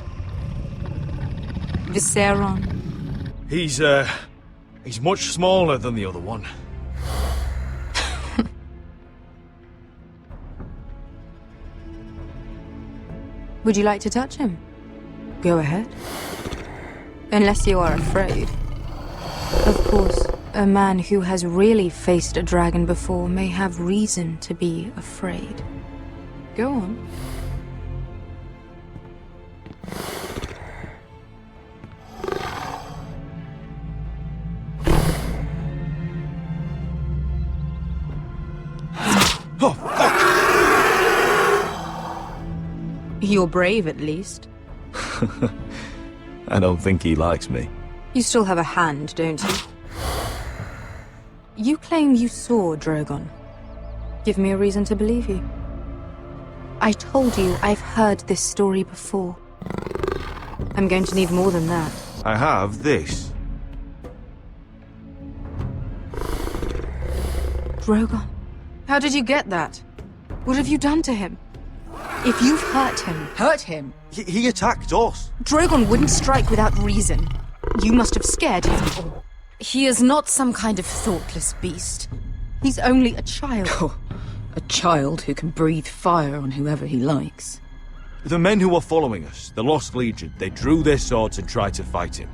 Viseron. He's much smaller than the other one. Would you like to touch him? Go ahead. Unless you are afraid. Of course, a man who has really faced a dragon before may have reason to be afraid. Go on. Oh, fuck! You're brave, at least. I don't think he likes me. You still have a hand, don't you? You claim you saw Drogon. Give me a reason to believe you. I told you I've heard this story before. I'm going to need more than that. I have this. Drogon. How did you get that? What have you done to him? If you've hurt him... Hurt him? He attacked us. Drogon wouldn't strike without reason. You must have scared him. He is not some kind of thoughtless beast. He's only a child. Oh, a child who can breathe fire on whoever he likes. The men who were following us, the Lost Legion, they drew their swords and tried to fight him.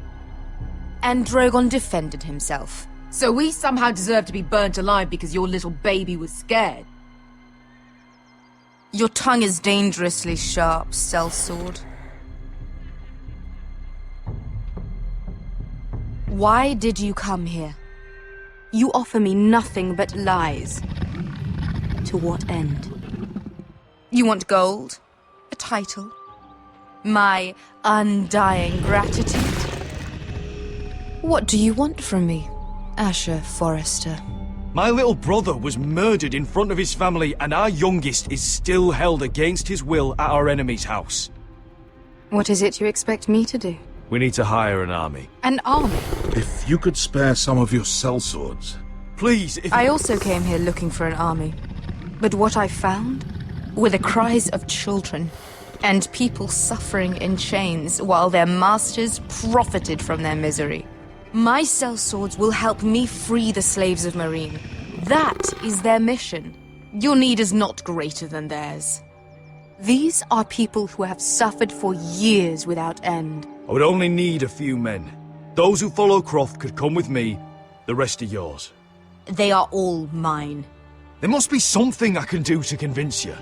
And Drogon defended himself. So we somehow deserve to be burnt alive because your little baby was scared. Your tongue is dangerously sharp, sellsword. Why did you come here? You offer me nothing but lies. To what end? You want gold? A title? My undying gratitude? What do you want from me, Asher Forrester? My little brother was murdered in front of his family, and our youngest is still held against his will at our enemy's house. What is it you expect me to do? We need to hire an army. An army? If you could spare some of your sellswords. Please, if I also came here looking for an army. But what I found were the cries of children and people suffering in chains while their masters profited from their misery. My sellswords will help me free the slaves of Meereen. That is their mission. Your need is not greater than theirs. These are people who have suffered for years without end. I would only need a few men. Those who follow Croft could come with me, the rest are yours. They are all mine. There must be something I can do to convince you.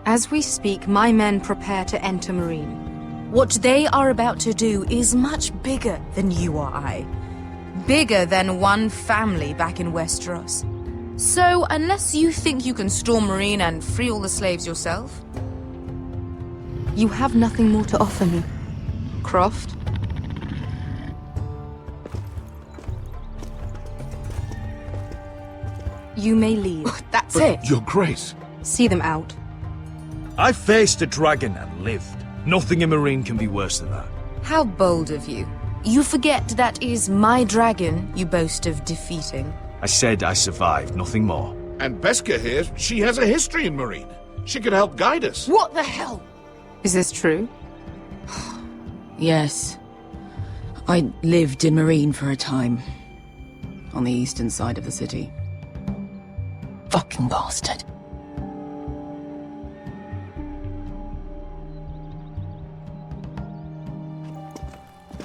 As we speak, my men prepare to enter Meereen. What they are about to do is much bigger than you or I. Bigger than one family back in Westeros. So, unless you think you can storm Meereen and free all the slaves yourself, you have nothing more to offer me, Croft. You may leave. That's it. Your Grace. See them out. I faced a dragon and lived. Nothing in Meereen can be worse than that. How bold of you. You forget that is my dragon you boast of defeating. I said I survived, nothing more. And Beskha here, she has a history in Meereen. She could help guide us. What the hell? Is this true? Yes. I lived in Meereen for a time. On the eastern side of the city. Fucking bastard.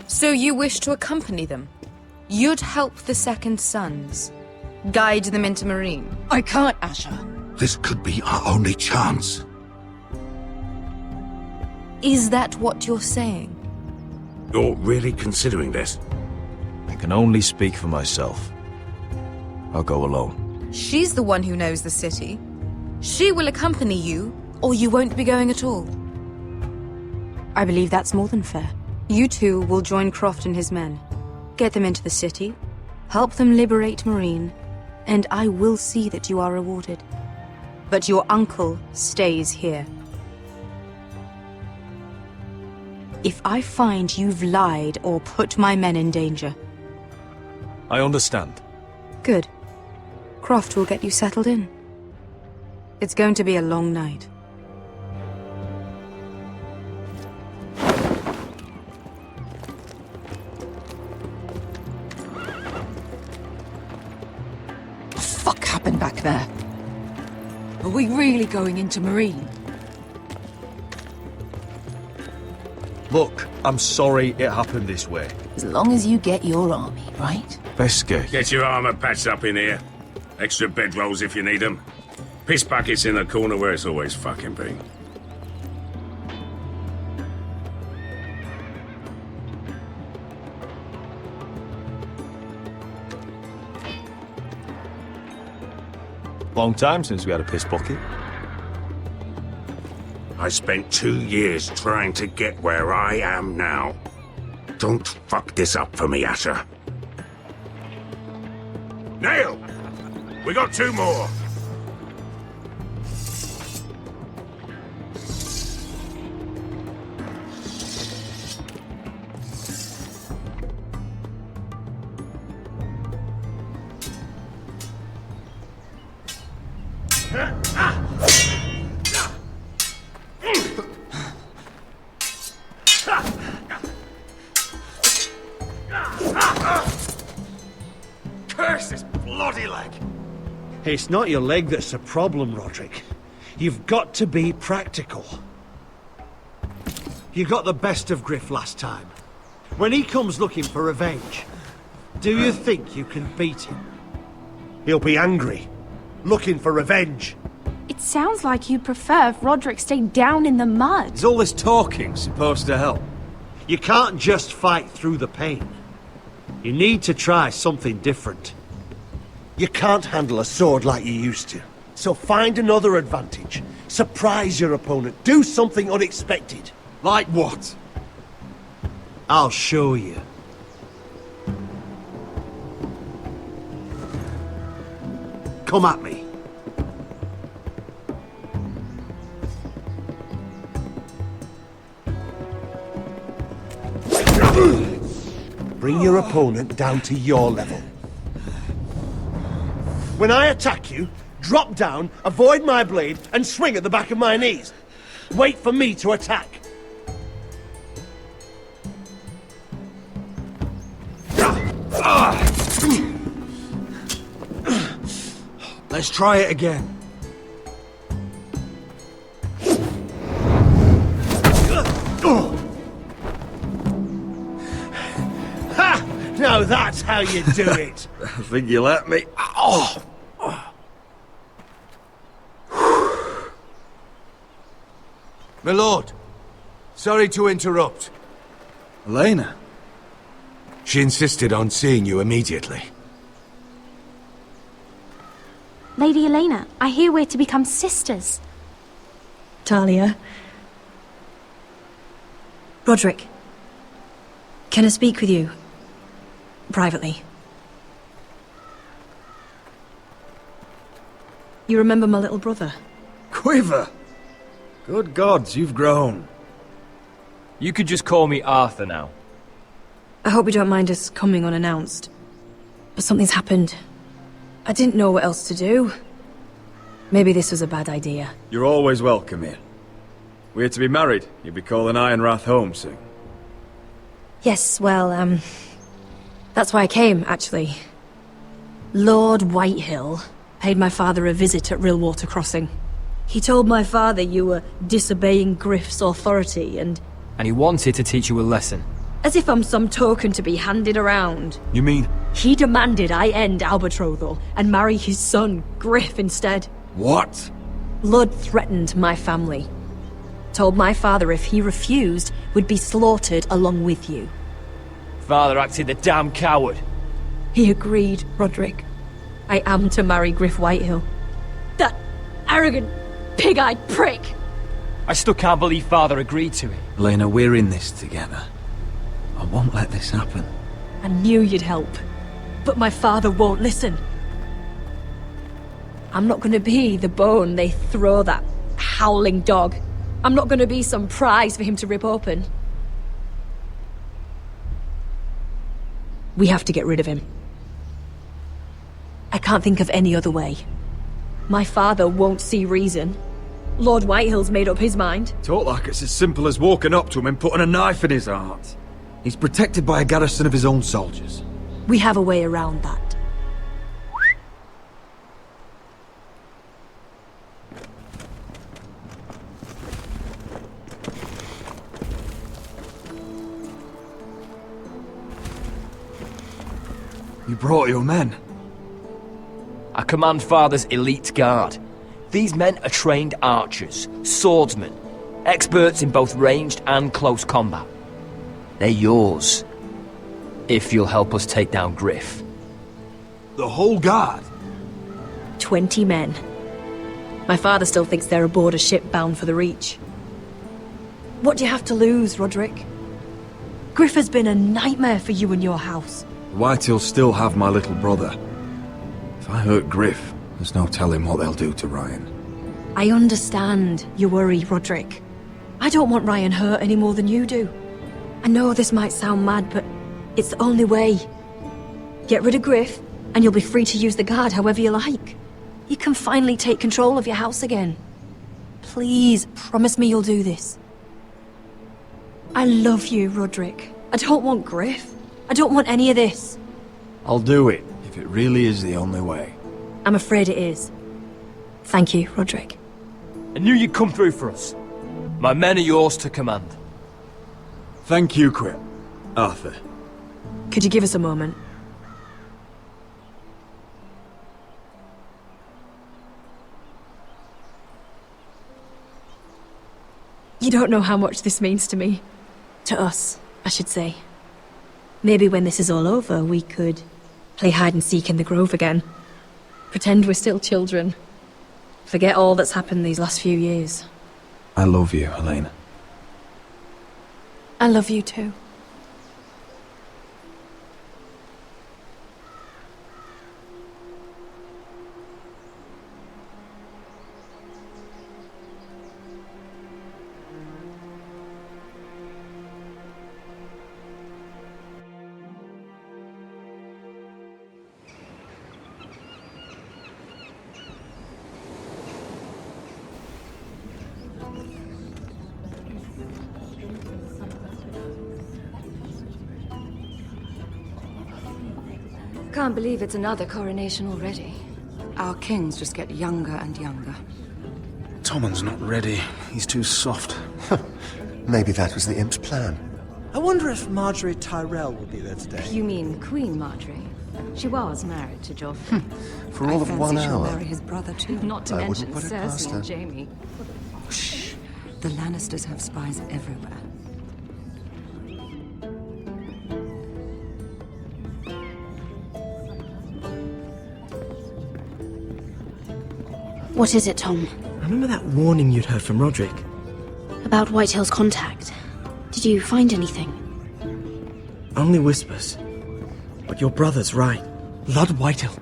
So you wish to accompany them? You'd help the Second Sons? Guide them into Marine? I can't, Asher. This could be our only chance. Is that what you're saying? You're really considering this? I can only speak for myself. I'll go alone. She's the one who knows the city. She will accompany you, or you won't be going at all. I believe that's more than fair. You two will join Croft and his men. Get them into the city, help them liberate Marine, and I will see that you are rewarded. But your uncle stays here. If I find you've lied or put my men in danger... I understand. Good. Croft will get you settled in. It's going to be a long night. What the fuck happened back there? Are we really going into Marine? Look, I'm sorry it happened this way. As long as you get your army, right? Veske. Get your armor patched up in here. Extra bedrolls if you need them. Piss buckets in the corner where it's always fucking been. Long time since we had a piss bucket. I spent 2 years trying to get where I am now. Don't fuck this up for me, Asher. Nail! We got 2 more! Curse this bloody leg! It's not your leg that's a problem, Roderick. You've got to be practical. You got the best of Griff last time. When he comes looking for revenge, do you think you can beat him? He'll be angry, looking for revenge. It sounds like you'd prefer if Roderick stayed down in the mud. Is all this talking supposed to help? You can't just fight through the pain. You need to try something different. You can't handle a sword like you used to. So find another advantage. Surprise your opponent. Do something unexpected. Like what? I'll show you. Come at me. Bring your opponent down to your level. When I attack you, drop down, avoid my blade, and swing at the back of my knees. Wait for me to attack. Let's try it again. Ha! Now that's how you do it. I think you let me. Oh! My lord, sorry to interrupt. Elena? She insisted on seeing you immediately. Lady Elena, I hear we're to become sisters. Talia. Roderick. Can I speak with you? Privately. You remember my little brother? Quiver! Good gods, you've grown. You could just call me Arthur now. I hope you don't mind us coming unannounced. But something's happened. I didn't know what else to do. Maybe this was a bad idea. You're always welcome here. We're to be married. You'll be calling Ironrath home soon. Yes, well, that's why I came, actually. Lord Whitehill paid my father a visit at Rillwater Crossing. He told my father you were disobeying Griff's authority and... And he wanted to teach you a lesson. As if I'm some token to be handed around. You mean... He demanded I end our betrothal and marry his son, Griff, instead. What? Lud threatened my family. Told my father if he refused, we'd be slaughtered along with you. Father acted a damn coward. He agreed, Roderick. I am to marry Griff Whitehill. That arrogant, pig-eyed prick! I still can't believe Father agreed to it. Elena, we're in this together. I won't let this happen. I knew you'd help, but my father won't listen. I'm not gonna be the bone they throw that howling dog. I'm not gonna be some prize for him to rip open. We have to get rid of him. I can't think of any other way. My father won't see reason. Lord Whitehill's made up his mind. Talk like it's as simple as walking up to him and putting a knife in his heart. He's protected by a garrison of his own soldiers. We have a way around that. You brought your men. I command Father's elite guard. These men are trained archers, swordsmen, experts in both ranged and close combat. They're yours, if you'll help us take down Griff. The whole guard? 20 men. My father still thinks they're aboard a ship bound for the Reach. What do you have to lose, Roderick? Griff has been a nightmare for you and your house. Whitehills still have my little brother. If I hurt Griff, there's no telling what they'll do to Ryan. I understand your worry, Roderick. I don't want Ryan hurt any more than you do. I know this might sound mad, but it's the only way. Get rid of Griff, and you'll be free to use the guard however you like. You can finally take control of your house again. Please, promise me you'll do this. I love you, Roderick. I don't want Griff. I don't want any of this. I'll do it, if it really is the only way. I'm afraid it is. Thank you, Roderick. I knew you'd come through for us. My men are yours to command. Thank you, Arthur. Could you give us a moment? You don't know how much this means to me. To us, I should say. Maybe when this is all over, we could play hide and seek in the grove again. Pretend we're still children. Forget all that's happened these last few years. I love you, Elena. I love you too. Can't believe it's another coronation already. Our kings just get younger and younger. Tommen's not ready. He's too soft. Maybe that was the imp's plan. I wonder if Marjorie Tyrell will be there today. You mean Queen Marjorie? She was married to Joffrey. For all of 1 she'll hour. marry his brother too. Not to I mention wouldn't put it past Cersei her. and Jaime. Shh. The Lannisters have spies everywhere. What is it, Tom? Remember that warning you'd heard from Roderick? About Whitehill's contact. Did you find anything? Only whispers. But your brother's right. Lord Whitehill.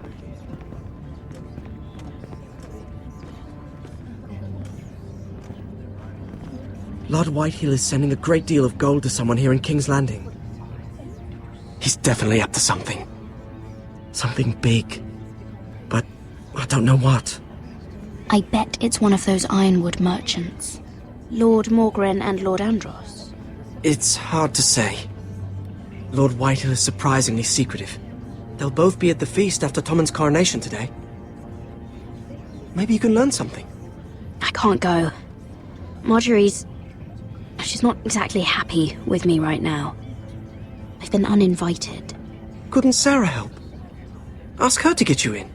Lord Whitehill is sending a great deal of gold to someone here in King's Landing. He's definitely up to something. Something big. But I don't know what. I bet it's one of those Ironwood merchants. Lord Morgren and Lord Andros. It's hard to say. Lord Whitehill is surprisingly secretive. They'll both be at the feast after Tommen's coronation today. Maybe you can learn something. I can't go. Marjorie's... She's not exactly happy with me right now. I've been uninvited. Couldn't Sarah help? Ask her to get you in.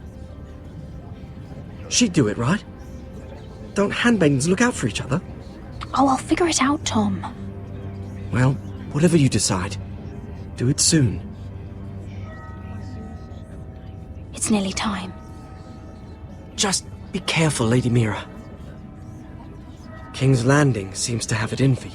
She'd do it, right? Don't handmaidens look out for each other? Oh, I'll figure it out, Tom. Well, whatever you decide, do it soon. It's nearly time. Just be careful, Lady Mira. King's Landing seems to have it in for you.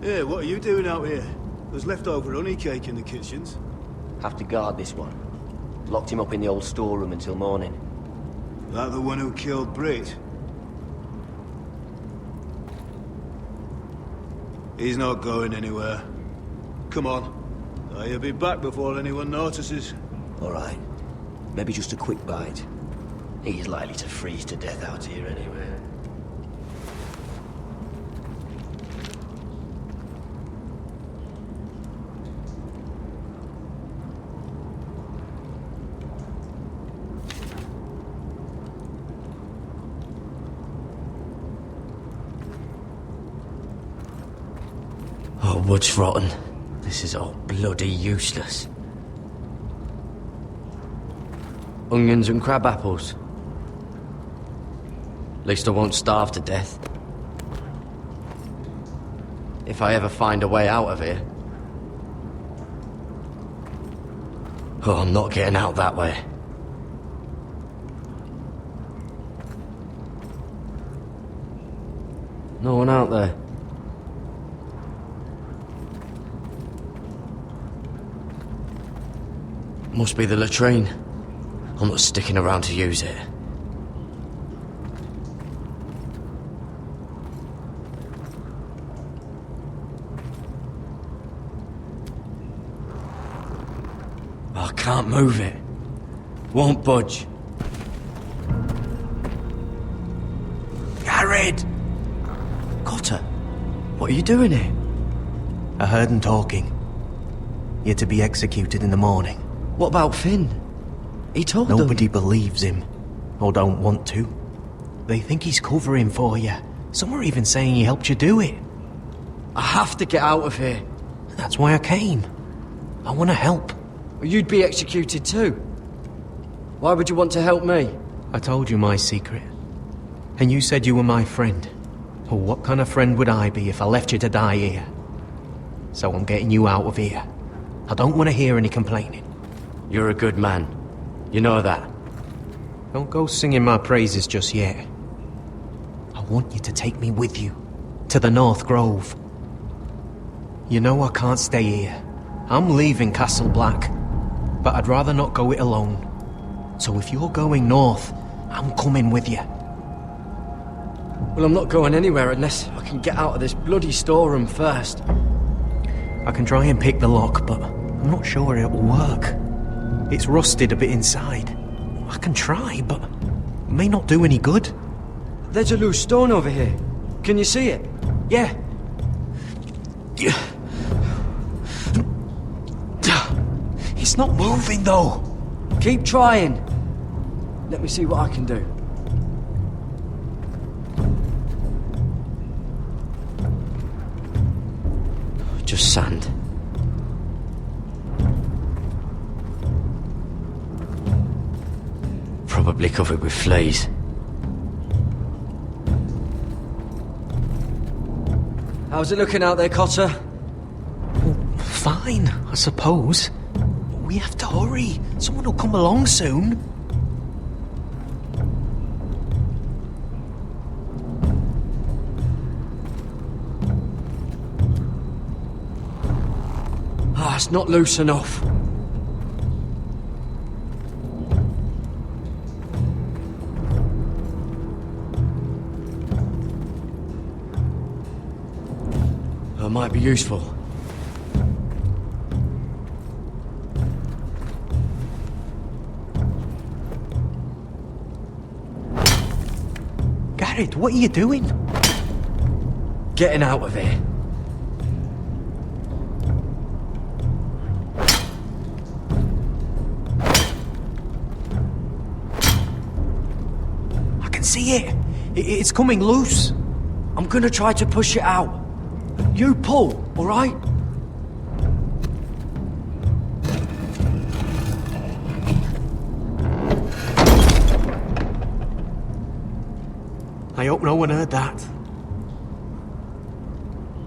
Hey, what are you doing out here? There's leftover honey cake in the kitchens. Have to guard this one. Locked him up in the old storeroom until morning. That the one who killed Brit? He's not going anywhere. Come on. He'll be back before anyone notices. All right. Maybe just a quick bite. He's likely to freeze to death out here anyway. Oh, wood's rotten. This is all bloody useless. Onions and crab apples. At least I won't starve to death. If I ever find a way out of here. Oh, I'm not getting out that way. No one out there. Must be the latrine. I'm not sticking around to use it. I can't move it. Won't budge. Garrett! Cotter, what are you doing here? I heard him talking. You're to be executed in the morning. What about Finn? He told them. Nobody believes him, or don't want to. They think he's covering for you. Some are even saying he helped you do it. I have to get out of here. That's why I came. I want to help. You'd be executed too. Why would you want to help me? I told you my secret. And you said you were my friend. Well, what kind of friend would I be if I left you to die here? So I'm getting you out of here. I don't want to hear any complaining. You're a good man. You know that. Don't go singing my praises just yet. I want you to take me with you. To the North Grove. You know I can't stay here. I'm leaving Castle Black. But I'd rather not go it alone. So if you're going north, I'm coming with you. Well, I'm not going anywhere unless I can get out of this bloody storeroom first. I can try and pick the lock, but I'm not sure it'll work. It's rusted a bit inside. I can try, but it may not do any good. There's a loose stone over here. Can you see it? Yeah. It's not moving, though. Keep trying. Let me see what I can do. Just sand. Probably covered with fleas. How's it looking out there, Cotter? Fine, I suppose. But we have to hurry. Someone will come along soon. Ah, it's not loose enough. That might be useful. Garrett, what are you doing? getting out of here. I can see it. It's coming loose. I'm gonna try to push it out. You pull, alright? I hope no one heard that.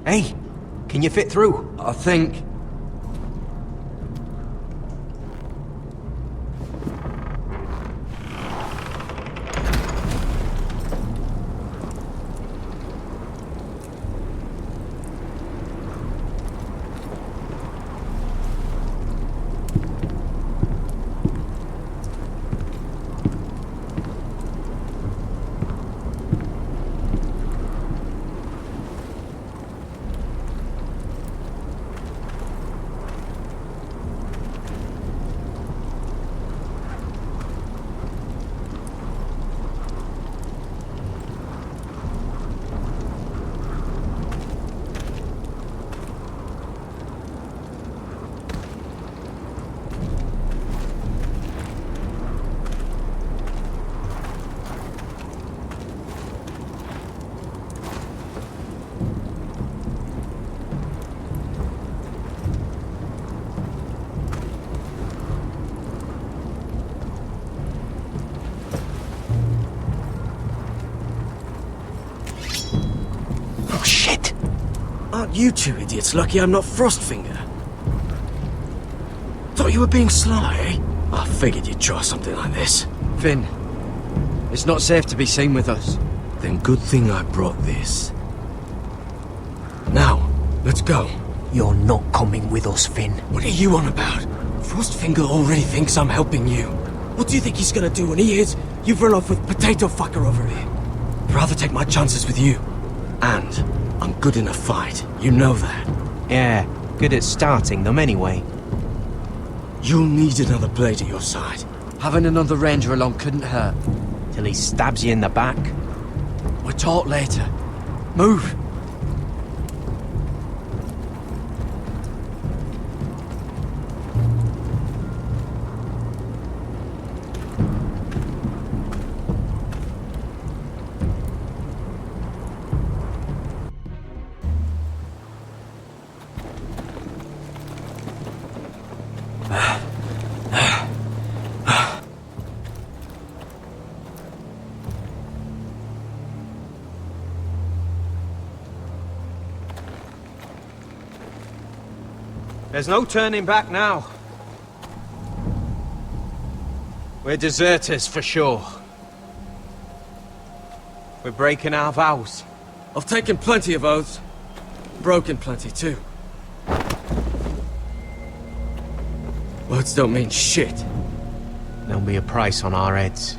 Hey, can you fit through? I think. Aren't you two idiots lucky I'm not Frostfinger? Thought you were being sly, eh? I figured you'd try something like this. Finn, it's not safe to be seen with us. Then good thing I brought this. Now, let's go. You're not coming with us, Finn. What are you on about? Frostfinger already thinks I'm helping you. What do you think he's gonna do when he hears you've run off with Potato Fucker over here? I'd rather take my chances with you. And I'm good in a fight. You know that. Yeah, good at starting them anyway. You'll need another blade at your side. Having another ranger along couldn't hurt. Till he stabs you in the back. We'll talk later. Move! There's no turning back now. We're deserters for sure. We're breaking our vows. I've taken plenty of oaths. Broken plenty too. Words don't mean shit. There'll be a price on our heads.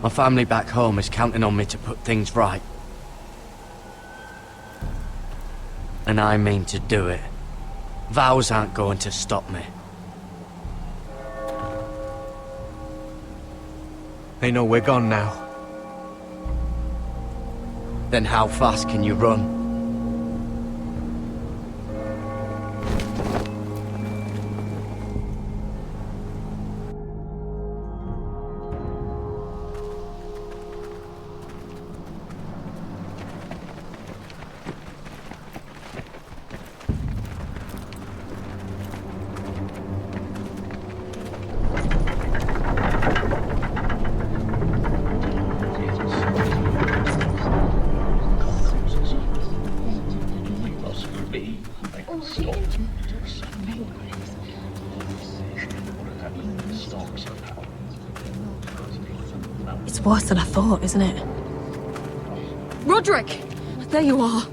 My family back home is counting on me to put things right. And I mean to do it. Vows aren't going to stop me. They know we're gone now. Then how fast can you run? It's worse than I thought, isn't it? Roderick! There you are.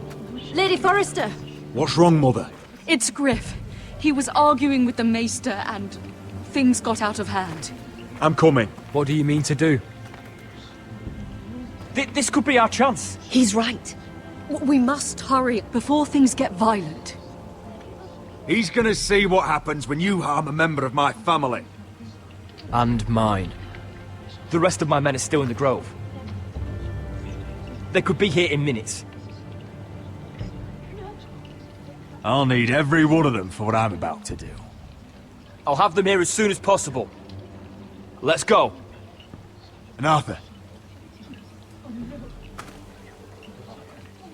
Lady Forrester! What's wrong, Mother? It's Griff. He was arguing with the Maester and things got out of hand. I'm coming. What do you mean to do? This could be our chance. He's right. We must hurry before things get violent. He's gonna see what happens when you harm a member of my family. And mine. The rest of my men are still in the grove. They could be here in minutes. I'll need every one of them for what I'm about to do. I'll have them here as soon as possible. Let's go. And Arthur,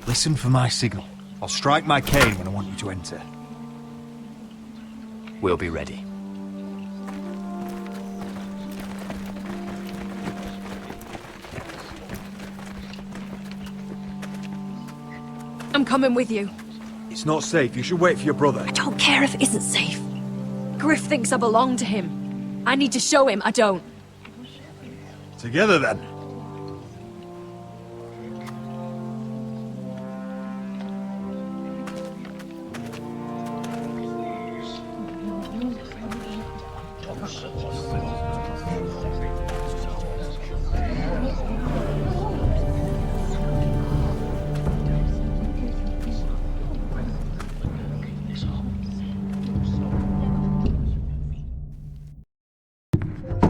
listen for my signal. I'll strike my cane when I want you to enter. We'll be ready. I'm coming with you. It's not safe. You should wait for your brother. I don't care if it isn't safe. Griff thinks I belong to him. I need to show him I don't. Together then.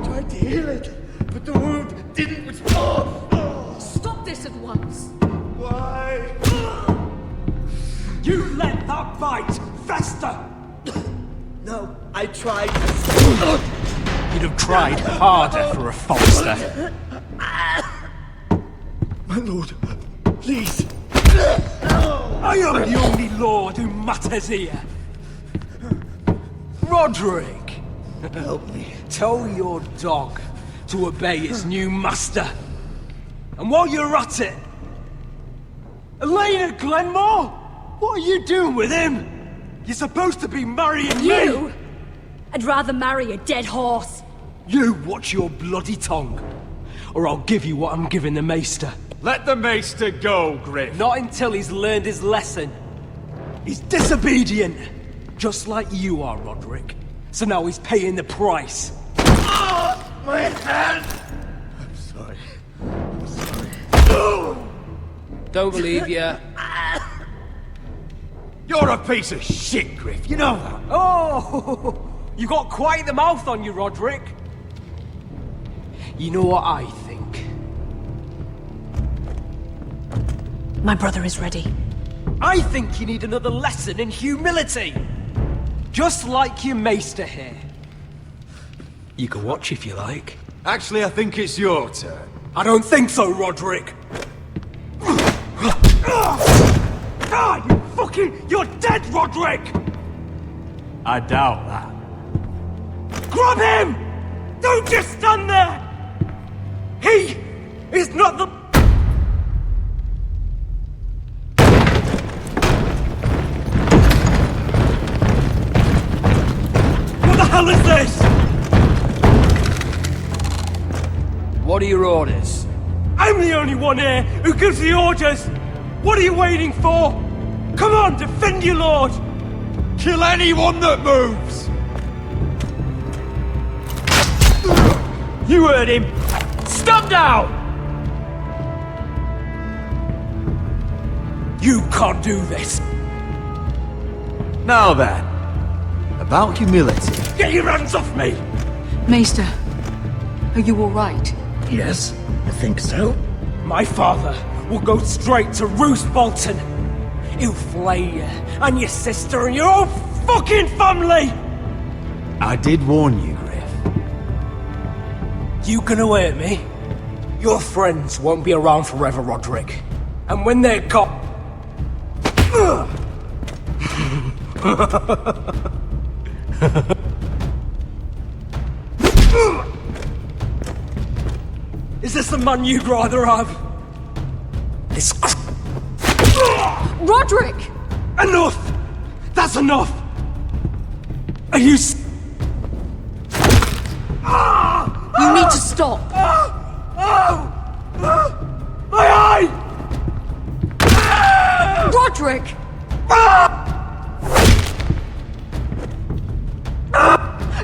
Tried to heal it, but the wound didn't respond. Stop this at once. Why? You let that bite fester. No, I tried. You'd have tried harder for a Forrester. My lord, please. I am the only lord who matters here. Roderick! Help me. Tell your dog to obey its new master. And while you're at it... Elena Glenmore? What are you doing with him? You're supposed to be marrying You? me! I'd rather marry a dead horse. You watch your bloody tongue, or I'll give you what I'm giving the Maester. Let the Maester go, Griff. Not until he's learned his lesson. He's disobedient, just like you are, Roderick. So now he's paying the price. My hand! I'm sorry. I'm sorry. Don't believe you. You're a piece of shit, Griff. You know that. Oh! You got quite the mouth on you, Roderick. You know what I think? My brother is ready. I think you need another lesson in humility. Just like your maester here. You can watch if you like. Actually, I think it's your turn. I don't think so, Roderick. Ah, you fucking... You're dead, Roderick! I doubt that. Grab him! Don't just stand there! He is not the... What the hell is this? What are your orders? I'm the only one here who gives the orders! What are you waiting for? Come on, defend your lord! Kill anyone that moves! You heard him! Stop now! You can't do this! Now then, about humility. Get your hands off me! Maester, are you all right? Yes, I think so. My father will go straight to Roose Bolton. He'll flay you, and your sister, and your whole fucking family! I did warn you, Griff. You can await me. Your friends won't be around forever, Roderick. And when they're gone... Is this the man you'd rather have? This... Roderick! Enough! That's enough! Are you... You need to stop! My eye! Roderick!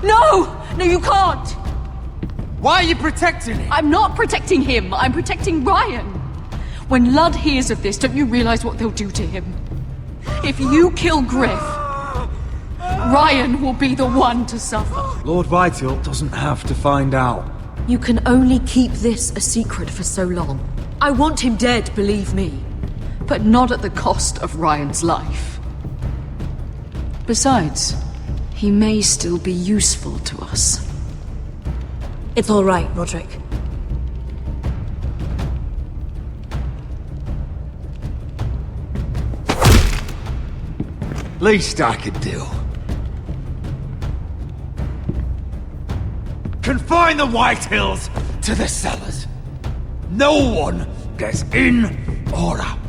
No! No, you can't! Why are you protecting him? I'm not protecting him. I'm protecting Ryan. When Ludd hears of this, don't you realize what they'll do to him? If you kill Griff, Ryan will be the one to suffer. Lord Whitehill doesn't have to find out. You can only keep this a secret for so long. I want him dead, believe me. But not at the cost of Ryan's life. Besides, he may still be useful to us. It's all right, Roderick. Least I could do. Confine the White Hills to the cellars. No one gets in or out.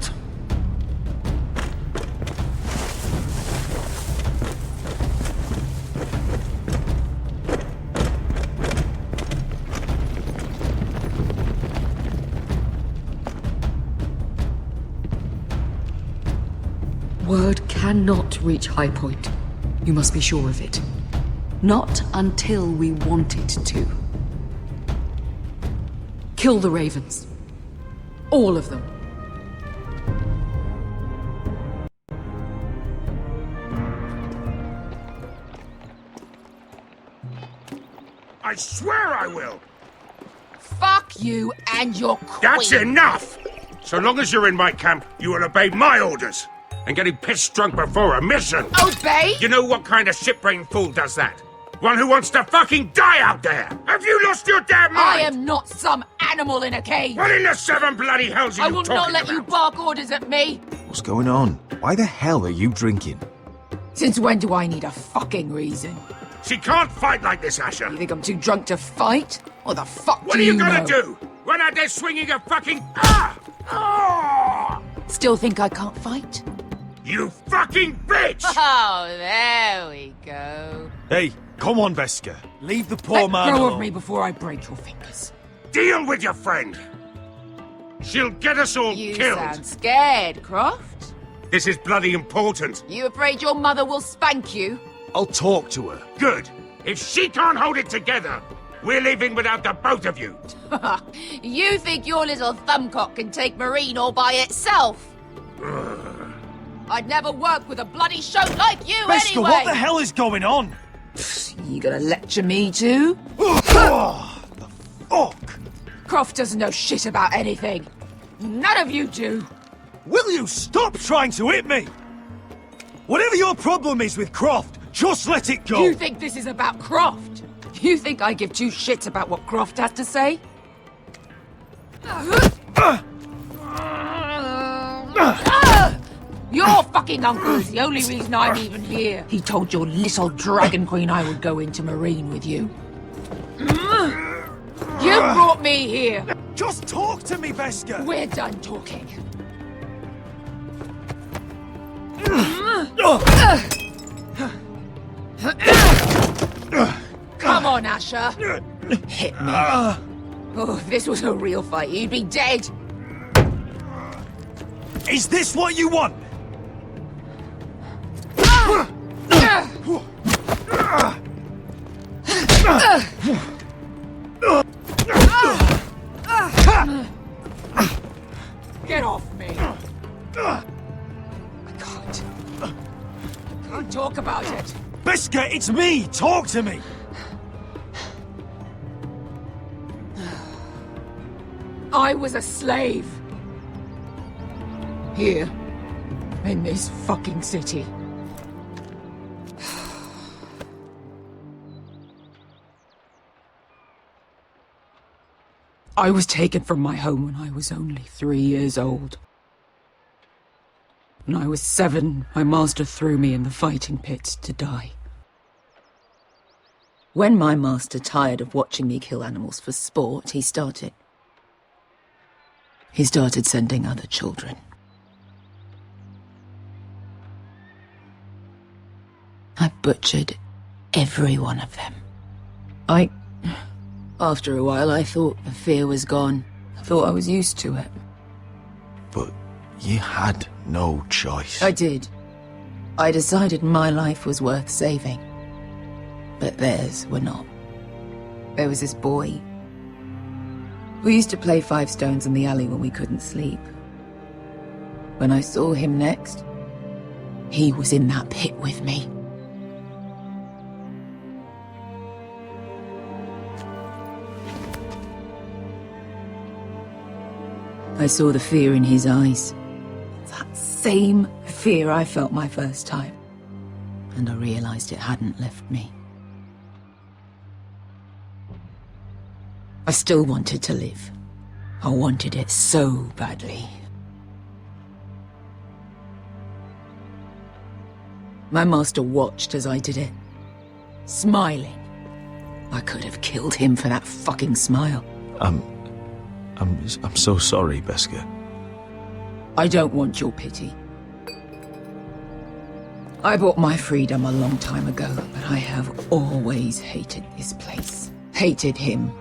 Word cannot reach High Point. You must be sure of it. Not until we want it to. Kill the ravens. All of them. I swear I will! Fuck you and your queen. That's enough! So long as you're in my camp, you will obey my orders. And getting pissed drunk before a mission. Obey? You know what kind of shit-brained fool does that? One who wants to fucking die out there! Have you lost your damn mind? I am not some animal in a cage. What in the seven bloody hells are I you will talking not let about? you bark orders at me. What's going on? Why the hell are you drinking? Since when do I need a fucking reason? She can't fight like this, Asher. You think I'm too drunk to fight? What the fuck What do are you know? gonna do? Run out there swinging a fucking... Ah! Ah! Still think I can't fight? You fucking bitch! Oh, there we go. Hey, come on, Veska. Leave the poor Let man go alone. of me before I break your fingers. Deal with your friend. She'll get us all You killed. sound scared, Croft. This is bloody important. You afraid your mother will spank you? I'll talk to her. Good. If she can't hold it together, we're leaving without the both of you. You think your little thumbcock can take Marine all by itself? I'd never work with a bloody shote like you Veska, anyway! what the hell is going on? You gonna lecture me too? The fuck? Croft doesn't know shit about anything. None of you do. Will you stop trying to hit me? Whatever your problem is with Croft, just let it go. You think this is about Croft? You think I give two shits about what Croft has to say? Your fucking uncle is the only reason I'm even here. He told your little dragon queen I would go into Marine with you. You brought me here. Just talk to me, Veska. We're done talking. Come on, Asher. Hit me. Oh, if this was a real fight, you'd be dead. Is this what you want? Get off me. I can't talk about it. Veska, it's me. Talk to me. I was a slave. Here. In this fucking city. I was taken from my home when I was only 3 years old. When I was 7, my master threw me in the fighting pit to die. When my master tired of watching me kill animals for sport, he started sending other children. I butchered every one of them. After a while, I thought the fear was gone. I thought I was used to it. But you had no choice. I did. I decided my life was worth saving. But theirs were not. There was this boy. We used to play 5 stones in the alley when we couldn't sleep. When I saw him next, he was in that pit with me. I saw the fear in his eyes. That same fear I felt my first time. and I realized it hadn't left me. I still wanted to live. I wanted it so badly. My master watched as I did it, smiling. I could have killed him for that fucking smile. I'm so sorry, Beskha. I don't want your pity. I bought my freedom a long time ago, but I have always hated this place. Hated him.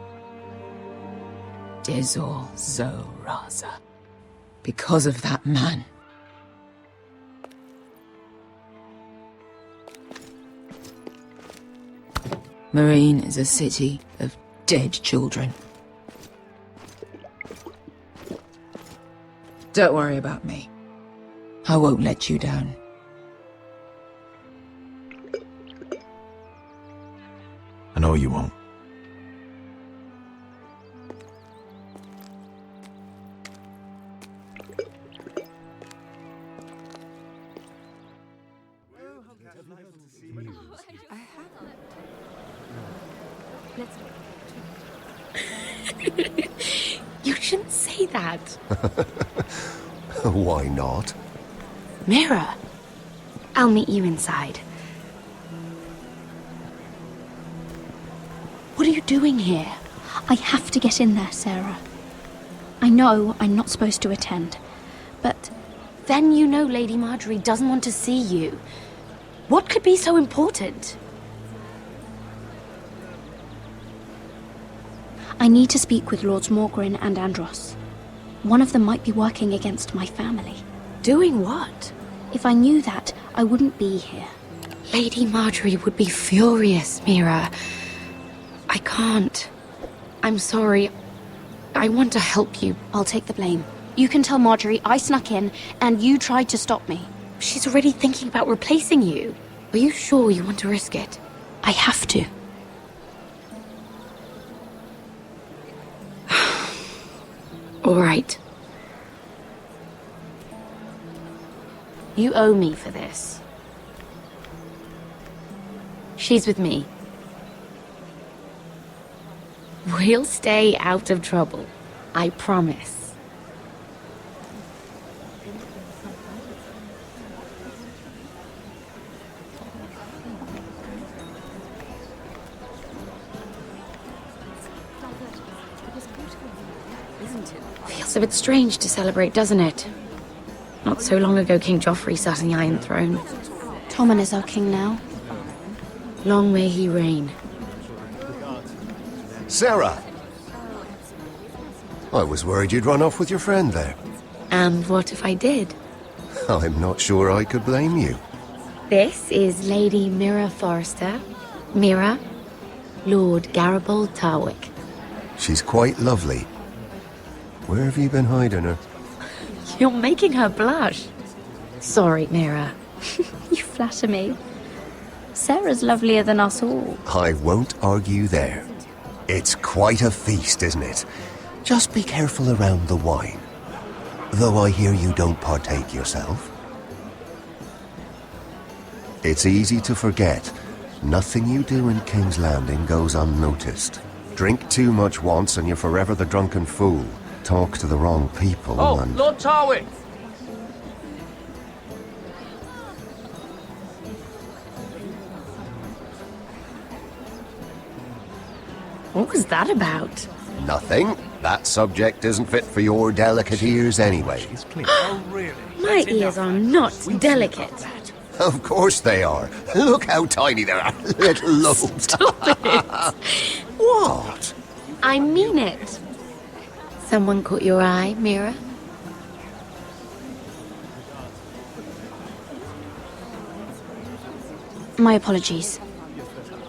Dezor Zoraza. Because of that man. Marine is a city of dead children. Don't worry about me. I won't let you down. I know you won't. You shouldn't say that. Why not? Mira, I'll meet you inside. What are you doing here? I have to get in there, Sarah. I know I'm not supposed to attend, but then you know Lady Marjorie doesn't want to see you. What could be so important? I need to speak with Lords Morgren and Andros. One of them might be working against my family. Doing what? If I knew that, I wouldn't be here. Lady Marjorie would be furious, Mira. I can't. I'm sorry. I want to help you. I'll take the blame. You can tell Marjorie I snuck in and you tried to stop me. She's already thinking about replacing you. Are you sure you want to risk it? I have to. All right. You owe me for this. She's with me. We'll stay out of trouble. I promise. Feels a bit strange to celebrate, doesn't it? Not so long ago, King Joffrey sat on the Iron Throne. Tommen is our king now. Long may he reign. Sarah! I was worried you'd run off with your friend there. And what if I did? I'm not sure I could blame you. This is Lady Mira Forrester. Mira, Lord Garibald Tarwick. She's quite lovely. Where have you been hiding her? You're making her blush. Sorry, Mira. You flatter me. Sarah's lovelier than us all. I won't argue there. It's quite a feast, isn't it? Just be careful around the wine. Though I hear you don't partake yourself. It's easy to forget. Nothing you do in King's Landing goes unnoticed. Drink too much once and you're forever the drunken fool. Talk to the wrong people and... Lord Tarwick! What was that about? Nothing. That subject isn't fit for your delicate ears anyway. My ears are not delicate. Of course they are. Look how tiny they are. Little lobes. Stop it. What? I mean it. Someone caught your eye, Mira? My apologies.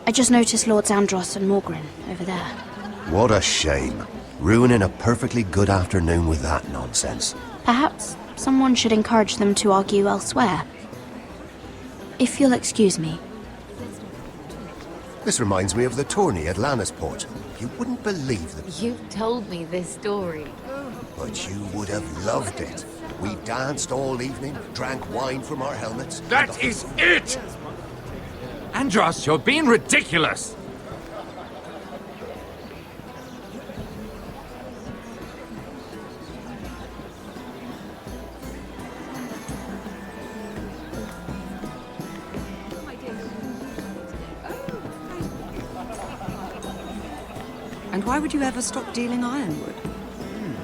I just noticed Lords Andros and Morgren over there. What a shame. Ruining a perfectly good afternoon with that nonsense. Perhaps someone should encourage them to argue elsewhere. If you'll excuse me. This reminds me of the tourney at Lannisport. You wouldn't believe them. You've told me this story. But you would have loved it. We danced all evening, drank wine from our helmets. That is it! Andros, you're being ridiculous! And why would you ever stop dealing ironwood?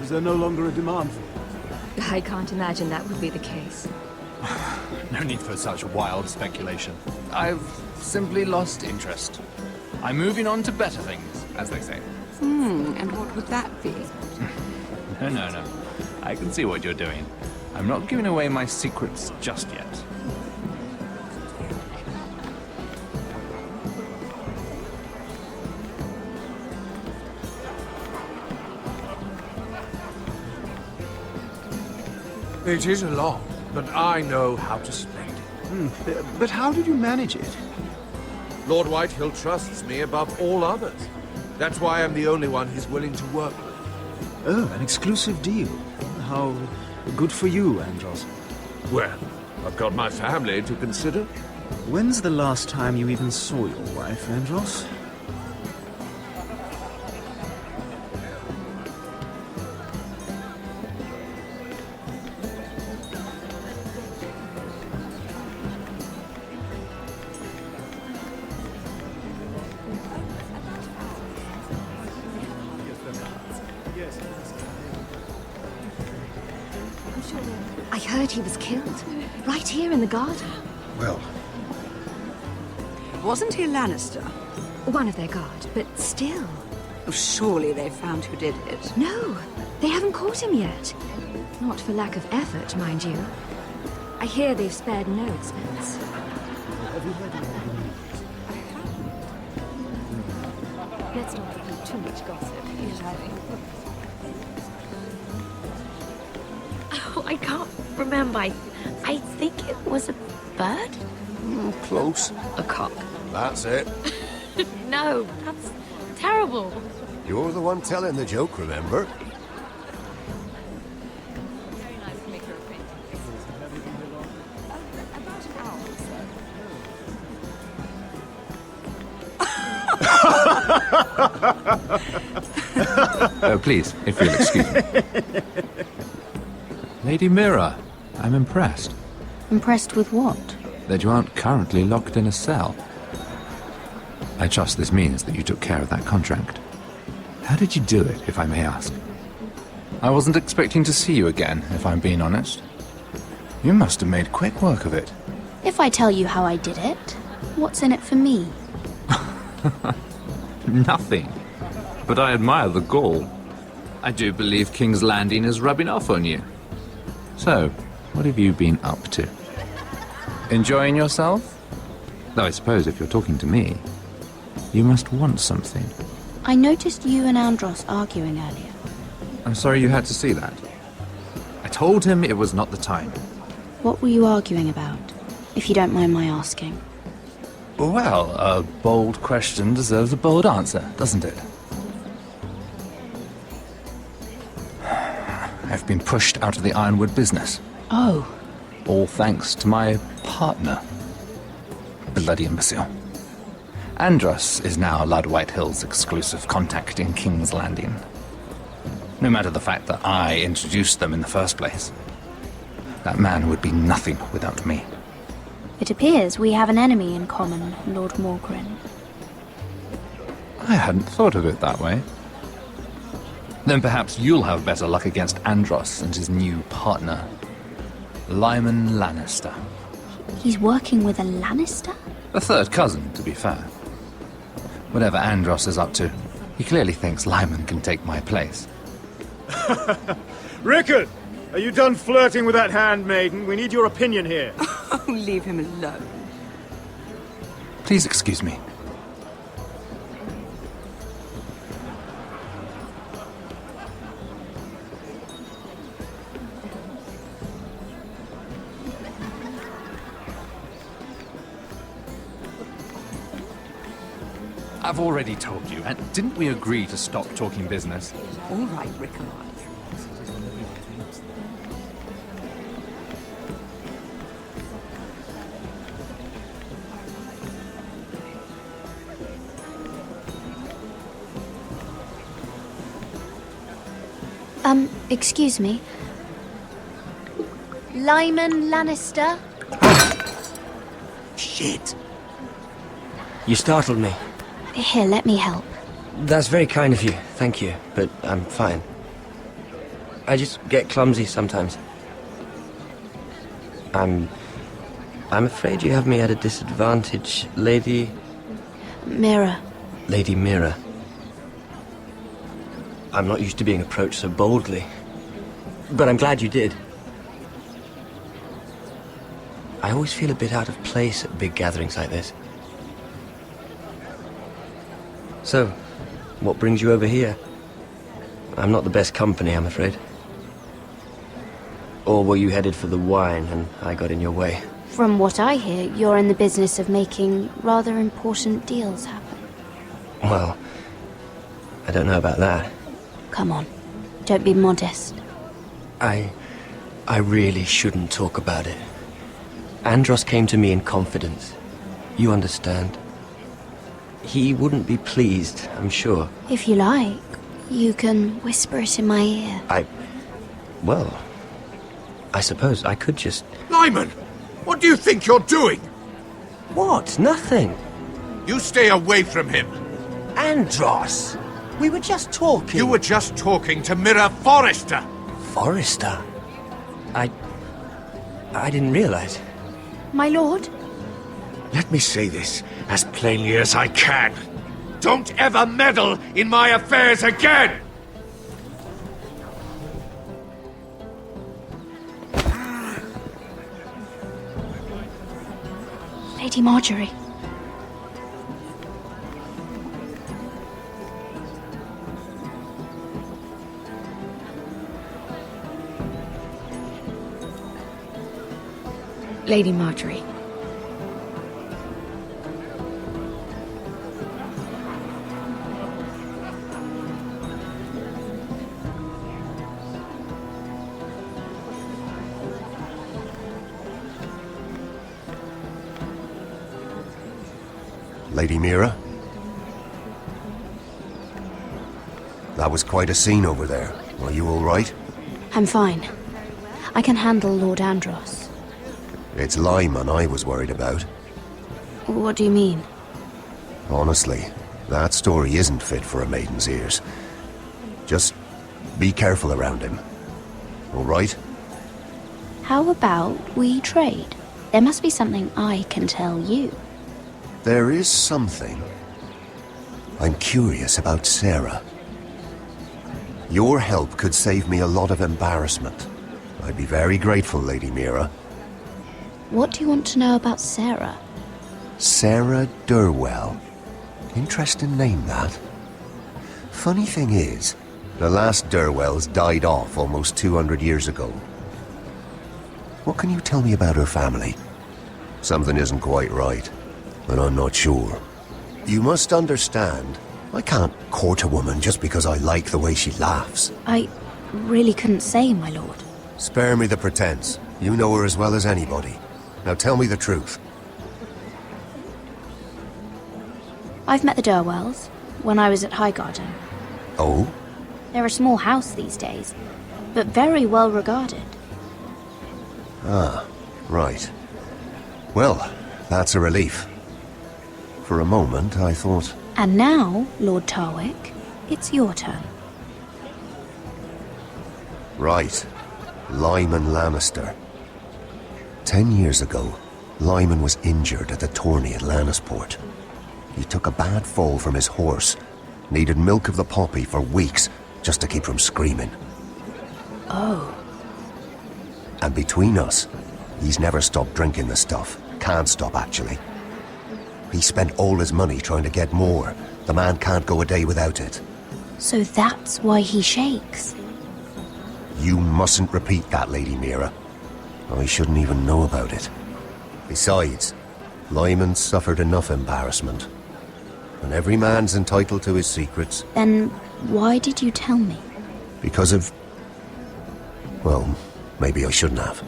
Is there no longer a demand for it? I can't imagine that would be the case. No need for such wild speculation. I've simply lost interest. I'm moving on to better things, as they say. And what would that be? No. I can see what you're doing. I'm not giving away my secrets just yet. It is a lot, but I know how to spend it. But how did you manage it? Lord Whitehill trusts me above all others. That's why I'm the only one he's willing to work with. Oh, an exclusive deal. How good for you, Andros. Well, I've got my family to consider. When's the last time you even saw your wife, Andros? I heard he was killed. Right here in the garden. Well... Wasn't he a Lannister? One of their guard, but still. Oh, surely they found who did it. No, they haven't caught him yet. Not for lack of effort, mind you. I hear they've spared no expense. Let's not give him too much gossip. Oh, I can't remember. I think it was a bird? Close. A cock. That's it. No, that's terrible. You're the one telling the joke, remember? Please, if you'll excuse me. Lady Mira, I'm impressed. Impressed with what? That you aren't currently locked in a cell. I trust this means that you took care of that contract. How did you do it, if I may ask? I wasn't expecting to see you again, if I'm being honest. You must have made quick work of it. If I tell you how I did it, what's in it for me? Nothing. But I admire the gall. I do believe King's Landing is rubbing off on you. So, what have you been up to? Enjoying yourself? Though I suppose if you're talking to me, you must want something. I noticed you and Andros arguing earlier. I'm sorry you had to see that. I told him it was not the time. What were you arguing about, if you don't mind my asking? Well, a bold question deserves a bold answer, doesn't it? I've been pushed out of the ironwood business. Oh. All thanks to my partner. Bloody imbecile. Andros is now Lord Whitehill's exclusive contact in King's Landing. No matter the fact that I introduced them in the first place. That man would be nothing without me. It appears we have an enemy in common, Lord Morgren. I hadn't thought of it that way. Then perhaps you'll have better luck against Andros and his new partner, Lyman Lannister. He's working with a Lannister? A third cousin, to be fair. Whatever Andros is up to, he clearly thinks Lyman can take my place. Rickard! Are you done flirting with that handmaiden? We need your opinion here. Oh, leave him alone. Please excuse me. I've already told you, and didn't we agree to stop talking business? All right, Rickard. Excuse me. Lyman Lannister? Shit. You startled me. Here, let me help. That's very kind of you, thank you, but I'm fine. I just get clumsy sometimes. I'm afraid you have me at a disadvantage, Lady... Mira. Lady Mira. I'm not used to being approached so boldly, but I'm glad you did. I always feel a bit out of place at big gatherings like this. So, what brings you over here? I'm not the best company, I'm afraid. Or were you headed for the wine and I got in your way? From what I hear, you're in the business of making rather important deals happen. Well, I don't know about that. Come on, don't be modest. I really shouldn't talk about it. Andros came to me in confidence. You understand? He wouldn't be pleased, I'm sure. If you like, you can whisper it in my ear. Well, I suppose I could just... Lyman! What do you think you're doing? What? Nothing. You stay away from him. Andros! We were just talking. You were just talking to Mira Forrester. Forrester? I didn't realize. My lord? Let me say this as plainly as I can. Don't ever meddle in my affairs again! Lady Marjorie. Lady Marjorie. Lady Mira? That was quite a scene over there. Are you all right? I'm fine. I can handle Lord Andros. It's Lyman I was worried about. What do you mean? Honestly, that story isn't fit for a maiden's ears. Just be careful around him. All right? How about we trade? There must be something I can tell you. There is something. I'm curious about Sarah. Your help could save me a lot of embarrassment. I'd be very grateful, Lady Mira. What do you want to know about Sarah? Sarah Durwell. Interesting name, that. Funny thing is, the last Durwells died off almost 200 years ago. What can you tell me about her family? Something isn't quite right, and I'm not sure. You must understand, I can't court a woman just because I like the way she laughs. I really couldn't say, my lord. Spare me the pretense. You know her as well as anybody. Now tell me the truth. I've met the Durwells when I was at Highgarden. Oh? They're a small house these days, but very well regarded. Ah, right. Well, that's a relief. For a moment, I thought... And now, Lord Tarwick, it's your turn. Right. Lyman Lannister. 10 years ago, Lyman was injured at the tourney at Lannisport. He took a bad fall from his horse, needed milk of the poppy for weeks just to keep from screaming. Oh. And between us, he's never stopped drinking the stuff. Can't stop, actually. He spent all his money trying to get more. The man can't go a day without it. So that's why he shakes. You mustn't repeat that, Lady Mira. I shouldn't even know about it. Besides, Lyman suffered enough embarrassment. And every man's entitled to his secrets. Then why did you tell me? Because of... well, maybe I shouldn't have.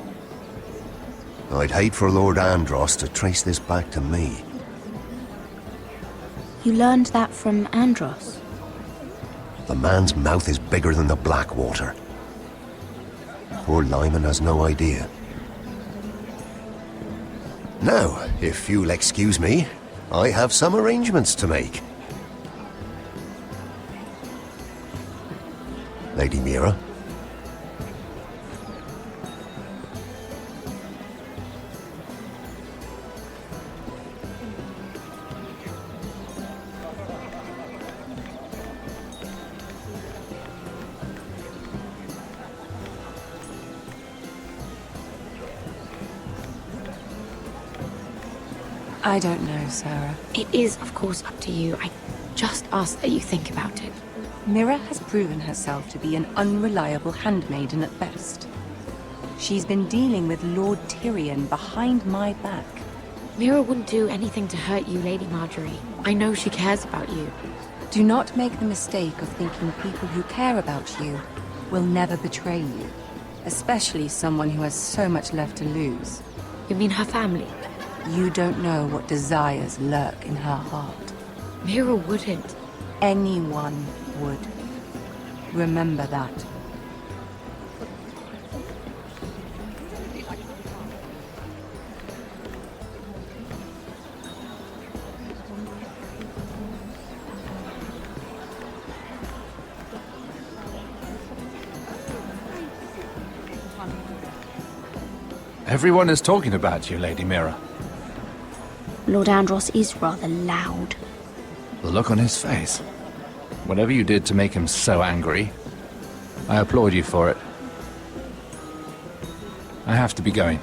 I'd hate for Lord Andros to trace this back to me. You learned that from Andros? The man's mouth is bigger than the Blackwater. Poor Lyman has no idea. Now, if you'll excuse me, I have some arrangements to make. Lady Mira? I don't know, Sarah. It is, of course, up to you. I just ask that you think about it. Mira has proven herself to be an unreliable handmaiden at best. She's been dealing with Lord Tyrion behind my back. Mira wouldn't do anything to hurt you, Lady Marjorie. I know she cares about you. Do not make the mistake of thinking people who care about you will never betray you. Especially someone who has so much left to lose. You mean her family? You don't know what desires lurk in her heart. Mira wouldn't. Anyone would. Remember that. Everyone is talking about you, Lady Mira. Lord Andros is rather loud. The look on his face. Whatever you did to make him so angry, I applaud you for it. I have to be going.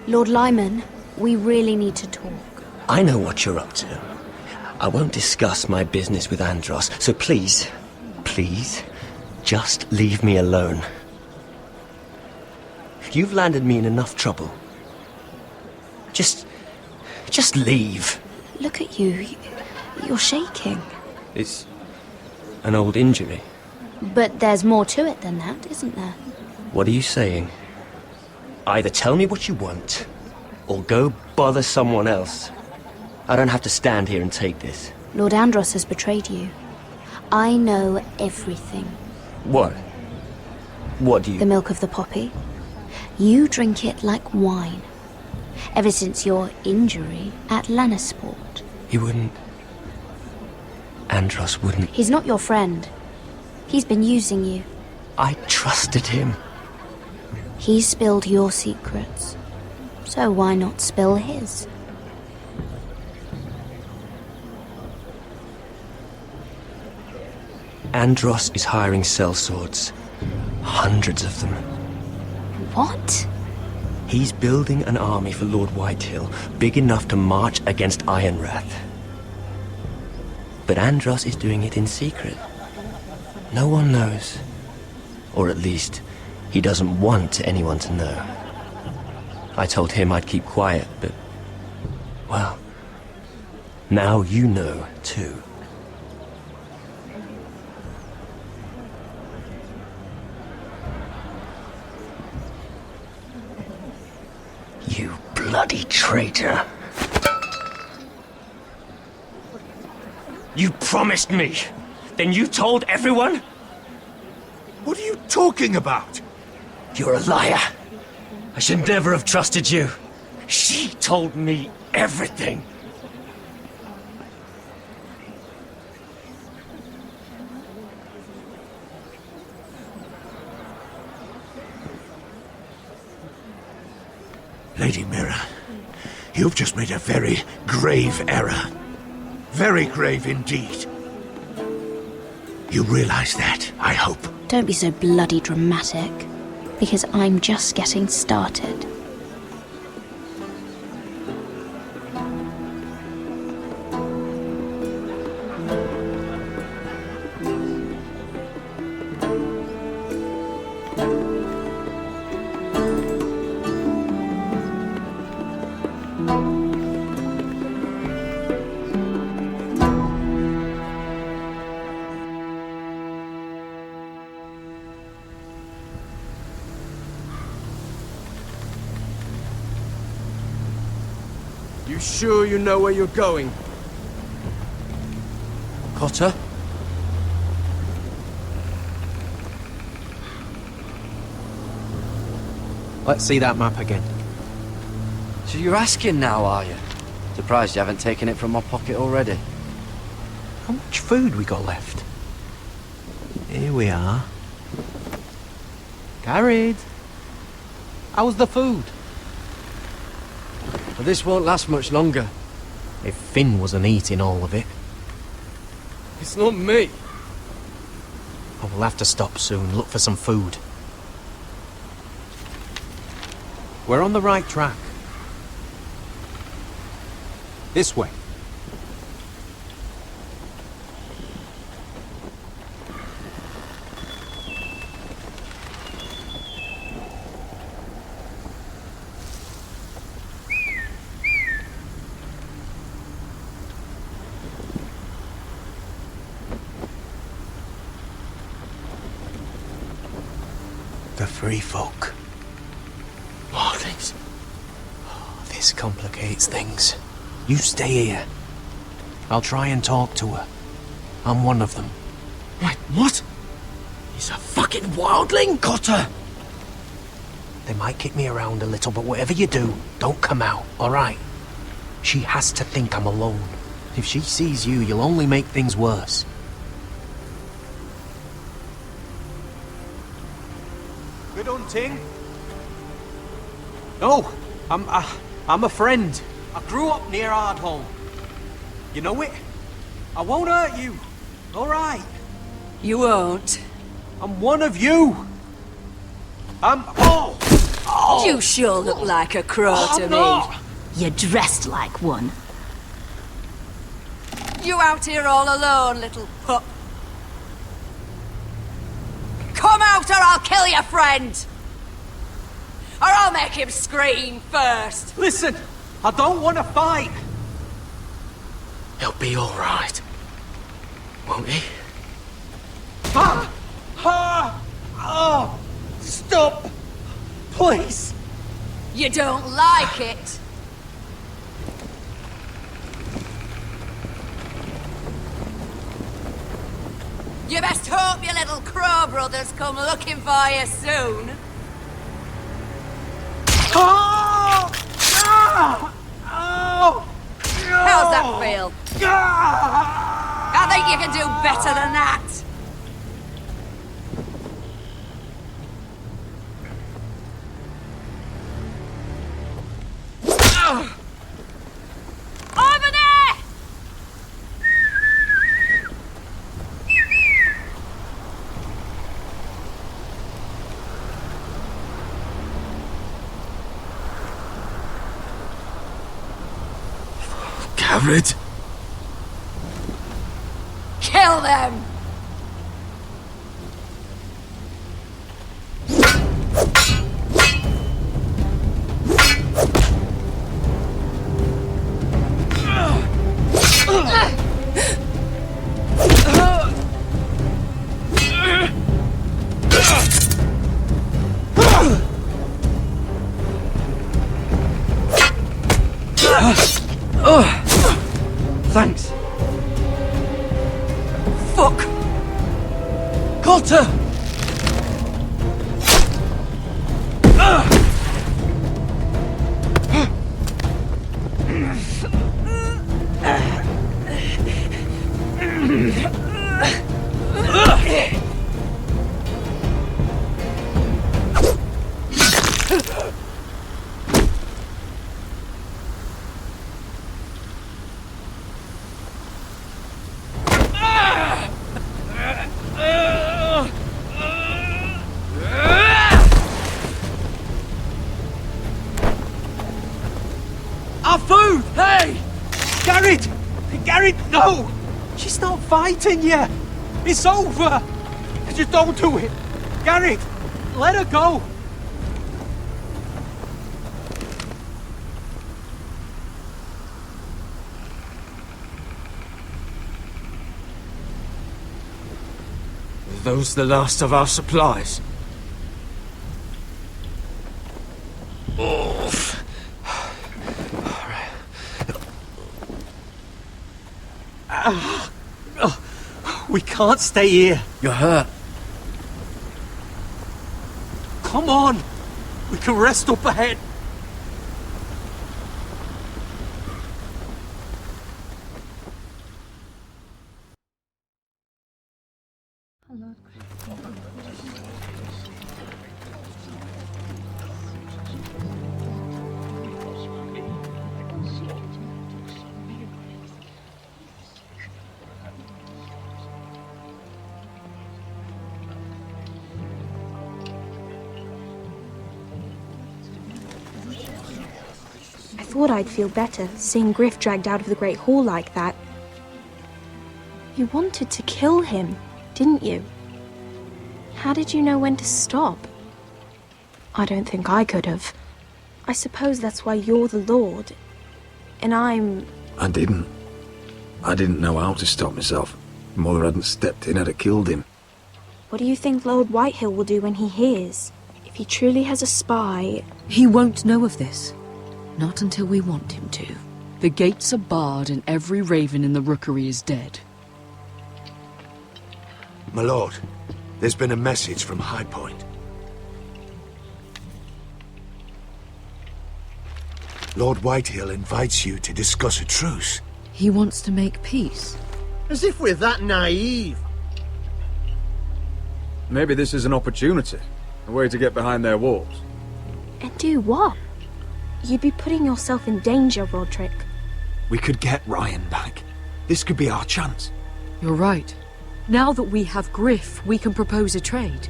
Lord Lyman, we really need to talk. I know what you're up to. I won't discuss my business with Andros, so please, please, just leave me alone. You've landed me in enough trouble. Just leave. Look at you. You're shaking. It's an old injury. But there's more to it than that, isn't there? What are you saying? Either tell me what you want, or go bother someone else. I don't have to stand here and take this. Lord Andros has betrayed you. I know everything. What? What do you... The milk of the poppy. You drink it like wine. Ever since your injury at Lannisport. He wouldn't... Andros wouldn't... He's not your friend. He's been using you. I trusted him. He spilled your secrets. So why not spill his? Andros is hiring sellswords. Hundreds of them. What? He's building an army for Lord Whitehill, big enough to march against Ironrath. But Andros is doing it in secret. No one knows. Or at least, he doesn't want anyone to know. I told him I'd keep quiet, but... well... now you know, too. You bloody traitor. You promised me! Then you told everyone? What are you talking about? You're a liar. I should never have trusted you. She told me everything. Lady Mira, you've just made a very grave error. Very grave indeed. You realize that, I hope. Don't be so bloody dramatic, because I'm just getting started. You sure you know where you're going? Cotter? Let's see that map again. So you're asking now, are you? Surprised you haven't taken it from my pocket already. How much food we got left? Here we are. Carried. How's the food? But this won't last much longer. If Finn wasn't eating all of it. It's not me. I will have to stop soon, look for some food. We're on the right track. This way. The free folk. Mornings. Oh, this complicates things. You stay here. I'll try and talk to her. I'm one of them. Wait, what? He's a fucking wildling, Cotter! They might kick me around a little, but whatever you do, don't come out, alright? She has to think I'm alone. If she sees you, you'll only make things worse. Good hunting. No, I'm a friend. I grew up near Ardholm. You know it? I won't hurt you. All right. You won't. I'm one of you. Oh! You sure look like a crow to me. You're dressed like one. You out here all alone, little pup? Come out or I'll kill your friend! Or I'll make him scream first! Listen, I don't want to fight. He'll be all right, won't he? Stop! Please! You don't like it? You best hope your little crow brothers come looking for you soon. How's that feel? I think you can do better than that. Over there! Garrett? Kill them! Thanks. Fuck! Cotter! Our food! Hey! Garrett! Garrett, no! She's not fighting yet! It's over! Just don't do it! Garrett! Let her go! Are those the last of our supplies? We can't stay here. You're hurt. Come on! We can rest up ahead. I thought I'd feel better seeing Griff dragged out of the Great Hall like that. You wanted to kill him, didn't you? How did you know when to stop? I don't think I could have. I suppose that's why you're the Lord, and I'm... I didn't. I didn't know how to stop myself. Mother hadn't stepped in, I'd have killed him. What do you think Lord Whitehill will do when he hears? If he truly has a spy... He won't know of this. Not until we want him to. The gates are barred and every raven in the rookery is dead. My lord, there's been a message from High Point. Lord Whitehill invites you to discuss a truce. He wants to make peace. As if we're that naive. Maybe this is an opportunity. A way to get behind their walls. And do what? You'd be putting yourself in danger, Roderick. We could get Ryan back. This could be our chance. You're right. Now that we have Griff, we can propose a trade.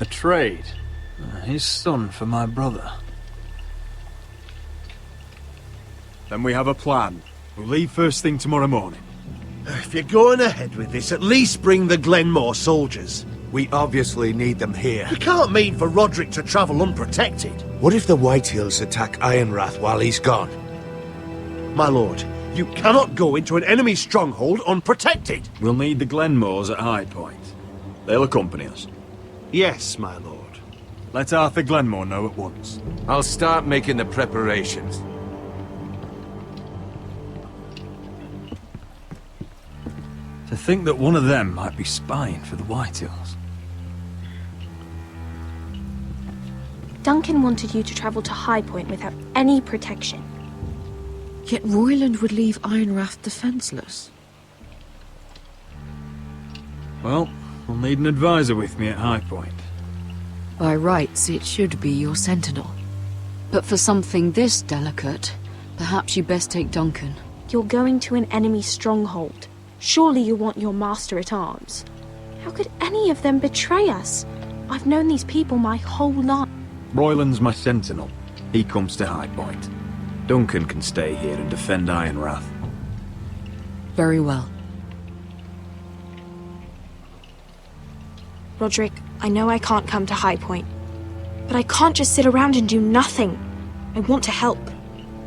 A trade? His son for my brother. Then we have a plan. We'll leave first thing tomorrow morning. If you're going ahead with this, at least bring the Glenmore soldiers. We obviously need them here. You can't mean for Roderick to travel unprotected. What if the Whitehills attack Ironrath while he's gone? My lord, you cannot go into an enemy stronghold unprotected. We'll need the Glenmores at High Point. They'll accompany us. Yes, my lord. Let Arthur Glenmore know at once. I'll start making the preparations. To think that one of them might be spying for the Whitehills. Duncan wanted you to travel to High Point without any protection. Yet Royland would leave Ironrath defenseless. Well, I'll need an advisor with me at High Point. By rights, it should be your sentinel. But for something this delicate, perhaps you best take Duncan. You're going to an enemy stronghold. Surely you want your master-at-arms. How could any of them betray us? I've known these people my whole life. Royland's my sentinel. He comes to High Point. Duncan can stay here and defend Ironrath. Very well. Roderick, I know I can't come to High Point, but I can't just sit around and do nothing. I want to help.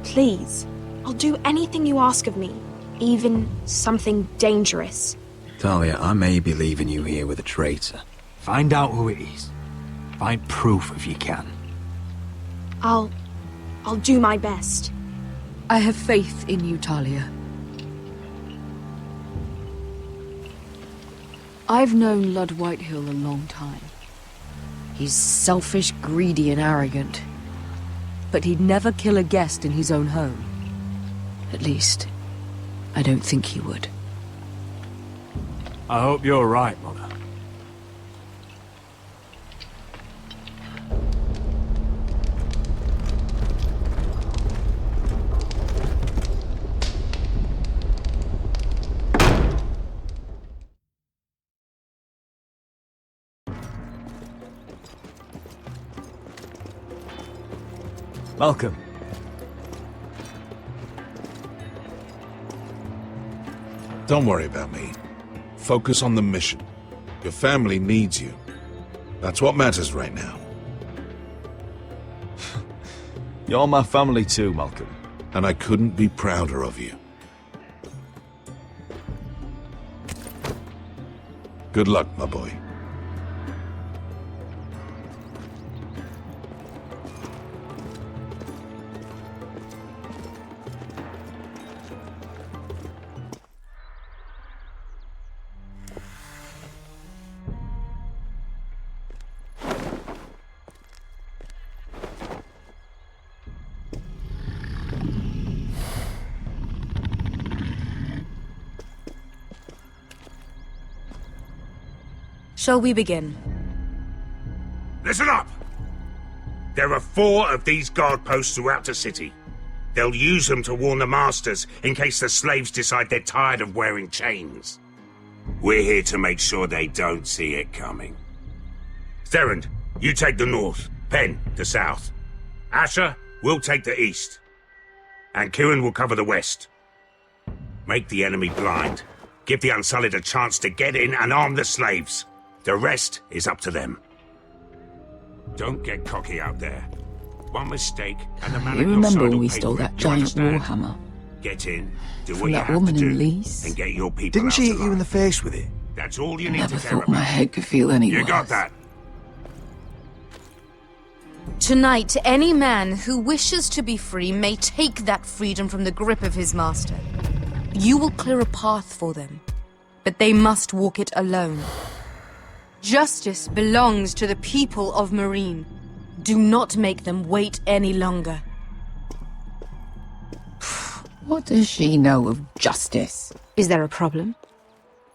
Please. I'll do anything you ask of me. Even something dangerous. Talia, I may be leaving you here with a traitor. Find out who it is. Find proof if you can. I'll do my best. I have faith in you, Talia. I've known Lord Whitehill a long time. He's selfish, greedy, and arrogant. But he'd never kill a guest in his own home. At least, I don't think he would. I hope you're right, Mother. Welcome. Don't worry about me. Focus on the mission. Your family needs you. That's what matters right now. You're my family too, Malcolm. And I couldn't be prouder of you. Good luck, my boy. Shall we begin? Listen up! There are 4 of these guard posts throughout the city. They'll use them to warn the masters in case the slaves decide they're tired of wearing chains. We're here to make sure they don't see it coming. Therend, you take the north. Pen, the south. Asher, we'll take the east. And Kieran will cover the west. Make the enemy blind. Give the Unsullied a chance to get in and arm the slaves. The rest is up to them. Don't get cocky out there. One mistake and the man You at your remember side when will we pay stole for it, that you giant understand? warhammer? Get in, do From what you that have woman to in do, Lease? and get your people Didn't out she hit alive. you in the face with it? That's all you need Never to care thought about. my head could feel any You worse. got that? Tonight, any man who wishes to be free may take that freedom from the grip of his master. You will clear a path for them, but they must walk it alone. Justice belongs to the people of Meereen. Do not make them wait any longer. What does she know of justice? Is there a problem?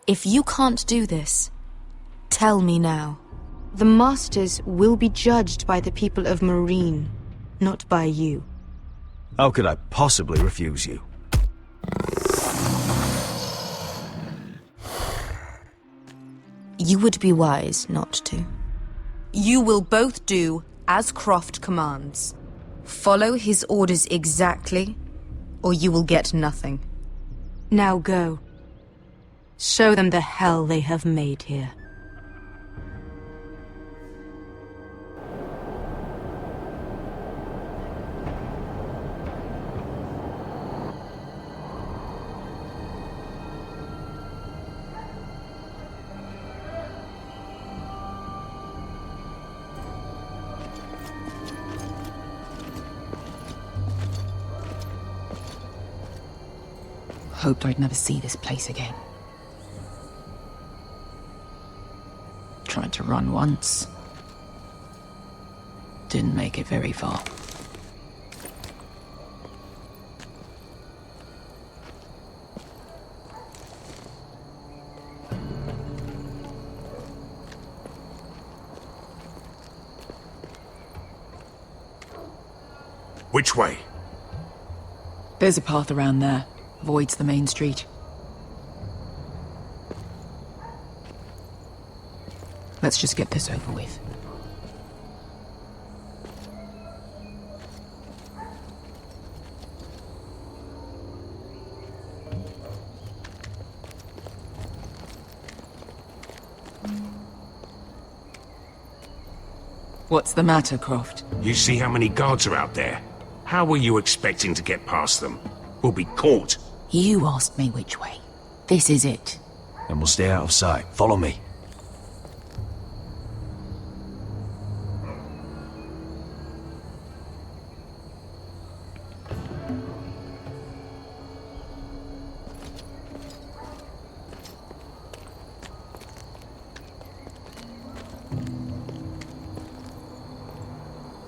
If you can't do this, tell me now. The Masters will be judged by the people of Meereen, not by you. How could I possibly refuse you? You would be wise not to. You will both do as Croft commands. Follow his orders exactly, or you will get nothing. Now go. Show them the hell they have made here. Hoped I'd never see this place again. Tried to run once. Didn't make it very far. Which way? There's a path around there. Avoids the main street. Let's just get this over with. What's the matter, Croft? You see how many guards are out there? How were you expecting to get past them? We'll be caught. You asked me which way. This is it. And we'll stay out of sight. Follow me.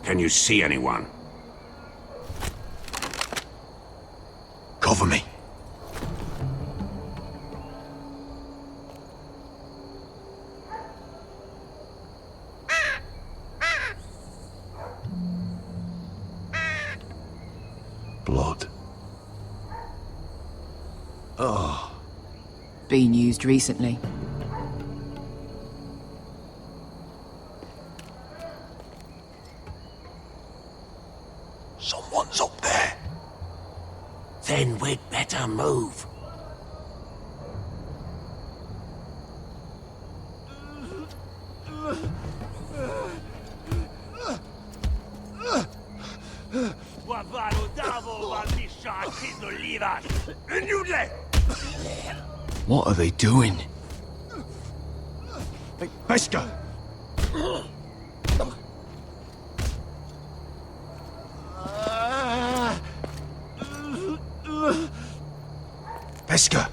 Can you see anyone? Cover me. Blood. Oh. Been used recently. Someone's up there. Then we'd better move. What are they doing? Hey, Pesca! Pesca!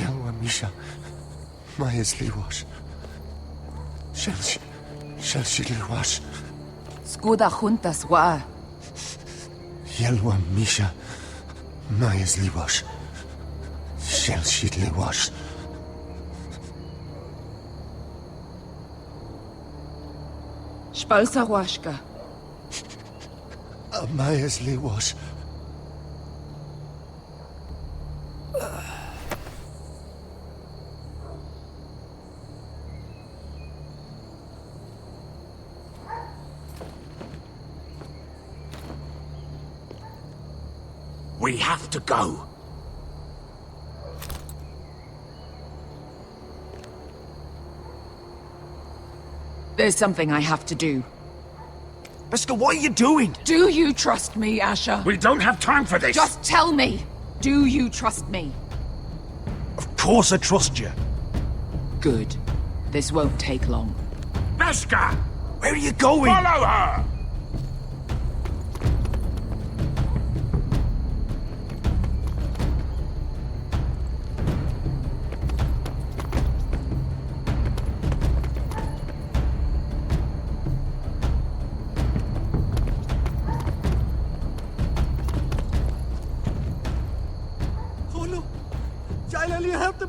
Young Misha, Maya's Liwash. Shall she Liwash? Skuda juntas wa. Yelwa Misha Mayas Liwash Shel Shit Liwash. Spalsa Washka. Mayas Liwash. We have to go. There's something I have to do. Beskha, what are you doing? Do you trust me, Asher? We don't have time for this. Just tell me. Do you trust me? Of course I trust you. Good. This won't take long. Beskha! Where are you going? Follow her!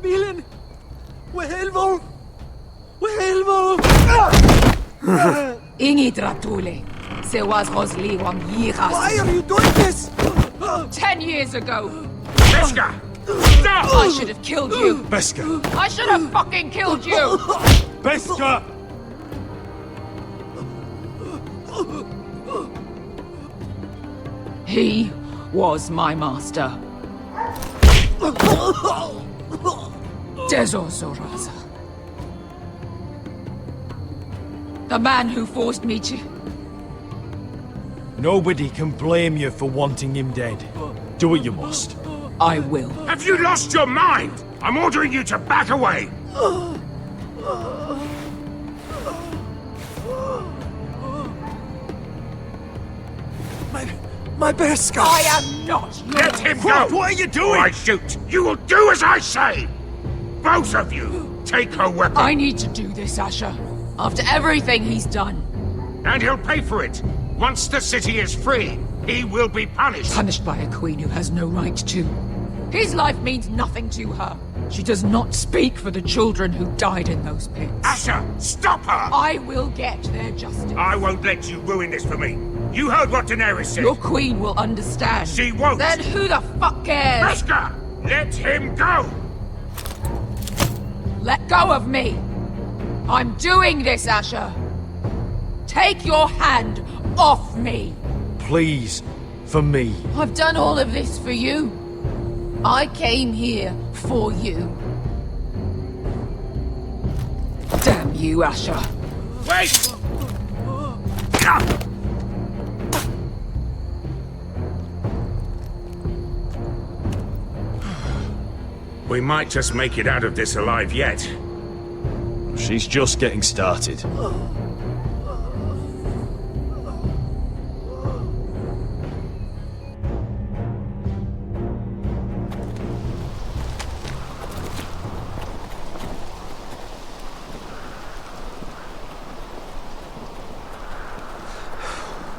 bilen! Wehelvo! Wehelvo! Ingi Dratule. Se was Rosli Wang Yiras. Why are you doing this? 10 years ago. Beskha! Stop! I should have killed you. Beskha! I should have fucking killed you! Beskha! He was my master. Dezor Zoraza. The man who forced me to... Nobody can blame you for wanting him dead. Do what you must. I will. Have you lost your mind? I'm ordering you to back away! My Beskha! I am not your... Let him go! What are you doing? Or I shoot! You will do as I say! Both of you, take her weapon! I need to do this, Asher. After everything he's done. And he'll pay for it! Once the city is free, he will be punished! Punished by a queen who has no right to. His life means nothing to her. She does not speak for the children who died in those pits. Asher, stop her! I will get their justice. I won't let you ruin this for me. You heard what Daenerys said. Your queen will understand. She won't. Then who the fuck cares? Beskha! Let him go! Let go of me! I'm doing this, Asher! Take your hand off me! Please, for me. I've done all of this for you. I came here for you. Damn you, Asher. Wait! We might just make it out of this alive yet. She's just getting started.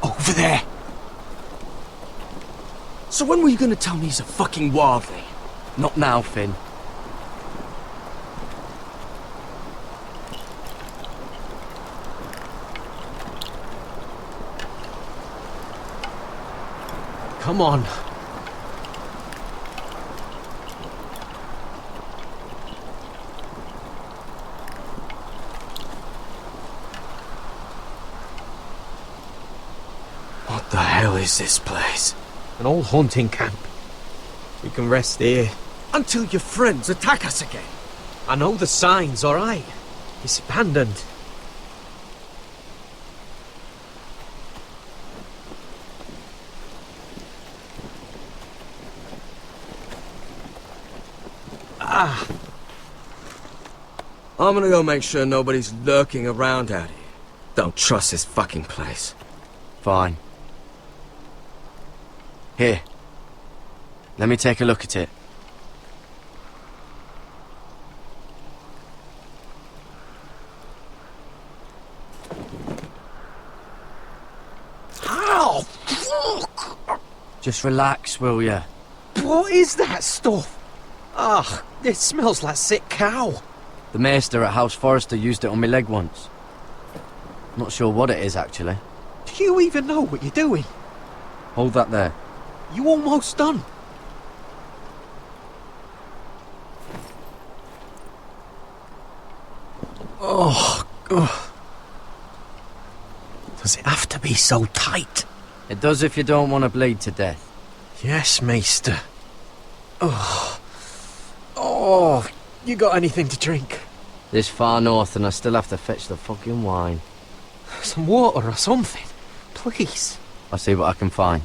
Over there! So when were you gonna tell me he's a fucking wildling? Not now, Finn. Come on. What the hell is this place? An old hunting camp. We can rest here. Until your friends attack us again. I know the signs, alright. It's abandoned. I'm gonna go make sure nobody's lurking around out here. Don't trust this fucking place. Fine. Here. Let me take a look at it. How? Fuck! Just relax, will ya? What is that stuff? Ugh, it smells like sick cow. The maester at House Forrester used it on my leg once. Not sure what it is, actually. Do you even know what you're doing? Hold that there. You almost done. Oh, ugh. Does it have to be so tight? It does if you don't want to bleed to death. Yes, Maester. Oh. Oh, you got anything to drink? This far north and I still have to fetch the fucking wine. Some water or something, please. I'll see what I can find.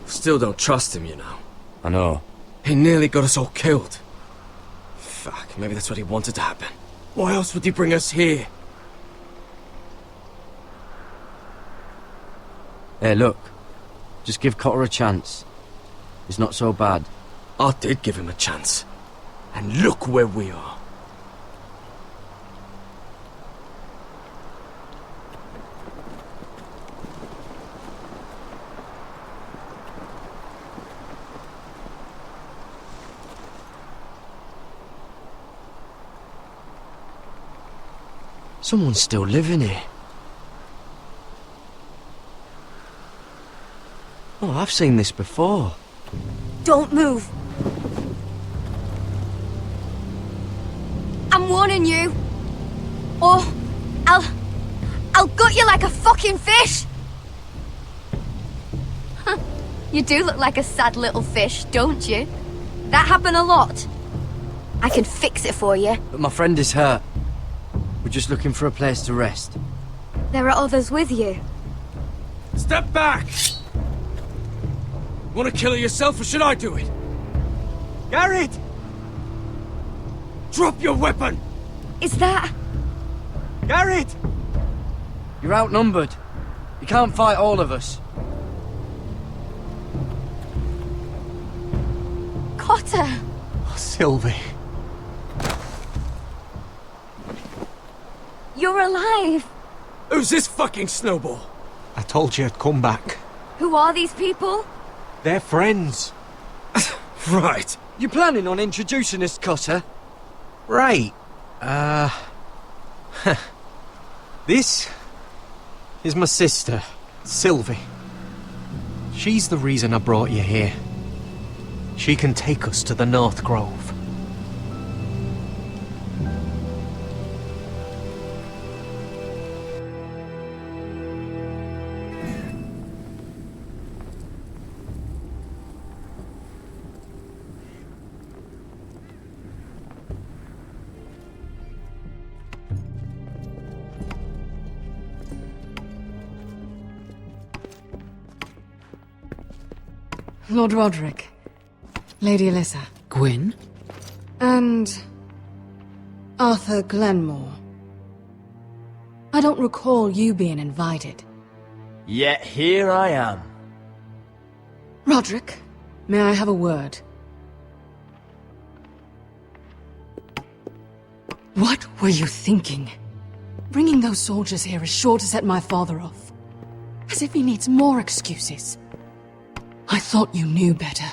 Still don't trust him, you know. I know. He nearly got us all killed. Fuck, maybe that's what he wanted to happen. Why else would he bring us here? Hey, look. Just give Cotter a chance. He's not so bad. I did give him a chance. And look where we are. Someone's still living here. Oh, I've seen this before. Don't move. I'm warning you. Or I'll gut you like a fucking fish. You do look like a sad little fish, don't you? That happen a lot. I can fix it for you. But my friend is hurt. We're just looking for a place to rest. There are others with you. Step back! Want to kill her yourself, or should I do it? Garrett! Drop your weapon! Is that... Garrett! You're outnumbered. You can't fight all of us. Cotter! Oh, Sylvie. You're alive! Who's this fucking snowball? I told you I'd come back. Who are these people? They're friends. Right. You planning on introducing us, Cotter? Right. This is my sister, Sylvie. She's the reason I brought you here. She can take us to the North Grove. Lord Roderick, Lady Alyssa. Gwyn? And... Arthur Glenmore. I don't recall you being invited. Yet here I am. Roderick, may I have a word? What were you thinking? Bringing those soldiers here is sure to set my father off. As if he needs more excuses. I thought you knew better.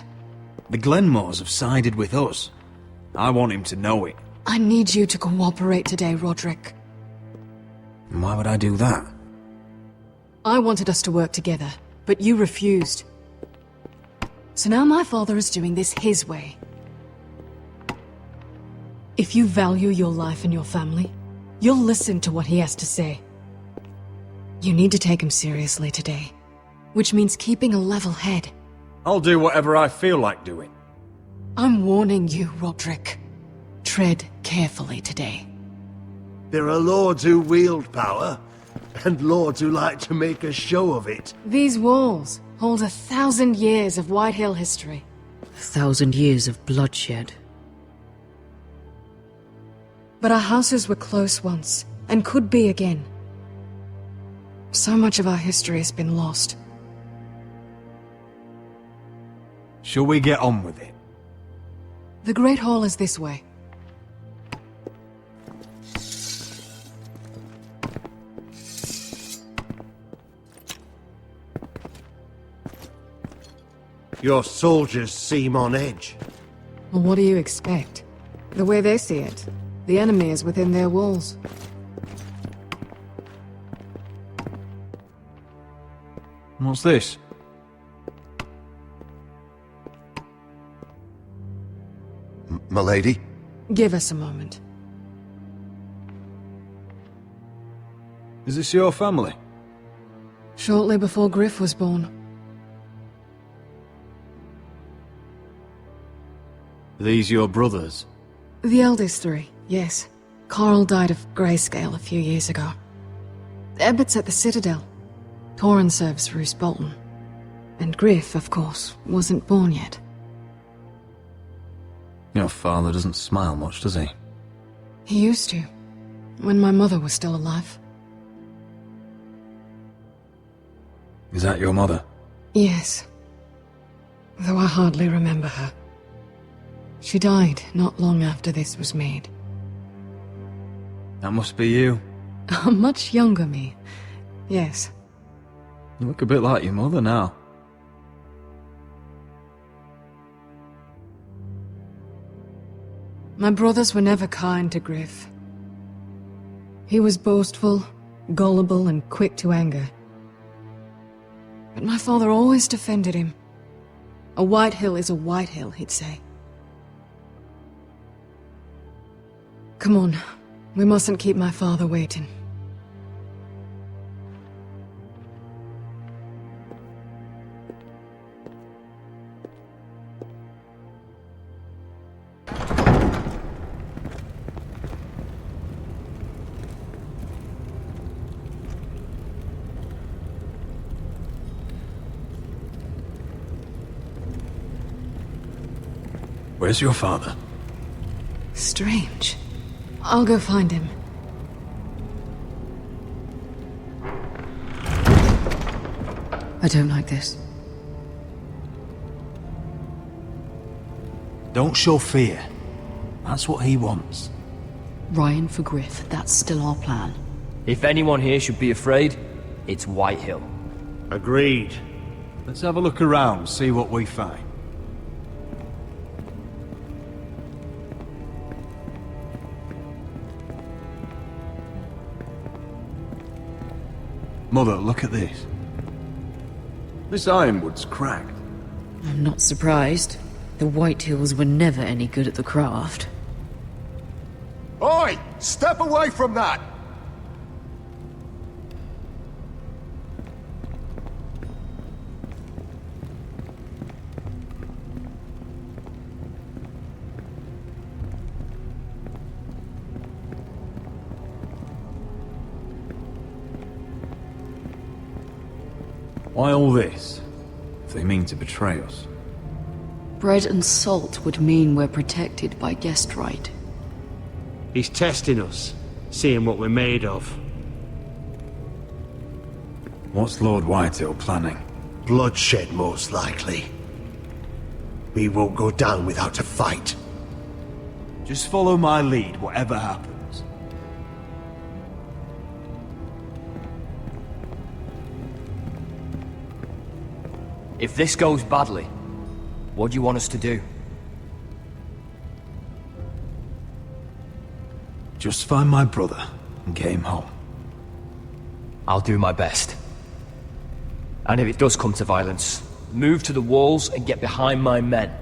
The Glenmores have sided with us. I want him to know it. I need you to cooperate today, Roderick. Why would I do that? I wanted us to work together, but you refused. So now my father is doing this his way. If you value your life and your family, you'll listen to what he has to say. You need to take him seriously today, which means keeping a level head. I'll do whatever I feel like doing. I'm warning you, Roderick. Tread carefully today. There are lords who wield power, and lords who like to make a show of it. These walls hold 1,000 years of White Hill history. 1,000 years of bloodshed. But our houses were close once, and could be again. So much of our history has been lost. Shall we get on with it? The Great Hall is this way. Your soldiers seem on edge. Well, what do you expect? The way they see it, the enemy is within their walls. What's this? Milady? Give us a moment. Is this your family? Shortly before Griff was born. These your brothers? The eldest three, yes. Carl died of grayscale a few years ago. Ebbett's at the Citadel. Torrin serves Roose Bolton. And Griff, of course, wasn't born yet. Your father doesn't smile much, does he? He used to, when my mother was still alive. Is that your mother? Yes. Though I hardly remember her. She died not long after this was made. That must be you. A much younger me. Yes. You look a bit like your mother now. My brothers were never kind to Griff. He was boastful, gullible, and quick to anger. But my father always defended him. A White Hill is a White Hill, he'd say. Come on, we mustn't keep my father waiting. Where's your father? Strange. I'll go find him. I don't like this. Don't show fear. That's what he wants. Ryan for Griff, that's still our plan. If anyone here should be afraid, it's White Hill. Agreed. Let's have a look around, see what we find. Mother, look at this. This ironwood's cracked. I'm not surprised. The White Hills were never any good at the craft. Oi! Step away from that! Why all this? If they mean to betray us. Bread and salt would mean we're protected by guest right. He's testing us, seeing what we're made of. What's Lord Whitehill planning? Bloodshed, most likely. We won't go down without a fight. Just follow my lead, whatever happens. If this goes badly, what do you want us to do? Just find my brother and get him home. I'll do my best. And if it does come to violence, move to the walls and get behind my men.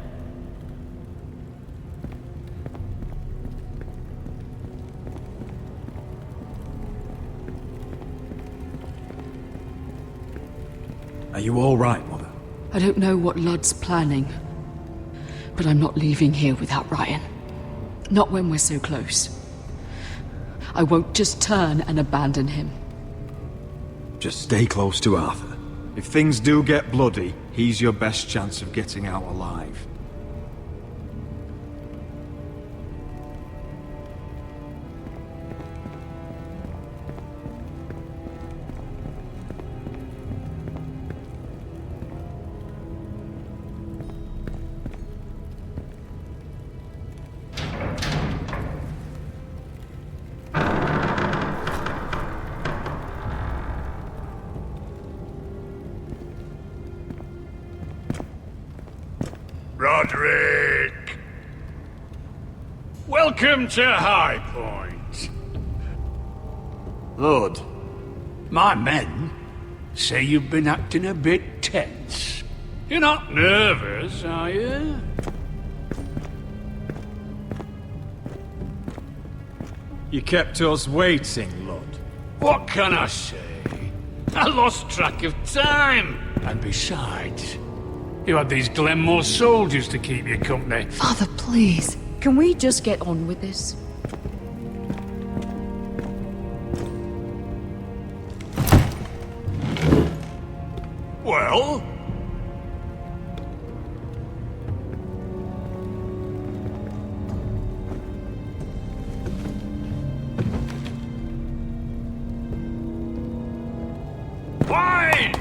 Are you all right, Mother? I don't know what Ludd's planning, but I'm not leaving here without Ryan. Not when we're so close. I won't just turn and abandon him. Just stay close to Arthur. If things do get bloody, he's your best chance of getting out alive. Roderick! Welcome to High Point. Lord, my men say you've been acting a bit tense. You're not nervous, are you? You kept us waiting, Lord. What can I say? I lost track of time. And besides, you had these Glenmore soldiers to keep you company. Father, please. Can we just get on with this? Well? Why?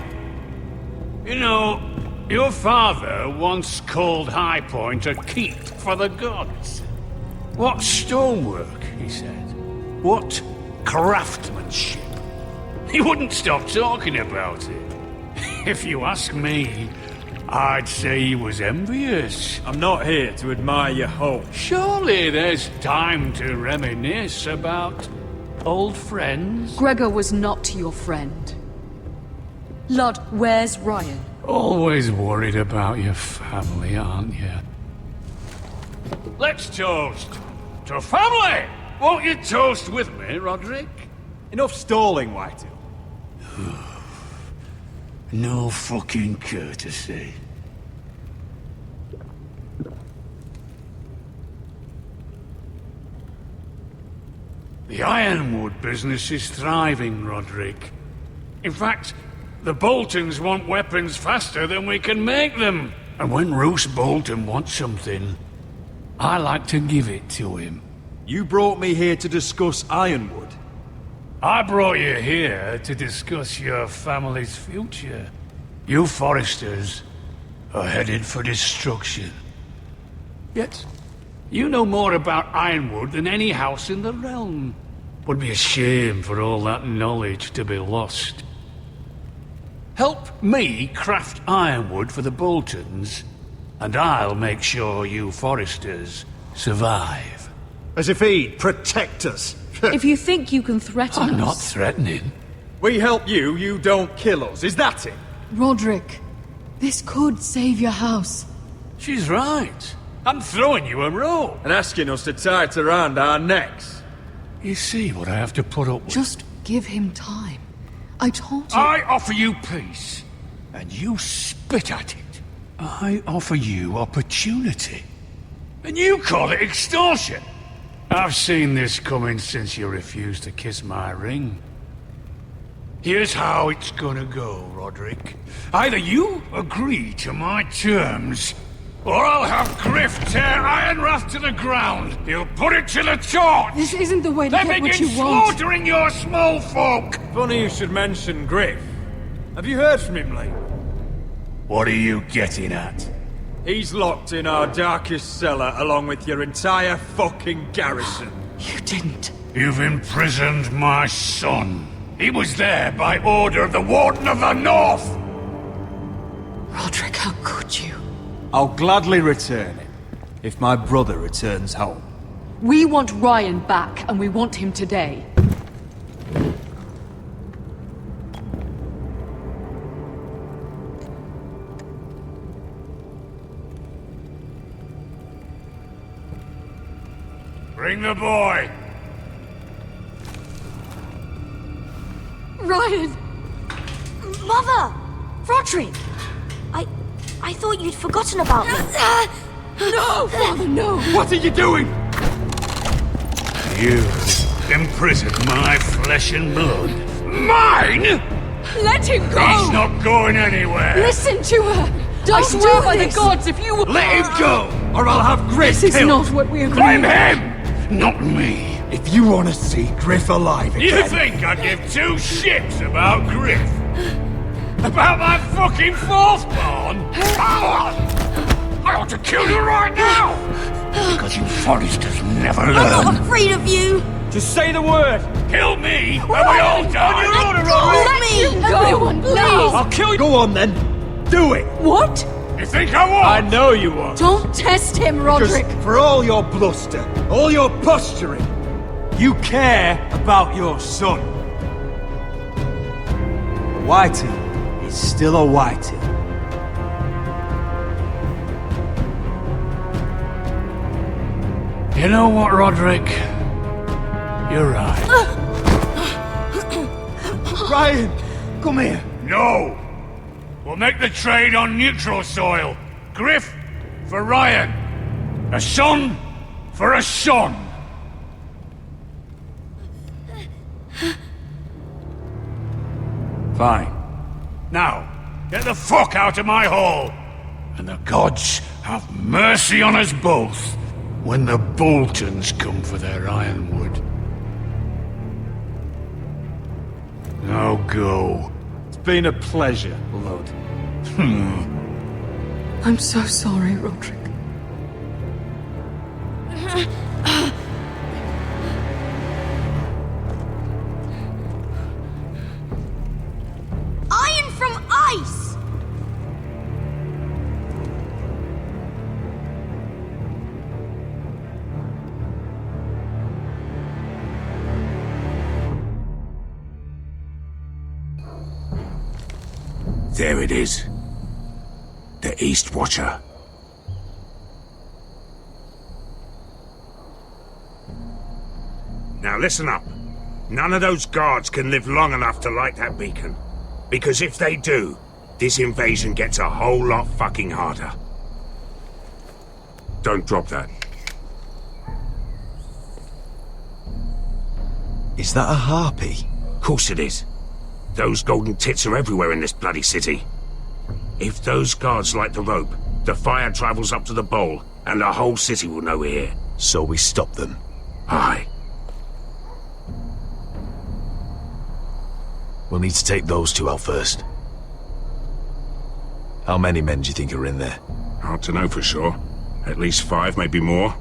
You know, your father once called High Point a keep for the gods. What stonework, he said. What craftsmanship. He wouldn't stop talking about it. If you ask me, I'd say he was envious. I'm not here to admire your home. Surely there's time to reminisce about old friends. Gregor was not your friend. Lud, where's Ryan? Always worried about your family, aren't you? Let's toast to family! Won't you toast with me, Roderick? Enough stalling, Whitey. No fucking courtesy. The Ironwood business is thriving, Roderick. In fact, the Boltons want weapons faster than we can make them. And when Roose Bolton wants something, I like to give it to him. You brought me here to discuss Ironwood. I brought you here to discuss your family's future. You Forresters are headed for destruction. Yet, you know more about Ironwood than any house in the realm. Would be a shame for all that knowledge to be lost. Help me craft Ironwood for the Boltons, and I'll make sure you Forresters survive. As if he'd protect us. If you think you can threaten us... I'm not threatening. We help you, you don't kill us. Is that it? Roderick, this could save your house. She's right. I'm throwing you a rope. And asking us to tie it around our necks. You see what I have to put up with? Just give him time. I told you... I offer you peace, and you spit at it. I offer you opportunity, and you call it extortion. I've seen this coming since you refused to kiss my ring. Here's how it's gonna go, Roderick. Either you agree to my terms, or I'll have Griff tear Ironrath to the ground. He'll put it to the torch. This isn't the way to get what you want. Slaughtering your small folk. Funny you should mention Griff. Have you heard from him lately? What are you getting at? He's locked in our darkest cellar along with your entire fucking garrison. You didn't. You've imprisoned my son. He was there by order of the Warden of the North. Roderick, how could you? I'll gladly return him, if my brother returns home. We want Ryan back, and we want him today. Bring the boy! Ryan! Mother! Roderick! I thought you'd forgotten about me. No, Father, no! What are you doing? You imprisoned my flesh and blood. Mine?! Let him go! He's not going anywhere! Listen to her! I swear by the gods, if you... Let him go, or I'll have Griff This is killed. not what we agreed. Blame him, not me. If you want to see Griff alive again... You think I'd give two shits about Griff? About my fucking fourth born? I ought to kill you right now! Because you Forresters never learn. I'm not afraid of you! Just say the word! Kill me, and we all die! Let me! Everyone, please! I'll kill you! Go on then! Do it! What? You think I won't? I know you won't. Don't test him, Roderick! Because for all your bluster, all your posturing, you care about your son. Whitey is still a Whitey. You know what, Roderick? You're right. Ryan, come here. No! We'll make the trade on neutral soil. Griff for Ryan. A son for a son. Fine. Now, get the fuck out of my hall. And the gods have mercy on us both when the Boltons come for their ironwood. Now go. It's been a pleasure, Lord. I'm so sorry, Roderick. Iron from ice! There it is. The East Watcher. Now listen up. None of those guards can live long enough to light that beacon. Because if they do, this invasion gets a whole lot fucking harder. Don't drop that. Is that a harpy? Of course it is. Those golden tits are everywhere in this bloody city. If those guards light the rope, the fire travels up to the bowl, and the whole city will know we're here. So we stop them. Aye. We'll need to take those two out first. How many men do you think are in there? Hard to know for sure. At least 5, maybe more.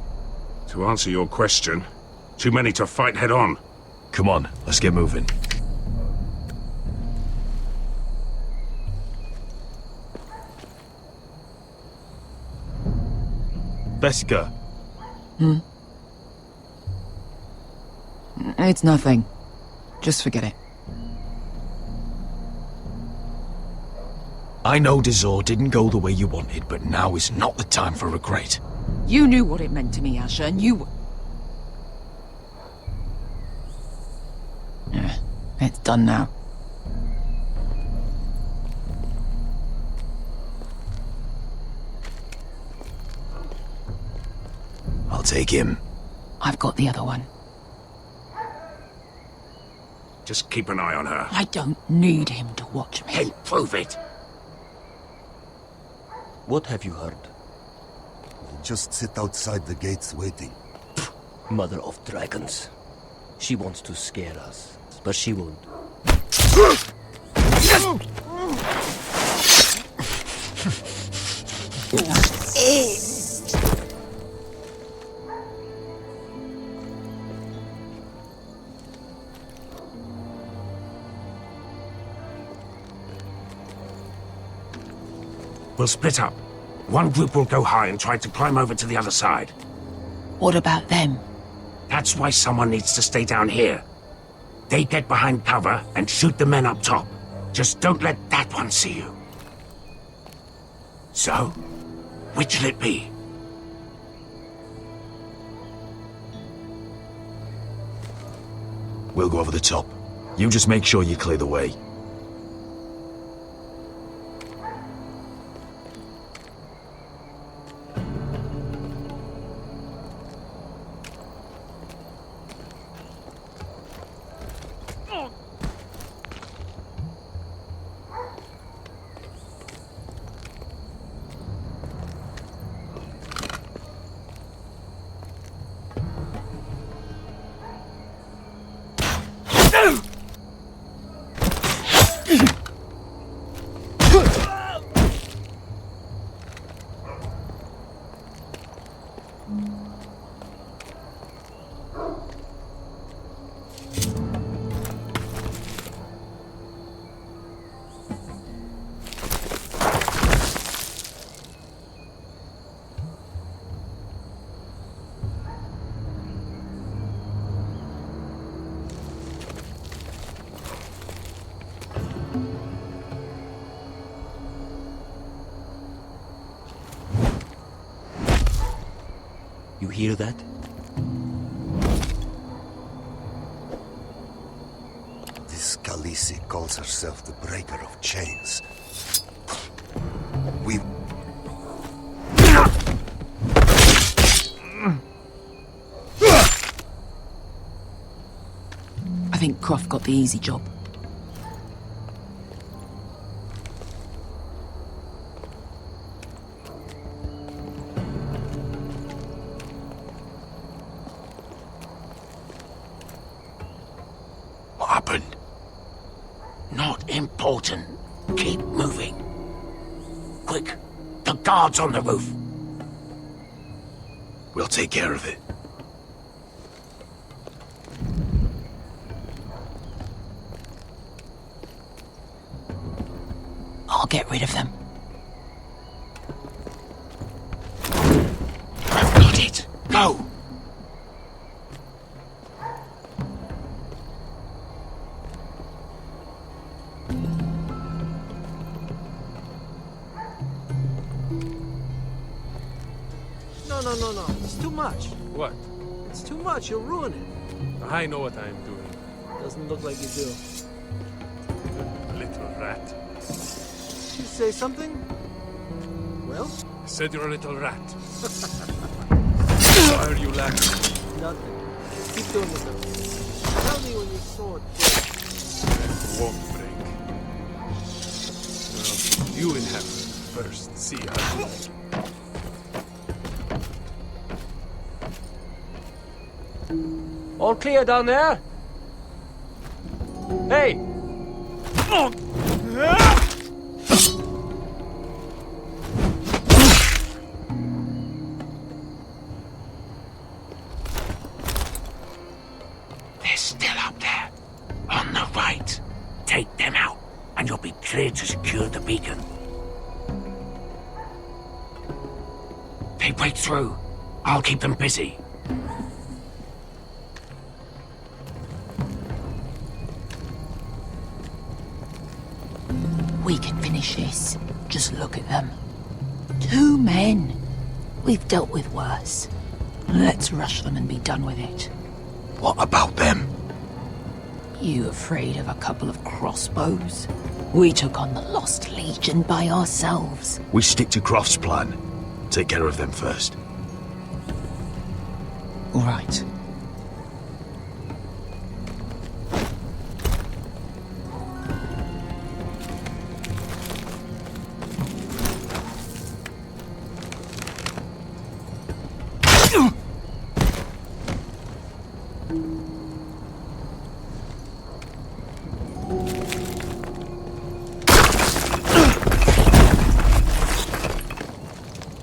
To answer your question, too many to fight head on. Come on, let's get moving. Beskar. It's nothing. Just forget it. I know Dazor didn't go the way you wanted, but now is not the time for regret. You knew what it meant to me, Asher, and you... Yeah, it's done now. I'll take him. I've got the other one. Just keep an eye on her. I don't need him to watch me. Hey, prove it! What have you heard? They just sit outside the gates waiting. Mother of dragons. She wants to scare us, but she won't. We'll split up. One group will go high and try to climb over to the other side. What about them? That's why someone needs to stay down here. They get behind cover and shoot the men up top. Just don't let that one see you. So, which'll it be? We'll go over the top. You just make sure you clear the way. hear that? This Khaleesi calls herself the Breaker of Chains. We... I think Croft got the easy job. What happened? Not important. Keep moving. Quick, the guards on the roof. We'll take care of it. I'll get rid of them. I've got it. Go! No. It's too much. What? It's too much. You'll ruin it. I know what I am doing. Doesn't look like you do. Little rat. You say something? Well? I said you're a little rat. Why are you laughing? Nothing. Keep doing it though. Tell me when your sword breaks. It won't break. Well, you in heaven first. See how. All clear down there? Hey! They're still up there. On the right. Take them out, and you'll be cleared to secure the beacon. They break through. I'll keep them busy. We can finish this. Just look at them. 2 men. We've dealt with worse. Let's rush them and be done with it. What about them? You afraid of a couple of crossbows? We took on the Lost Legion by ourselves. We stick to Croft's plan. Take care of them first. All right.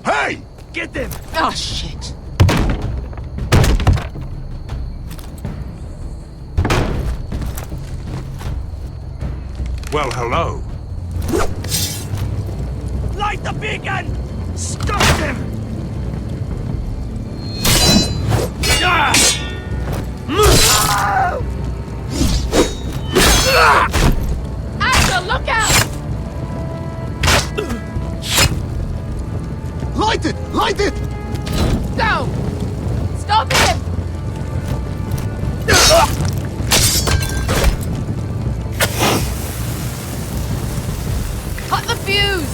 Hey! Get them! Ah, shit. Well, hello. Light the beacon! Stop them! Asher, look out! Light it! Light it! Go! Stop him! Cut the fuse!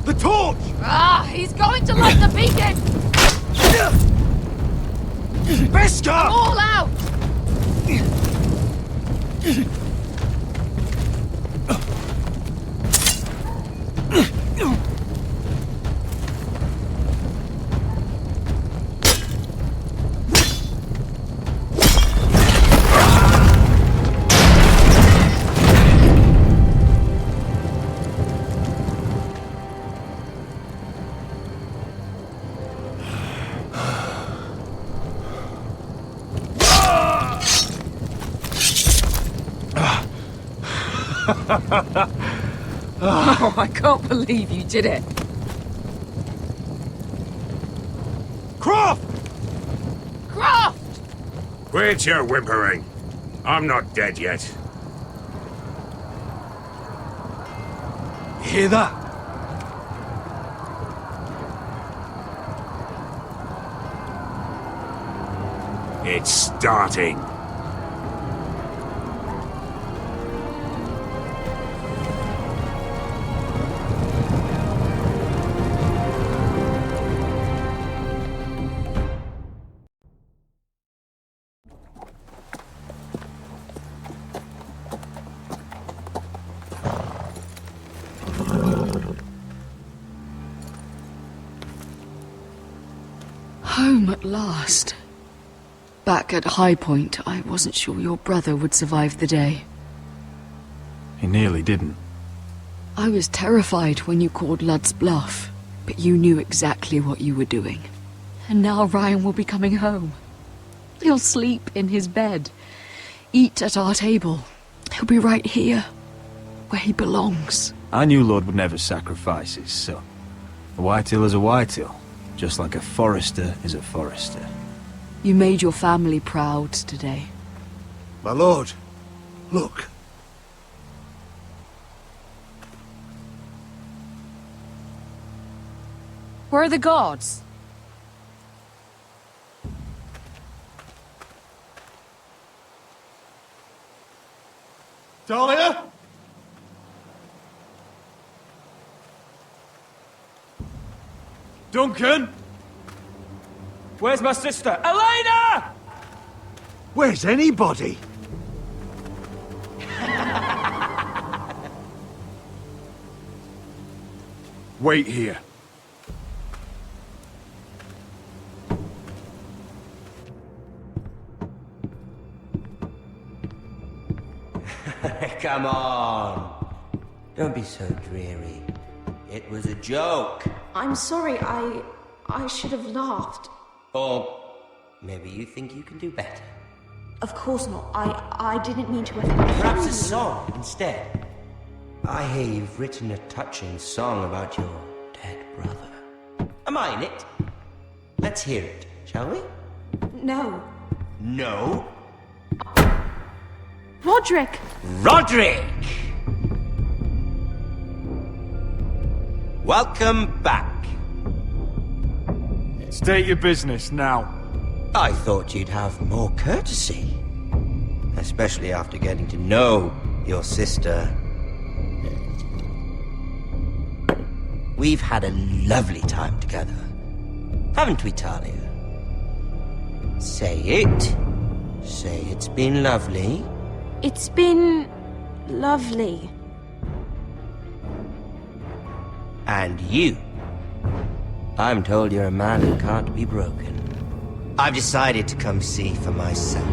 The torch! Ah, he's going to light the beacon! Beskar! I'm all out! Oh, I can't believe you did it. Croft! Quit your whimpering. I'm not dead yet. Hear that? It's starting. Home at last. Back at High Point, I wasn't sure your brother would survive the day. He nearly didn't. I was terrified when you called Ludd's bluff, but you knew exactly what you were doing. And now Ryan will be coming home. He'll sleep in his bed, eat at our table. He'll be right here, where he belongs. I knew Lord would never sacrifice his son. A Whitehill is a Whitehill, just like a Forrester is a Forrester. You made your family proud today. My lord, look. Where are the guards? Dahlia? Duncan? Where's my sister? Elena! Where's anybody? Wait here. Come on. Don't be so dreary. It was a joke. I'm sorry, I should have laughed. Or maybe you think you can do better. Of course not. I didn't mean to offend you. Perhaps a song instead. I hear you've written a touching song about your dead brother. Am I in it? Let's hear it, shall we? No. No? Roderick! Roderick! Welcome back. State your business now. I thought you'd have more courtesy. Especially after getting to know your sister. We've had a lovely time together. Haven't we, Talia? Say it. Say it's been lovely. It's been lovely. And you. I'm told you're a man who can't be broken. I've decided to come see for myself.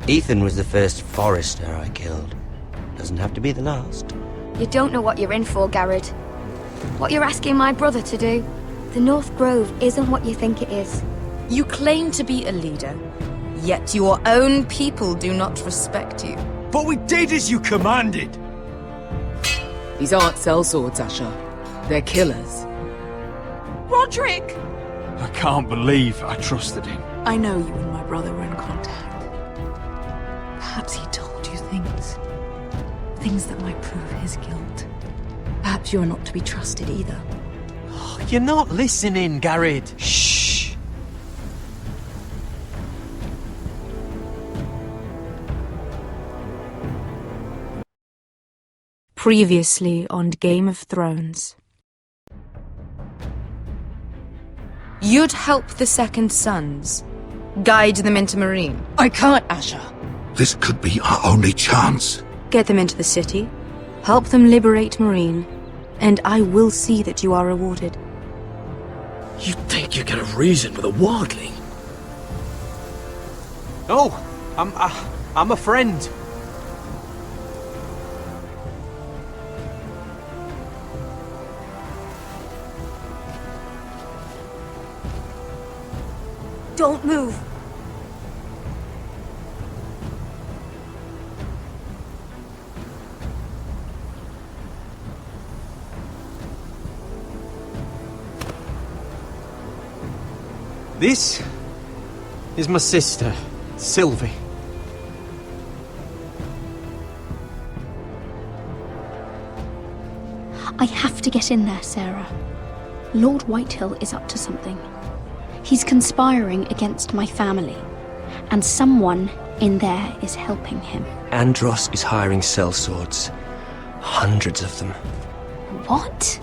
Ethan was the first Forrester I killed. Doesn't have to be the last. You don't know what you're in for, Garrett. What you're asking my brother to do. The North Grove isn't what you think it is. You claim to be a leader, yet your own people do not respect you. But we did as you commanded! These aren't sellswords, Asher. They're killers. Roderick! I can't believe I trusted him. I know you and my brother were in contact. Perhaps he told you things. Things that might prove his guilt. Perhaps you're not to be trusted either. You're not listening, Garrett. Shh. Previously on Game of Thrones. You'd help the Second Sons, guide them into Marine. I can't, Asher. This could be our only chance. Get them into the city, help them liberate Marine, and I will see that you are rewarded. You think you can have reason with a wardling? No, I'm a friend. Don't move. This is my sister, Sylvie. I have to get in there, Sarah. Lord Whitehill is up to something. He's conspiring against my family, and someone in there is helping him. Andros is hiring sellswords. Hundreds of them. What?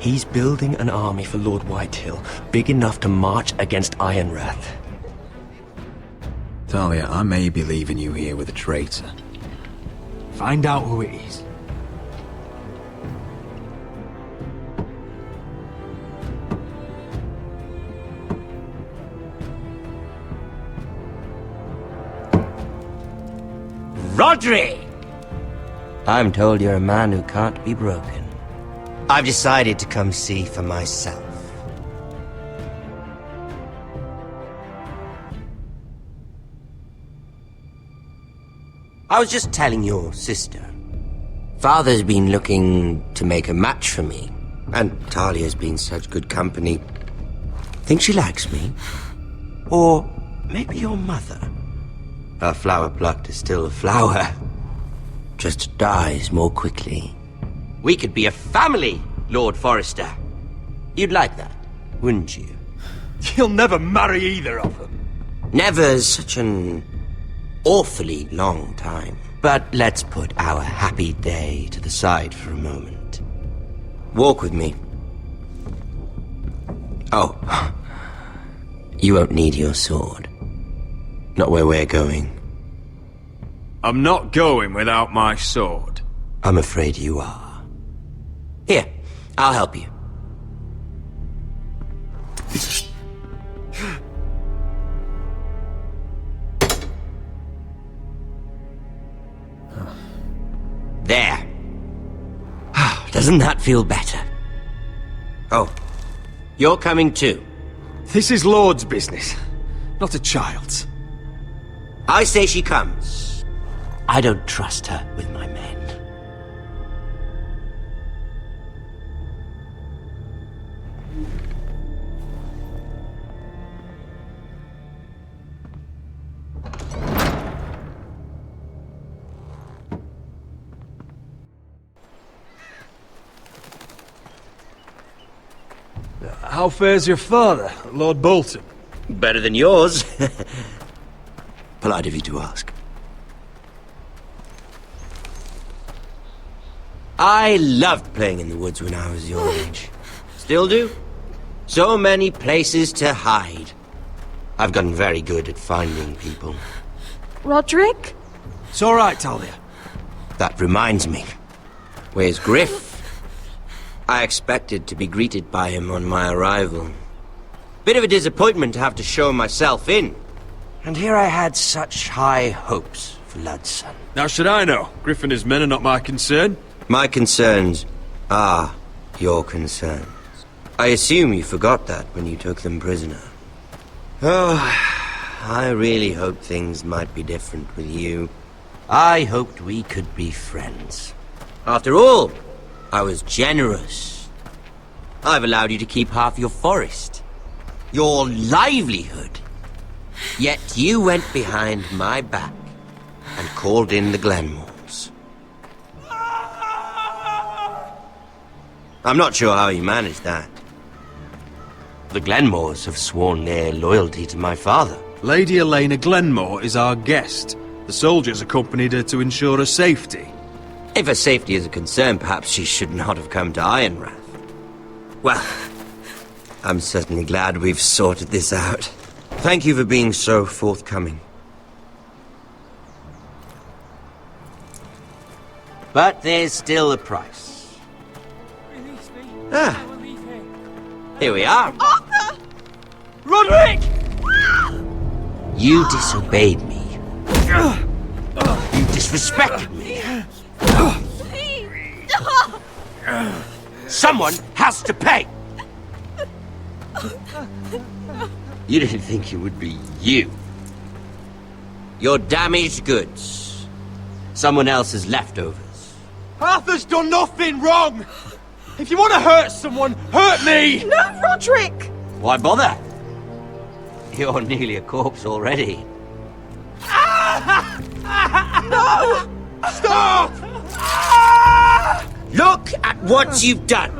He's building an army for Lord Whitehill, big enough to march against Ironrath. Talia, I may be leaving you here with a traitor. Find out who it is. Roderick! I'm told you're a man who can't be broken. I've decided to come see for myself. I was just telling your sister. Father's been looking to make a match for me, and Talia's been such good company. Think she likes me? Or maybe your mother? A flower plucked is still a flower. Just dies more quickly. We could be a family, Lord Forrester. You'd like that, wouldn't you? You'll never marry either of them. Never's such an awfully long time. But let's put our happy day to the side for a moment. Walk with me. Oh, you won't need your sword. Not where we're going. I'm not going without my sword. I'm afraid you are. Here, I'll help you. There. Doesn't that feel better? Oh, you're coming too. This is Lord's business, not a child's. I say she comes. I don't trust her with my men. How fares your father, Lord Bolton? Better than yours. Polite of you to ask. I loved playing in the woods when I was your age. Still do. So many places to hide. I've gotten very good at finding people. Roderick? It's all right, Talia. That reminds me. Where's Griff? I expected to be greeted by him on my arrival. Bit of a disappointment to have to show myself in. And here I had such high hopes for Ludson. Now should I know? Griff and his men are not my concern. My concerns are your concerns. I assume you forgot that when you took them prisoner. Oh, I really hoped things might be different with you. I hoped we could be friends. After all, I was generous. I've allowed you to keep half your forest. Your livelihood. Yet you went behind my back and called in the Glenmores. I'm not sure how you managed that. The Glenmores have sworn their loyalty to my father. Lady Elena Glenmore is our guest. The soldiers accompanied her to ensure her safety. If her safety is a concern, perhaps she should not have come to Ironrath. Well, I'm certainly glad we've sorted this out. Thank you for being so forthcoming. But there's still a price. Release me. Ah. I will leave here. Here we are. Arthur! Roderick! You disobeyed me. You disrespected me. Someone has to pay! You didn't think it would be you. Your damaged goods. Someone else's leftovers. Arthur's done nothing wrong! If you want to hurt someone, hurt me! No, Roderick! Why bother? You're nearly a corpse already. No! Stop! Look at what you've done!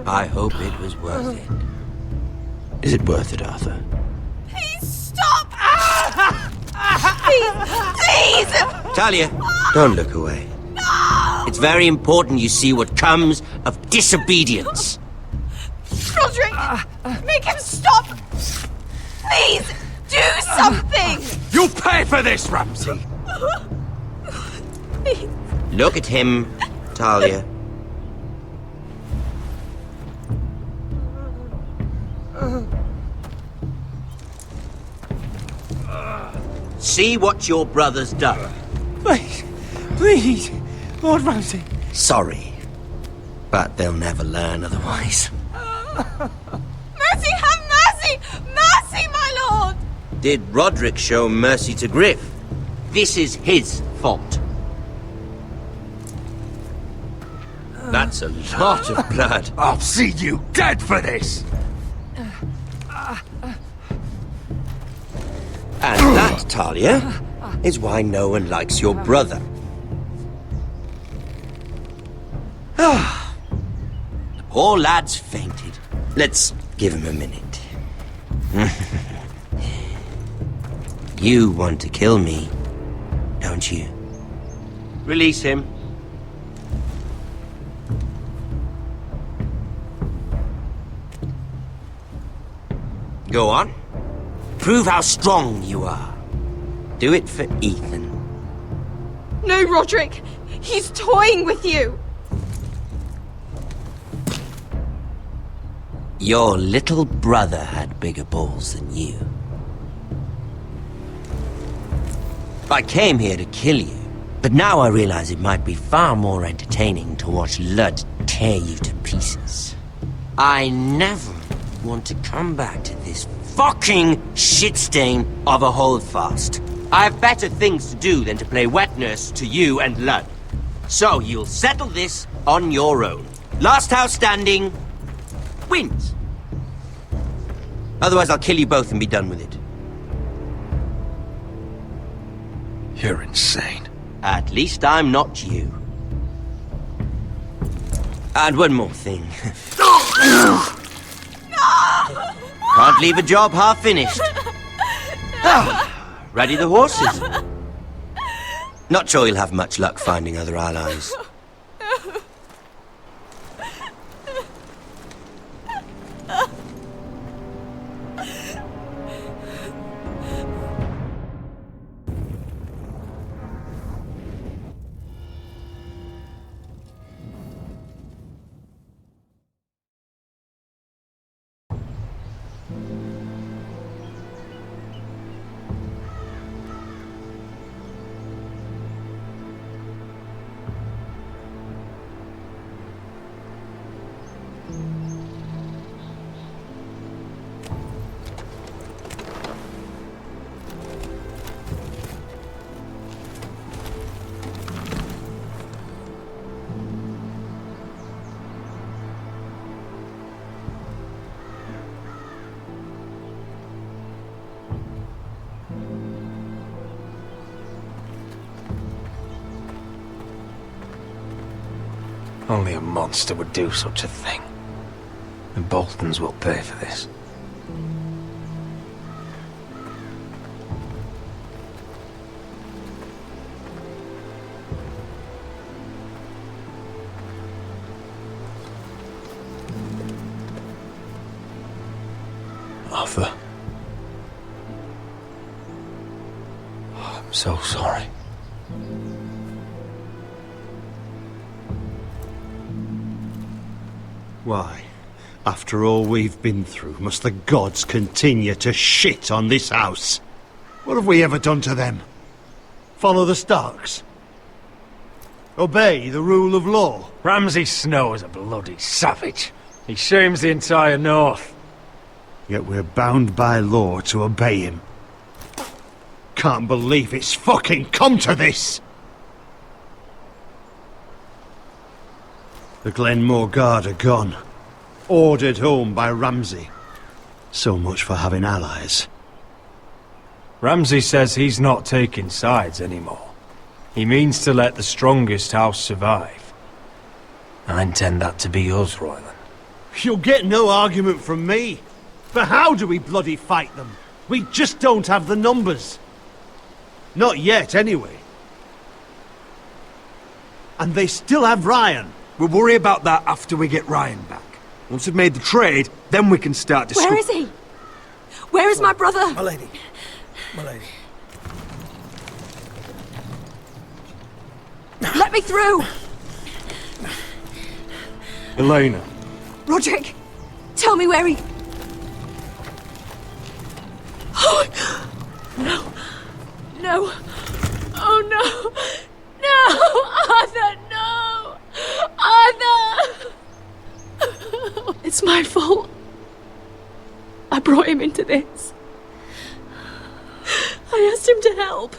I hope it was worth it. Is it worth it, Arthur? Please stop! Please! Talia, don't look away. No! It's very important you see what comes of disobedience. Roderick! Make him stop! Please! Do something! You'll pay for this, Ramsay! Please. Look at him, Talia. See what your brother's done. Please, please, Lord Ramsay. Sorry, but they'll never learn otherwise. Mercy, have mercy! Mercy, my lord! Did Roderick show mercy to Griff? This is his fault. That's a lot of blood. I'll see you dead for this! And that, Talia, is why no one likes your brother. The poor lad's fainted. Let's give him a minute. You want to kill me, don't you? Release him. Go on. Prove how strong you are. Do it for Ethan. No, Roderick! He's toying with you! Your little brother had bigger balls than you. I came here to kill you, but now I realize it might be far more entertaining to watch Ludd tear you to pieces. I never want to come back to this fucking shit stain of a holdfast. I have better things to do than to play wet nurse to you and Ludd. So you'll settle this on your own. Last house standing wins. Otherwise I'll kill you both and be done with it. You're insane. At least I'm not you. And one more thing. Can't leave a job half finished. Ready the horses? Not sure you'll have much luck finding other allies. Only a monster would do such a thing. The Boltons will pay for this. Arthur. Oh, I'm so sorry. Why, after all we've been through, must the gods continue to shit on this house? What have we ever done to them? Follow the Starks? Obey the rule of law? Ramsay Snow is a bloody savage. He shames the entire North. Yet we're bound by law to obey him. Can't believe it's fucking come to this! The Glenmore Guard are gone. Ordered home by Ramsay. So much for having allies. Ramsay says he's not taking sides anymore. He means to let the strongest house survive. I intend that to be us, Royland. You'll get no argument from me. But how do we bloody fight them? We just don't have the numbers. Not yet, anyway. And they still have Ryan. We'll worry about that after we get Ryan back. Once we've made the trade, then we can start discussing. Where is he? Where is my brother? My lady. My lady. Let me through! Elena. Roderick, tell me where he... Oh, no. No. Oh, no. No! Arthur, no! Arthur! It's my fault. I brought him into this. I asked him to help.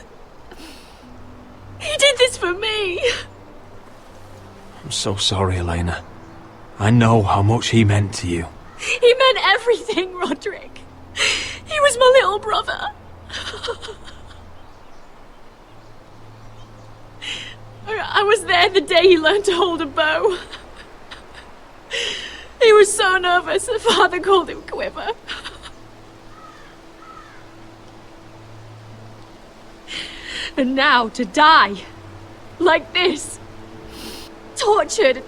He did this for me. I'm so sorry, Elena. I know how much he meant to you. He meant everything, Roderick. He was my little brother. I was there the day he learned to hold a bow. He was so nervous, the father called him Quiver. And now to die, like this, tortured,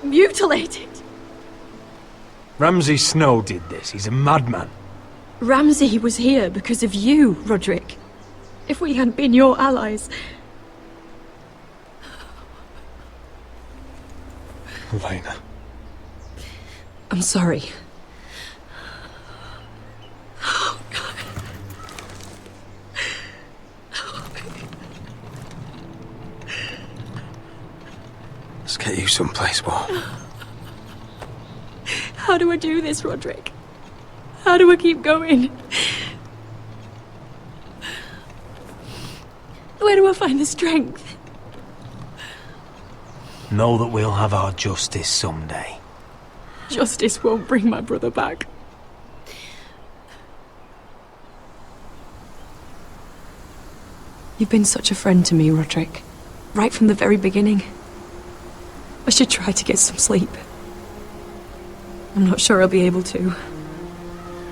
mutilated. Ramsay Snow did this. He's a madman. Ramsay was here because of you, Roderick. If we hadn't been your allies... Elena. I'm sorry. Let's get you someplace warm. How do I do this, Roderick? How do I keep going? Where do I find the strength? Know that we'll have our justice someday. Justice won't bring my brother back. You've been such a friend to me, Roderick. Right from the very beginning. I should try to get some sleep. I'm not sure I'll be able to.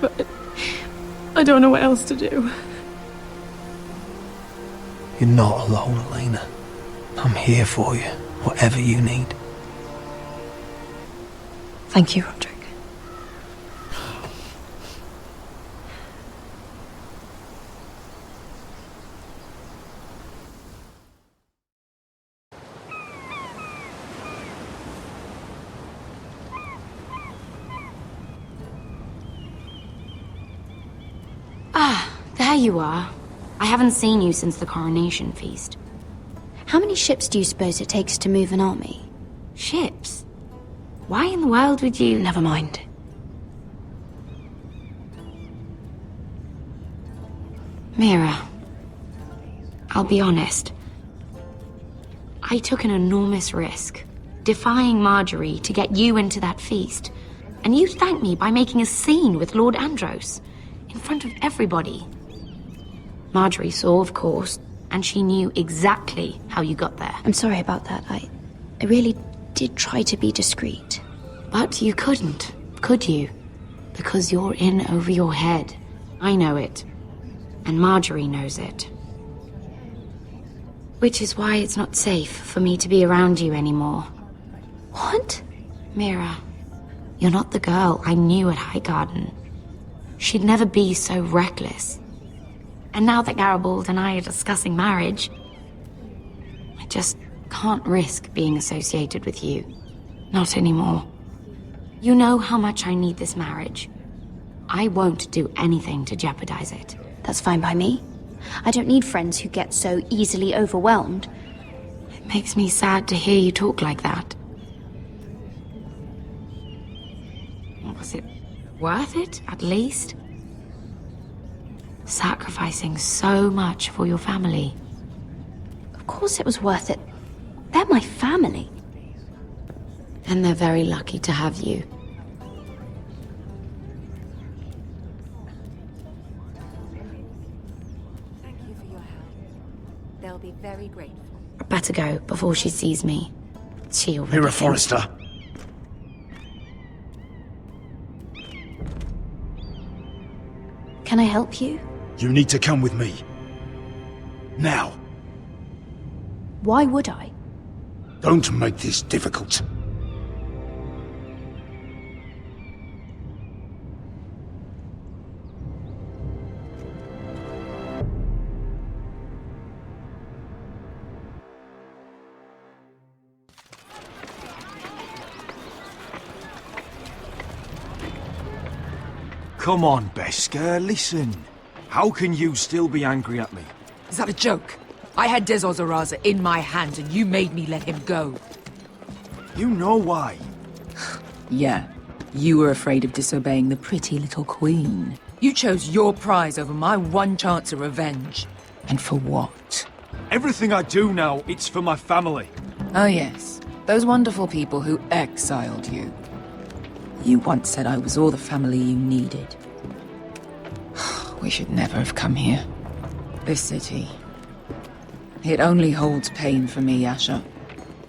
But I don't know what else to do. You're not alone, Elena. I'm here for you, whatever you need. Thank you, Roderick. There you are. I haven't seen you since the coronation feast. How many ships do you suppose it takes to move an army? Ships? Why in the world would you... Never mind. Mira, I'll be honest. I took an enormous risk, defying Marjorie to get you into that feast. And you thanked me by making a scene with Lord Andros, in front of everybody. Marjorie saw, of course, and she knew exactly how you got there. I'm sorry about that. I really did try to be discreet. But you couldn't, could you? Because you're in over your head. I know it. And Marjorie knows it. Which is why it's not safe for me to be around you anymore. What? Mira, you're not the girl I knew at Highgarden. She'd never be so reckless. And now that Garibald and I are discussing marriage, I just can't risk being associated with you. Not anymore. You know how much I need this marriage. I won't do anything to jeopardize it. That's fine by me. I don't need friends who get so easily overwhelmed. It makes me sad to hear you talk like that. Was it worth it, at least? Sacrificing so much for your family. Of course it was worth it. They're my family. And they're very lucky to have you. be very grateful. I better go before she sees me. She already Mira thinks- Forrester. Can I help you? You need to come with me. Now. Why would I? Don't make this difficult. Come on, Beskar, listen. How can you still be angry at me? Is that a joke? I had Dezor Zaraza in my hand and you made me let him go. You know why. Yeah, you were afraid of disobeying the pretty little queen. You chose your prize over my one chance of revenge. And for what? Everything I do now, it's for my family. Oh yes, those wonderful people who exiled you. You once said I was all the family you needed. We should never have come here. This city. It only holds pain for me, Asher.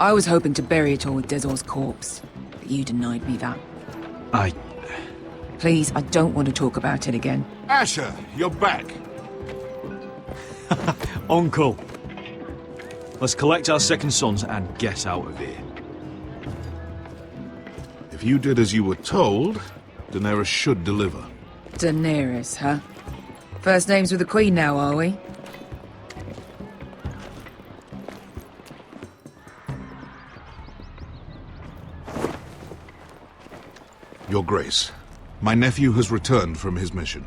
I was hoping to bury it all with Dezor's corpse, but you denied me that. Please, I don't want to talk about it again. Asher, you're back. Uncle. Let's collect our second sons and get out of here. If you did as you were told, Daenerys should deliver. Daenerys, huh? First names with the Queen now, are we? Your Grace, my nephew has returned from his mission.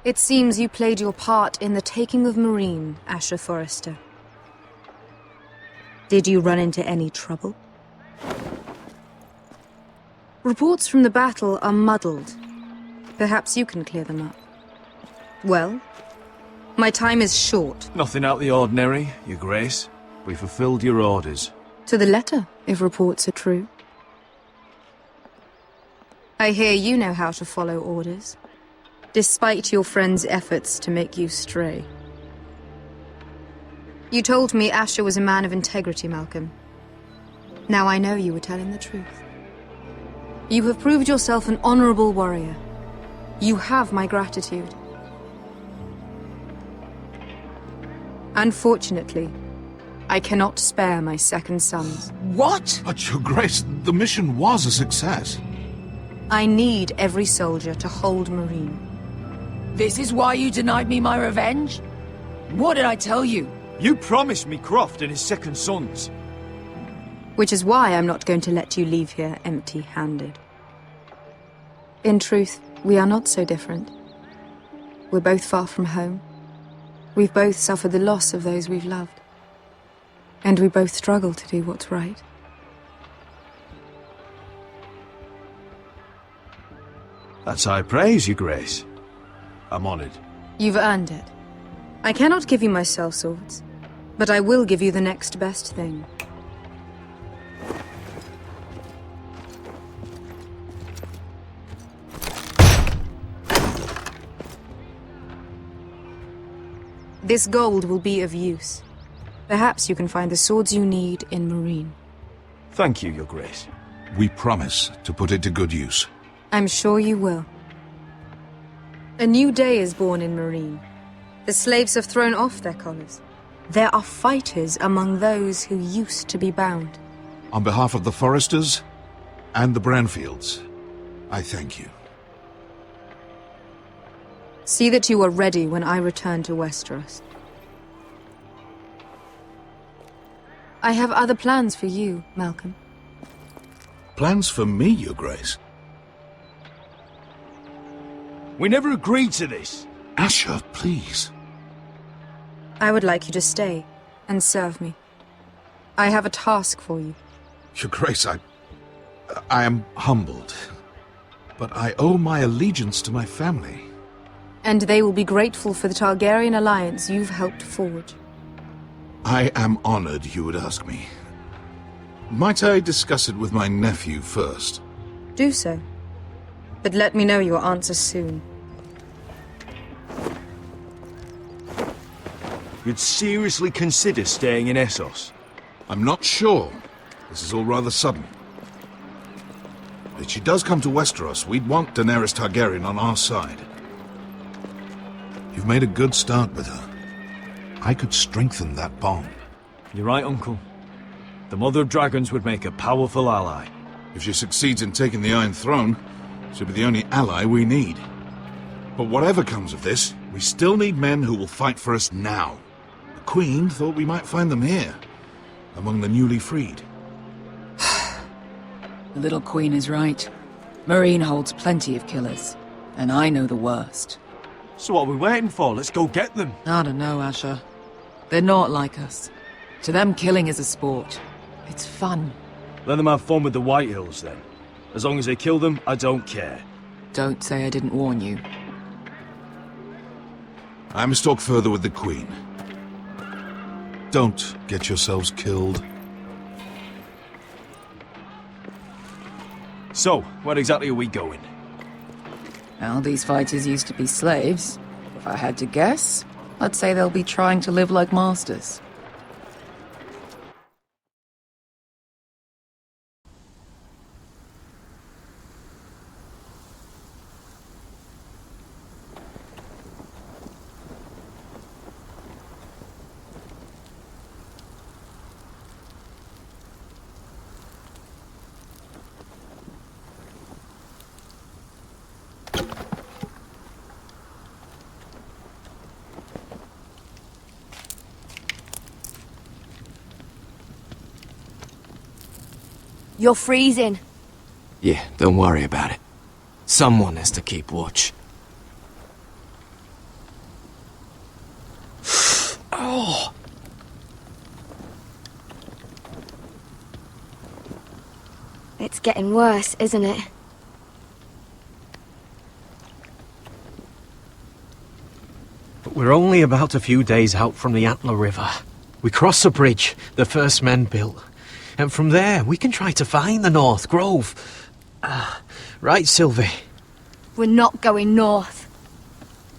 It seems you played your part in the taking of Meereen, Asher Forrester. Did you run into any trouble? Reports from the battle are muddled. Perhaps you can clear them up. Well, my time is short. Nothing out of the ordinary, Your Grace. We fulfilled your orders. To the letter, if reports are true. I hear you know how to follow orders, despite your friend's efforts to make you stray. You told me Asher was a man of integrity, Malcolm. Now I know you were telling the truth. You have proved yourself an honorable warrior. You have my gratitude. Unfortunately, I cannot spare my second sons. What? But, Your Grace, the mission was a success. I need every soldier to hold Meereen. This is why you denied me my revenge? What did I tell you? You promised me Croft and his second sons. Which is why I'm not going to let you leave here empty-handed. In truth, we are not so different. We're both far from home. We've both suffered the loss of those we've loved. And we both struggle to do what's right. That's high praise, Your Grace. I'm honored. You've earned it. I cannot give you my sellswords, but I will give you the next best thing. This gold will be of use. Perhaps you can find the swords you need in Meereen. Thank you, Your Grace. We promise to put it to good use. I'm sure you will. A new day is born in Meereen. The slaves have thrown off their collars. There are fighters among those who used to be bound. On behalf of the Forresters and the Branfields, I thank you. See that you are ready when I return to Westeros. I have other plans for you, Malcolm. Plans for me, Your Grace? We never agreed to this. Asher, please. I would like you to stay and serve me. I have a task for you. Your Grace, I am humbled, but I owe my allegiance to my family. And they will be grateful for the Targaryen alliance you've helped forge. I am honored you would ask me. Might I discuss it with my nephew first? Do so. But let me know your answer soon. you'd seriously consider staying in Essos? I'm not sure. This is all rather sudden. If she does come to Westeros, we'd want Daenerys Targaryen on our side. You've made a good start with her. I could strengthen that bond. You're right, Uncle. The Mother of Dragons would make a powerful ally. If she succeeds in taking the Iron Throne, she'll be the only ally we need. But whatever comes of this, we still need men who will fight for us now. The Queen thought we might find them here, among the newly freed. The little queen is right. Marine holds plenty of killers, and I know the worst. So what are we waiting for? Let's go get them. I don't know, Asher. They're not like us. To them, killing is a sport. It's fun. Let them have fun with the White Hills, then. As long as they kill them, I don't care. Don't say I didn't warn you. I must talk further with the Queen. Don't get yourselves killed. So, where exactly are we going? Well, these fighters used to be slaves. If I had to guess, I'd say they'll be trying to live like masters. You're freezing. Yeah, don't worry about it. Someone has to keep watch. Oh. It's getting worse, isn't it? But we're only about a few days out from the Antler River. We cross a bridge the first men built. And from there, we can try to find the North Grove. Right, Sylvie? We're not going north.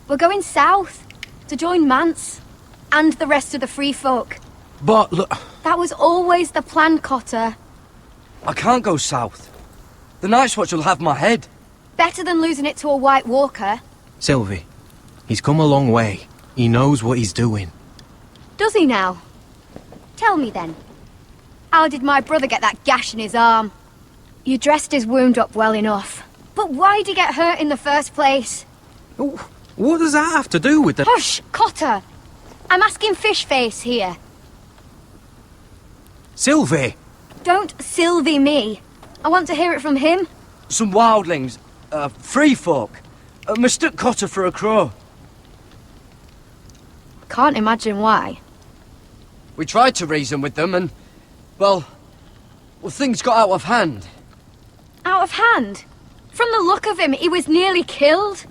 We're going south, to join Mance, and the rest of the Free Folk. But look... That was always the plan, Cotter. I can't go south. The Night's Watch will have my head. Better than losing it to a White Walker. Sylvie, he's come a long way. He knows what he's doing. Does he now? Tell me then. How did my brother get that gash in his arm? You dressed his wound up well enough. But why'd he get hurt in the first place? What does that have to do with the... Hush, Cotter! I'm asking Fishface here. Sylvie! Don't Sylvie me. I want to hear it from him. Some wildlings, free folk, mistook Cotter for a crow. Can't imagine why. We tried to reason with them and... Well, things got out of hand. Out of hand? From the look of him, he was nearly killed.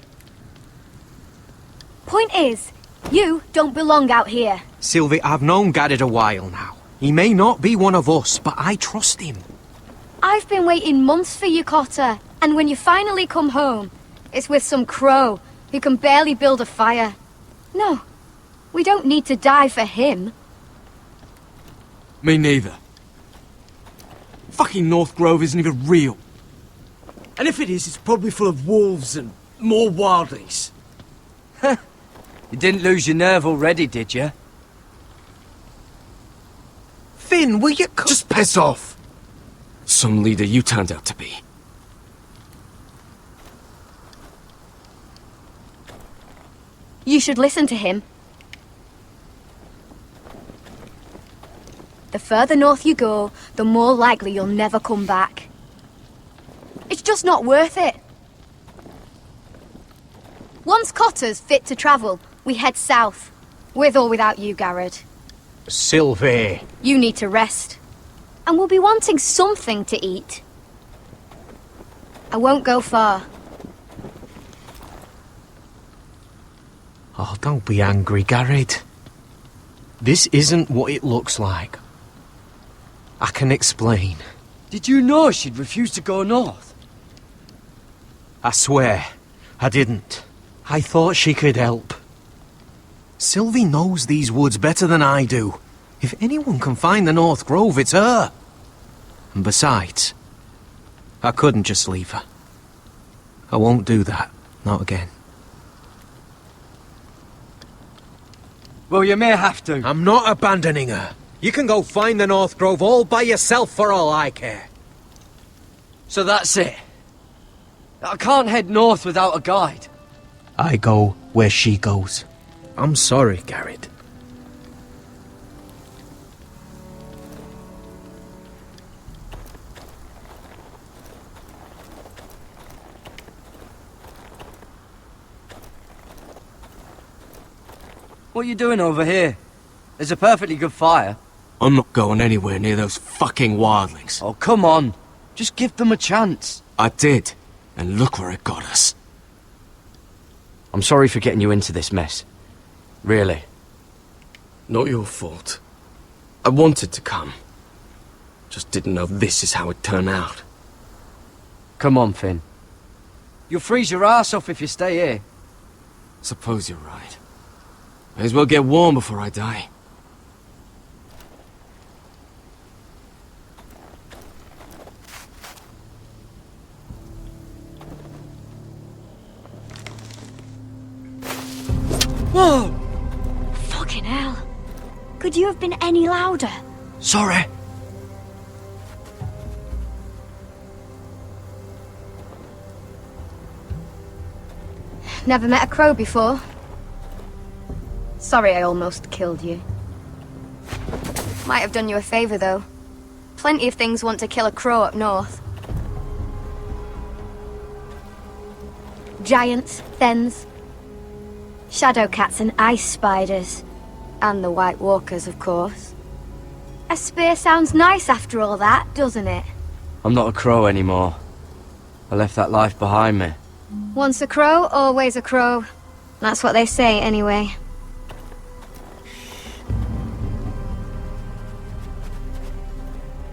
Point is, you don't belong out here. Sylvie, I've known Garrett a while now. He may not be one of us, but I trust him. I've been waiting months for you, Cotter. And when you finally come home, it's with some crow who can barely build a fire. No, we don't need to die for him. Me neither. Fucking North Grove isn't even real. And if it is, it's probably full of wolves and more wildlings. You didn't lose your nerve already, did you? Finn, will you... Just piss off! Some leader you turned out to be. You should listen to him. The further north you go, the more likely you'll never come back. It's just not worth it. Once Cotter's fit to travel, we head south. With or without you, Garrett. Sylvie. You need to rest. And we'll be wanting something to eat. I won't go far. Oh, don't be angry, Garrett. This isn't what it looks like. I can explain. Did you know she'd refuse to go north? I swear, I didn't. I thought she could help. Sylvie knows these woods better than I do. If anyone can find the North Grove, it's her. And besides, I couldn't just leave her. I won't do that. Not again. Well, you may have to. I'm not abandoning her. You can go find the North Grove all by yourself for all I care. So that's it. I can't head north without a guide. I go where she goes. I'm sorry, Garrett. What are you doing over here? There's a perfectly good fire. I'm not going anywhere near those fucking wildlings. Oh, come on. Just give them a chance. I did, and look where it got us. I'm sorry for getting you into this mess. Really. Not your fault. I wanted to come. Just didn't know this is how it'd turn out. Come on, Finn. You'll freeze your ass off if you stay here. Suppose you're right. May as well get warm before I die. Whoa! Fucking hell. Could you have been any louder? Sorry. Never met a crow before. Sorry I almost killed you. Might have done you a favor, though. Plenty of things want to kill a crow up north. Giants, thens, shadow cats and ice spiders. And the White Walkers, of course. A spear sounds nice after all that, doesn't it? I'm not a crow anymore. I left that life behind me. Once a crow, always a crow. That's what they say, anyway.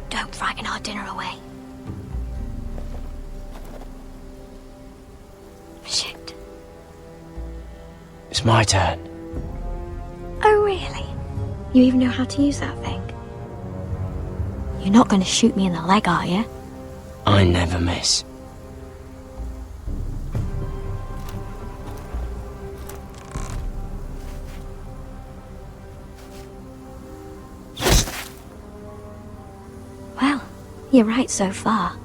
Don't frighten our dinner away. Shit. It's my turn. Oh, really? You even know how to use that thing? You're not going to shoot me in the leg, are you? I never miss. Well, you're right so far.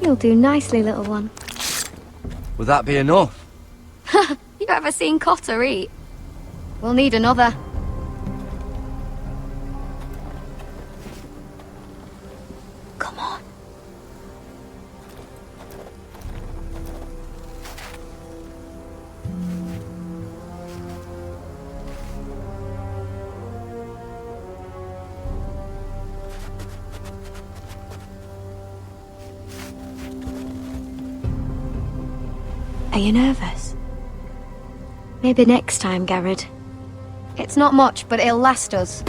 You'll do nicely, little one. Will that be enough? You ever seen Cotter eat? We'll need another. Come on. Are you nervous? Maybe next time, Garrett. It's not much, but it'll last us.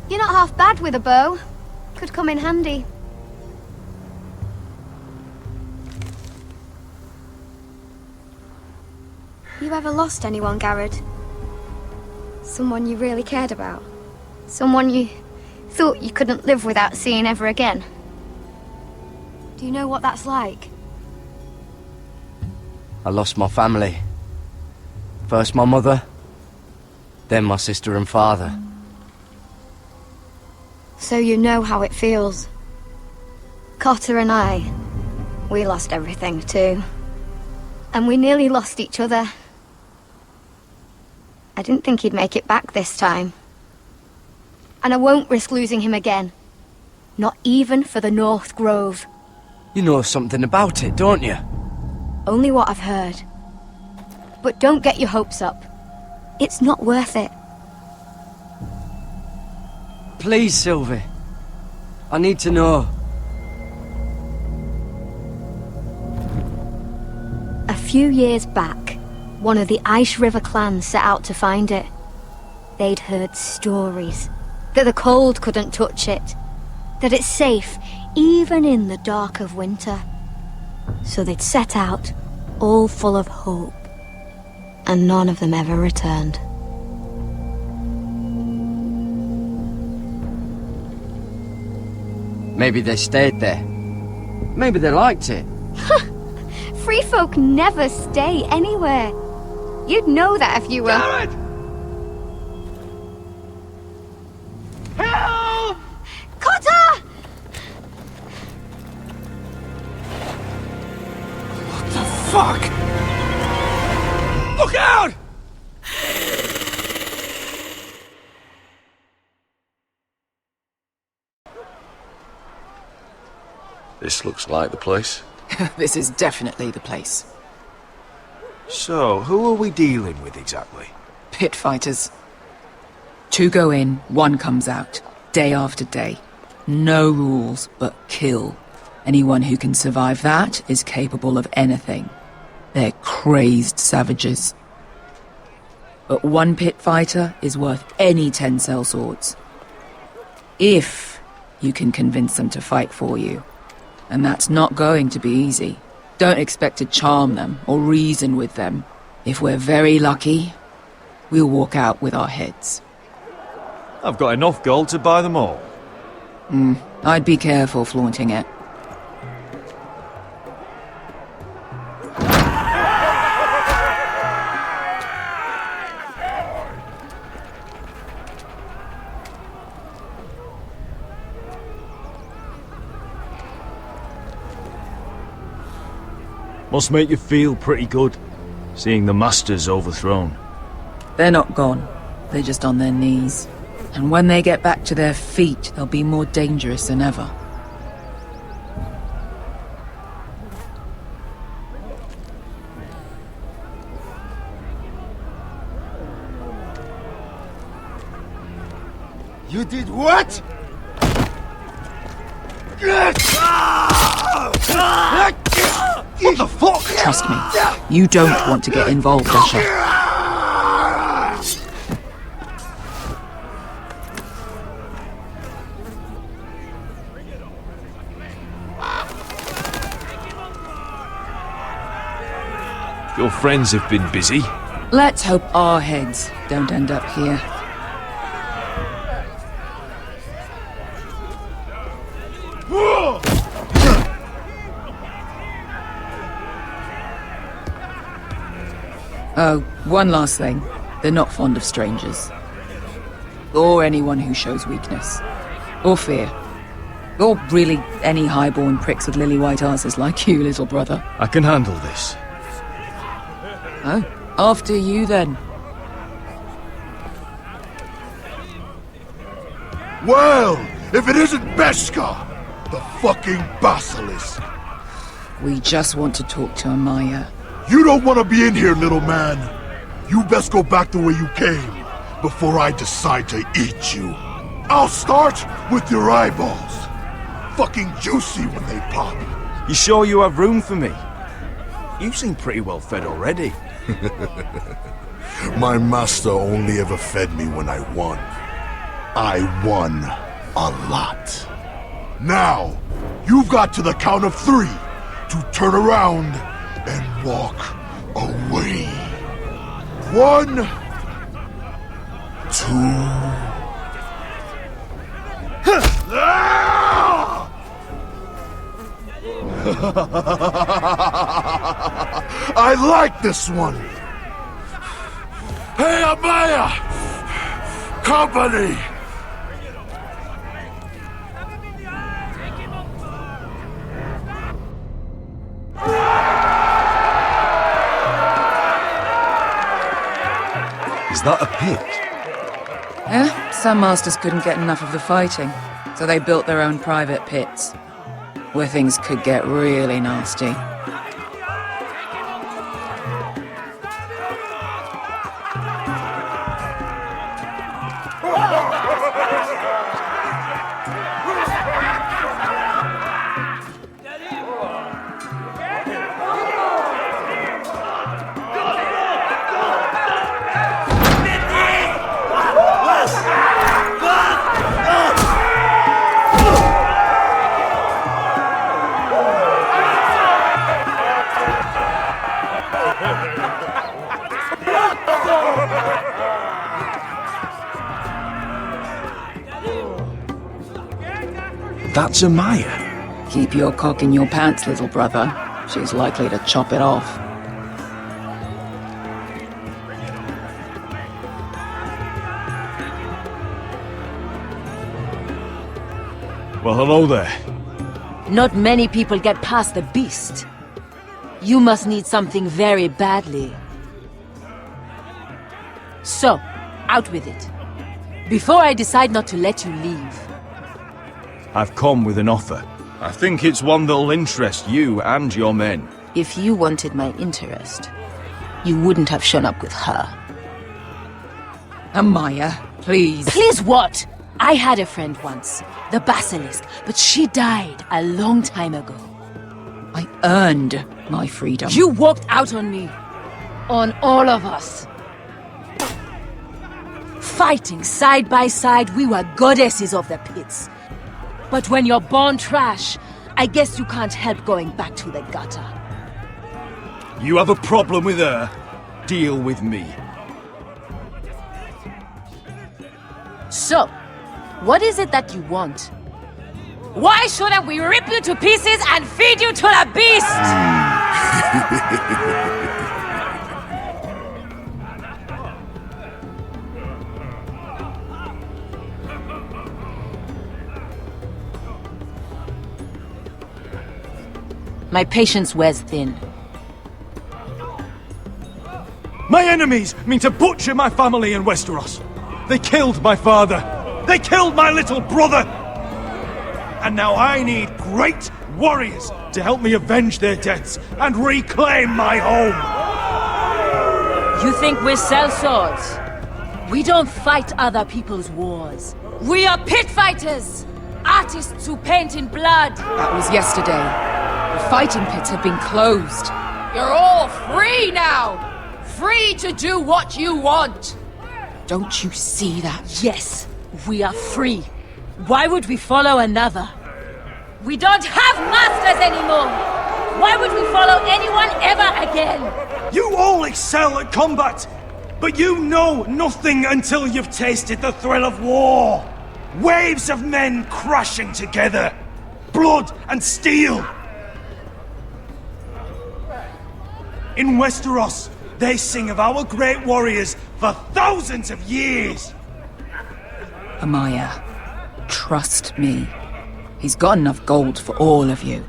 You're not half bad with a bow. Could come in handy. You ever lost anyone, Garrett? Someone you really cared about? Someone you thought you couldn't live without seeing ever again? Do you know what that's like? I lost my family. First my mother, then my sister and father. So you know how it feels. Cotter and I, we lost everything too. And we nearly lost each other. I didn't think he'd make it back this time. And I won't risk losing him again. Not even for the North Grove. You know something about it, don't you? Only what I've heard. But don't get your hopes up. It's not worth it. Please, Sylvie. I need to know. A few years back, one of the Ice River clans set out to find it. They'd heard stories that the cold couldn't touch it, that it's safe even in the dark of winter. So they'd set out, all full of hope, and none of them ever returned. Maybe they stayed there. Maybe they liked it. Free folk never stay anywhere. You'd know that if you were... Garrett! Help! Cotter! What the fuck? Look out! This looks like the place. This is definitely the place. So, who are we dealing with exactly? Pit fighters. 2 go in, 1 comes out, day after day. No rules, but kill. Anyone who can survive that is capable of anything. They're crazed savages. But 1 pit fighter is worth any 10 sellswords. If you can convince them to fight for you. And that's not going to be easy. Don't expect to charm them or reason with them. If we're very lucky, we'll walk out with our heads. I've got enough gold to buy them all. I'd be careful flaunting it. Must make you feel pretty good, seeing the Masters overthrown. They're not gone. They're just on their knees. And when they get back to their feet, they'll be more dangerous than ever. You did what? What the fuck? Trust me, you don't want to get involved, Asher. Your friends have been busy. Let's hope our heads don't end up here. Oh, one last thing. They're not fond of strangers. Or anyone who shows weakness. Or fear. Or really any highborn pricks with lily white asses like you, little brother. I can handle this. Oh, after you then. Well, if it isn't Beskar, the fucking basilisk. We just want to talk to Amaya. You don't want to be in here, little man. You best go back the way you came, before I decide to eat you. I'll start with your eyeballs. Fucking juicy when they pop. You sure you have room for me? You seem pretty well fed already. My master only ever fed me when I won. I won a lot. Now, you've got to the count of 3 to turn around and walk away. 1, 2. I like this one. Hey, Amaya! Company! Is that a pit? Yeah, some masters couldn't get enough of the fighting, so they built their own private pits, where things could get really nasty. That's Amaya. Keep your cock in your pants, little brother. She's likely to chop it off. Well, hello there. Not many people get past the beast. You must need something very badly. So, out with it. Before I decide not to let you leave. I've come with an offer. I think it's one that'll interest you and your men. If you wanted my interest, you wouldn't have shown up with her. Amaya, please. Please what? I had a friend once, the Basilisk, but she died a long time ago. I earned my freedom. You walked out on me. On all of us. Fighting side by side, we were goddesses of the pits. But when you're born trash, I guess you can't help going back to the gutter. You have a problem with her? Deal with me. So, what is it that you want? Why shouldn't we rip you to pieces and feed you to the beast? My patience wears thin. My enemies mean to butcher my family in Westeros. They killed my father. They killed my little brother. And now I need great warriors to help me avenge their deaths and reclaim my home. You think we sell swords? We don't fight other people's wars. We are pit fighters! Artists who paint in blood! That was yesterday. The fighting pits have been closed. You're all free now! Free to do what you want! Don't you see that? Yes, we are free. Why would we follow another? We don't have masters anymore! Why would we follow anyone ever again? You all excel at combat, but you know nothing until you've tasted the thrill of war. Waves of men crashing together. Blood and steel. In Westeros, they sing of our great warriors for thousands of years. Amaya, trust me. He's got enough gold for all of you.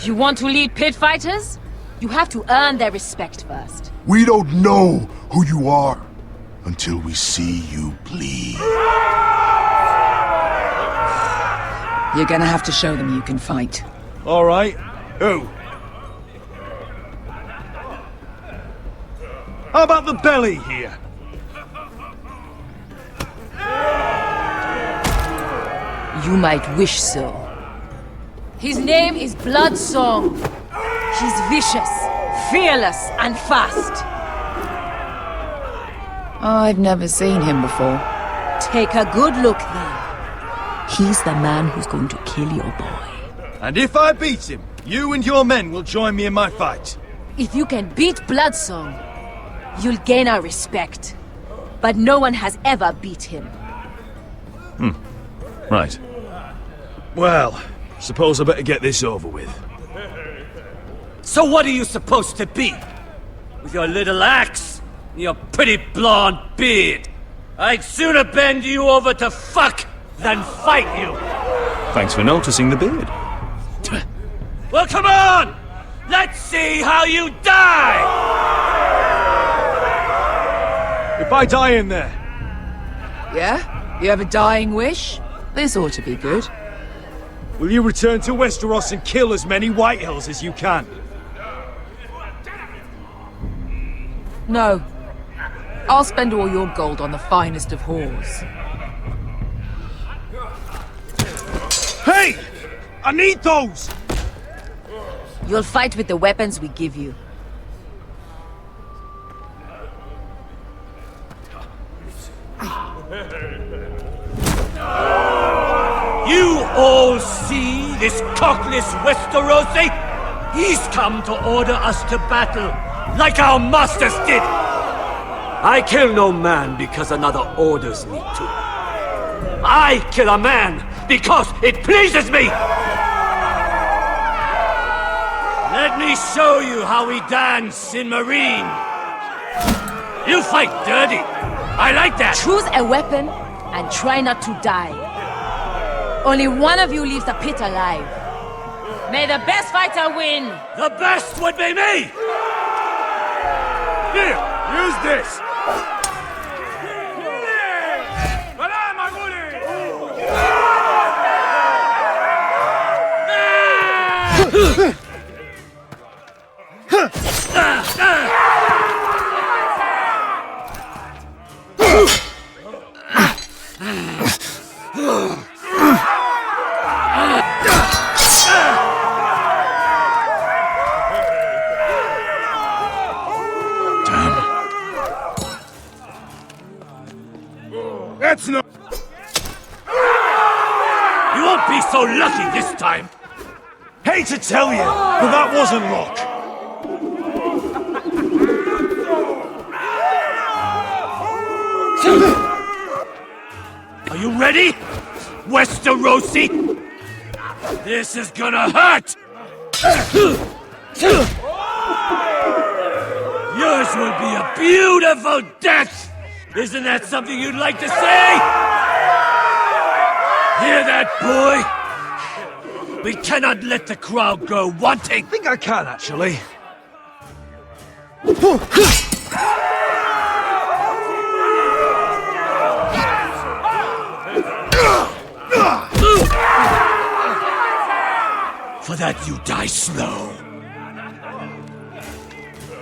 You want to lead pit fighters? You have to earn their respect first. We don't know who you are until we see you bleed. You're gonna have to show them you can fight. All right. Who? How about the belly here? You might wish so. His name is Bloodsong. He's vicious, fearless, and fast. I've never seen him before. Take a good look then. He's the man who's going to kill your boy. And if I beat him, you and your men will join me in my fight. If you can beat Bloodsong, you'll gain our respect. But no one has ever beat him. Right. Well, suppose I better get this over with. So what are you supposed to be? With your little axe and your pretty blonde beard? I'd sooner bend you over to fuck than fight you. Thanks for noticing the beard. Well, come on! Let's see how you die! If I die in there... Yeah? You have a dying wish? This ought to be good. Will you return to Westeros and kill as many Whitehills as you can? No. I'll spend all your gold on the finest of whores. Hey! I need those! You'll fight with the weapons we give you. You all see this cockless Westerosi? He's come to order us to battle, like our masters did! I kill no man because another orders me to. I kill a man because it pleases me! Let me show you how we dance in Marine. You fight dirty. I like that. Choose a weapon and try not to die. Only one of you leaves the pit alive. May the best fighter win! The best would be me! Here, use this! That's no... You won't be so lucky this time! Hate to tell you, but that wasn't luck. Are you ready, Westerosi? This is gonna hurt! Yours will be a beautiful death! Isn't that something you'd like to say? Hear that, boy? We cannot let the crowd go wanting! I think I can, actually. For that you die slow.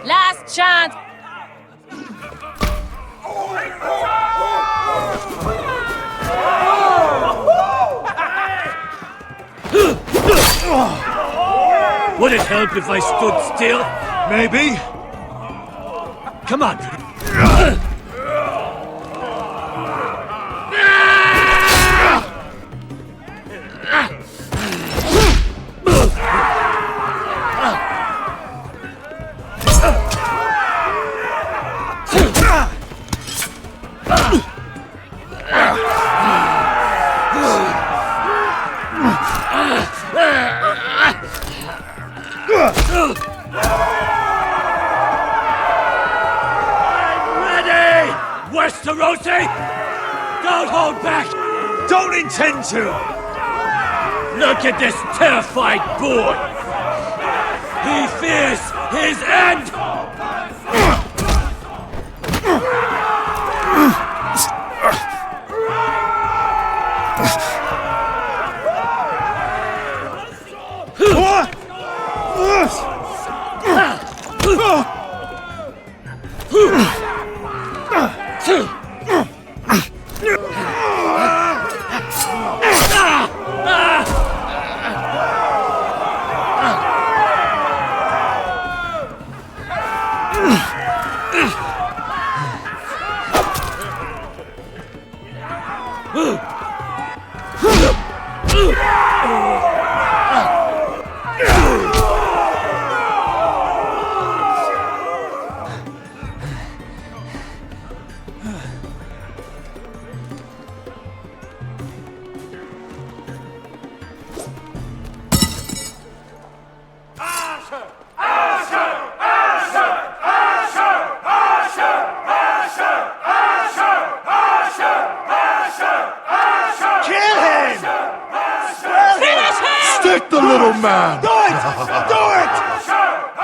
Last chance! Would it help if I stood still? Maybe. Come on. Westerosi! Don't hold back! Don't intend to! Look at this terrified boy! He fears his end!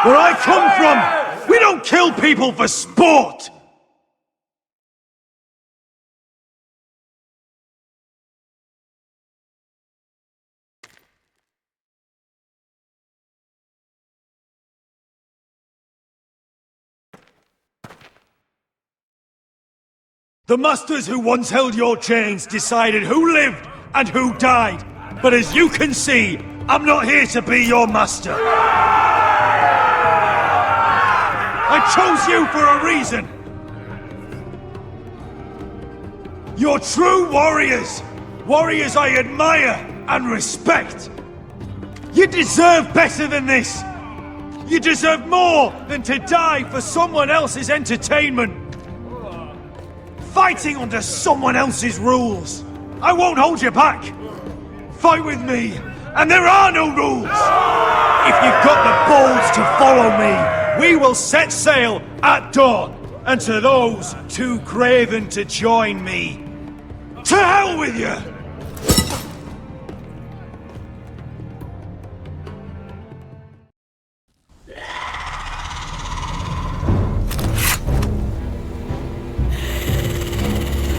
Where I come from, we don't kill people for sport! The masters who once held your chains decided who lived and who died. But as you can see, I'm not here to be your master. I chose you for a reason. You're true warriors. Warriors I admire and respect. You deserve better than this. You deserve more than to die for someone else's entertainment. Fighting under someone else's rules. I won't hold you back. fight with me, and there are no rules! If you've got the balls to follow me, we will set sail at dawn. And to those too craven to join me, to hell with you!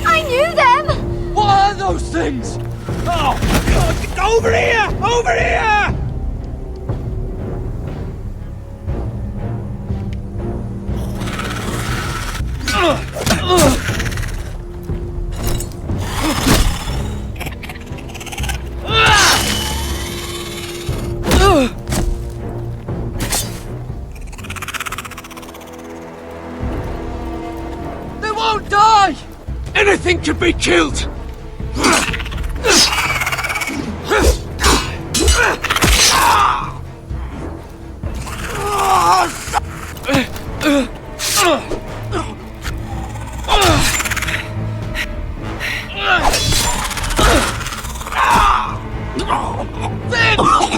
I knew them! What are those things? Oh, God, over here! Over here! They won't die! Anything can be killed!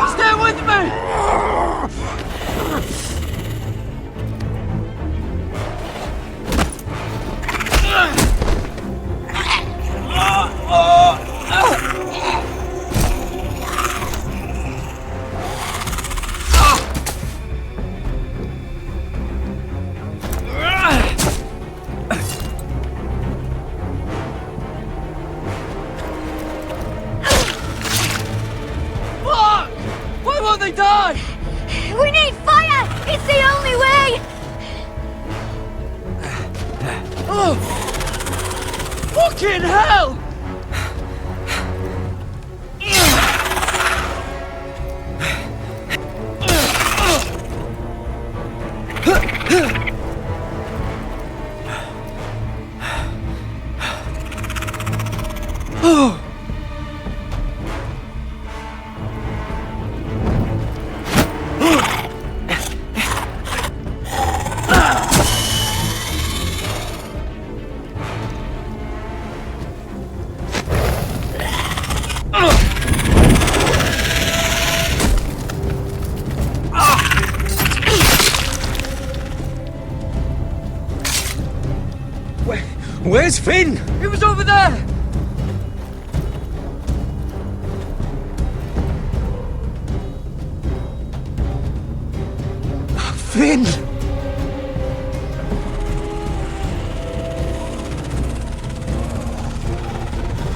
Stay with me! Fuck! Why won't they die? We need fire! It's the only way! Oh! Fucking hell! Oh! Where's Finn? He was over there! Finn!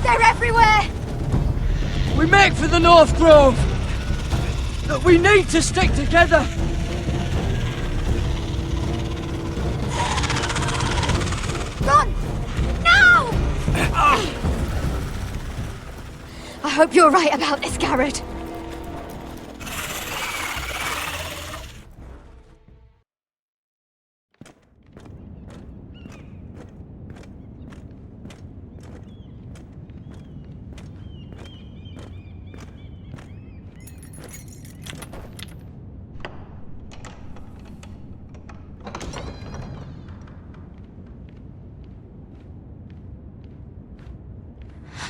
They're everywhere! We make for the North Grove! But we need to stick together! Run! Now! I hope you're right about this, Garrett.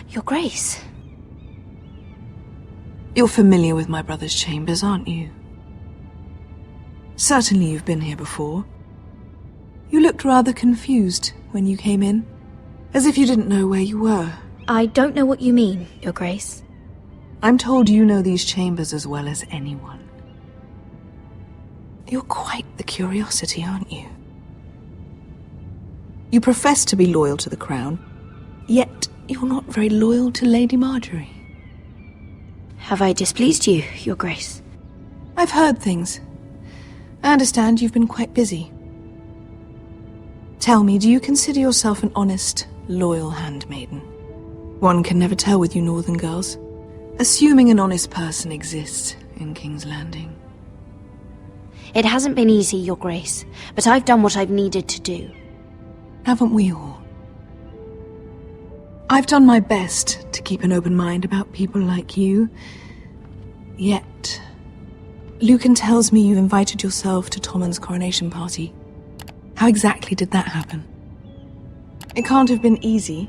Your Grace. You're familiar with my brother's chambers, aren't you? Certainly you've been here before. You looked rather confused when you came in, as if you didn't know where you were. I don't know what you mean, Your Grace. I'm told you know these chambers as well as anyone. You're quite the curiosity, aren't you? You profess to be loyal to the crown, yet you're not very loyal to Lady Marjorie. Have I displeased you, Your Grace? I've heard things. I understand you've been quite busy. Tell me, do you consider yourself an honest, loyal handmaiden? One can never tell with you northern girls. Assuming an honest person exists in King's Landing. It hasn't been easy, Your Grace, but I've done what I've needed to do. Haven't we all? I've done my best to keep an open mind about people like you. Yet, Lucan tells me you invited yourself to Tommen's coronation party. How exactly did that happen? It can't have been easy.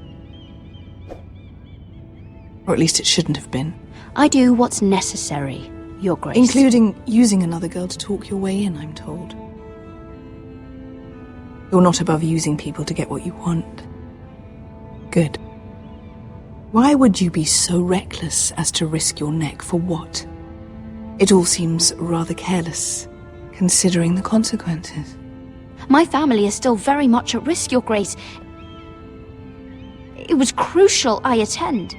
Or at least it shouldn't have been. I do what's necessary, Your Grace. Including using another girl to talk your way in, I'm told. You're not above using people to get what you want. Good. Why would you be so reckless as to risk your neck for what? It all seems rather careless, considering the consequences. My family is still very much at risk, Your Grace. It was crucial I attend.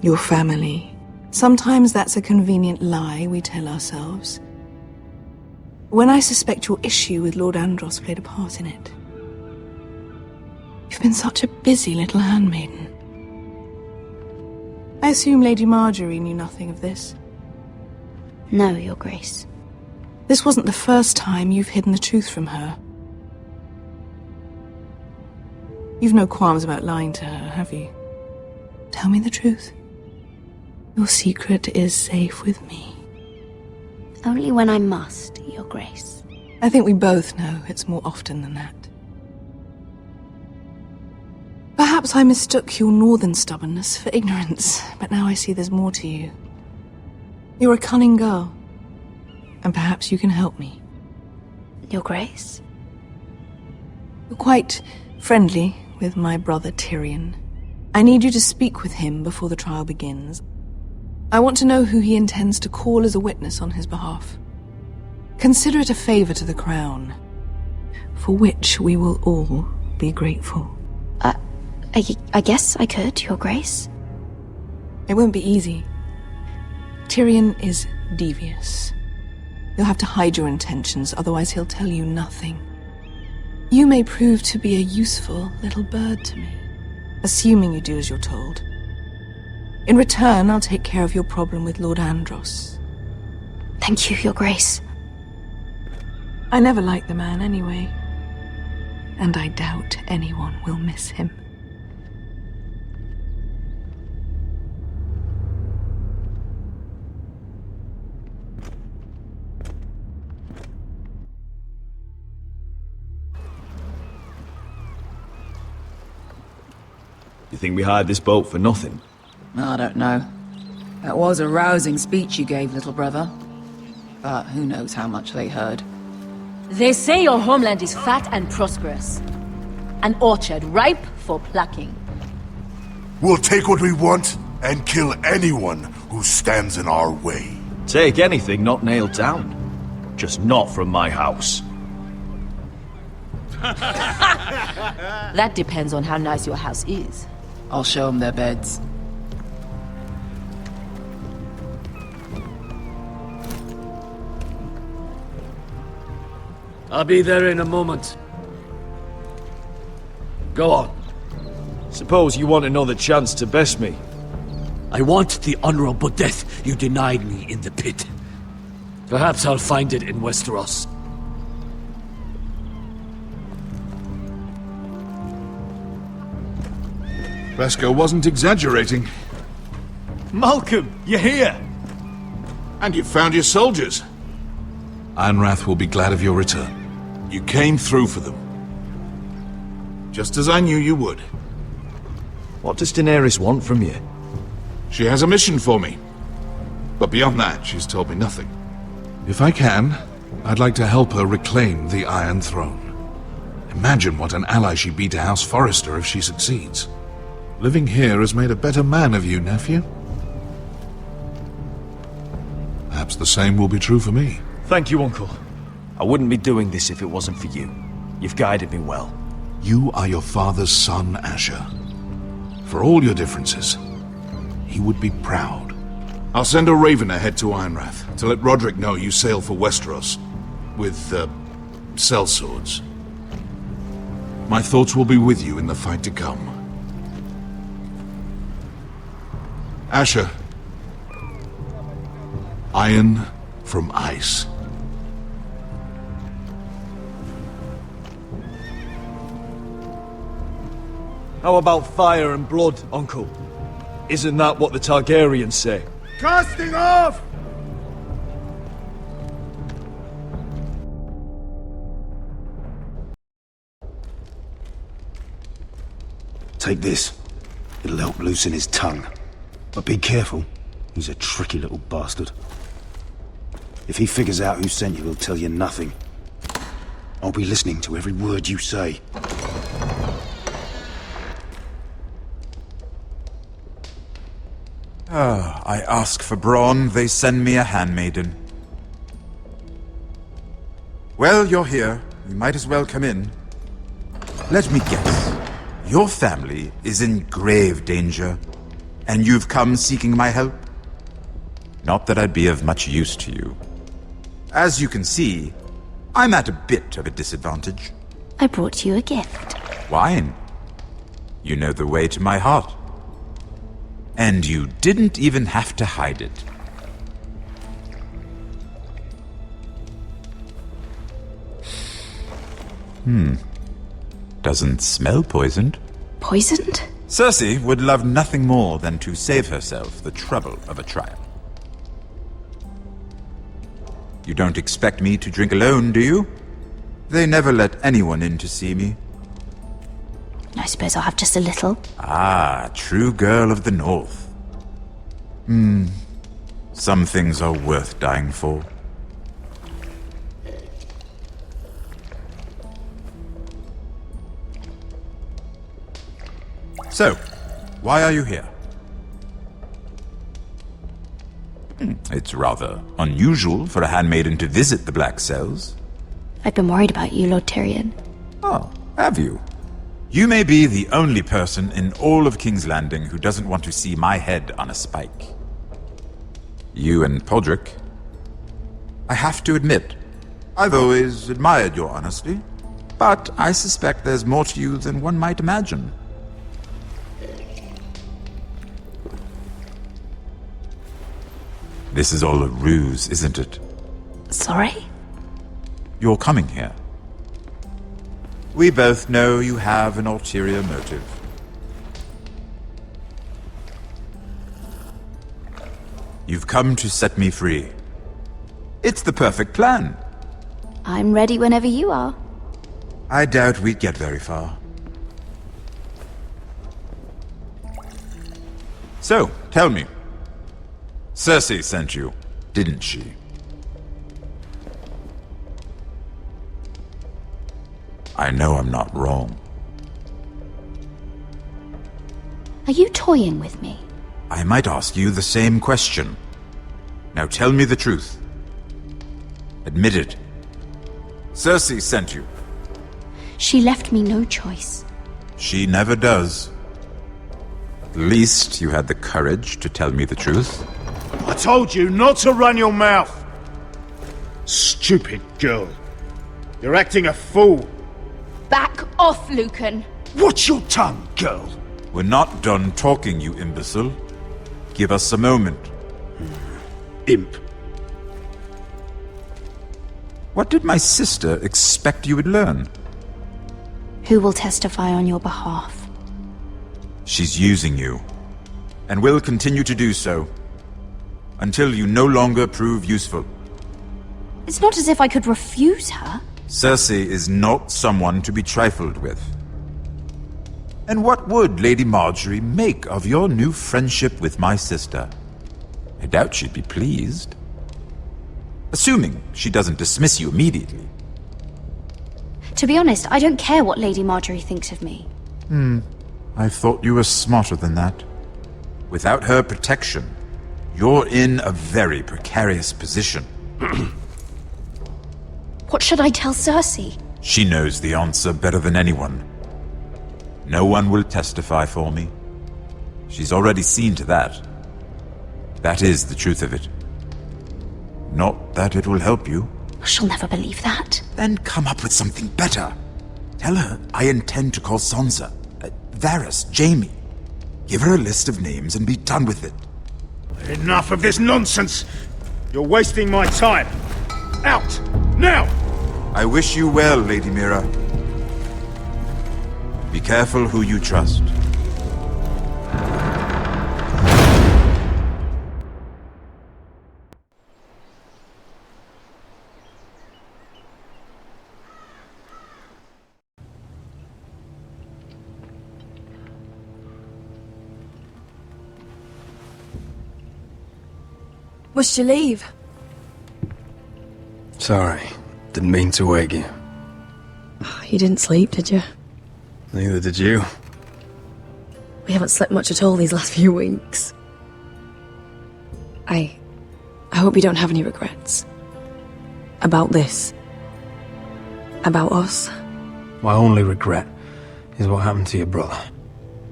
Your family. Sometimes that's a convenient lie we tell ourselves. When I suspect your issue with Lord Andros played a part in it. You've been such a busy little handmaiden. I assume Lady Marjorie knew nothing of this. No, Your Grace. This wasn't the first time you've hidden the truth from her. You've no qualms about lying to her, have you? Tell me the truth. Your secret is safe with me. Only when I must, Your Grace. I think we both know it's more often than that. Perhaps I mistook your northern stubbornness for ignorance, but now I see there's more to you. You're a cunning girl, and perhaps you can help me. Your Grace? You're quite friendly with my brother Tyrion. I need you to speak with him before the trial begins. I want to know who he intends to call as a witness on his behalf. Consider it a favor to the crown, for which we will all be grateful. I guess I could, Your Grace. It won't be easy. Tyrion is devious. You'll have to hide your intentions, otherwise he'll tell you nothing. You may prove to be a useful little bird to me, assuming you do as you're told. In return, I'll take care of your problem with Lord Andros. Thank you, Your Grace. I never liked the man anyway, and I doubt anyone will miss him. You think we hired this boat for nothing? I don't know. That was a rousing speech you gave, little brother. But who knows how much they heard. They say your homeland is fat and prosperous. An orchard ripe for plucking. We'll take what we want and kill anyone who stands in our way. Take anything not nailed down. Just not from my house. That depends on how nice your house is. I'll show them their beds. I'll be there in a moment. Go on. Suppose you want another chance to best me. I want the honorable death you denied me in the pit. Perhaps I'll find it in Westeros. Beskar wasn't exaggerating. Malcolm, you're here! And you found your soldiers. Ironrath will be glad of your return. You came through for them. Just as I knew you would. What does Daenerys want from you? She has a mission for me. But beyond that, she's told me nothing. If I can, I'd like to help her reclaim the Iron Throne. Imagine what an ally she'd be to House Forrester if she succeeds. Living here has made a better man of you, nephew. Perhaps the same will be true for me. Thank you, Uncle. I wouldn't be doing this if it wasn't for you. You've guided me well. You are your father's son, Asher. For all your differences, he would be proud. I'll send a raven ahead to Ironrath to let Roderick know you sail for Westeros with, sellswords. My thoughts will be with you in the fight to come. Asher. Iron from ice. How about fire and blood, Uncle? Isn't that what the Targaryens say? Casting off! Take this. It'll help loosen his tongue. But be careful. He's a tricky little bastard. If he figures out who sent you, he'll tell you nothing. I'll be listening to every word you say. I ask for brawn, they send me a handmaiden. Well, you're here. You might as well come in. Let me guess. Your family is in grave danger, and you've come seeking my help? Not that I'd be of much use to you. As you can see, I'm at a bit of a disadvantage. I brought you a gift. Wine. You know the way to my heart. And you didn't even have to hide it. Doesn't smell poisoned. Poisoned? Cersei would love nothing more than to save herself the trouble of a trial. You don't expect me to drink alone, do you? They never let anyone in to see me. I suppose I'll have just a little. Ah, true girl of the North. Some things are worth dying for. So, why are you here? It's rather unusual for a handmaiden to visit the Black Cells. I've been worried about you, Lord Tyrion. Oh, have you? You may be the only person in all of King's Landing who doesn't want to see my head on a spike. You and Podrick. I have to admit, I've always admired your honesty, but I suspect there's more to you than one might imagine. This is all a ruse, isn't it? Sorry? You're coming here. We both know you have an ulterior motive. You've come to set me free. It's the perfect plan. I'm ready whenever you are. I doubt we'd get very far. So, tell me. Cersei sent you, didn't she? I know I'm not wrong. Are you toying with me? I might ask you the same question. Now tell me the truth. Admit it. Cersei sent you. She left me no choice. She never does. At least you had the courage to tell me the truth. I told you not to run your mouth! Stupid girl. You're acting a fool. Back off, Lucan. Watch your tongue, girl. We're not done talking, you imbecile. Give us a moment. Imp. What did my sister expect you would learn? Who will testify on your behalf? She's using you, and will continue to do so, until you no longer prove useful. It's not as if I could refuse her. Cersei is not someone to be trifled with. And what would Lady Marjorie make of your new friendship with my sister? I doubt she'd be pleased. Assuming she doesn't dismiss you immediately. To be honest, I don't care what Lady Marjorie thinks of me. I thought you were smarter than that. Without her protection, you're in a very precarious position. What should I tell Cersei? She knows the answer better than anyone. No one will testify for me. She's already seen to that. That is the truth of it. Not that it will help you. She'll never believe that. Then come up with something better. Tell her I intend to call Sansa, Varys, Jaime. Give her a list of names and be done with it. Enough of this nonsense! You're wasting my time! Out! Now! I wish you well, Lady Mira. Be careful who you trust. Must you leave? Sorry. Didn't mean to wake you. You didn't sleep, did you? Neither did you. We haven't slept much at all these last few weeks. I hope you don't have any regrets. About this. About us. My only regret is what happened to your brother.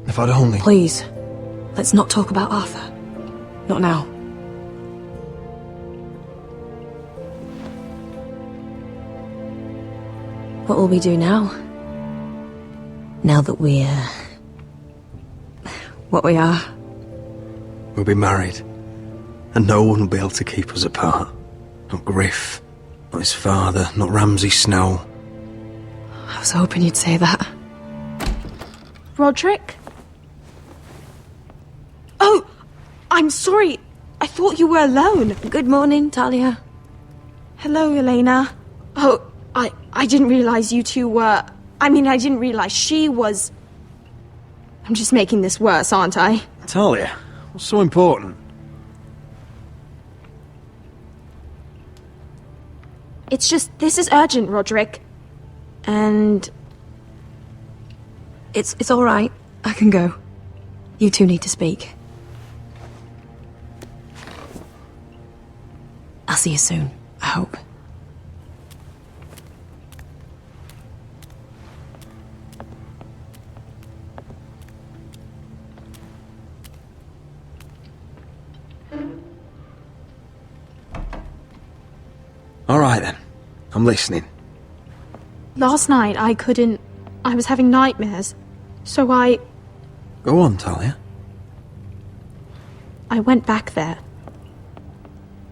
If I'd only... Please, let's not talk about Arthur. Not now. What will we do now? Now that we're... what we are? We'll be married. And no one will be able to keep us apart. Not Griff. Not his father. Not Ramsay Snow. I was hoping you'd say that. Roderick? Oh! I'm sorry. I thought you were alone. Good morning, Talia. Hello, Elena. Oh, I didn't realize you two were... I didn't realize she was... I'm just making this worse, aren't I? Talia, what's so important? It's just, this is urgent, Roderick. And... It's all right. I can go. You two need to speak. I'll see you soon, I hope. All right then. I'm listening. Last night, I was having nightmares. So I Go on, Talia. went back there.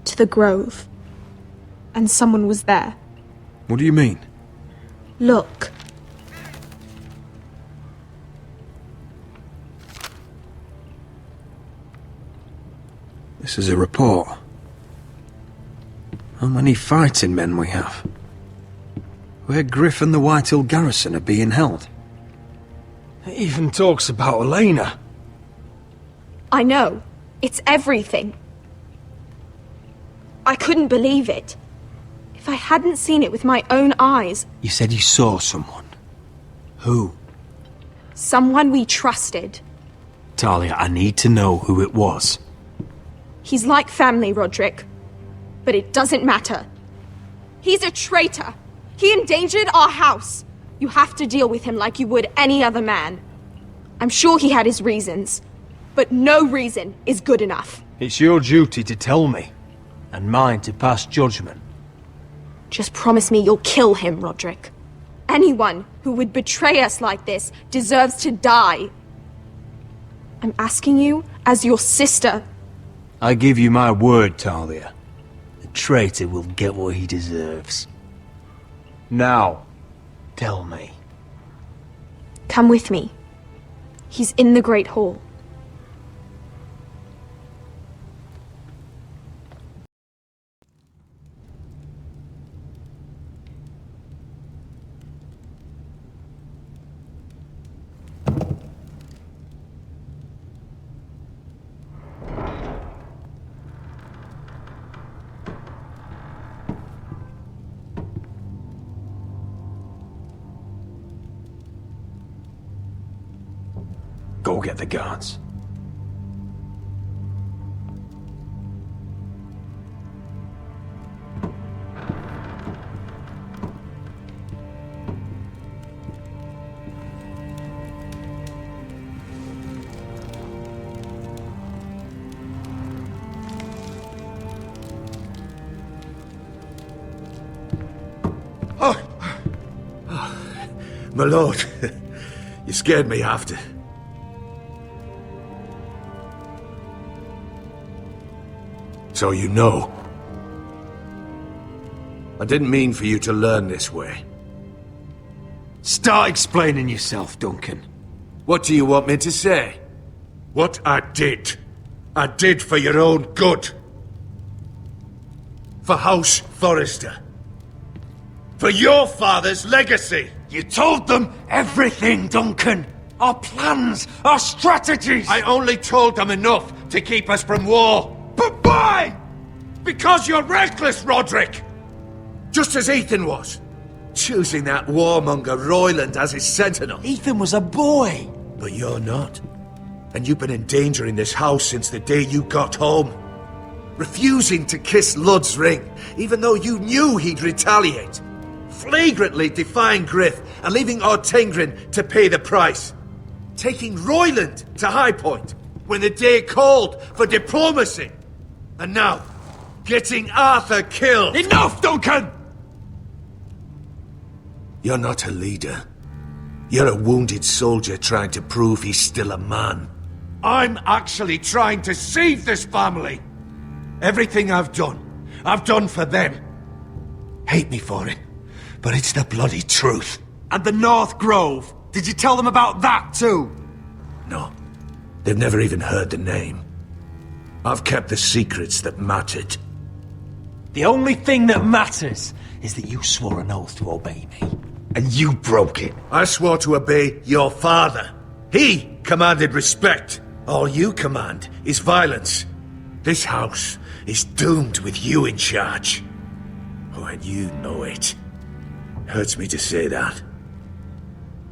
To the grove. And someone was there. What do you mean? Look. This is a report. How many fighting men we have? Where Griff and the Whitehill garrison are being held. It even talks about Elena. I know. It's everything. I couldn't believe it. If I hadn't seen it with my own eyes... You said you saw someone. Who? Someone we trusted. Talia, I need to know who it was. He's like family, Roderick. But it doesn't matter. He's a traitor. He endangered our house. You have to deal with him like you would any other man. I'm sure he had his reasons. But no reason is good enough. It's your duty to tell me. And mine to pass judgment. Just promise me you'll kill him, Roderick. Anyone who would betray us like this deserves to die. I'm asking you as your sister. I give you my word, Talia. The traitor will get what he deserves. Now, tell me. Come with me. He's in the Great Hall. Go get the guards. My lord, you scared me after. So you know. I didn't mean for you to learn this way. Start explaining yourself, Duncan. What do you want me to say? What I did for your own good. For House Forrester. For your father's legacy. You told them everything, Duncan. Our plans, our strategies. I only told them enough to keep us from war. But why? Because you're reckless, Roderick! Just as Ethan was. Choosing that warmonger Royland as his sentinel. Ethan was a boy. But you're not. And you've been endangering this house since the day you got home. Refusing to kiss Lud's ring, even though you knew he'd retaliate. Flagrantly defying Griff and leaving Ortengrin to pay the price. Taking Royland to High Point when the day called for diplomacy. And now, getting Arthur killed. Enough, Duncan! You're not a leader. You're a wounded soldier trying to prove he's still a man. I'm actually trying to save this family. Everything I've done for them. Hate me for it, but it's the bloody truth. And the North Grove? Did you tell them about that too? No. They've never even heard the name. I've kept the secrets that mattered. The only thing that matters is that you swore an oath to obey me. And you broke it. I swore to obey your father. He commanded respect. All you command is violence. This house is doomed with you in charge. Oh, and you know it. Hurts me to say that.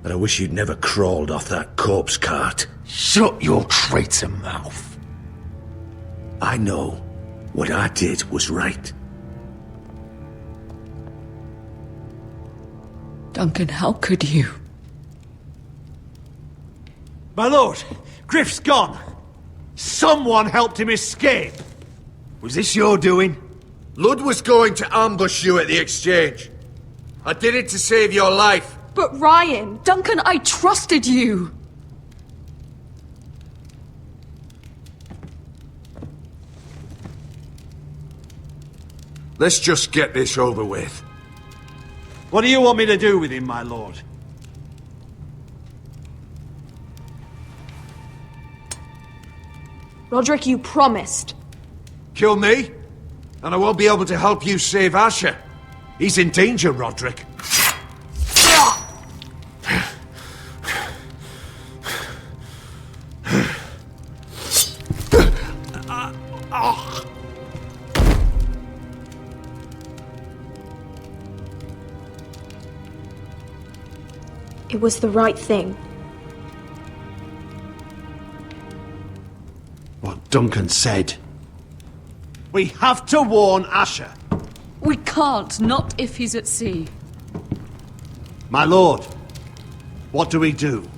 But I wish you'd never crawled off that corpse cart. Shut your traitor mouth. I know what I did was right. Duncan, how could you? My lord, Griff's gone. Someone helped him escape. Was this your doing? Lud was going to ambush you at the exchange. I did it to save your life. But Ryan... Duncan, I trusted you! Let's just get this over with. What do you want me to do with him, my lord? Roderick, you promised. Kill me, and I won't be able to help you save Asher. He's in danger, Roderick. It was the right thing. What Duncan said. We have to warn Asher. We can't, not if he's at sea. My lord, what do we do?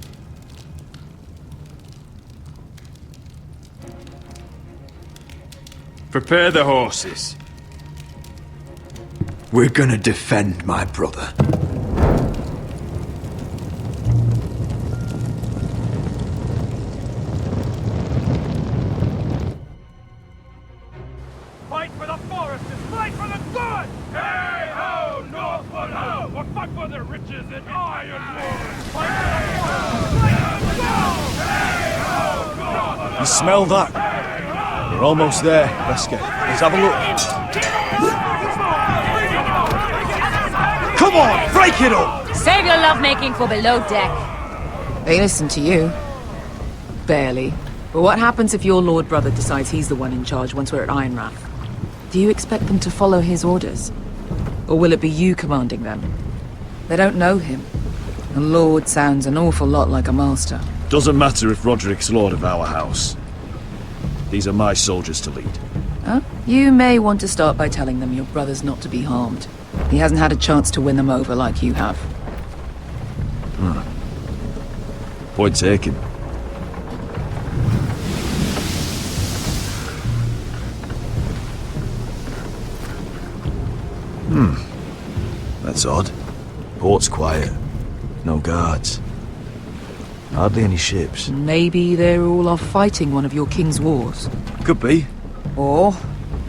Prepare the horses. We're gonna defend my brother. Fight for the Forresters! Fight for the good! Hey ho, Northwood ho! Or fight for their riches in Ironrath! Fight for the Forresters! You smell that? We're almost there, Wesker. Let's have a look. Come on, break it up! Save your lovemaking for below deck. They listen to you. Barely. But what happens if your lord brother decides he's the one in charge once we're at Ironrath? Do you expect them to follow his orders? Or will it be you commanding them? They don't know him. A lord sounds an awful lot like a master. Doesn't matter if Roderick's lord of our house. These are my soldiers to lead. Huh? You may want to start by telling them your brother's not to be harmed. He hasn't had a chance to win them over like you have. Point taken. That's odd. Port's quiet. No guards. Hardly any ships. Maybe they're all off fighting one of your king's wars. Could be. Or,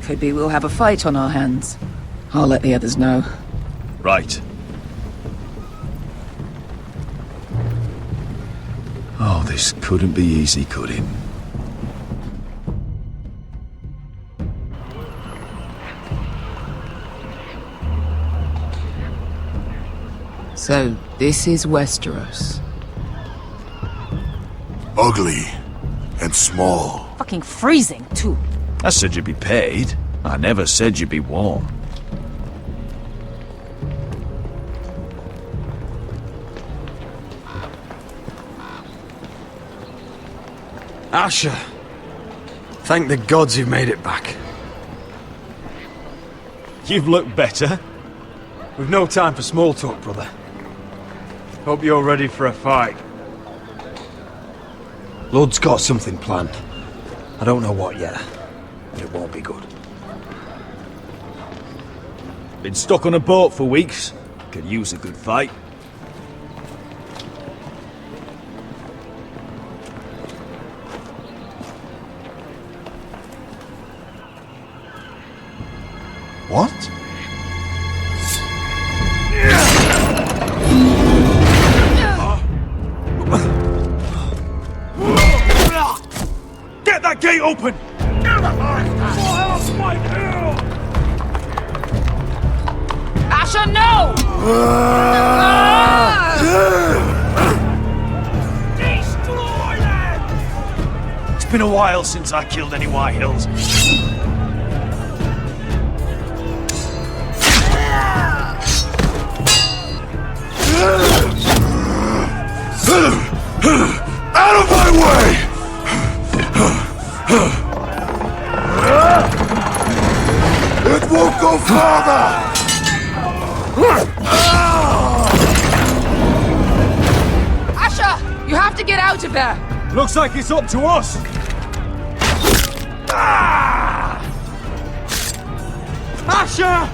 could be we'll have a fight on our hands. I'll let the others know. Right. Oh, this couldn't be easy, could it? So, this is Westeros. Ugly and small. Fucking freezing, too. I said you'd be paid. I never said you'd be warm. Asher! Thank the gods you've made it back. You've looked better. We've no time for small talk, brother. Hope you're ready for a fight. Lord's got something planned. I don't know what yet, but it won't be good. Been stuck on a boat for weeks. Could use a good fight. What? Get that gate open! Asher, no! Destroy them! It's been a while since I killed any White Hills. Out of my way! It won't go farther! Asher, you have to get out of there! Looks like it's up to us! Asher!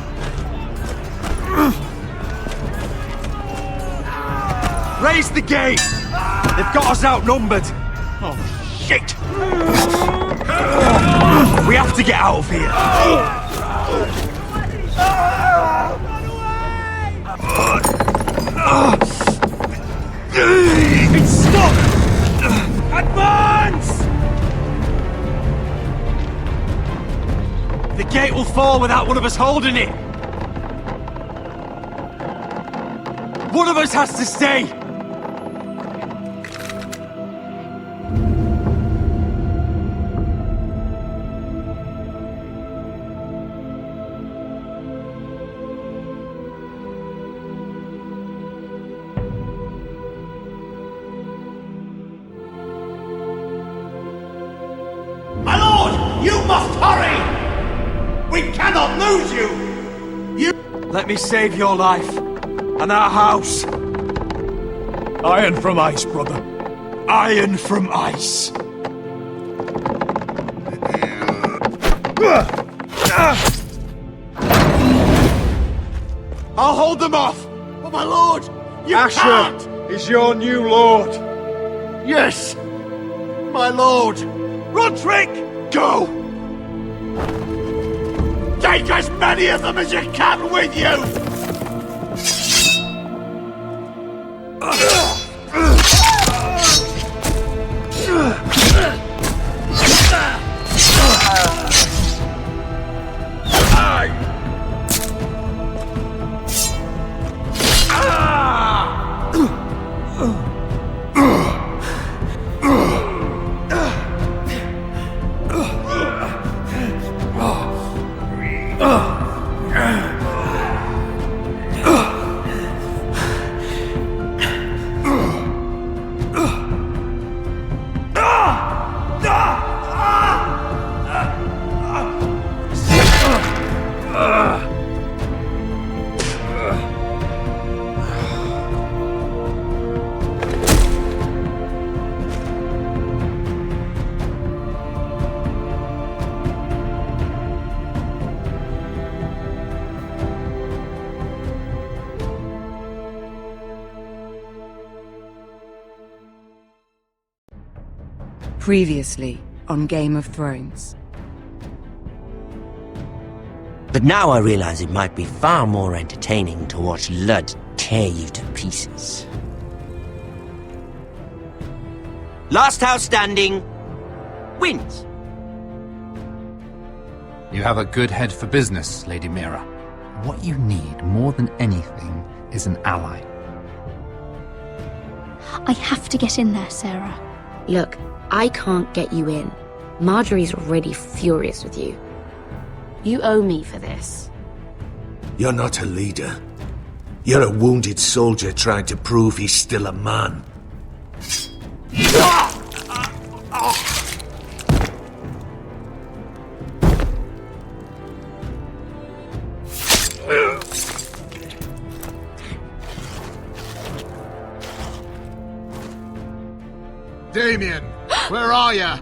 Raise the gate! They've got us outnumbered! Oh, shit! We have to get out of here! It's stuck! Advance! The gate will fall without one of us holding it! One of us has to stay! My lord, you must hurry! We cannot lose you! You... Let me save your life, and our house. Iron from ice, brother. Iron from ice. I'll hold them off! But my lord, you Asher can't! is your new lord. Yes, my lord. Roderick! Go! Take as many of them as you can with you! Previously on Game of Thrones. But now I realize it might be far more entertaining to watch Ludd tear you to pieces. Last house standing wins. You have a good head for business, Lady Mira. What you need more than anything is an ally. I have to get in there, Sarah. Look, I can't get you in. Marjorie's already furious with you. You owe me for this. You're not a leader. You're a wounded soldier trying to prove he's still a man. Damien, where are ya?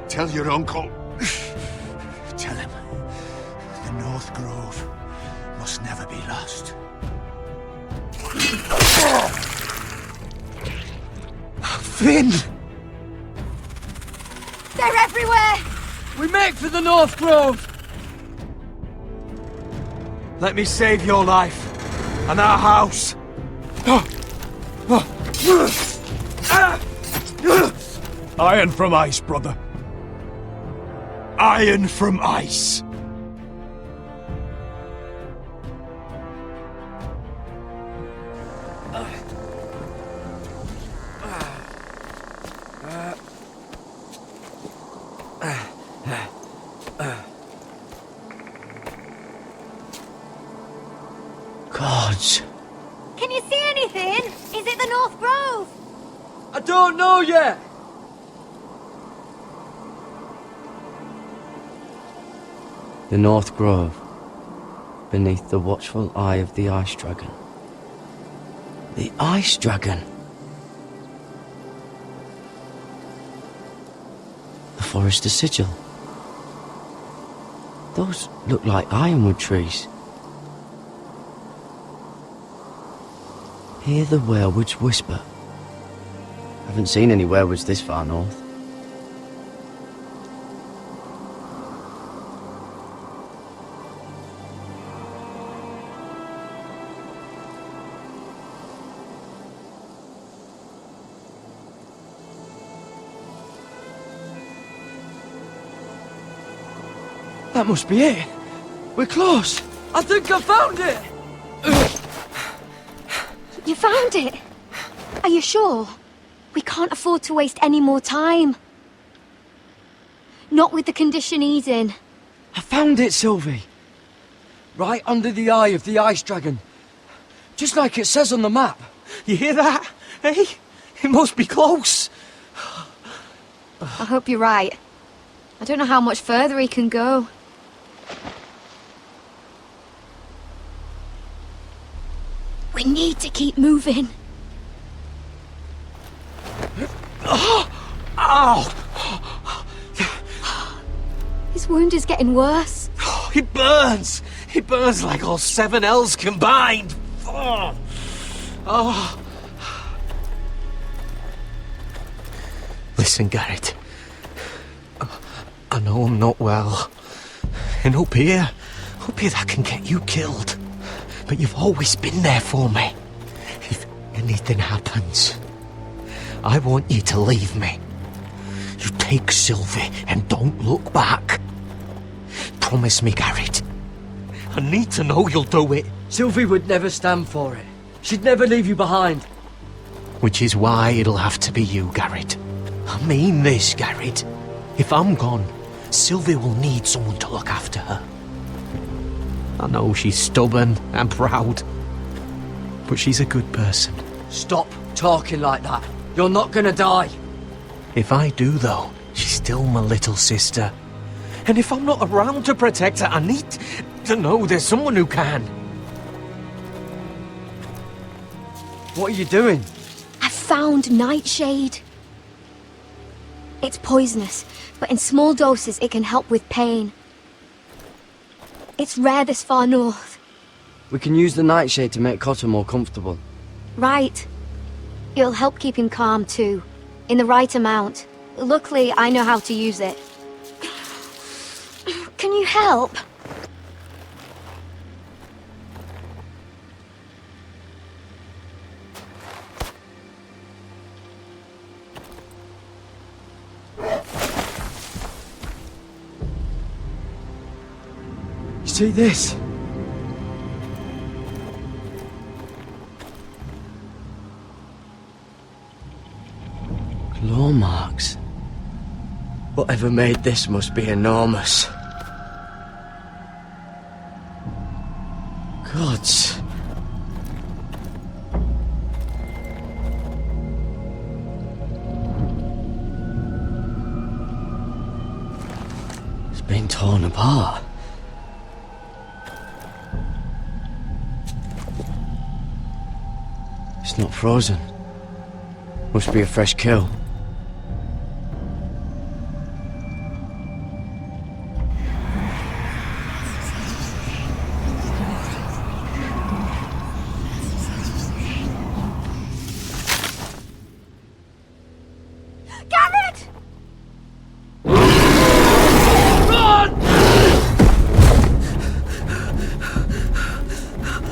Tell your uncle. Tell him the North Grove must never be lost. Finn! They're everywhere! We make for the North Grove! Let me save your life and our house. Iron from ice, brother. Iron from ice. Gods. Can you see anything? Is it the North Grove? I don't know yet! The North Grove, beneath the watchful eye of the Ice Dragon. The Ice Dragon? The Forrester sigil. Those look like ironwood trees. Hear the werewoods whisper. Haven't seen any werewoods this far north. That must be it. We're close. I think I found it. You found it? Are you sure? We can't afford to waste any more time. Not with the condition he's in. I found it, Sylvie. Right under the eye of the Ice Dragon. Just like it says on the map. You hear that? Hey? It must be close. I hope you're right. I don't know how much further he can go. We need to keep moving. Ow! His wound is getting worse. It burns! It burns like all 7 L's combined! Oh. Oh. Listen, Garrett. I know I'm not well. And up here that can get you killed. But you've always been there for me. If anything happens, I want you to leave me. You take Sylvie and don't look back. Promise me, Garrett. I need to know you'll do it. Sylvie would never stand for it. She'd never leave you behind. Which is why it'll have to be you, Garrett. I mean this, Garrett. If I'm gone, Sylvie will need someone to look after her. I know she's stubborn and proud, but she's a good person. Stop talking like that. You're not gonna die. If I do, though, she's still my little sister. And if I'm not around to protect her, I need to know there's someone who can. What are you doing? I found Nightshade. It's poisonous, but in small doses it can help with pain. It's rare this far north. We can use the Nightshade to make Cotter more comfortable. Right. It'll help keep him calm too, in the right amount. Luckily, I know how to use it. Can you help? See this? Claw marks. Whatever made this must be enormous. Gods. It's been torn apart. It's not frozen. Must be a fresh kill.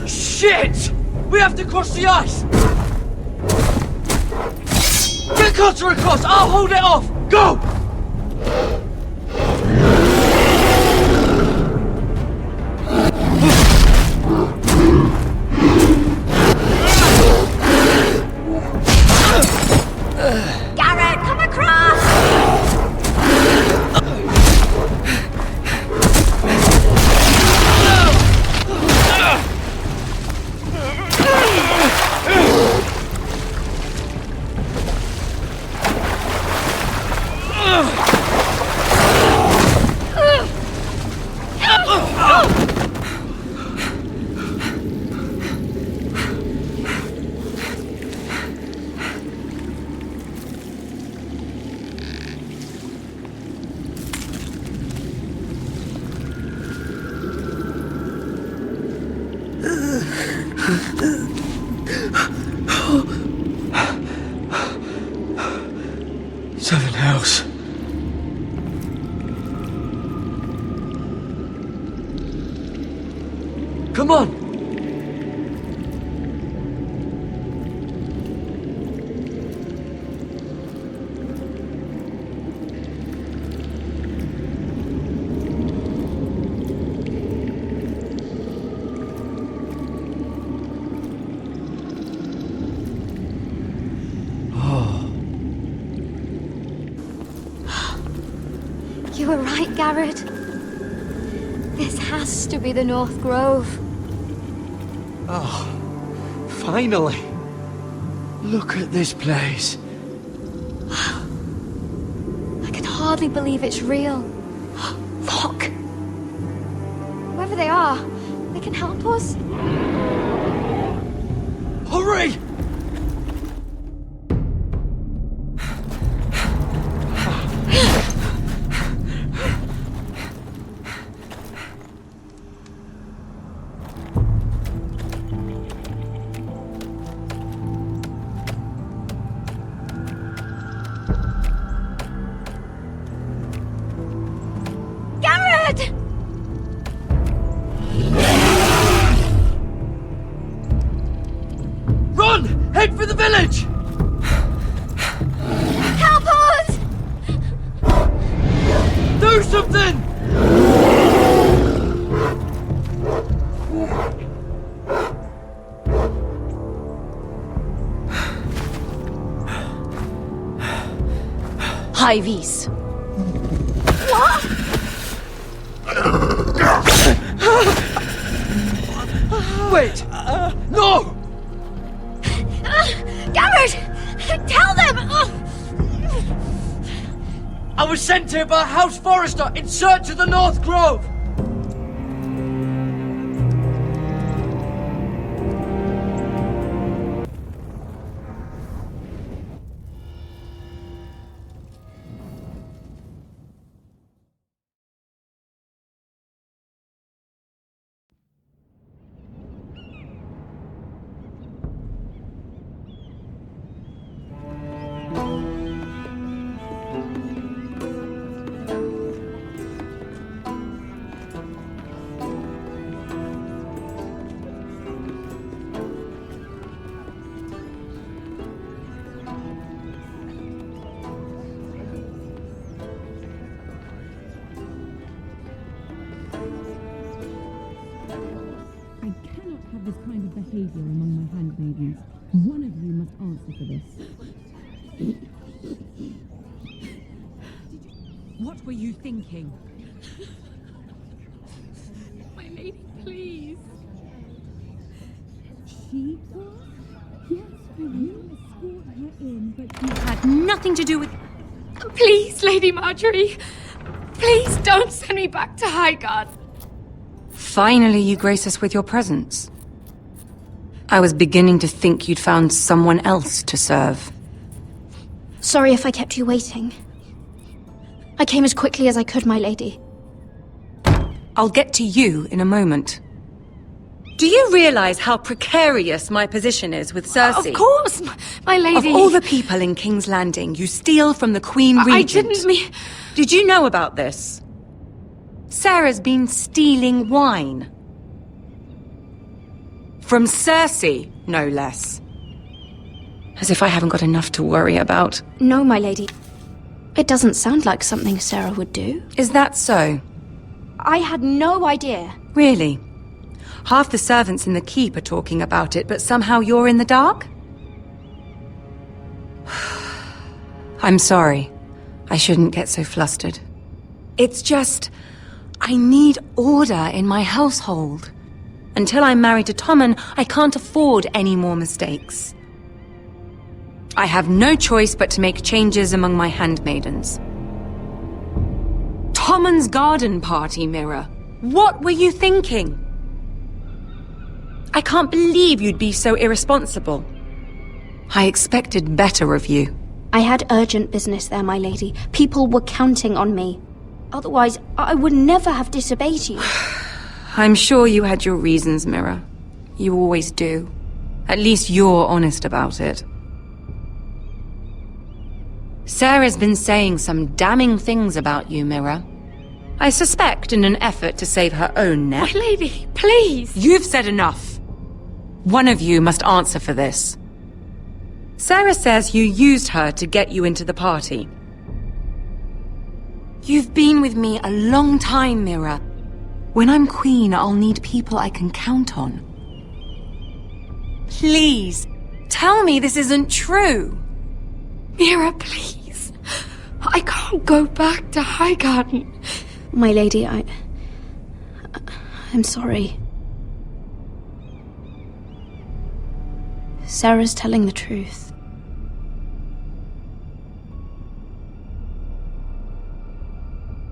Shit! We have to cross the ice! Get Cutter across! I'll hold it off! Go! Garrett, come across! Seven Hells. Come on! You were right, Garrett. This has to be the North Grove. Oh, finally. Look at this place. I can hardly believe it's real. Look! Whoever they are, they can help us. Hurry! Garrett! Run! Head for the village! Help us! Do something! Hivies. What? Wait! No! Garrett! Tell them! I was sent here by House Forrester in search of the North Grove! This kind of behavior among my handmaidens. One of you must answer for this. were you thinking? My lady, please. She was? Yes, you escort her in, but you had nothing to do with... Please, Lady Marjorie. Please don't send me back to Highgarden. Finally, you grace us with your presence. I was beginning to think you'd found someone else to serve. Sorry if I kept you waiting. I came as quickly as I could, my lady. I'll get to you in a moment. Do you realize how precarious my position is with Cersei? Of course, my lady. Of all the people in King's Landing, you steal from the Queen Regent. I didn't mean... Did you know about this? Sarah's been stealing wine. From Cersei, no less. As if I haven't got enough to worry about. No, my lady. It doesn't sound like something Sarah would do. Is that so? I had no idea. Really? Half the servants in the keep are talking about it, but somehow you're in the dark? I'm sorry. I shouldn't get so flustered. It's just... I need order in my household. Until I'm married to Tommen, I can't afford any more mistakes. I have no choice but to make changes among my handmaidens. Tommen's garden party, Mira. What were you thinking? I can't believe you'd be so irresponsible. I expected better of you. I had urgent business there, my lady. People were counting on me. Otherwise, I would never have disobeyed you. I'm sure you had your reasons, Mira. You always do. At least you're honest about it. Sarah's been saying some damning things about you, Mira. I suspect in an effort to save her own neck. My lady, please! You've said enough. One of you must answer for this. Sarah says you used her to get you into the party. You've been with me a long time, Mira. When I'm queen, I'll need people I can count on. Please, tell me this isn't true. Mira, please. I can't go back to Highgarden. My lady, I'm sorry. Sarah's telling the truth.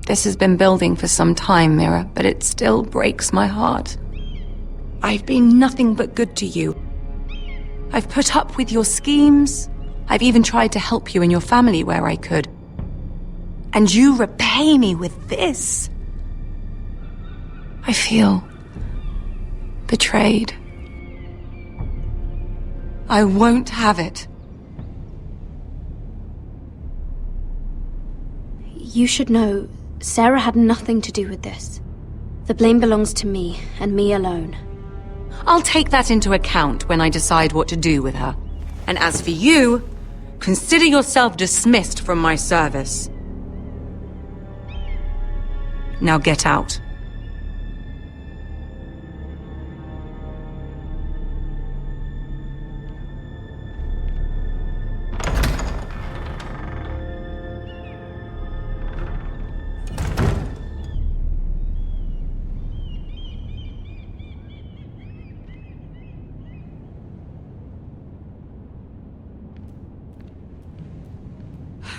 This has been building for some time, Mira, but it still breaks my heart. I've been nothing but good to you. I've put up with your schemes. I've even tried to help you and your family where I could. And you repay me with this. I feel betrayed. I won't have it. You should know, Sarah had nothing to do with this. The blame belongs to me, and me alone. I'll take that into account when I decide what to do with her. And as for you, consider yourself dismissed from my service. Now get out.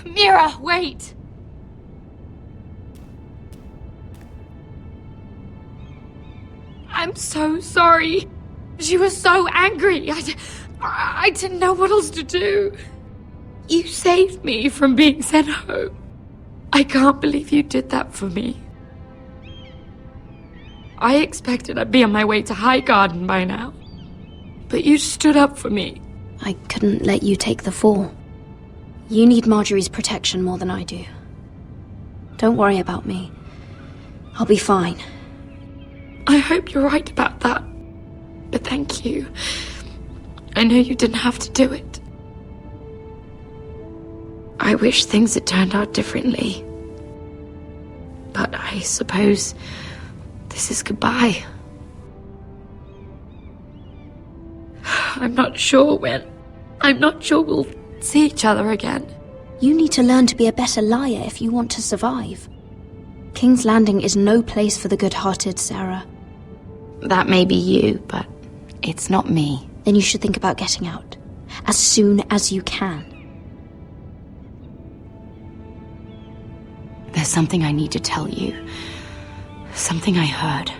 Mira, wait! I'm so sorry. She was so angry. I didn't know what else to do. You saved me from being sent home. I can't believe you did that for me. I expected I'd be on my way to Highgarden by now. But you stood up for me. I couldn't let you take the fall. You need Marjorie's protection more than I do. Don't worry about me. I'll be fine. I hope you're right about that. But thank you. I know you didn't have to do it. I wish things had turned out differently. But I suppose this is goodbye. I'm not sure when. I'm not sure we'll see each other again. You need to learn to be a better liar if you want to survive. King's Landing is no place for the good-hearted, Sarah. That may be you, but it's not me. Then you should think about getting out. As soon as you can. There's something I need to tell you. Something I heard.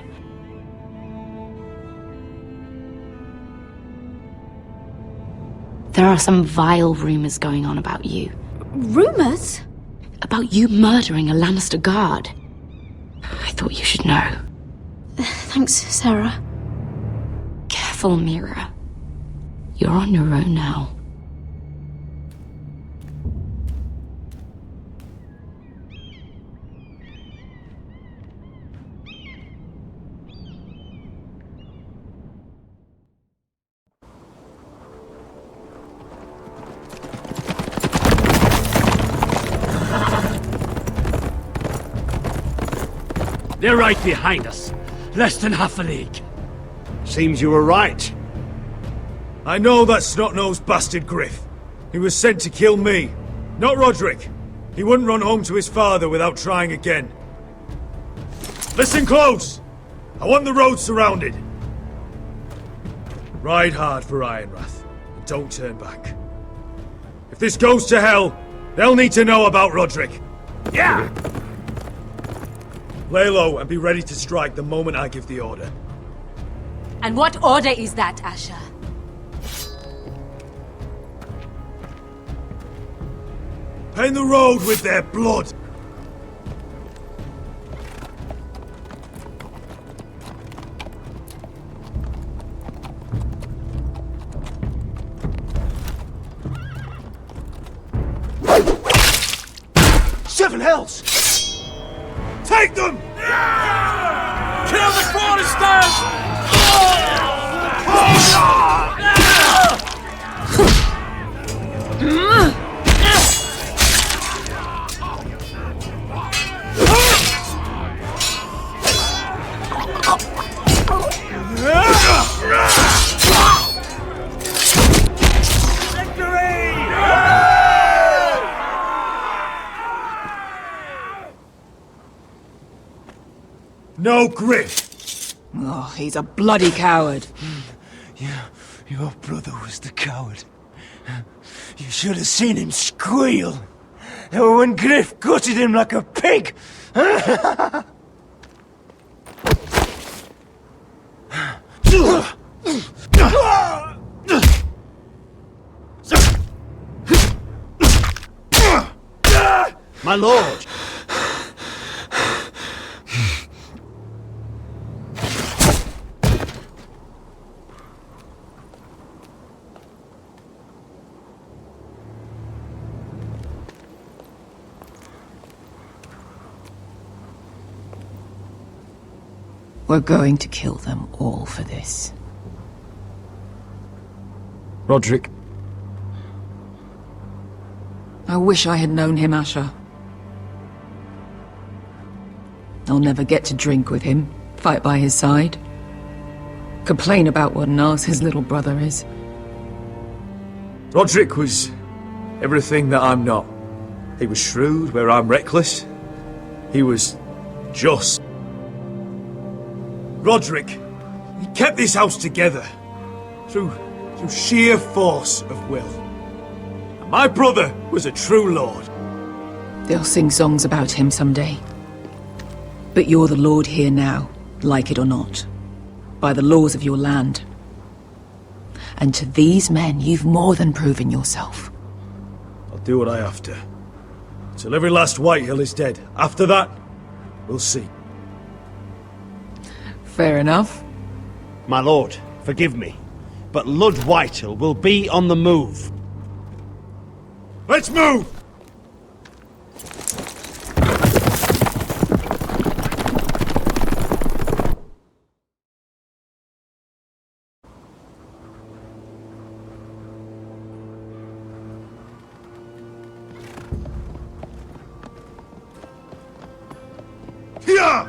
There are some vile rumors going on about you. Rumors? About you murdering a Lannister guard. I thought you should know. Thanks, Sarah. Careful, Mira. You're on your own now. They're right behind us. Less than half a league. Seems you were right. I know that snot-nosed bastard Griff. He was sent to kill me, not Roderick. He wouldn't run home to his father without trying again. Listen close! I want the road surrounded. Ride hard for Ironrath, and don't turn back. If this goes to hell, they'll need to know about Roderick. Yeah! Lay low and be ready to strike the moment I give the order. And what order is that, Asher? Paint the road with their blood! Seven hells! Take them! Kill the Forresters! No Griff! Oh, he's a bloody coward. Your brother was the coward. You should have seen him squeal when Griff gutted him like a pig. My lord! We're going to kill them all for this. Roderick. I wish I had known him, Asher. I'll never get to drink with him, fight by his side, complain about what an arse his little brother is. Roderick was everything that I'm not. He was shrewd where I'm reckless. He was just. Roderick, he kept this house together through sheer force of will. And my brother was a true lord. They'll sing songs about him someday. But you're the lord here now, like it or not, by the laws of your land. And to these men, you've more than proven yourself. I'll do what I have to. Till every last Whitehill is dead. After that, we'll see. Fair enough. My lord, forgive me, but Lud Whitehill will be on the move. Let's move! Here!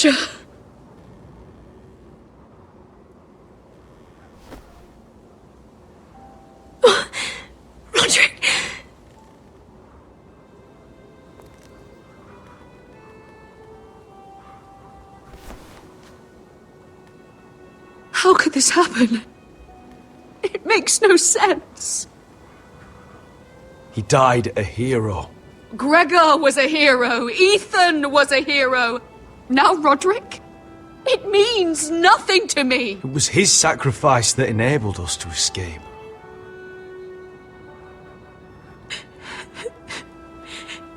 Asher! Roderick! How could this happen? It makes no sense. He died a hero. Gregor was a hero. Ethan was a hero. Now Roderick? It means nothing to me. It was his sacrifice that enabled us to escape.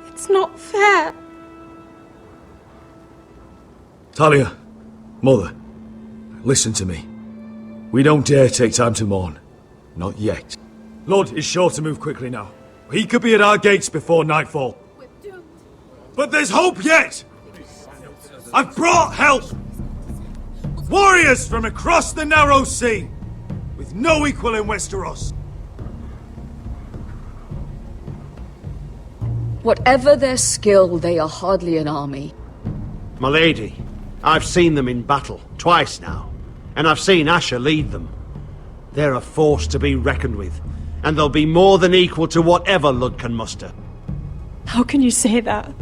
It's not fair. Talia, Mother, listen to me. We don't dare take time to mourn. Not yet. Lord is sure to move quickly now. He could be at our gates before nightfall. But there's hope yet! I've brought help! Warriors from across the narrow sea, with no equal in Westeros. Whatever their skill, they are hardly an army. My lady, I've seen them in battle, twice now. And I've seen Asher lead them. They're a force to be reckoned with, and they'll be more than equal to whatever Lud can muster. How can you say that?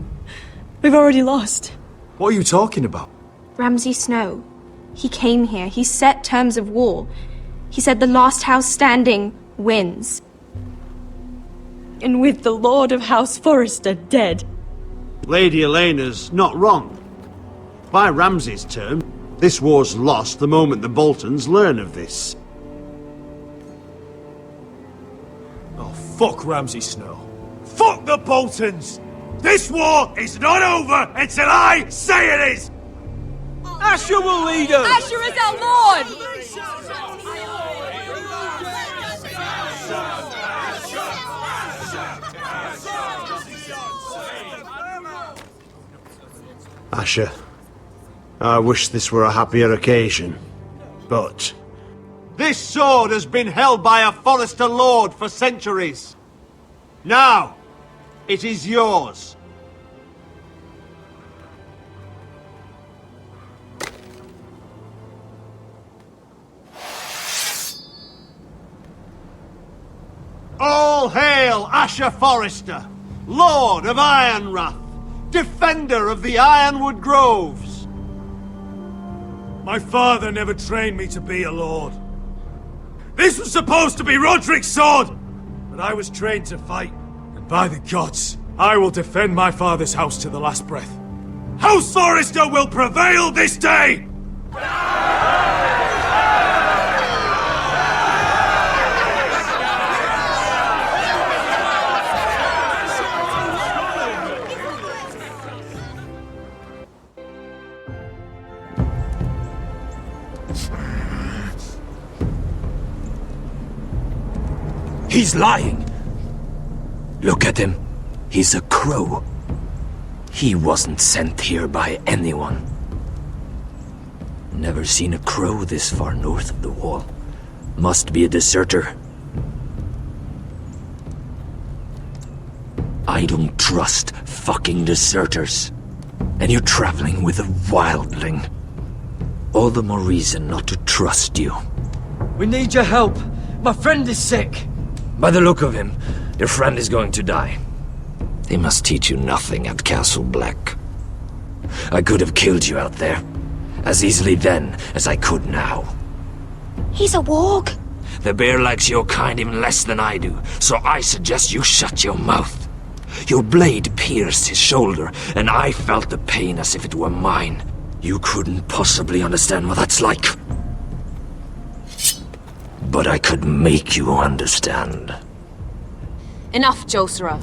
We've already lost. What are you talking about? Ramsay Snow. He came here. He set terms of war. He said the last house standing wins. And with the Lord of House Forrester dead. Lady Elena's not wrong. By Ramsay's term, this war's lost the moment the Boltons learn of this. Oh, fuck Ramsay Snow. Fuck the Boltons! This war is not over until I say it is! Asher will lead us! Asher is our lord! Asher, I wish this were a happier occasion, but... This sword has been held by a Forrester lord for centuries. Now, it is yours. All hail Asher Forrester, Lord of Ironrath, defender of the Ironwood Groves. My father never trained me to be a lord. This was supposed to be Roderick's sword, but I was trained to fight. And by the gods, I will defend my father's house to the last breath. House Forrester will prevail this day! He's lying. Look at him. He's a crow. He wasn't sent here by anyone. Never seen a crow this far north of the wall. Must be a deserter. I don't trust fucking deserters. And you're traveling with a wildling. All the more reason not to trust you. We need your help. My friend is sick. By the look of him, your friend is going to die. They must teach you nothing at Castle Black. I could have killed you out there, as easily then as I could now. He's a warg. The bear likes your kind even less than I do, so I suggest you shut your mouth. Your blade pierced his shoulder, and I felt the pain as if it were mine. You couldn't possibly understand what that's like. But I could make you understand. Enough, Josera.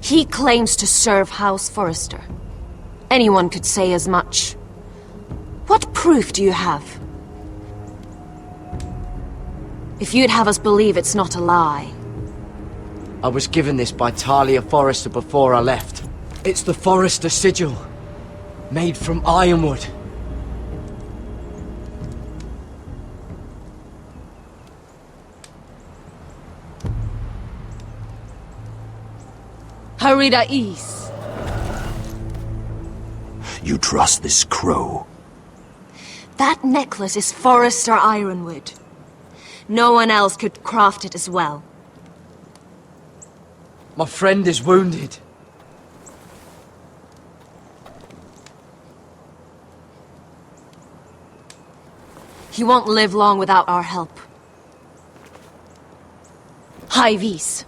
He claims to serve House Forrester. Anyone could say as much. What proof do you have? If you'd have us believe it's not a lie. I was given this by Talia Forrester before I left. It's the Forrester sigil, made from ironwood. Harida East. You trust this crow? That necklace is Forrester Ironwood. No one else could craft it as well. My friend is wounded. He won't live long without our help. High Vis.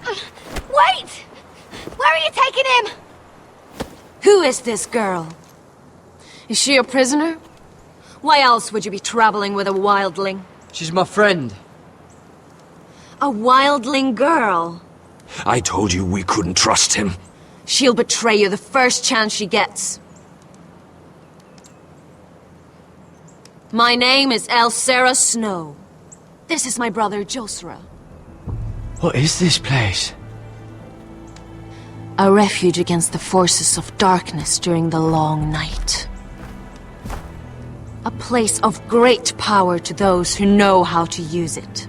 Wait! Where are you taking him? Who is this girl? Is she a prisoner? Why else would you be traveling with a wildling? She's my friend. A wildling girl? I told you we couldn't trust him. She'll betray you the first chance she gets. My name is Elsera Snow. This is my brother Josra. What is this place? A refuge against the forces of darkness during the long night. A place of great power to those who know how to use it.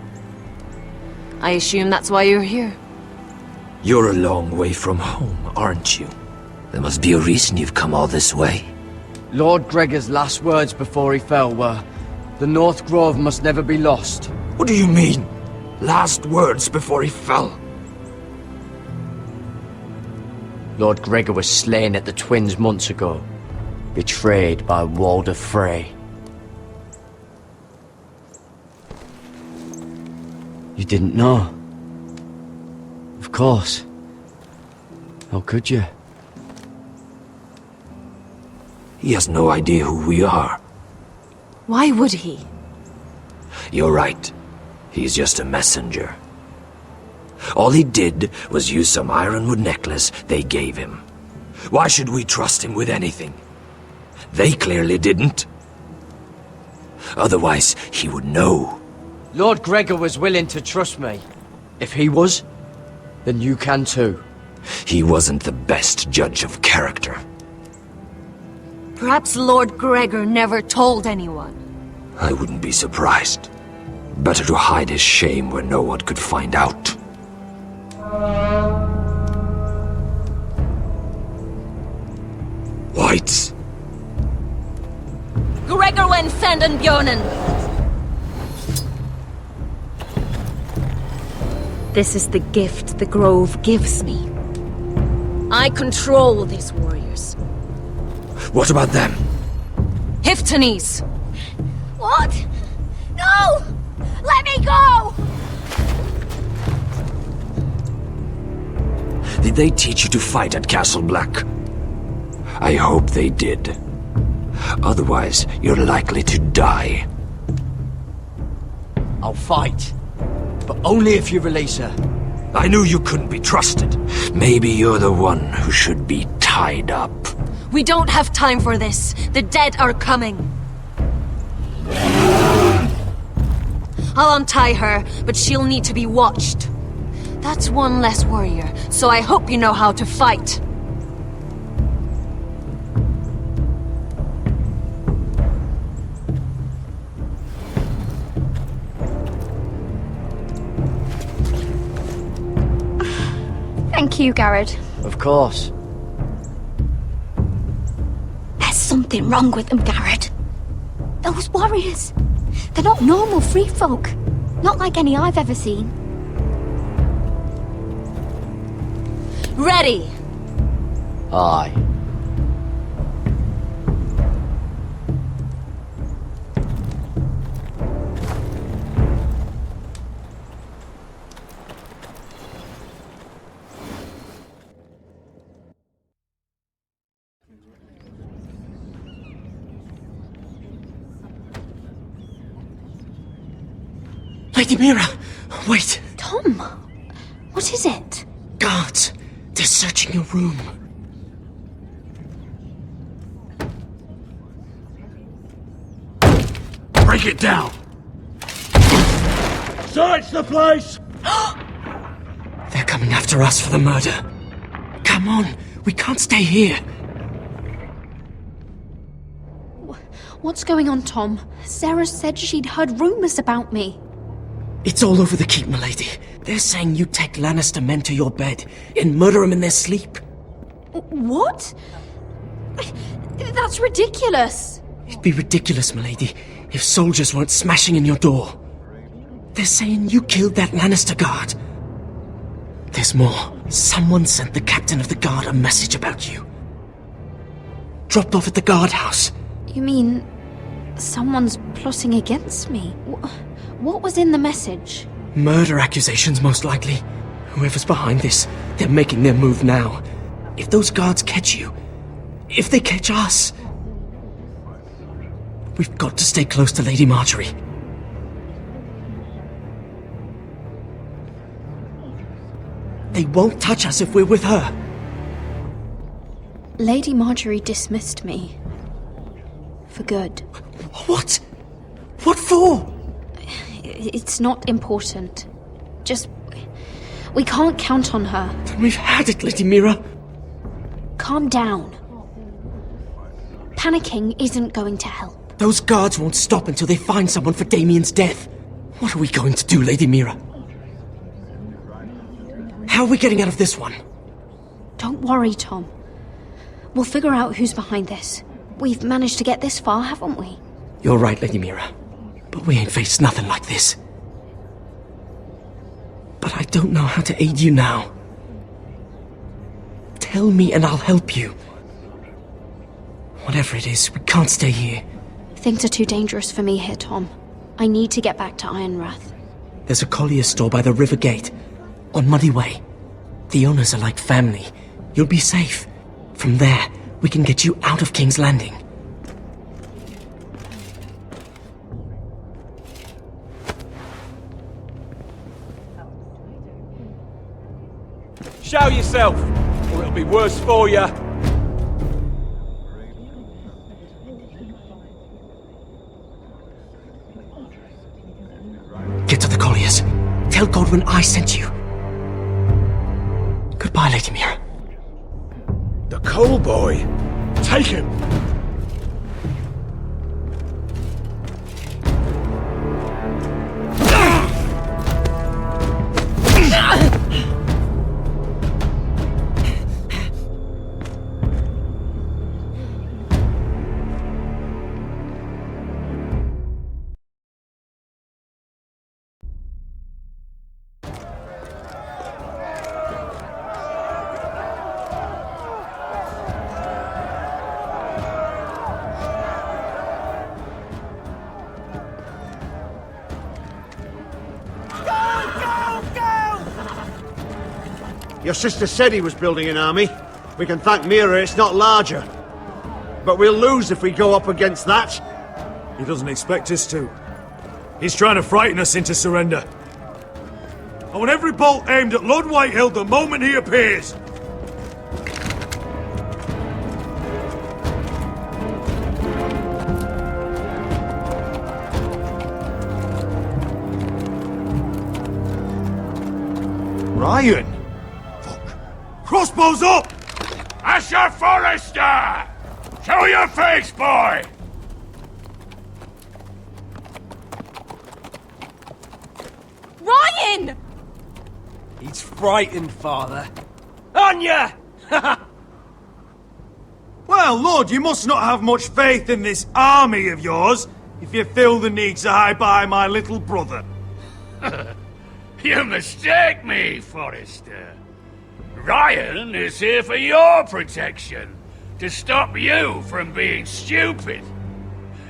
I assume that's why you're here. You're a long way from home, aren't you? There must be a reason you've come all this way. Lord Gregor's last words before he fell were, "The North Grove must never be lost." What do you mean? Last words before he fell? Lord Gregor was slain at the Twins months ago, betrayed by Walder Frey. You didn't know? Of course. How could you? He has no idea who we are. Why would he? You're right. He's just a messenger. All he did was use some ironwood necklace they gave him. Why should we trust him with anything? They clearly didn't. Otherwise, he would know. Lord Gregor was willing to trust me. If he was, then you can too. He wasn't the best judge of character. Perhaps Lord Gregor never told anyone. I wouldn't be surprised. Better to hide his shame where no one could find out. Whites. Gregor wen senden Björnen! This is the gift the Grove gives me. I control these warriors. What about them? Hiftanes! What? No! Let me go! Did they teach you to fight at Castle Black? I hope they did. Otherwise, you're likely to die. I'll fight. But only if you release her. I knew you couldn't be trusted. Maybe you're the one who should be tied up. We don't have time for this. The dead are coming. I'll untie her, but she'll need to be watched. That's one less warrior, so I hope you know how to fight. Thank you, Garrett. Of course. There's something wrong with them, Garrett. Those warriors. They're not normal free folk. Not like any I've ever seen. Ready! Aye. Lady Mira! Wait! Tom! What is it? Guards! They're searching your room. Break it down! Search the place! They're coming after us for the murder. Come on, we can't stay here. What's going on, Tom? Sarah said she'd heard rumors about me. It's all over the keep, milady. They're saying you take Lannister men to your bed and murder them in their sleep. What? That's ridiculous. It'd be ridiculous, milady, if soldiers weren't smashing in your door. They're saying you killed that Lannister guard. There's more. Someone sent the captain of the guard a message about you. Dropped off at the guardhouse. You mean someone's plotting against me? What was in the message? Murder accusations, most likely. Whoever's behind this, they're making their move now. If those guards catch you, if they catch us, we've got to stay close to Lady Marjorie. They won't touch us if we're with her. Lady Marjorie dismissed me. For good. What? What for? It's not important. Just... we can't count on her. Then we've had it, Lady Mira. Calm down. Panicking isn't going to help. Those guards won't stop until they find someone for Damien's death. What are we going to do, Lady Mira? How are we getting out of this one? Don't worry, Tom. We'll figure out who's behind this. We've managed to get this far, haven't we? You're right, Lady Mira. But we ain't faced nothing like this. But I don't know how to aid you now. Tell me and I'll help you. Whatever it is, we can't stay here. Things are too dangerous for me here, Tom. I need to get back to Ironrath. There's a collier's store by the river gate. On Muddy Way. The owners are like family. You'll be safe. From there, we can get you out of King's Landing. Show yourself, or it'll be worse for you. Get to the colliers. Tell Godwin I sent you. Goodbye, Lady Mira. The Coal Boy! Take him! Your sister said he was building an army. We can thank Mira it's not larger. But we'll lose if we go up against that. He doesn't expect us to. He's trying to frighten us into surrender. I want every bolt aimed at Lord Whitehill the moment he appears. Ryan! Crossbows up! House Forrester! Show your face, boy! Ryan! He's frightened, Father. On ya! Well, Lord, you must not have much faith in this army of yours, if you feel the need to hide by my little brother. You mistake me, Forrester. Ryan is here for your protection, to stop you from being stupid.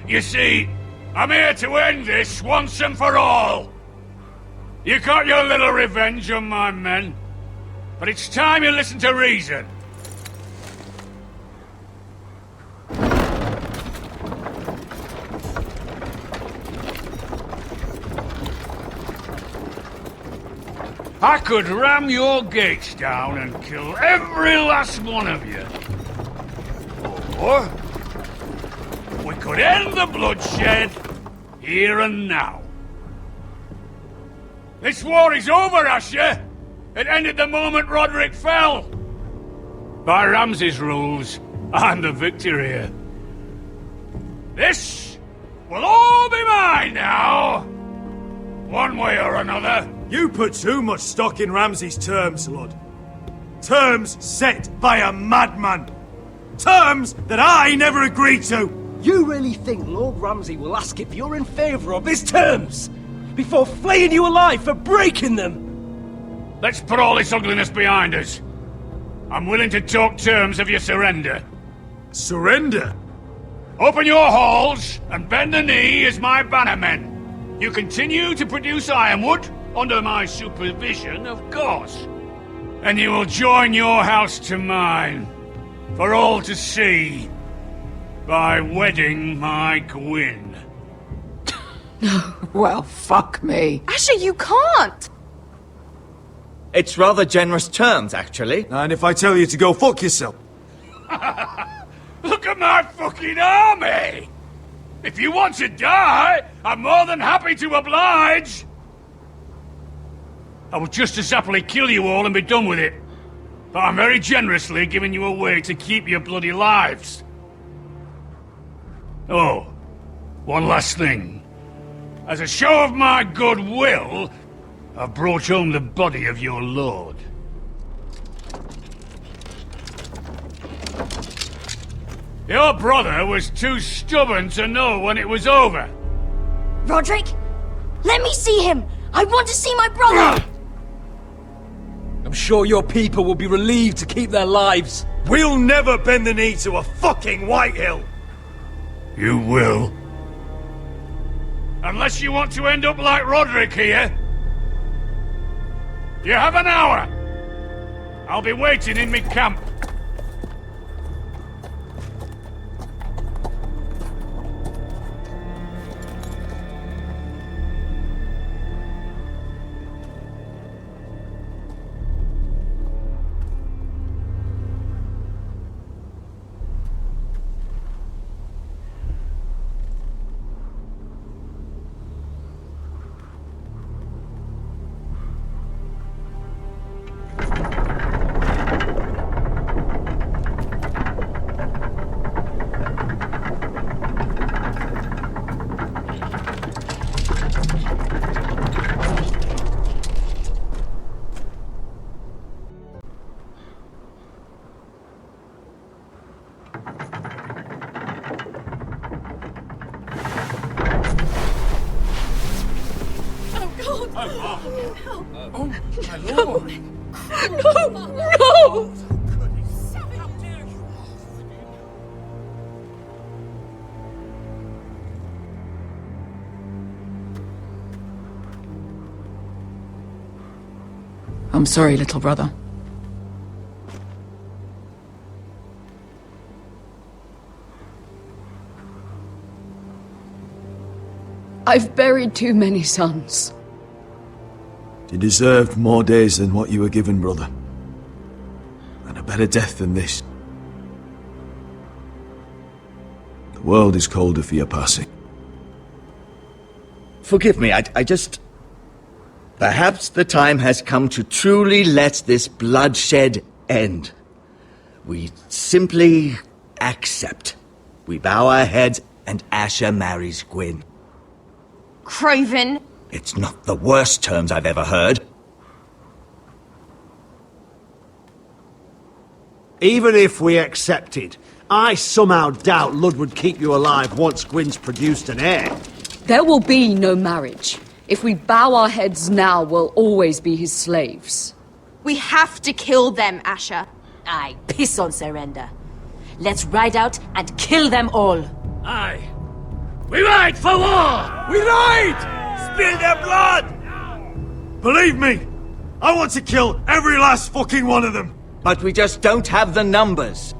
You see, I'm here to end this once and for all. You got your little revenge on my men, but it's time you listen to reason. I could ram your gates down and kill every last one of you. Or we could end the bloodshed here and now. This war is over, Asher. It ended the moment Roderick fell. By Ramsay's rules, I'm the victor here. This will all be mine now. One way or another. You put too much stock in Ramsay's terms, Lord. terms set by a madman. Terms that I never agreed to. You really think Lord Ramsay will ask if you're in favour of his terms before flaying you alive for breaking them? Let's put all this ugliness behind us. I'm willing to talk terms of your surrender. Surrender? Open your halls and bend the knee as my bannermen. You continue to produce ironwood, under my supervision, of course. And you will join your house to mine, for all to see, by wedding my Gwyn. Well, fuck me. Asher, you can't! It's rather generous terms, actually. And if I tell you to go fuck yourself? Look at my fucking army! If you want to die, I'm more than happy to oblige! I would just as happily kill you all and be done with it. But I'm very generously giving you a way to keep your bloody lives. Oh, one last thing. As a show of my goodwill, I've brought home the body of your lord. Your brother was too stubborn to know when it was over. Roderick, let me see him! I want to see my brother! I'm sure your people will be relieved to keep their lives. We'll never bend the knee to a fucking Whitehill! You will. Unless you want to end up like Roderick here. You have an hour. I'll be waiting in my camp. No! I'm sorry, little brother. I've buried too many sons. You deserved more days than what you were given, brother. And a better death than this. The world is colder for your passing. Forgive me, I just... Perhaps the time has come to truly let this bloodshed end. We simply accept. We bow our heads and Asher marries Gwyn. Craven! It's not the worst terms I've ever heard. Even if we accepted, I somehow doubt Lud would keep you alive once Gwyn's produced an heir. There will be no marriage. If we bow our heads now, we'll always be his slaves. We have to kill them, Asher. Aye, piss on surrender. Let's ride out and kill them all. Aye. We ride for war! We ride! Spill their blood! Believe me, I want to kill every last fucking one of them. But we just don't have the numbers.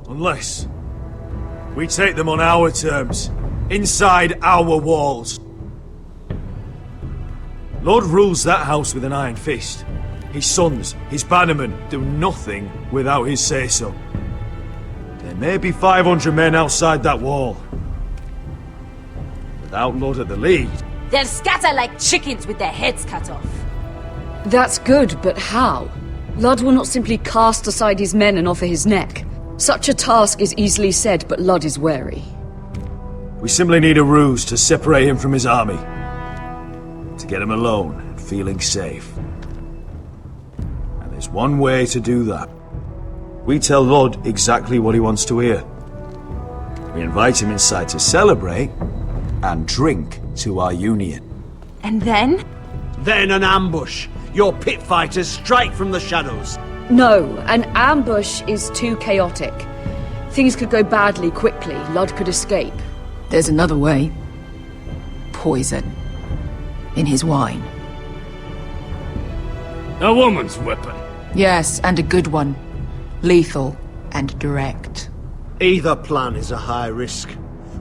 Unless we take them on our terms, inside our walls. Lord rules that house with an iron fist. His sons, his bannermen, do nothing without his say-so. There may be 500 men outside that wall. Without Lord at the lead... They'll scatter like chickens with their heads cut off. That's good, but how? Lud will not simply cast aside his men and offer his neck. Such a task is easily said, but Lud is wary. We simply need a ruse to separate him from his army. To get him alone and feeling safe. And there's There's one way to do that. We tell Lud exactly what he wants to hear. We invite him inside to celebrate and drink to our union. And then? Then an ambush. Your pit fighters strike from the shadows. No, an ambush is too chaotic. Things could go badly quickly. Lud could escape. There's another way. Poison. In his wine. A woman's weapon. Yes, and a good one. Lethal and direct. Either plan is a high risk.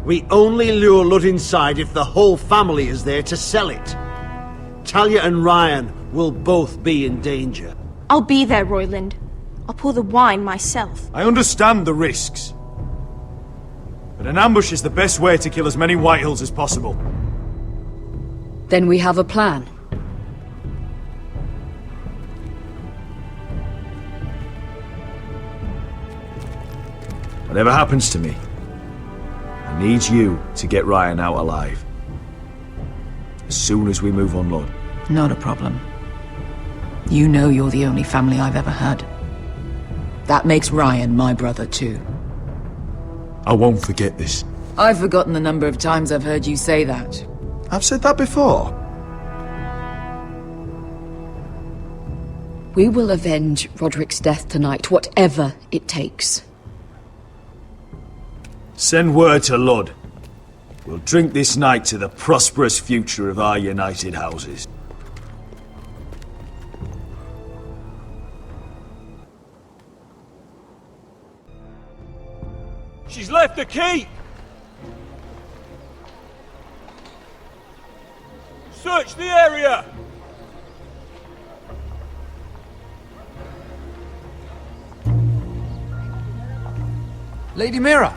We only lure Lud inside if the whole family is there to sell it. Talia and Ryan will both be in danger. I'll be there, Royland. I'll pour the wine myself. I understand the risks. But an ambush is the best way to kill as many Whitehills as possible. Then we have a plan. Whatever happens to me, I need you to get Ryan out alive. As soon as we move on, Lord. Not a problem. You know you're the only family I've ever had. That makes Ryan my brother too. I won't forget this. I've forgotten the number of times I've heard you say that. I've said that before. We will avenge Roderick's death tonight, whatever it takes. Send word to Lud. We'll drink this night to the prosperous future of our united houses. She's left the key! Search the area! Lady Mira!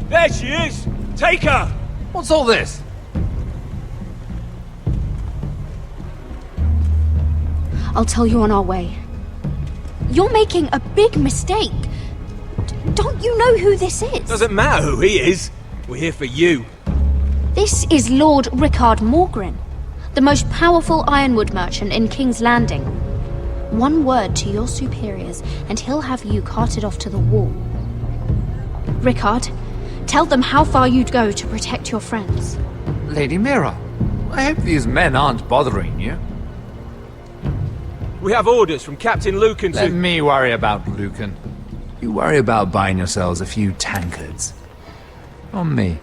There she is! Take her! What's all this? I'll tell you on our way. You're making a big mistake. Don't you know who this is? Doesn't matter who he is. We're here for you. This is Lord Rickard Morgren, the most powerful ironwood merchant in King's Landing. One word to your superiors, and he'll have you carted off to the wall. Rickard, tell them how far you'd go to protect your friends. Lady Mira, I hope these men aren't bothering you. We have orders from Captain Lucan to... Let me worry about Lucan. You worry about buying yourselves a few tankards. On me.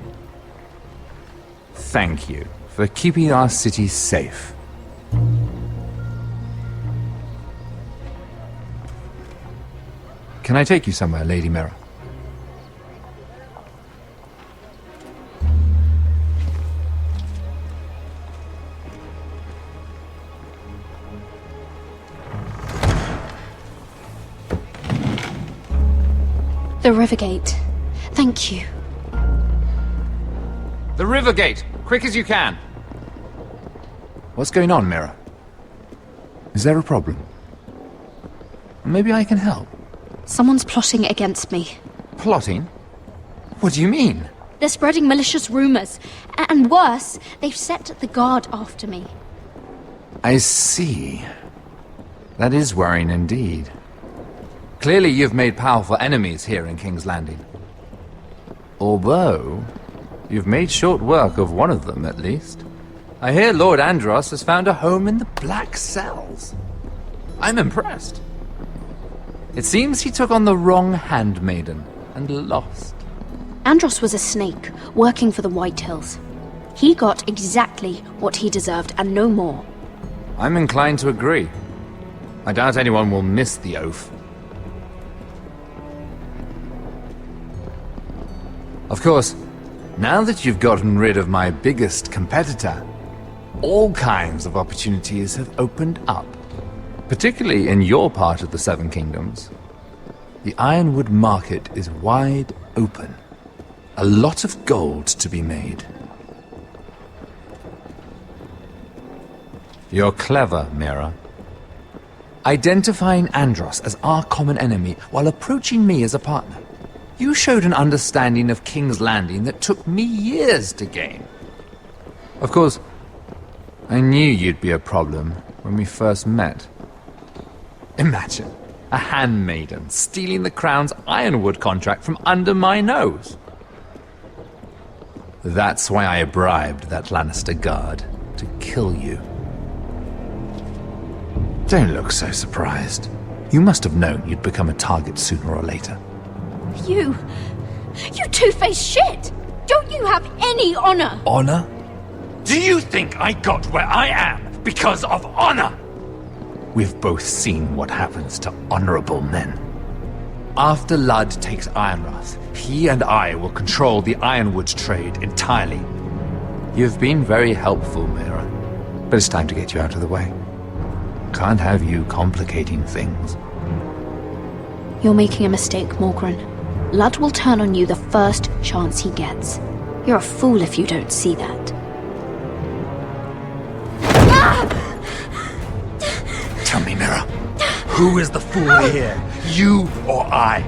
Thank you for keeping our city safe. Can I take you somewhere, Lady Mira? The Rivergate. Thank you. The Rivergate! Quick as you can! What's going on, Mira? Is there a problem? Maybe I can help. Someone's plotting against me. Plotting? What do you mean? They're spreading malicious rumors. And worse, they've set the guard after me. I see. That is worrying indeed. Clearly you've made powerful enemies here in King's Landing. Although, you've made short work of one of them, at least. I hear Lord Andros has found a home in the Black Cells. I'm impressed. It seems he took on the wrong handmaiden and lost. Andros was a snake, working for the Whitehills. He got exactly what he deserved, and no more. I'm inclined to agree. I doubt anyone will miss the oath. Of course, now that you've gotten rid of my biggest competitor, all kinds of opportunities have opened up. Particularly in your part of the Seven Kingdoms. The ironwood market is wide open. A lot of gold to be made. You're clever, Mira. Identifying Andros as our common enemy while approaching me as a partner. You showed an understanding of King's Landing that took me years to gain. Of course, I knew you'd be a problem when we first met. Imagine a handmaiden stealing the crown's ironwood contract from under my nose. That's why I bribed that Lannister guard to kill you. Don't look so surprised. You must have known you'd become a target sooner or later. You two-faced shit! Don't you have any honor? Honor? Do you think I got where I am because of honor? We've both seen what happens to honorable men. After Ludd takes Ironrath, he and I will control the ironwood trade entirely. You've been very helpful, Mira, but it's time to get you out of the way. Can't have you complicating things. You're making a mistake, Morgren. Ludd will turn on you the first chance he gets. You're a fool if you don't see that. Tell me, Mira, who is the fool here? You or I?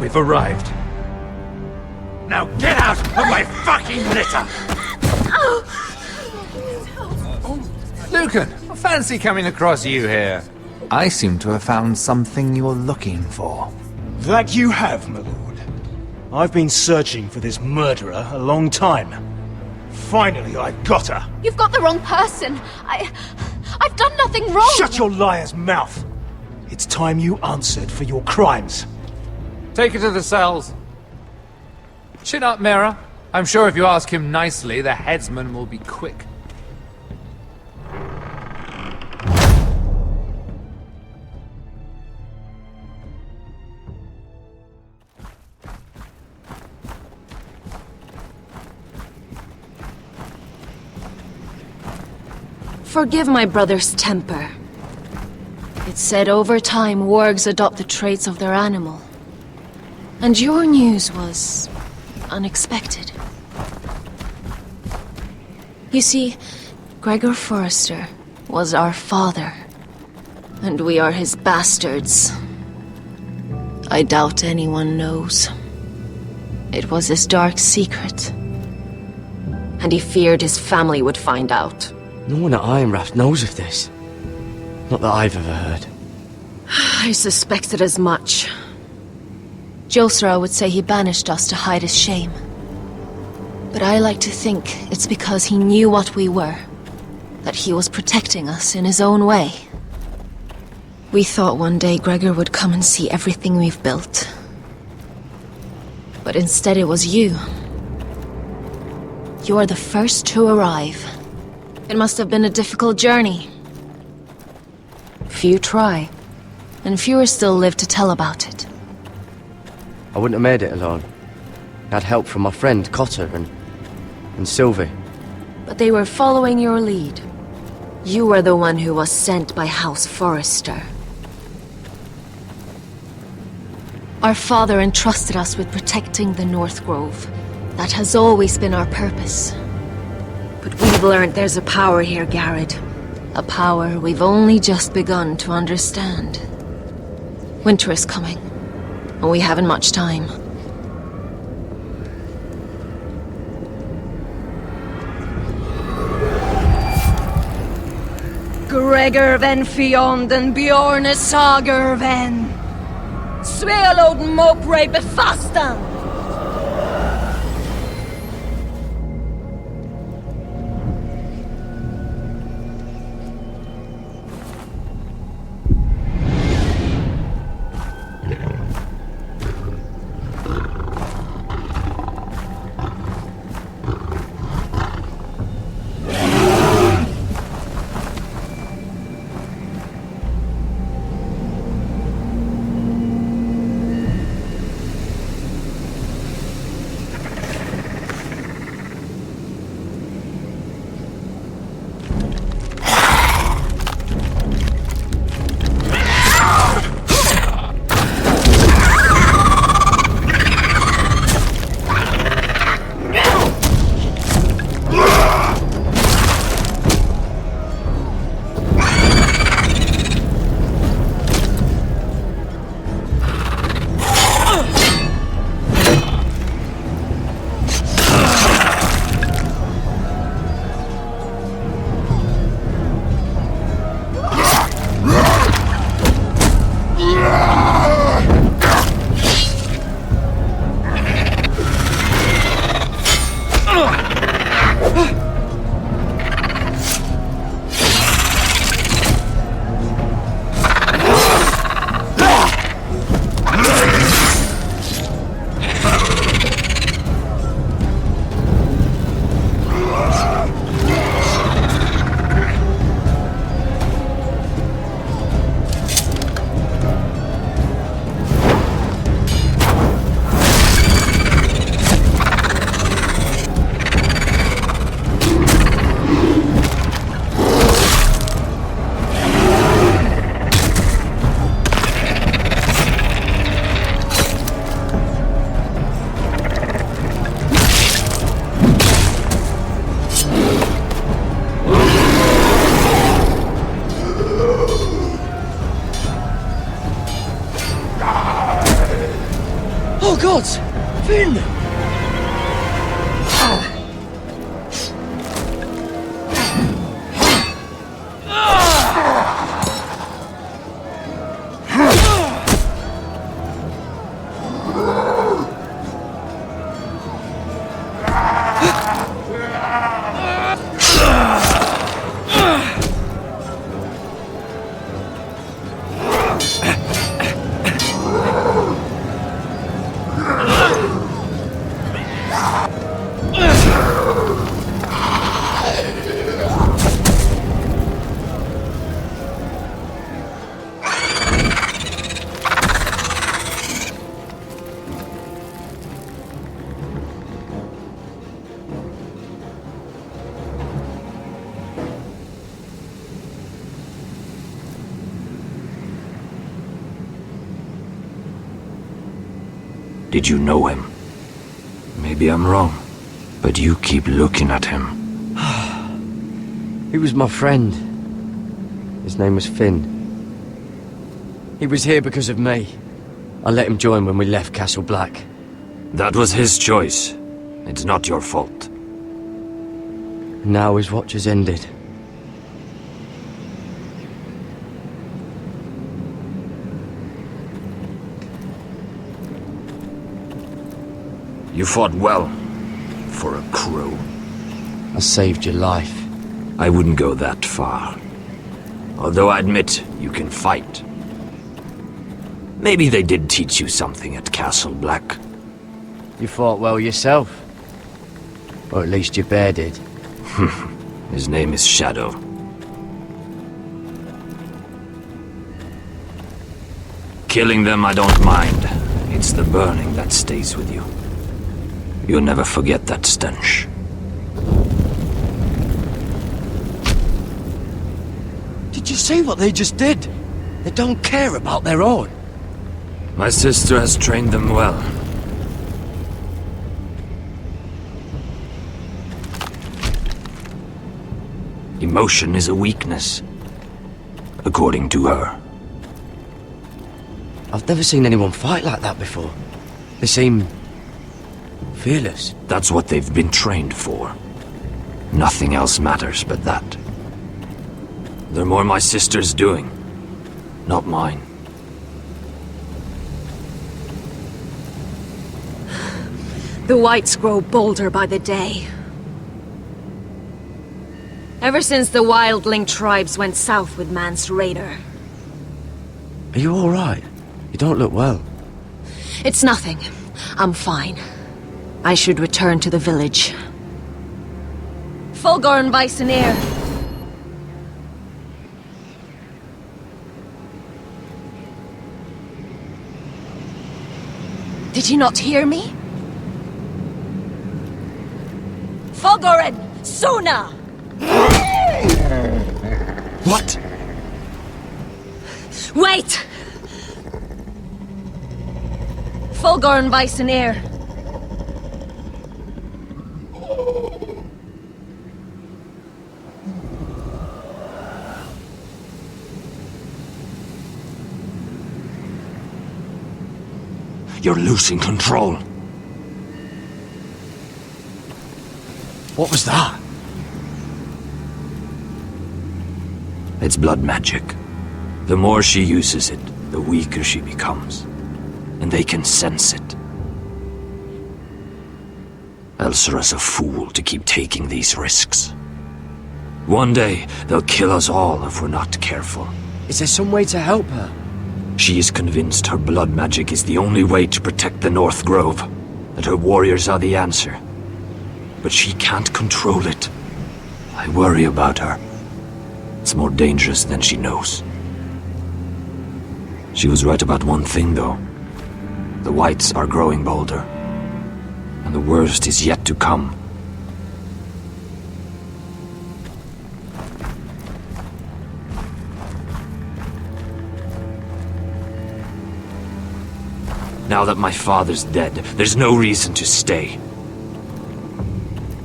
We've arrived. Now get out of my fucking litter! Lucan, I fancy coming across you here. I seem to have found something you're looking for. That you have, my lord. I've been searching for this murderer a long time. Finally, I've got her. You've got the wrong person. I've done nothing wrong. Shut your liar's mouth. It's time you answered for your crimes. Take her to the cells. Chin up, Mira. I'm sure if you ask him nicely, the headsman will be quick. Forgive my brother's temper. It's said over time wargs adopt the traits of their animal. And your news was unexpected. You see, Gregor Forrester was our father, and we are his bastards. I doubt anyone knows. It was his dark secret, and he feared his family would find out. No one at Ironrath knows of this. Not that I've ever heard. I suspected as much. Josra would say he banished us to hide his shame. But I like to think it's because he knew what we were. That he was protecting us in his own way. We thought one day Gregor would come and see everything we've built. But instead it was you. You're the first to arrive. It must have been a difficult journey. Few try, and fewer still live to tell about it. I wouldn't have made it alone. I had help from my friend Cotter and Sylvie. But they were following your lead. You were the one who was sent by House Forrester. Our father entrusted us with protecting the North Grove. That has always been our purpose. But we've learned there's a power here, Garrett. A power we've only just begun to understand. Winter is coming, and we haven't much time. Gregor ven Fionn Bjorne Sager ven Svealod Mopre befastan. swords! Finn! Did you know him? Maybe I'm wrong, but you keep looking at him. He was my friend. His name was Finn. He was here because of me. I let him join when we left Castle Black. That was his choice. It's not your fault. Now his watch has ended. You fought well, for a crow. I saved your life. I wouldn't go that far. Although I admit, you can fight. Maybe they did teach you something at Castle Black. You fought well yourself. Or at least your bear did. His name is Shadow. Killing them I don't mind. It's the burning that stays with you. You'll never forget that stench. Did you see what they just did? They don't care about their own. My sister has trained them well. Emotion is a weakness, according to her. I've never seen anyone fight like that before. They seem fearless. That's what they've been trained for. Nothing else matters but that. They're more my sister's doing, not mine. The Whites grow bolder by the day. Ever since the wildling tribes went south with Mance Raider. Are you alright? You don't look well. It's nothing. I'm fine. I should return to the village. Fulgur and Vysoneer. Did you not hear me? Fulgur and Suna! What? Wait! Fulgur and Vysoneer. You're losing control. What was that? It's blood magic. The more she uses it, the weaker she becomes. And they can sense it. Elsera's a fool to keep taking these risks. One day, they'll kill us all if we're not careful. Is there some way to help her? She is convinced her blood magic is the only way to protect the North Grove, that her warriors are the answer. But she can't control it. I worry about her. It's more dangerous than she knows. She was right about one thing, though. The Whites are growing bolder. And the worst is yet to come. Now that my father's dead, there's no reason to stay.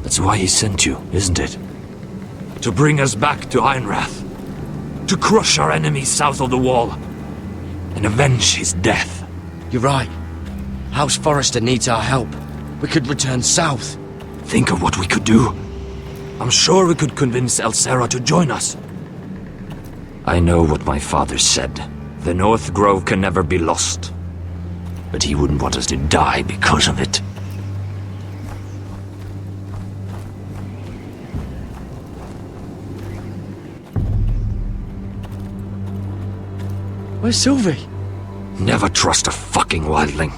That's why he sent you, isn't it? To bring us back to Ironrath. To crush our enemies south of the wall. And avenge his death. You're right. House Forrester needs our help. We could return south. Think of what we could do. I'm sure we could convince Elsera to join us. I know what my father said. The North Grove can never be lost. But he wouldn't want us to die because of it. Where's Sylvie? Never trust a fucking wildling.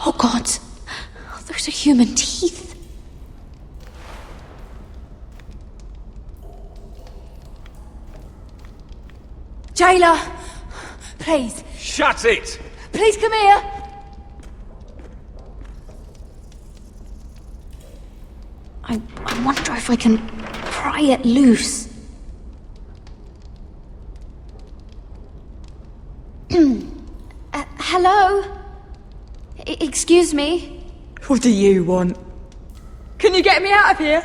Oh God, those are human teeth. Jailer, please. Shut it! Please come here. I wonder if I can pry it loose. Hello? Excuse me? What do you want? Can you get me out of here?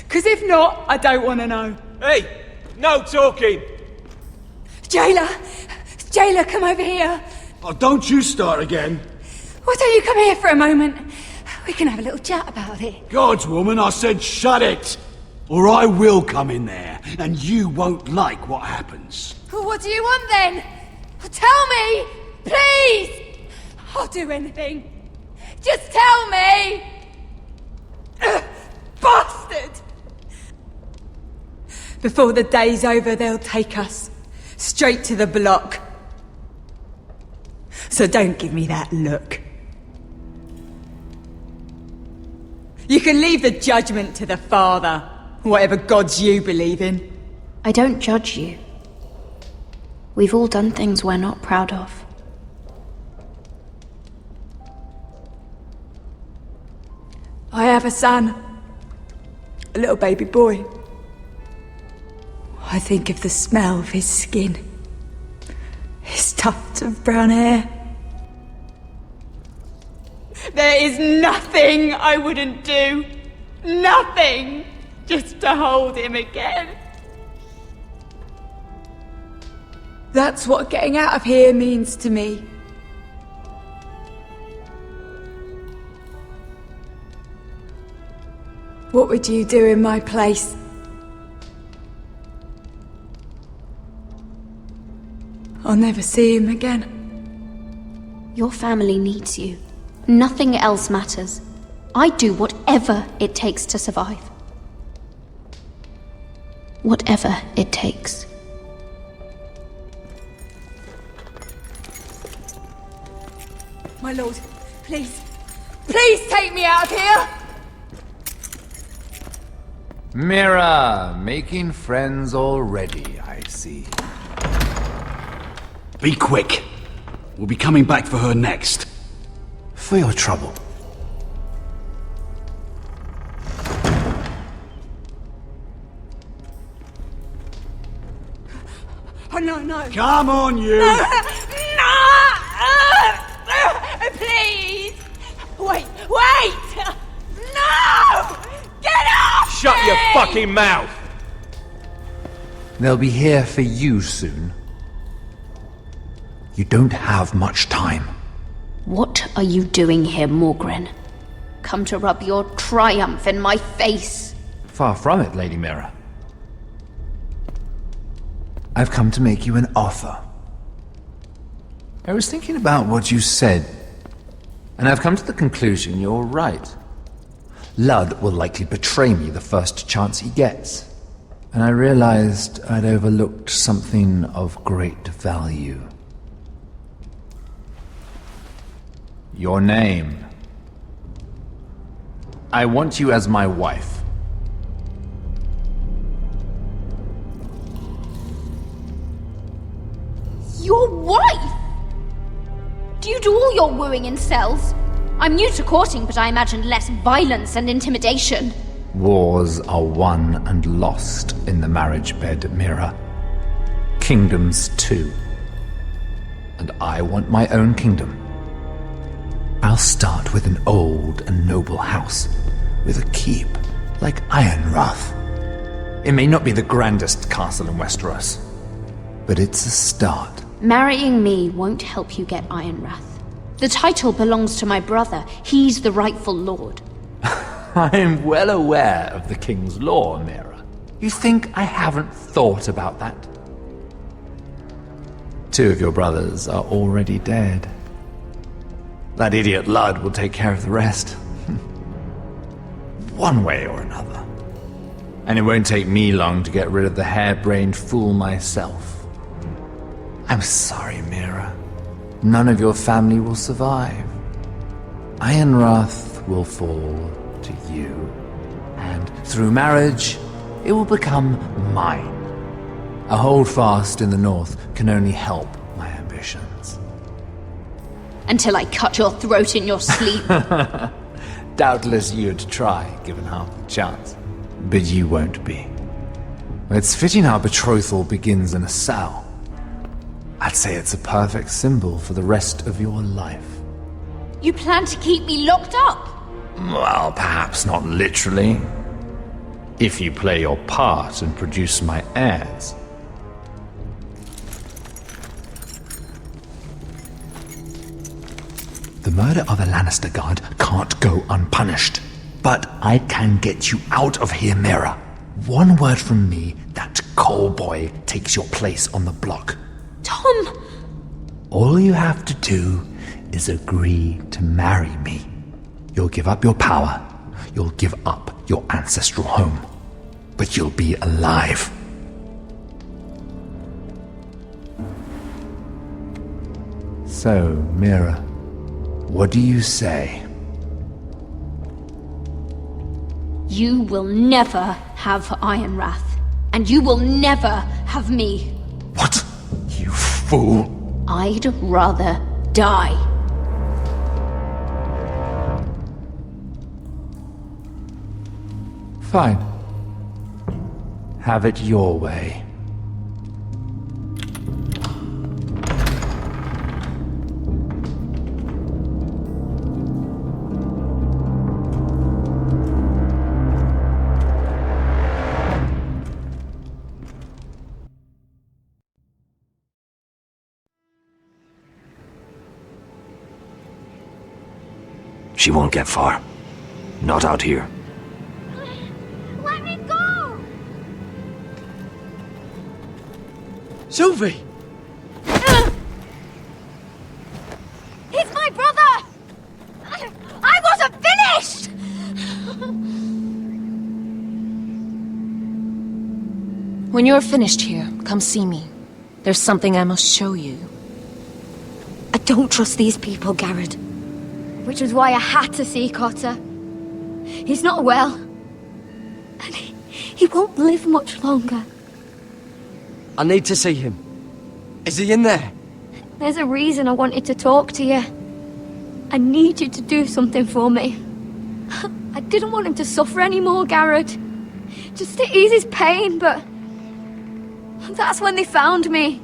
Because if not, I don't want to know. Hey! No talking! Jailer! Jailer, come over here. Oh, don't you start again. Why don't you come here for a moment? We can have a little chat about it. God's woman, I said shut it! Or I will come in there, and you won't like what happens. Well, what do you want then? Well, tell me! Please! I'll do anything. Just tell me! Bastard! Before the day's over, they'll take us straight to the block. So don't give me that look. You can leave the judgment to the Father, whatever gods you believe in. I don't judge you. We've all done things we're not proud of. I have a son. A little baby boy. I think of the smell of his skin. His tufts of brown hair. There is nothing I wouldn't do. Nothing! Just to hold him again. That's what getting out of here means to me. What would you do in my place? I'll never see him again. Your family needs you. Nothing else matters. I'd do whatever it takes to survive. Whatever it takes. My lord, please. Please take me out of here! Mira, making friends already, I see. Be quick. We'll be coming back for her next. For your trouble. Oh, no, no. Come on, you! No! Please! Wait! No! Get off! Shut your fucking mouth! They'll be here for you soon. You don't have much time. What are you doing here, Morgren? Come to rub your triumph in my face? Far from it, Lady Mira. I've come to make you an offer. I was thinking about what you said, and I've come to the conclusion you're right. Ludd will likely betray me the first chance he gets. And I realized I'd overlooked something of great value. Your name. I want you as my wife. Your wife? Do you do all your wooing in cells? I'm new to courting, but I imagined less violence and intimidation. Wars are won and lost in the marriage bed, Mira. Kingdoms too. And I want my own kingdom. I'll start with an old and noble house, with a keep, like Ironrath. It may not be the grandest castle in Westeros, but it's a start. Marrying me won't help you get Ironrath. The title belongs to my brother. He's the rightful lord. I'm well aware of the king's law, Mira. You think I haven't thought about that? 2 of your brothers are already dead. That idiot Ludd will take care of the rest. One way or another. And it won't take me long to get rid of the harebrained fool myself. I'm sorry, Mira. None of your family will survive. Ironrath will fall to you. And through marriage, it will become mine. A holdfast in the north can only help my ambitions. Until I cut your throat in your sleep. Doubtless you'd try, given half the chance. But you won't be. It's fitting our betrothal begins in a cell. I'd say it's a perfect symbol for the rest of your life. You plan to keep me locked up? Well, perhaps not literally. If you play your part and produce my heirs. The murder of a Lannister guard can't go unpunished. But I can get you out of here, Mira. One word from me, that coal boy takes your place on the block. Tom! All you have to do is agree to marry me. You'll give up your power. You'll give up your ancestral home. But you'll be alive. So, Mira, what do you say? You will never have Ironrath. And you will never have me. What? You fool! I'd rather die. Fine. Have it your way. She won't get far. Not out here. Let me go! Sylvie! He's my brother! I wasn't finished! When you're finished here, come see me. There's something I must show you. I don't trust these people, Garrett. Which was why I had to see Cotter. He's not well. And he won't live much longer. I need to see him. Is he in there? There's a reason I wanted to talk to you. I need you to do something for me. I didn't want him to suffer anymore, Garrett. Just to ease his pain, but... that's when they found me.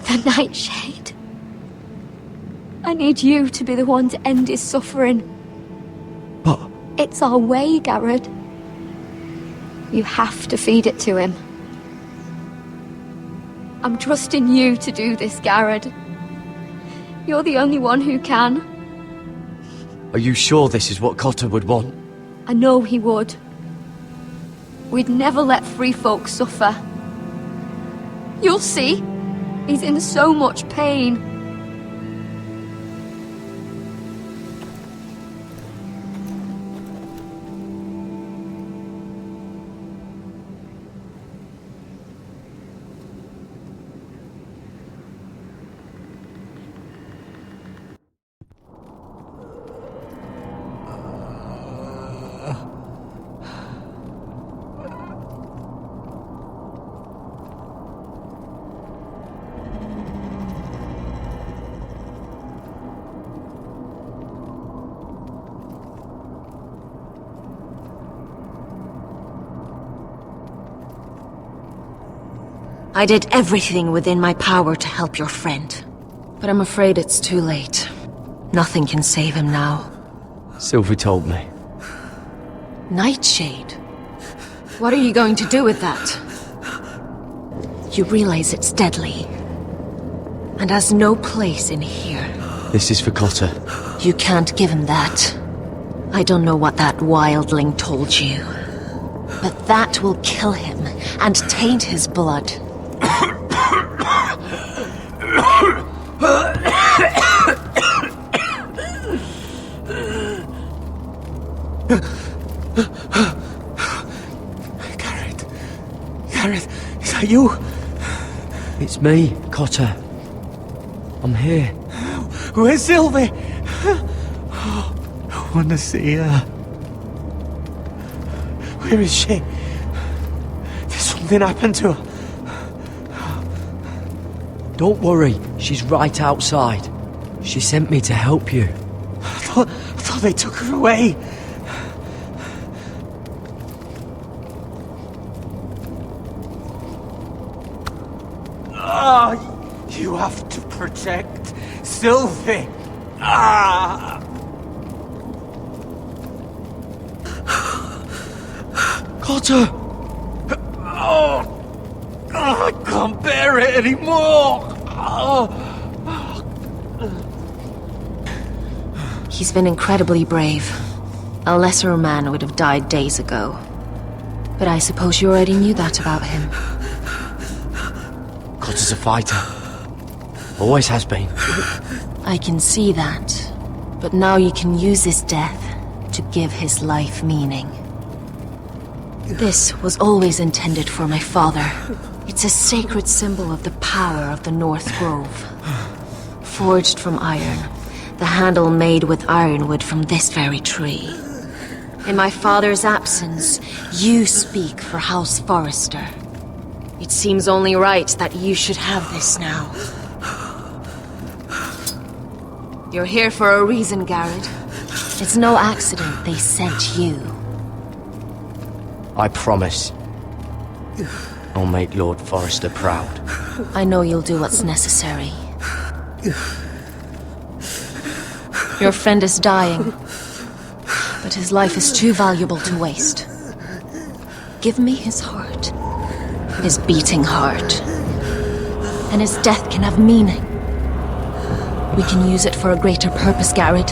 The Nightshade. I need you to be the one to end his suffering. But... it's our way, Garrett. You have to feed it to him. I'm trusting you to do this, Garrett. You're the only one who can. Are you sure this is what Cotter would want? I know he would. We'd never let free folk suffer. You'll see. He's in so much pain. I did everything within my power to help your friend. But I'm afraid it's too late. Nothing can save him now. Sylvie told me. Nightshade? What are you going to do with that? You realize it's deadly. And has no place in here. This is for Cotter. You can't give him that. I don't know what that wildling told you. But that will kill him and taint his blood. Gareth, is that you? It's me, Cotter. I'm here. Where's Sylvie? Oh, I want to see her. Where is she? Did something happen to her? Don't worry, she's right outside. She sent me to help you. I thought they took her away. You have to protect Sylvie. Cotter! I can't bear it anymore. He's been incredibly brave. A lesser man would have died days ago. But I suppose you already knew that about him. Cotter's a fighter. Always has been. I can see that. But now you can use his death to give his life meaning. This was always intended for my father. It's a sacred symbol of the power of the North Grove. Forged from iron, the handle made with ironwood from this very tree. In my father's absence, you speak for House Forrester. It seems only right that you should have this now. You're here for a reason, Garrett. It's no accident they sent you. I promise. I'll make Lord Forrester proud. I know you'll do what's necessary. Your friend is dying, but his life is too valuable to waste. Give me his heart. His beating heart. And his death can have meaning. We can use it for a greater purpose, Garrett.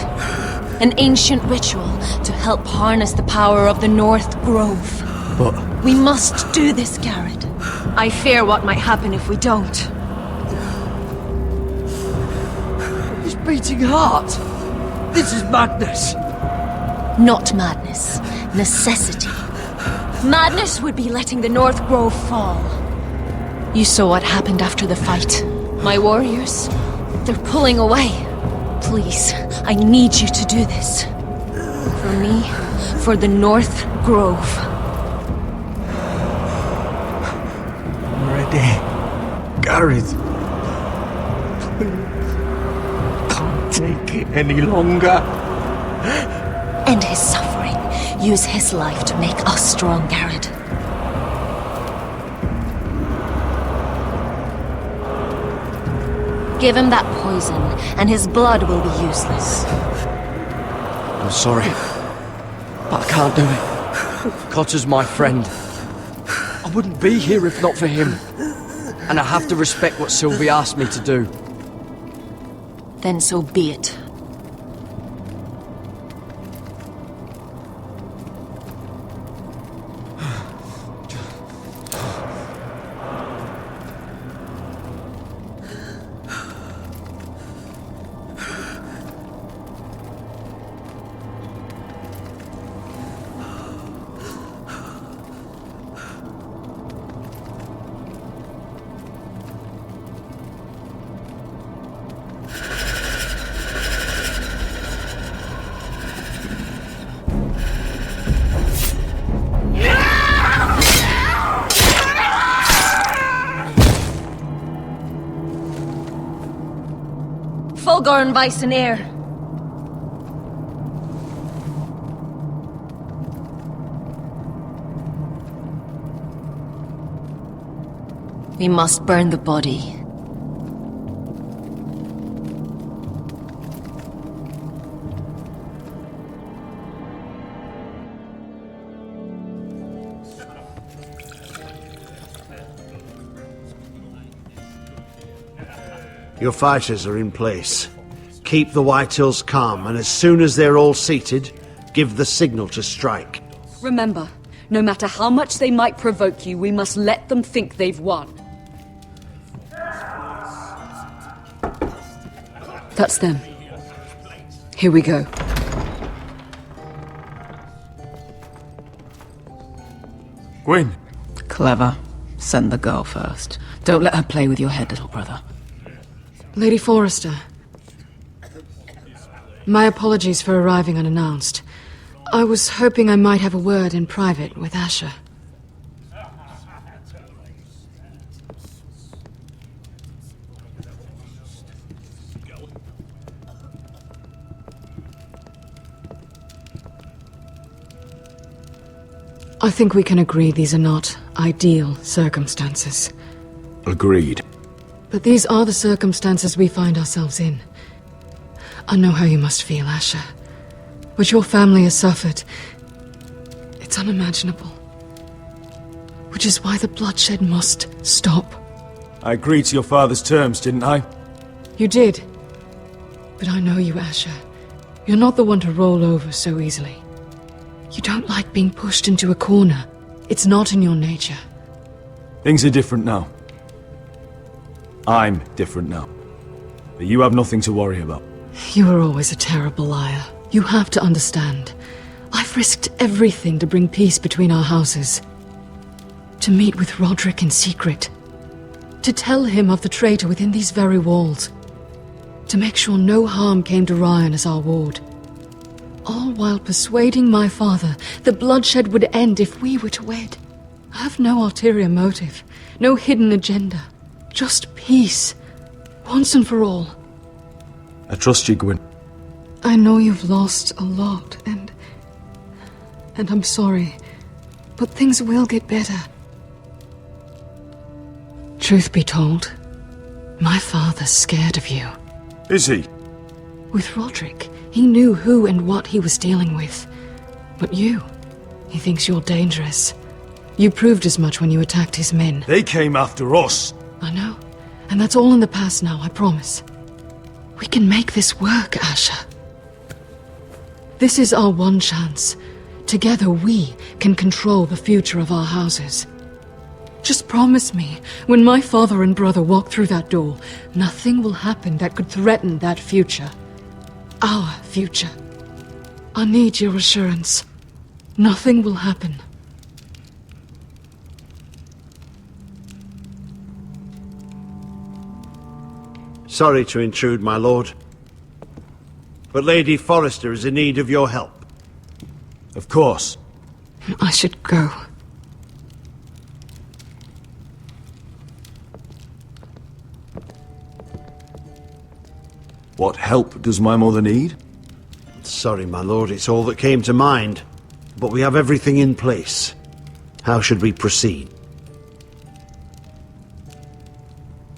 An ancient ritual to help harness the power of the North Grove. But... we must do this, Garrett. I fear what might happen if we don't. His beating heart! This is madness! Not madness. Necessity. Madness would be letting the North Grove fall. You saw what happened after the fight. My warriors, they're pulling away. Please, I need you to do this. For me, for the North Grove. I'm ready. Gareth. Can't take it any longer. End his suffering. Use his life to make us strong, Garrett. Give him that poison, and his blood will be useless. I'm sorry, but I can't do it. Cotter's my friend. I wouldn't be here if not for him. And I have to respect what Sylvie asked me to do. Then so be it. Fulgorn Weisenair. We must burn the body. Your fighters are in place. Keep the Whitehills calm, and as soon as they're all seated, give the signal to strike. Remember, no matter how much they might provoke you, we must let them think they've won. That's them. Here we go. Gwyn. Clever. Send the girl first. Don't let her play with your head, little brother. Lady Forrester. My apologies for arriving unannounced. I was hoping I might have a word in private with Asher. I think we can agree these are not ideal circumstances. Agreed. But these are the circumstances we find ourselves in. I know how you must feel, Asher. What your family has suffered, it's unimaginable. Which is why the bloodshed must stop. I agreed to your father's terms, didn't I? You did. But I know you, Asher. You're not the one to roll over so easily. You don't like being pushed into a corner. It's not in your nature. Things are different now. I'm different now. But you have nothing to worry about. You were always a terrible liar. You have to understand. I've risked everything to bring peace between our houses. To meet with Roderick in secret. To tell him of the traitor within these very walls. To make sure no harm came to Ryan as our ward. All while persuading my father the bloodshed would end if we were to wed. I have no ulterior motive, no hidden agenda. Just peace, once and for all. I trust you, Gwyn. I know you've lost a lot, and I'm sorry, but things will get better. Truth be told, my father's scared of you. Is he? With Roderick, he knew who and what he was dealing with. But you, he thinks you're dangerous. You proved as much when you attacked his men. They came after us. I know, and that's all in the past now, I promise. We can make this work, Asher. This is our one chance. Together we can control the future of our houses. Just promise me, when my father and brother walk through that door, nothing will happen that could threaten that future. Our future. I need your assurance. Nothing will happen. Sorry to intrude, my lord. But Lady Forrester is in need of your help. Of course. I should go. What help does my mother need? Sorry, my lord, it's all that came to mind. But we have everything in place. How should we proceed?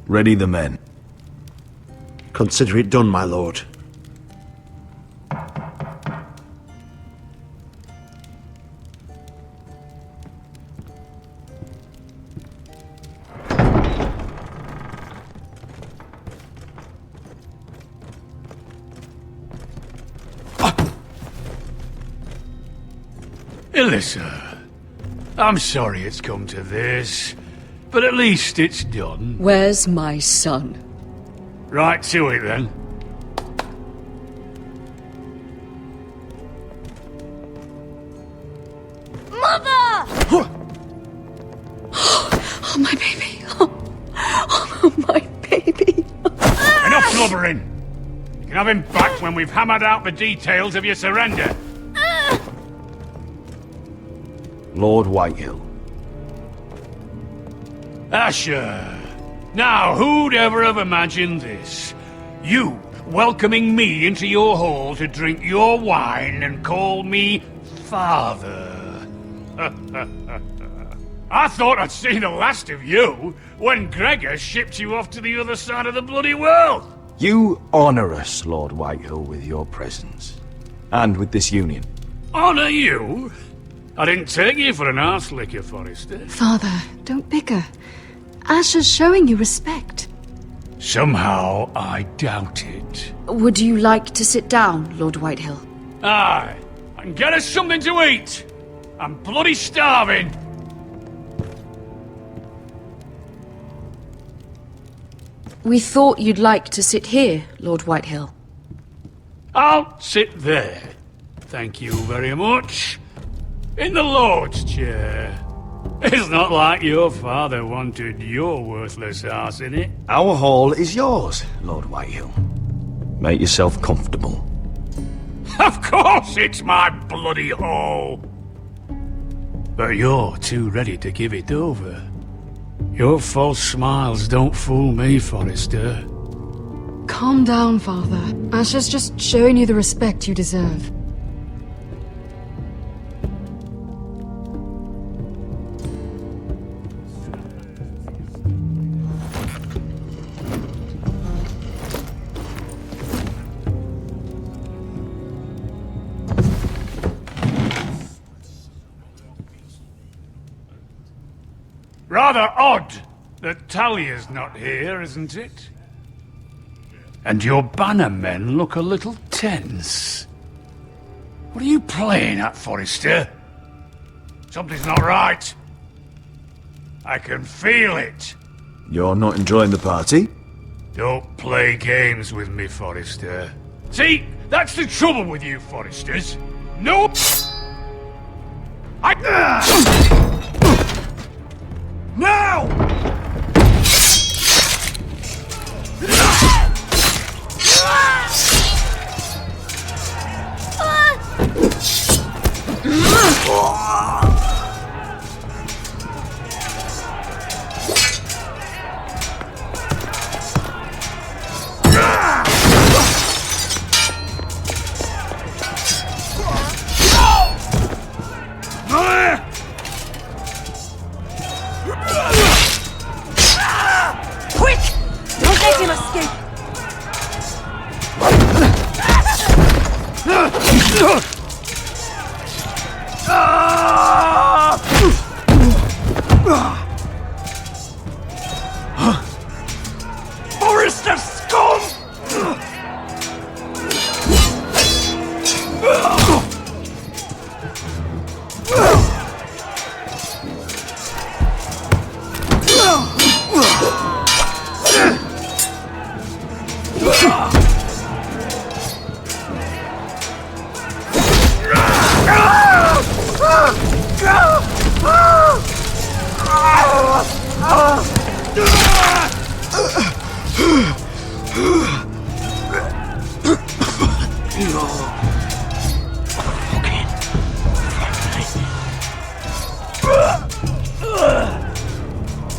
Ready the men. Consider it done, my lord. Alyssa, I'm sorry it's come to this, but at least it's done. Where's my son? Right to it, then. Mother! Oh, my baby. Oh, my baby. Enough blubbering! You can have him back when we've hammered out the details of your surrender. Lord Whitehill. Asher! Now, who'd ever have imagined this? You welcoming me into your hall to drink your wine and call me father. I thought I'd seen the last of you when Gregor shipped you off to the other side of the bloody world. You honor us, Lord Whitehill, with your presence. And with this union. Honor you? I didn't take you for an arse licker, Forrester. Father, don't bicker. Asher's showing you respect. Somehow I doubt it. Would you like to sit down, Lord Whitehill? Aye, and get us something to eat. I'm bloody starving. We thought you'd like to sit here, Lord Whitehill. I'll sit there. Thank you very much. In the Lord's chair. It's not like your father wanted your worthless ass in it. Our hall is yours, Lord Whitehill. Make yourself comfortable. Of course it's my bloody hall. But you're too ready to give it over. Your false smiles don't fool me, Forrester. Calm down, Father. Asher's just showing you the respect you deserve. Rather odd that Talia's not here, isn't it? And your banner men look a little tense. What are you playing at, Forrester? Something's not right. I can feel it. You're not enjoying the party? Don't play games with me, Forrester. See, that's the trouble with you, Forresters. No... Now! Quick! Don't let him escape! Forrester scum!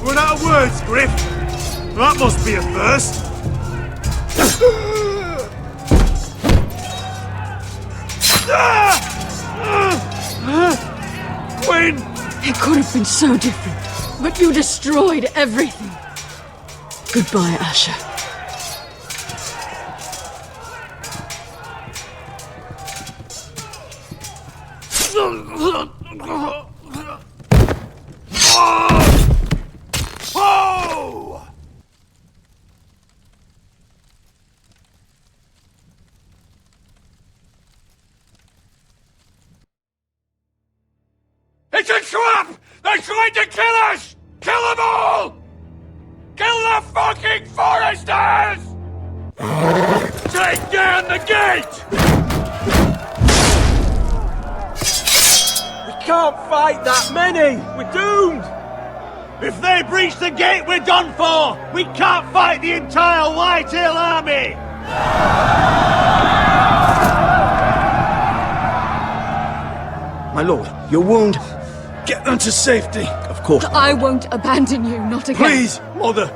Run out of words, Griff. That must be a first. Win! It could have been so different, but you destroyed everything. Goodbye, Asher. Oh! It's a trap! They're trying to kill us! Kill them all! Kill the fucking Foresters! Take down the gate! We can't fight that many. We're doomed. If they breach the gate, we're done for. We can't fight the entire Whitehill army. My lord, your wound. Get them to safety. Of course. I won't abandon you, not again. Please, mother.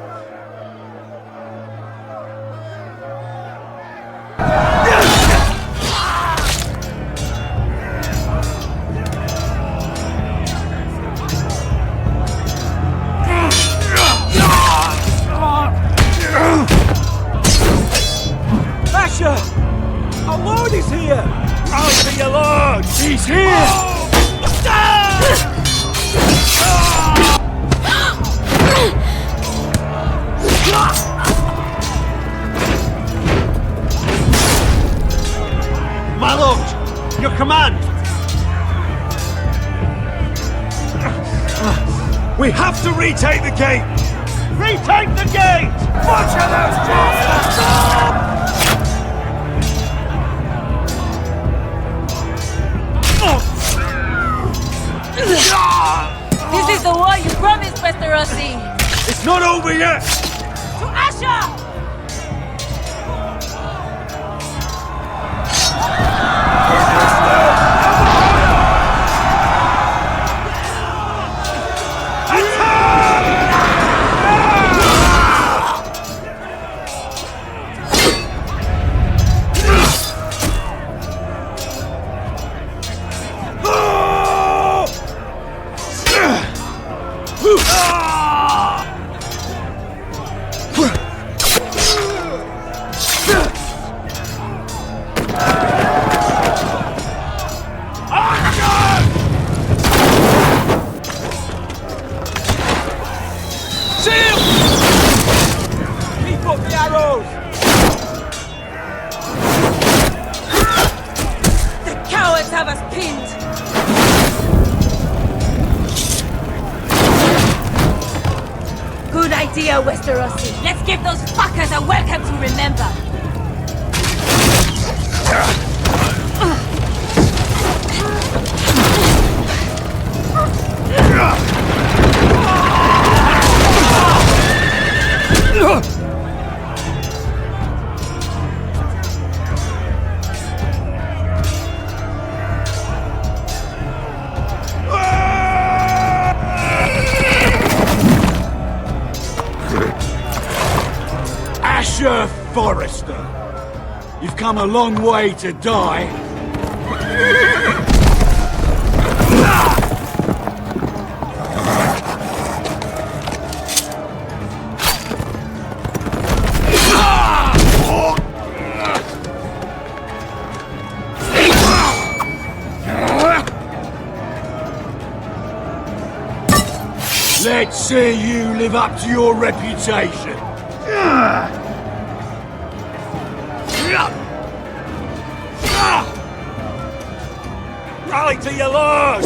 Retake the gate! Retake the gate! Butcher those bastards! This is the war you promised, Westerosi! It's not over yet! To Asher! Westerosi. Let's give those fuckers a welcome to remember. House Forrester, you've come a long way to die. Let's see you live up to your reputation. Rally to your lord!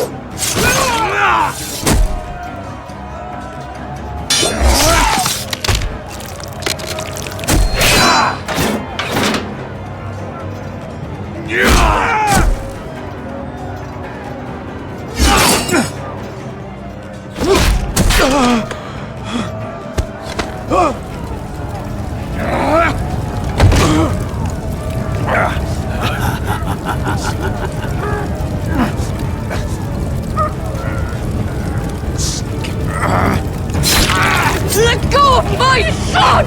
Let go of my son!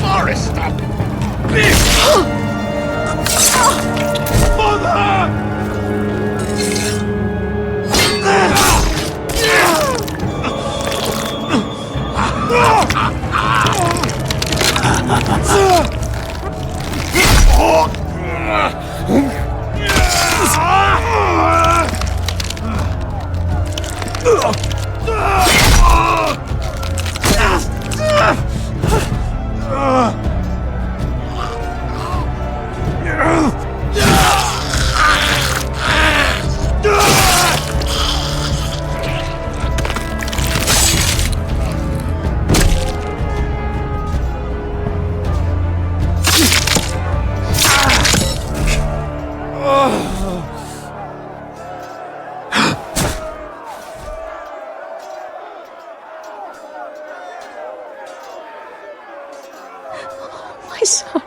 Forrester! Mother! My son.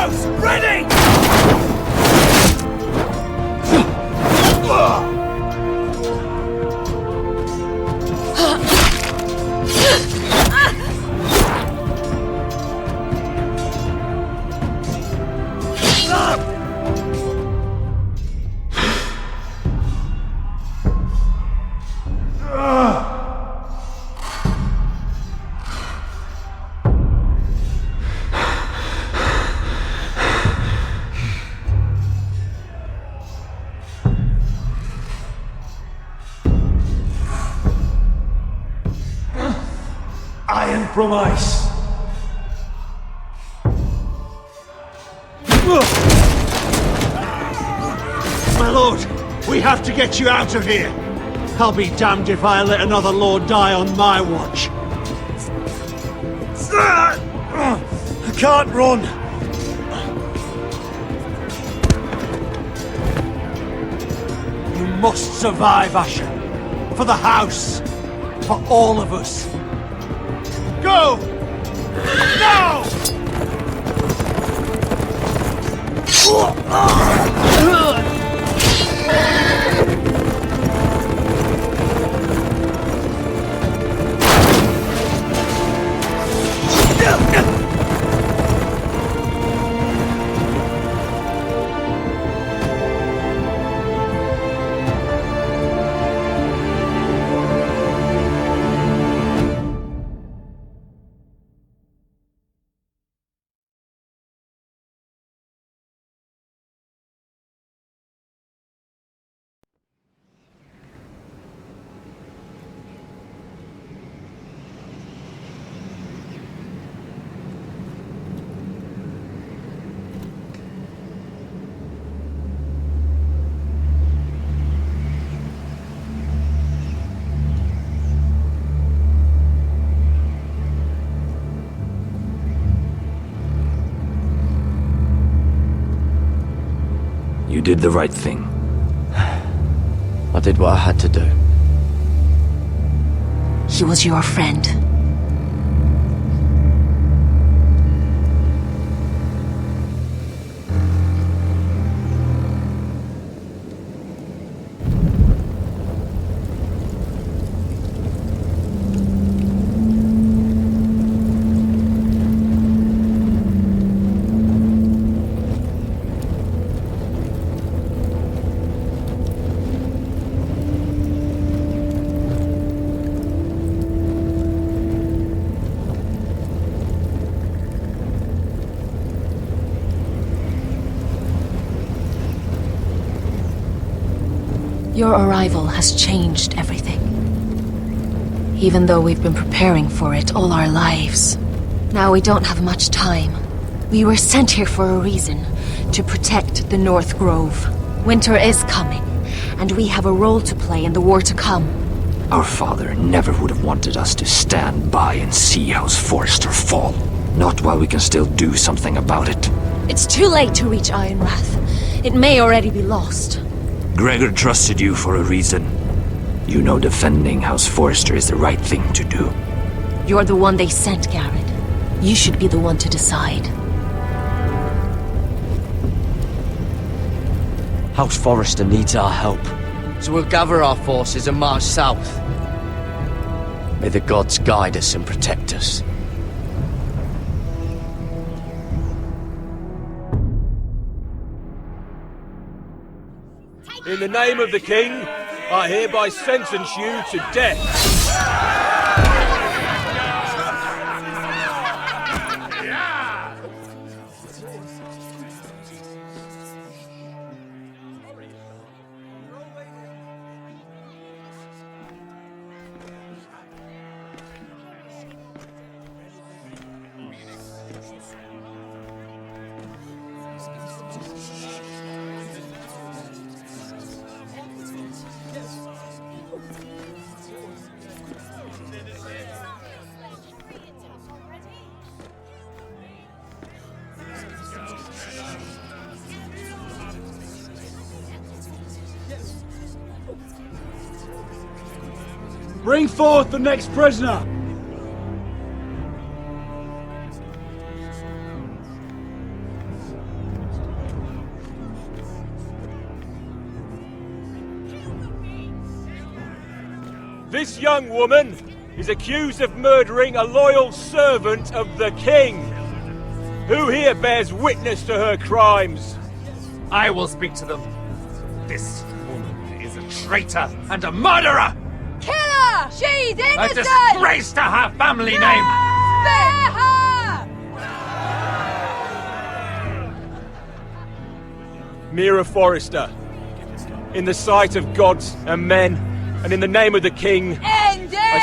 arrows ready! Iron from ice. My lord, we have to get you out of here. I'll be damned if I let another lord die on my watch. I can't run. You must survive, Asher. For the house. For all of us. Go! Now! You did the right thing. I did what I had to do. He was your friend. Your arrival has changed everything. Even though we've been preparing for it all our lives. Now we don't have much time. We were sent here for a reason. To protect the North Grove. Winter is coming, and we have a role to play in the war to come. Our father never would have wanted us to stand by and see House Forrester fall. Not while we can still do something about it. It's too late to reach Ironrath. It may already be lost. Gregor trusted you for a reason. You know defending House Forrester is the right thing to do. You're the one they sent, Garrett. You should be the one to decide. House Forrester needs our help. So we'll gather our forces and march south. May the gods guide us and protect us. In the name of the king, I hereby sentence you to death. Bring forth the next prisoner! This young woman is accused of murdering a loyal servant of the king. Who here bears witness to her crimes? I will speak to them. This woman is a traitor and a murderer! Kill her! She's innocent! A disgrace to her family name! Spare her! Mira Forrester, in the sight of gods and men, and in the name of the king, I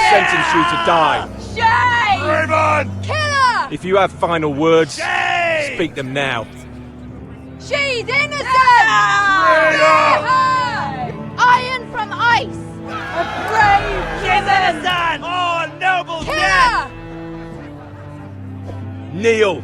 sentence you to die. Shame! Raven! Kill her! If you have final words, speak them now. She's innocent! Spare her! Iron from ice! A brave She's innocent! Oh, noble Kill death! her! Kneel!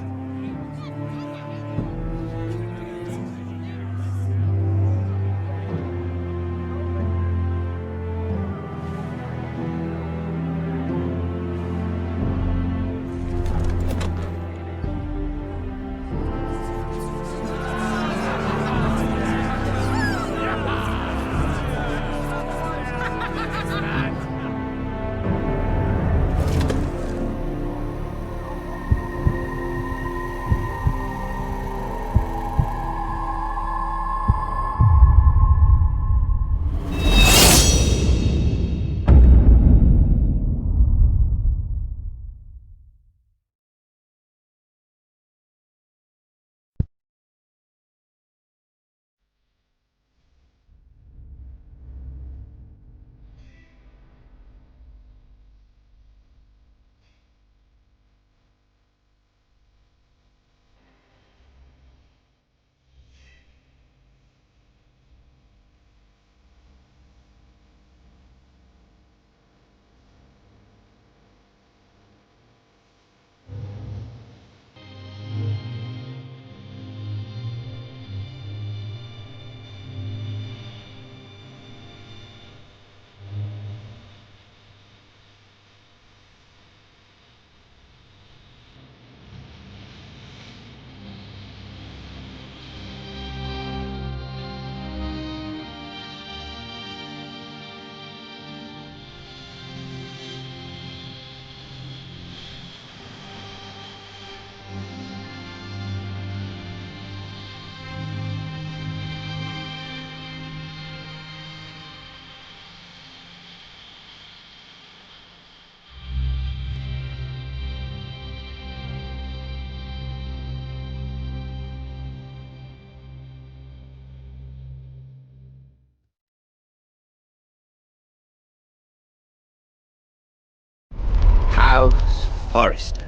House Forrester.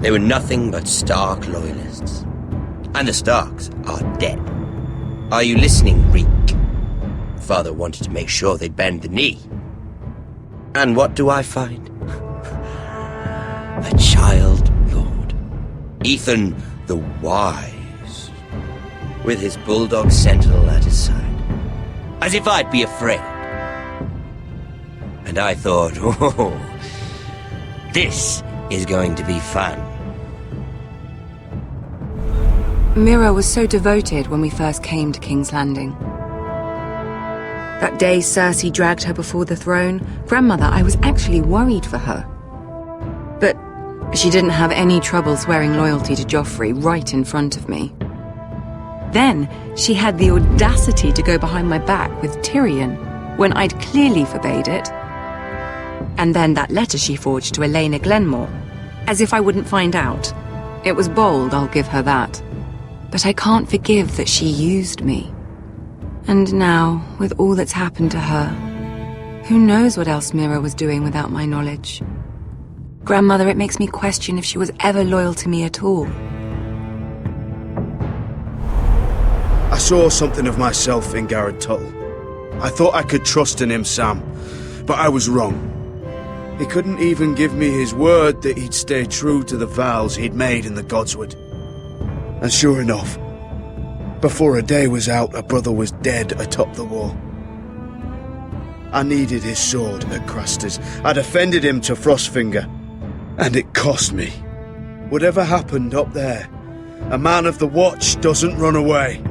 They were nothing but Stark loyalists. And the Starks are dead. Are you listening, Reek? Father wanted to make sure they'd bend the knee. And what do I find? A child lord. Ethan the Wise. With his bulldog sentinel at his side. As if I'd be afraid. And I thought, oh, this is going to be fun. Mira was so devoted when we first came to King's Landing. That day Cersei dragged her before the throne, Grandmother, I was actually worried for her. But she didn't have any trouble swearing loyalty to Joffrey right in front of me. Then she had the audacity to go behind my back with Tyrion, when I'd clearly forbade it. And then that letter she forged to Elena Glenmore, as if I wouldn't find out. It was bold, I'll give her that. But I can't forgive that she used me. And now, with all that's happened to her, who knows what else Mira was doing without my knowledge? Grandmother, it makes me question if she was ever loyal to me at all. I saw something of myself in Garrett Tuttle. I thought I could trust in him, Sam, but I was wrong. He couldn't even give me his word that he'd stay true to the vows he'd made in the Godswood. And sure enough, before a day was out, a brother was dead atop the wall. I needed his sword at Craster's. I defended him to Frostfinger, and it cost me. Whatever happened up there, a man of the Watch doesn't run away.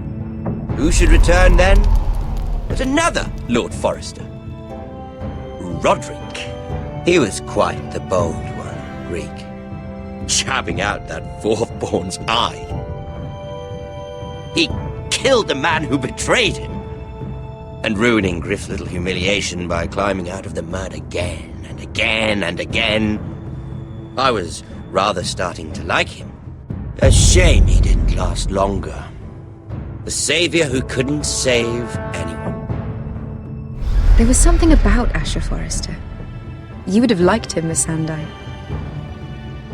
Who should return then? But another Lord Forrester. Roderick, he was quite the bold one, Reek. Jabbing out that fourth-born's eye. He killed the man who betrayed him, and ruining Griff's little humiliation by climbing out of the mud again and again and again. I was rather starting to like him. A shame he didn't last longer. The savior who couldn't save anyone. There was something about Asher Forrester. You would have liked him, Miss Sandine.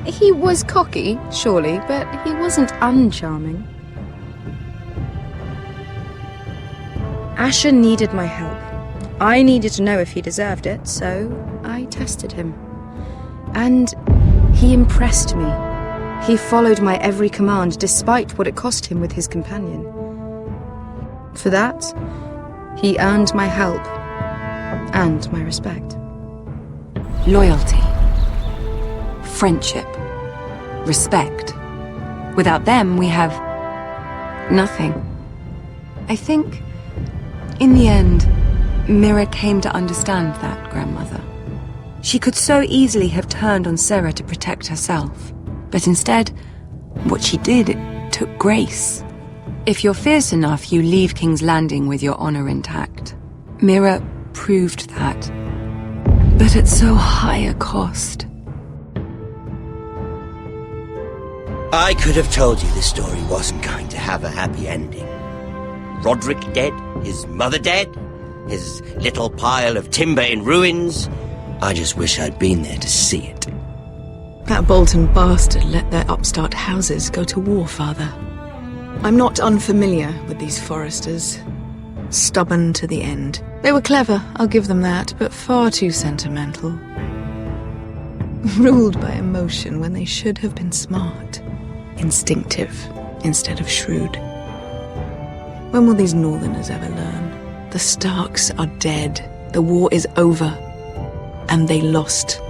He was cocky, surely, but he wasn't uncharming. Asher needed my help. I needed to know if he deserved it, so I tested him. And he impressed me. He followed my every command, despite what it cost him with his companion. For that, he earned my help and my respect. Loyalty. Friendship. Respect. Without them, we have nothing. I think, in the end, Mira came to understand that, Grandmother. She could so easily have turned on Sarah to protect herself. But instead, what she did, it took grace. If you're fierce enough, you leave King's Landing with your honor intact. Mira proved that. But at so high a cost. I could have told you this story wasn't going to have a happy ending. Roderick dead, his mother dead, his little pile of timber in ruins. I just wish I'd been there to see it. That Bolton bastard let their upstart houses go to war, Father. I'm not unfamiliar with these Forresters. Stubborn to the end. They were clever, I'll give them that, but far too sentimental. Ruled by emotion when they should have been smart. Instinctive instead of shrewd. When will these Northerners ever learn? The Starks are dead. The war is over. And they lost.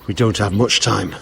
We don't have much time.